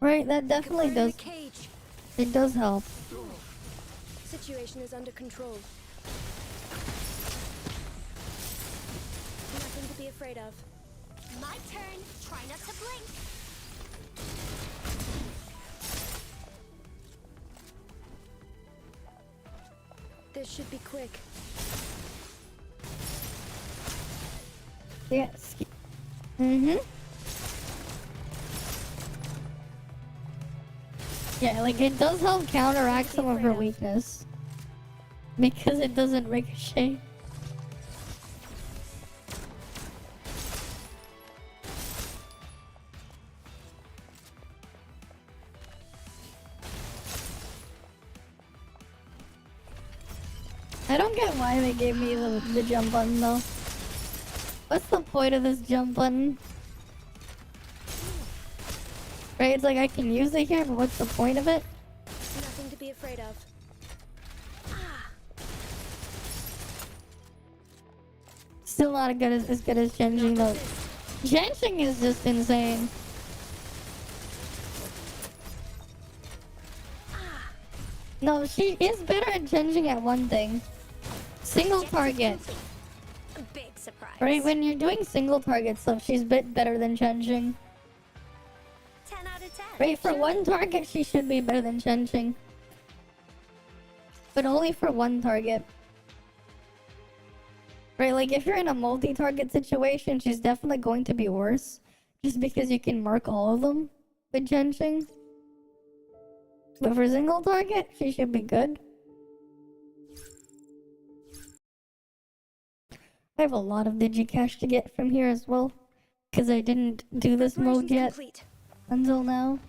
[SPEAKER 1] Right, that definitely
[SPEAKER 6] Like a bird in
[SPEAKER 1] does.
[SPEAKER 6] a cage.
[SPEAKER 1] It does help.
[SPEAKER 6] Situation is under control. Nothing to be afraid of.
[SPEAKER 2] My turn. Try not to blink.
[SPEAKER 6] This should be quick.
[SPEAKER 1] Yes. Mm-hmm. Yeah, like it does help counteract some of her weakness. Because it doesn't ricochet. I don't get why they gave me the jump button though. What's the point of this jump button? Right, it's like I can use it here, but what's the point of it?
[SPEAKER 6] Nothing to be afraid of.
[SPEAKER 1] Still not as good as Genjing though. Genjing is just insane. No, she is better at Genjing at one thing. Single target.
[SPEAKER 2] Big surprise.
[SPEAKER 1] Right, when you're doing single target stuff, she's a bit better than Genjing.
[SPEAKER 2] 10 out of 10.
[SPEAKER 1] Right, for one target, she should be better than Genjing. But only for one target. Right, like if you're in a multi-target situation, she's definitely going to be worse. Just because you can mark all of them with Genjing. But for single target, she should be good. I have a lot of digicash to get from here as well. Because I didn't do this mode
[SPEAKER 6] Preparations
[SPEAKER 1] yet
[SPEAKER 6] complete.
[SPEAKER 1] until now.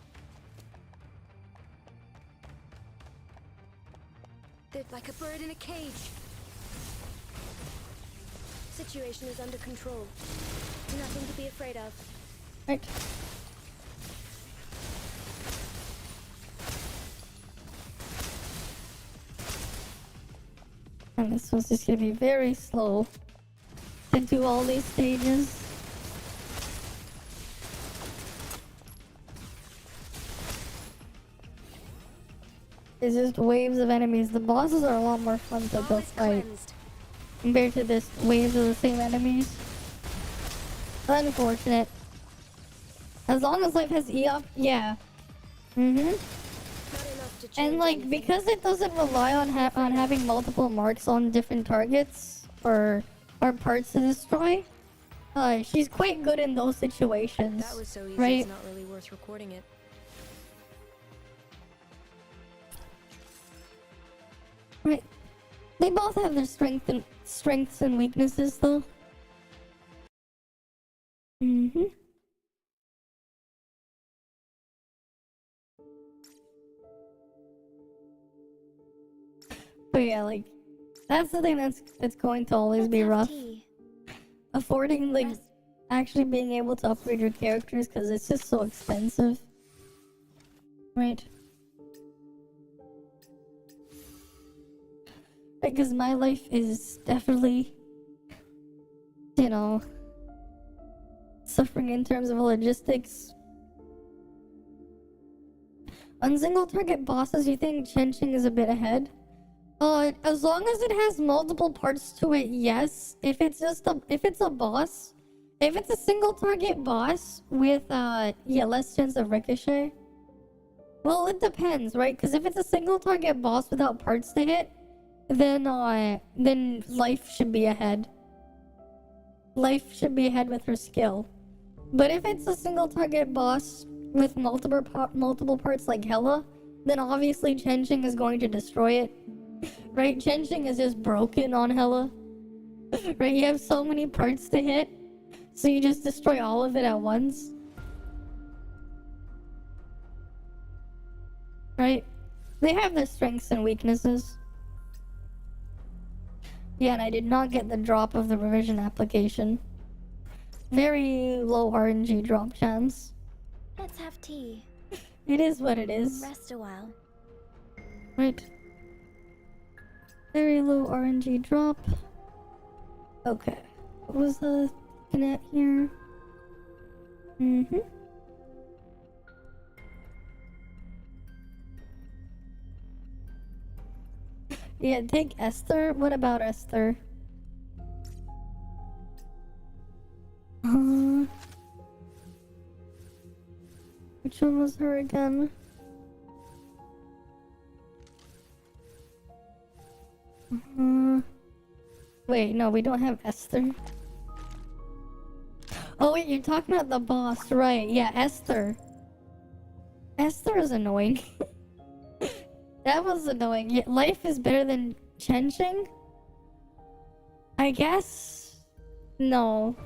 [SPEAKER 6] They're like a bird in a cage. Situation is under control. Nothing to be afraid of.
[SPEAKER 1] Right. And this was just gonna be very slow to do all these stages. It's just waves of enemies. The bosses are a lot more fun to go
[SPEAKER 6] All is
[SPEAKER 1] fight
[SPEAKER 6] cleansed.
[SPEAKER 1] compared to this waves of the same enemies. Unfortunate. As long as life has EOP, yeah.
[SPEAKER 6] Not enough to change
[SPEAKER 1] And like
[SPEAKER 6] anything.
[SPEAKER 1] because it doesn't rely on having multiple marks on different targets or parts to destroy, she's quite good in those situations.
[SPEAKER 6] That was so easy,
[SPEAKER 1] right?
[SPEAKER 6] it's not really worth recording it.
[SPEAKER 1] Right. They both have their strengths and weaknesses though. But yeah, like That's the thing that's going to always
[SPEAKER 2] Let's
[SPEAKER 1] be
[SPEAKER 2] have
[SPEAKER 1] rough.
[SPEAKER 2] tea.
[SPEAKER 1] Affording, like,
[SPEAKER 2] Rest-
[SPEAKER 1] actually being able to upgrade your characters because it's just so expensive. Right? Because my life is definitely, you know, suffering in terms of logistics. On single target bosses, you think Chenching is a bit ahead? As long as it has multiple parts to it, yes. If it's a boss, if it's a single target boss with less chance of ricochet. Well, it depends, right? Because if it's a single target boss without parts to hit, then life should be ahead. Life should be ahead with her skill. But if it's a single target boss with multiple parts like Hella, then obviously Chenching is going to destroy it. Right? Chenching is just broken on Hella. Right? You have so many parts to hit, so you just destroy all of it at once. Right? They have their strengths and weaknesses. Yeah, and I did not get the drop of the revision application. Very low RNG drop chance.
[SPEAKER 2] Let's have tea.
[SPEAKER 1] It is what it is.
[SPEAKER 2] Rest a while.
[SPEAKER 1] Right. Very low RNG drop. Okay. What was the looking at here? Yeah, take Esther. What about Esther? Which one was her again? Wait, no, we don't have Esther. Oh wait, you're talking about the boss, right? Yeah, Esther. Esther is annoying. That was annoying. Yeah, life is better than Chenching? I guess? No.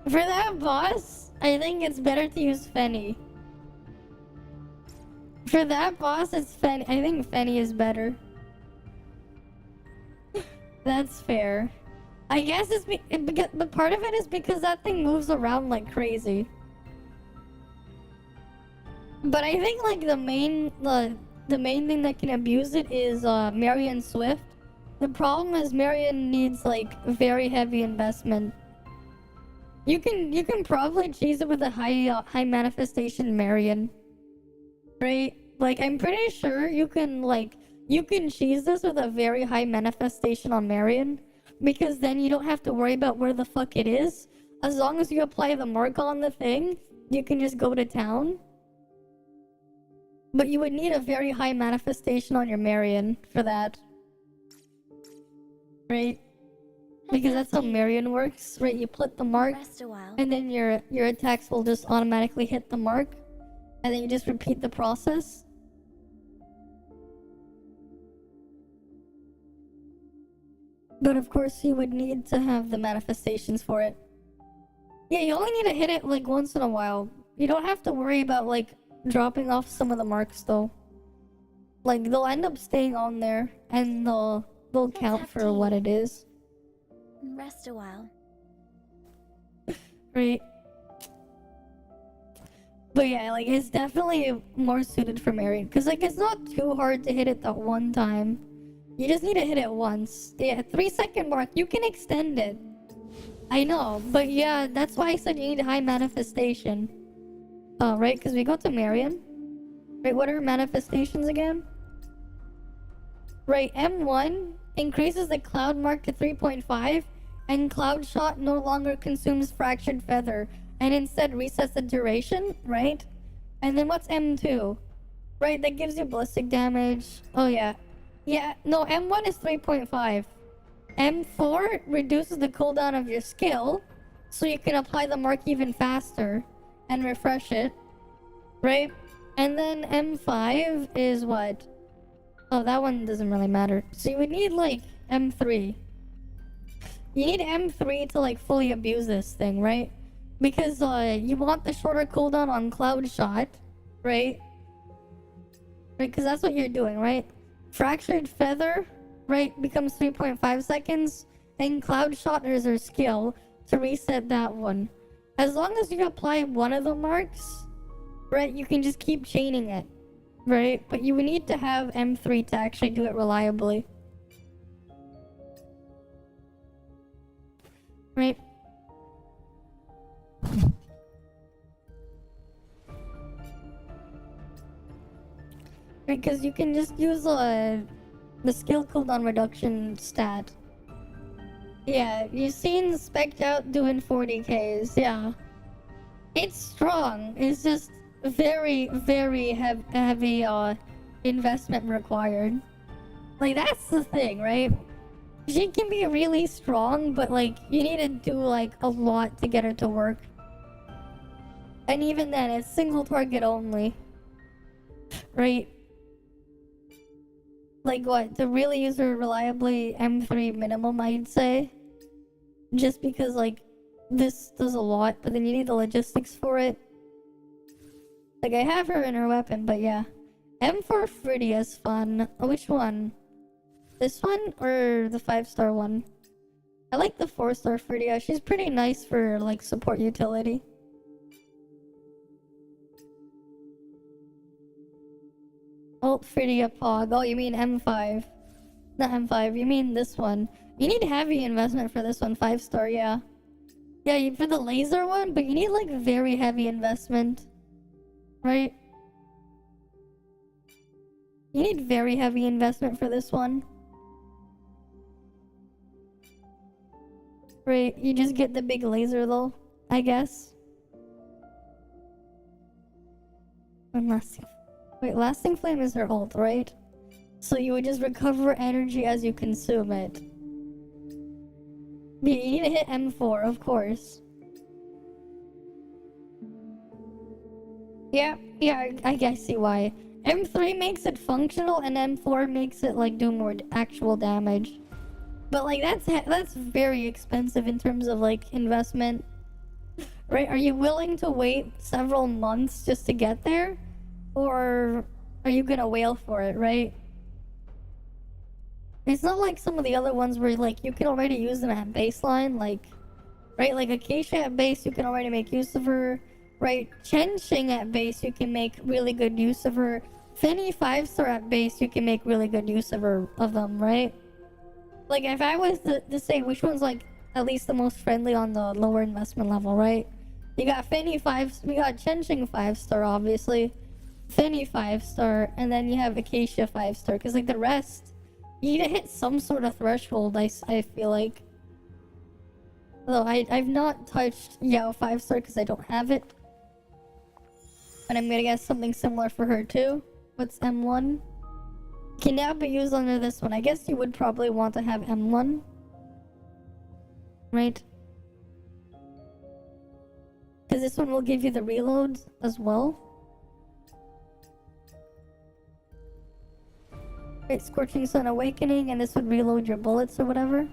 [SPEAKER 1] For that boss, I think it's better to use Fenny. For that boss, it's Fenny. I think Fenny is better. That's fair. I guess it's but part of it is because that thing moves around like crazy. But I think like the main thing that can abuse it is Marion Swift. The problem is Marion needs like very heavy investment. You can probably cheese it with a high manifestation Marion, right? Like I'm pretty sure you can cheese this with a very high manifestation on Marion, because then you don't have to worry about where the fuck it is. As long as you apply the mark on the thing, you can just go to town. But you would need a very high manifestation on your Marion for that. Right? Because that's how Marion works, right? You put the mark,
[SPEAKER 2] Rest a while.
[SPEAKER 1] and then your attacks will just automatically hit the mark, and then you just repeat the process. But of course, you would need to have the manifestations for it. Yeah, you only need to hit it like once in a while. You don't have to worry about like dropping off some of the marks though. Like they'll end up staying on there, and they'll count
[SPEAKER 2] have
[SPEAKER 1] for
[SPEAKER 2] tea.
[SPEAKER 1] what it is.
[SPEAKER 2] Rest a while.
[SPEAKER 1] Right. But yeah, like it's definitely more suited for Marion, because like it's not too hard to hit it that one time. You just need to hit it once. Yeah, 3-second mark, you can extend it. I know, but yeah, that's why I said you need a high manifestation. Oh, right, because we go to Marion. Right, what are manifestations again? Right, M1 increases the cloud mark to 3.5, and cloud shot no longer consumes fractured feather, and instead resets the duration, right? And then what's M2? Right, that gives you ballistic damage. Oh yeah. Yeah, no, M1 is 3.5. M4 reduces the cooldown of your skill, so you can apply the mark even faster and refresh it, right? And then M5 is what? Oh, that one doesn't really matter. So you would need like M3. You need M3 to like fully abuse this thing, right? Because you want the shorter cooldown on Cloud Shot, right? Right, because that's what you're doing, right? Fractured Feather right, becomes 3.5 seconds, and Cloud Shotners are skill to reset that one. As long as you apply one of the marks, right, you can just keep chaining it, right? But you would need to have M3 to actually do it reliably. Right? Because you can just use the skill cooldown reduction stat. Yeah, you've seen Spec'd Out doing 40Ks, yeah. It's strong, it's just very, very heavy investment required. Like, that's the thing, right? She can be really strong, but like, you need to do like a lot to get her to work. And even then, it's single target only. Right? Like what, to really use her reliably, M3 minimum, I'd say. Just because like, this does a lot, but then you need the logistics for it. Like, I have her in her weapon, but yeah. M4 Friddy is fun. Oh, which one? This one or the 5-star one? I like the 4-star Friddy. She's pretty nice for like support utility. Alt Friddy Pog. Oh, you mean M5. Not M5, you mean this one. You need heavy investment for this one, 5-star, yeah. Yeah, for the laser one, but you need like very heavy investment. Right? You need very heavy investment for this one. Right, you just get the big laser though, I guess. And lasting flame is her ult, right? So you would just recover energy as you consume it. Yeah, you need to hit M4, of course. Yeah, I see why. M3 makes it functional and M4 makes it like do more actual damage. But like that's very expensive in terms of like investment. Right? Are you willing to wait several months just to get there? Or are you gonna wail for it, right? It's not like some of the other ones where like you can already use them at baseline, like right, like Acacia at base you can already make use of her, right? Chenxing at base you can make really good use of her. Fenny 5-star at base you can make really good use of them, right? Like if I was to say which one's like at least the most friendly on the lower investment level, right? You got Fenny 5, we got Chenxing 5-star obviously, Fenny 5-star, and then you have Acacia 5-star, because like the rest, you need to hit some sort of threshold, I feel like. Although I've not touched Yao 5-star because I don't have it. And I'm gonna guess something similar for her too. What's M1? Can now be used under this one. I guess you would probably want to have M1. Right? Because this one will give you the reloads as well. Right, Scorching Sun Awakening, and this would reload your bullets or whatever.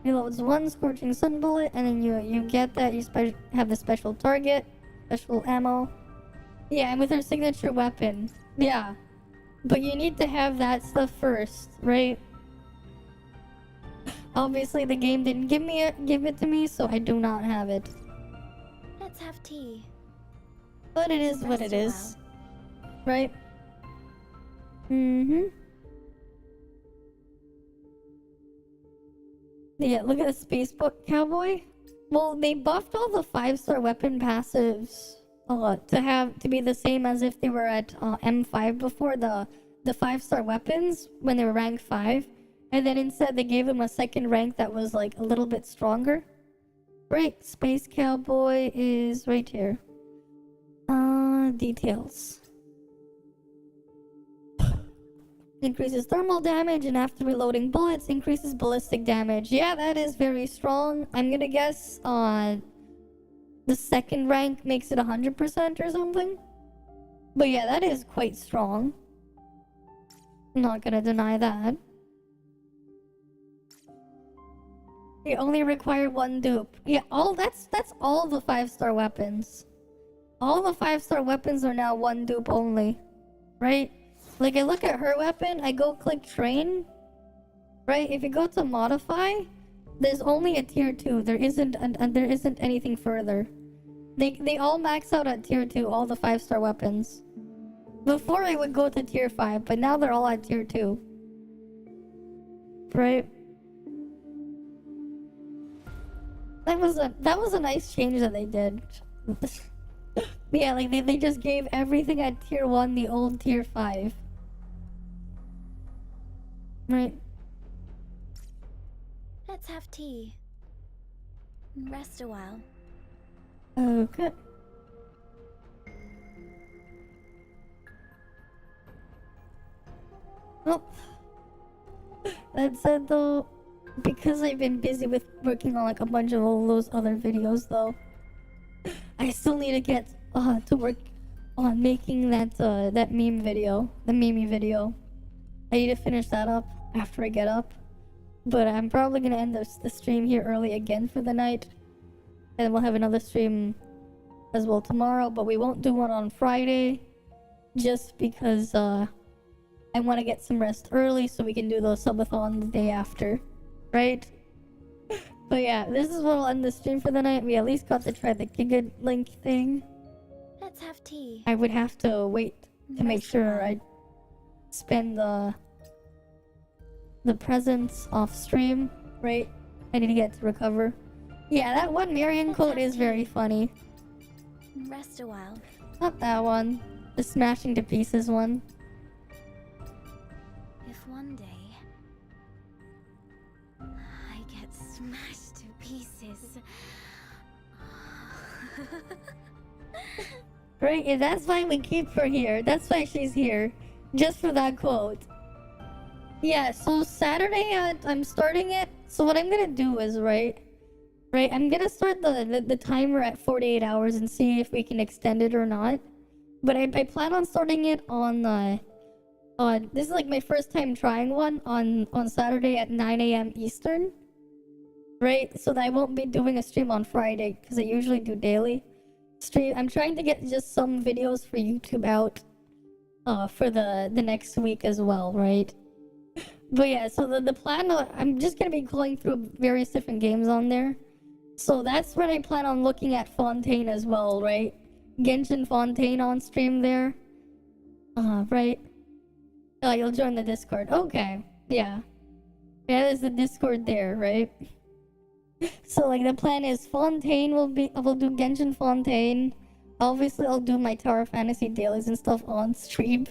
[SPEAKER 1] Reloads one Scorching Sun bullet, and then you get that, you have the special target, special ammo. Yeah, and with her signature weapon. Yeah. But you need to have that stuff first, right? Obviously the game didn't give it to me, so I do not have it.
[SPEAKER 2] Let's have tea.
[SPEAKER 1] But it is what it is. Right? Mm-hmm. Yeah, look at the Space Book Cowboy. Well, they buffed all the 5-star weapon passives to be the same as if they were at M5 before, the 5-star weapons when they were rank 5, and then instead they gave them a second rank that was like a little bit stronger. Right, Space Cowboy is right here. Details. Increases thermal damage, and after reloading bullets, increases ballistic damage. Yeah, that is very strong. I'm gonna guess the second rank makes it 100% or something. But yeah, that is quite strong. I'm not gonna deny that. You only require one dupe. Yeah, that's all the 5-star weapons. All the 5-star weapons are now one dupe only. Right? Like, I look at her weapon, I go click train, right? If you go to modify, there's only a tier 2. There isn't anything further. They all max out at tier 2, all the 5-star weapons. Before I would go to tier 5, but now they're all at tier 2. Right? That was a nice change that they did. Yeah, like they just gave everything at tier 1 the old tier 5. Right.
[SPEAKER 2] Let's have tea. Rest a while.
[SPEAKER 1] Okay. Well, that said though, because I've been busy with working on like a bunch of all those other videos though, I still need to get to work on making that meme video, the meme video. I need to finish that up after I get up. But I'm probably gonna end the stream here early again for the night. And we'll have another stream as well tomorrow, but we won't do one on Friday. Just because I want to get some rest early so we can do those subathon the day after. Right? But yeah, this is what will end the stream for the night. We at least got to try the Giga Link thing.
[SPEAKER 2] Let's have tea.
[SPEAKER 1] I would have to wait to make sure I spend the presents off stream, right? I need to get to recover. Yeah, that one Marion quote is very funny.
[SPEAKER 2] Rest a while.
[SPEAKER 1] Not that one. The smashing to pieces one.
[SPEAKER 2] If one day I get smashed to pieces.
[SPEAKER 1] Right, yeah, that's why we keep her here. That's why she's here. Just for that quote. Yeah, so Saturday I'm starting it. So what I'm gonna do is, right, I'm gonna start the timer at 48 hours and see if we can extend it or not. But I plan on starting it on this is like my first time trying one on Saturday at 9 a.m. Eastern. Right, so that I won't be doing a stream on Friday because I usually do daily stream. I'm trying to get just some videos for YouTube out for the next week as well, right? But yeah, so the plan, I'm just gonna be going through various different games on there. So that's when I plan on looking at Fontaine as well, right? Genshin Fontaine on stream there. Right. Oh, you'll join the Discord. Okay, yeah. Yeah, there's the Discord there, right? So like the plan is Fontaine will do Genshin Fontaine. Obviously I'll do my Tower Fantasy dailies and stuff on stream.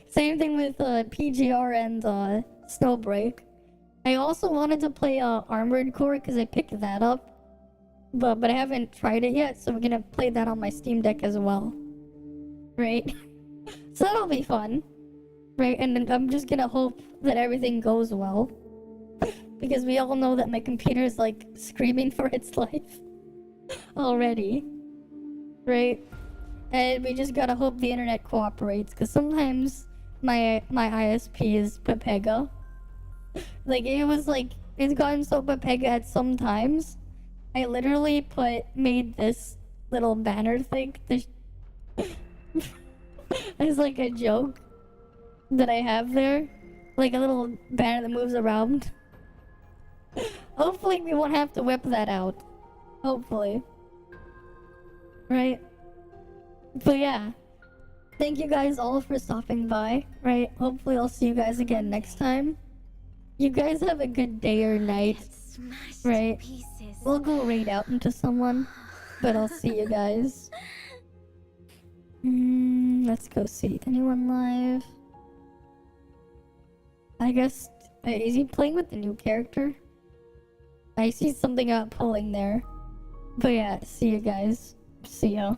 [SPEAKER 1] Same thing with PGR and Snowbreak. I also wanted to play Armored Core because I picked that up. But I haven't tried it yet, so we're gonna play that on my Steam Deck as well. Right? So that'll be fun. Right? And then I'm just gonna hope that everything goes well. Because we all know that my computer is like screaming for its life already. Right? And we just gotta hope the internet cooperates, because sometimes my ISP is Pepega. Like it's gotten so Pepega at some times. I literally made this little banner thing as like a joke that I have there. Like a little banner that moves around. Hopefully we won't have to whip that out. Hopefully. Right? But yeah. Thank you guys all for stopping by. Right? Hopefully I'll see you guys again next time. You guys have a good day or night. Right? We'll go raid out into someone. But I'll see you guys. Let's go see. Anyone live? I guess... is he playing with the new character? I see something out pulling there. But yeah, see you guys. See ya.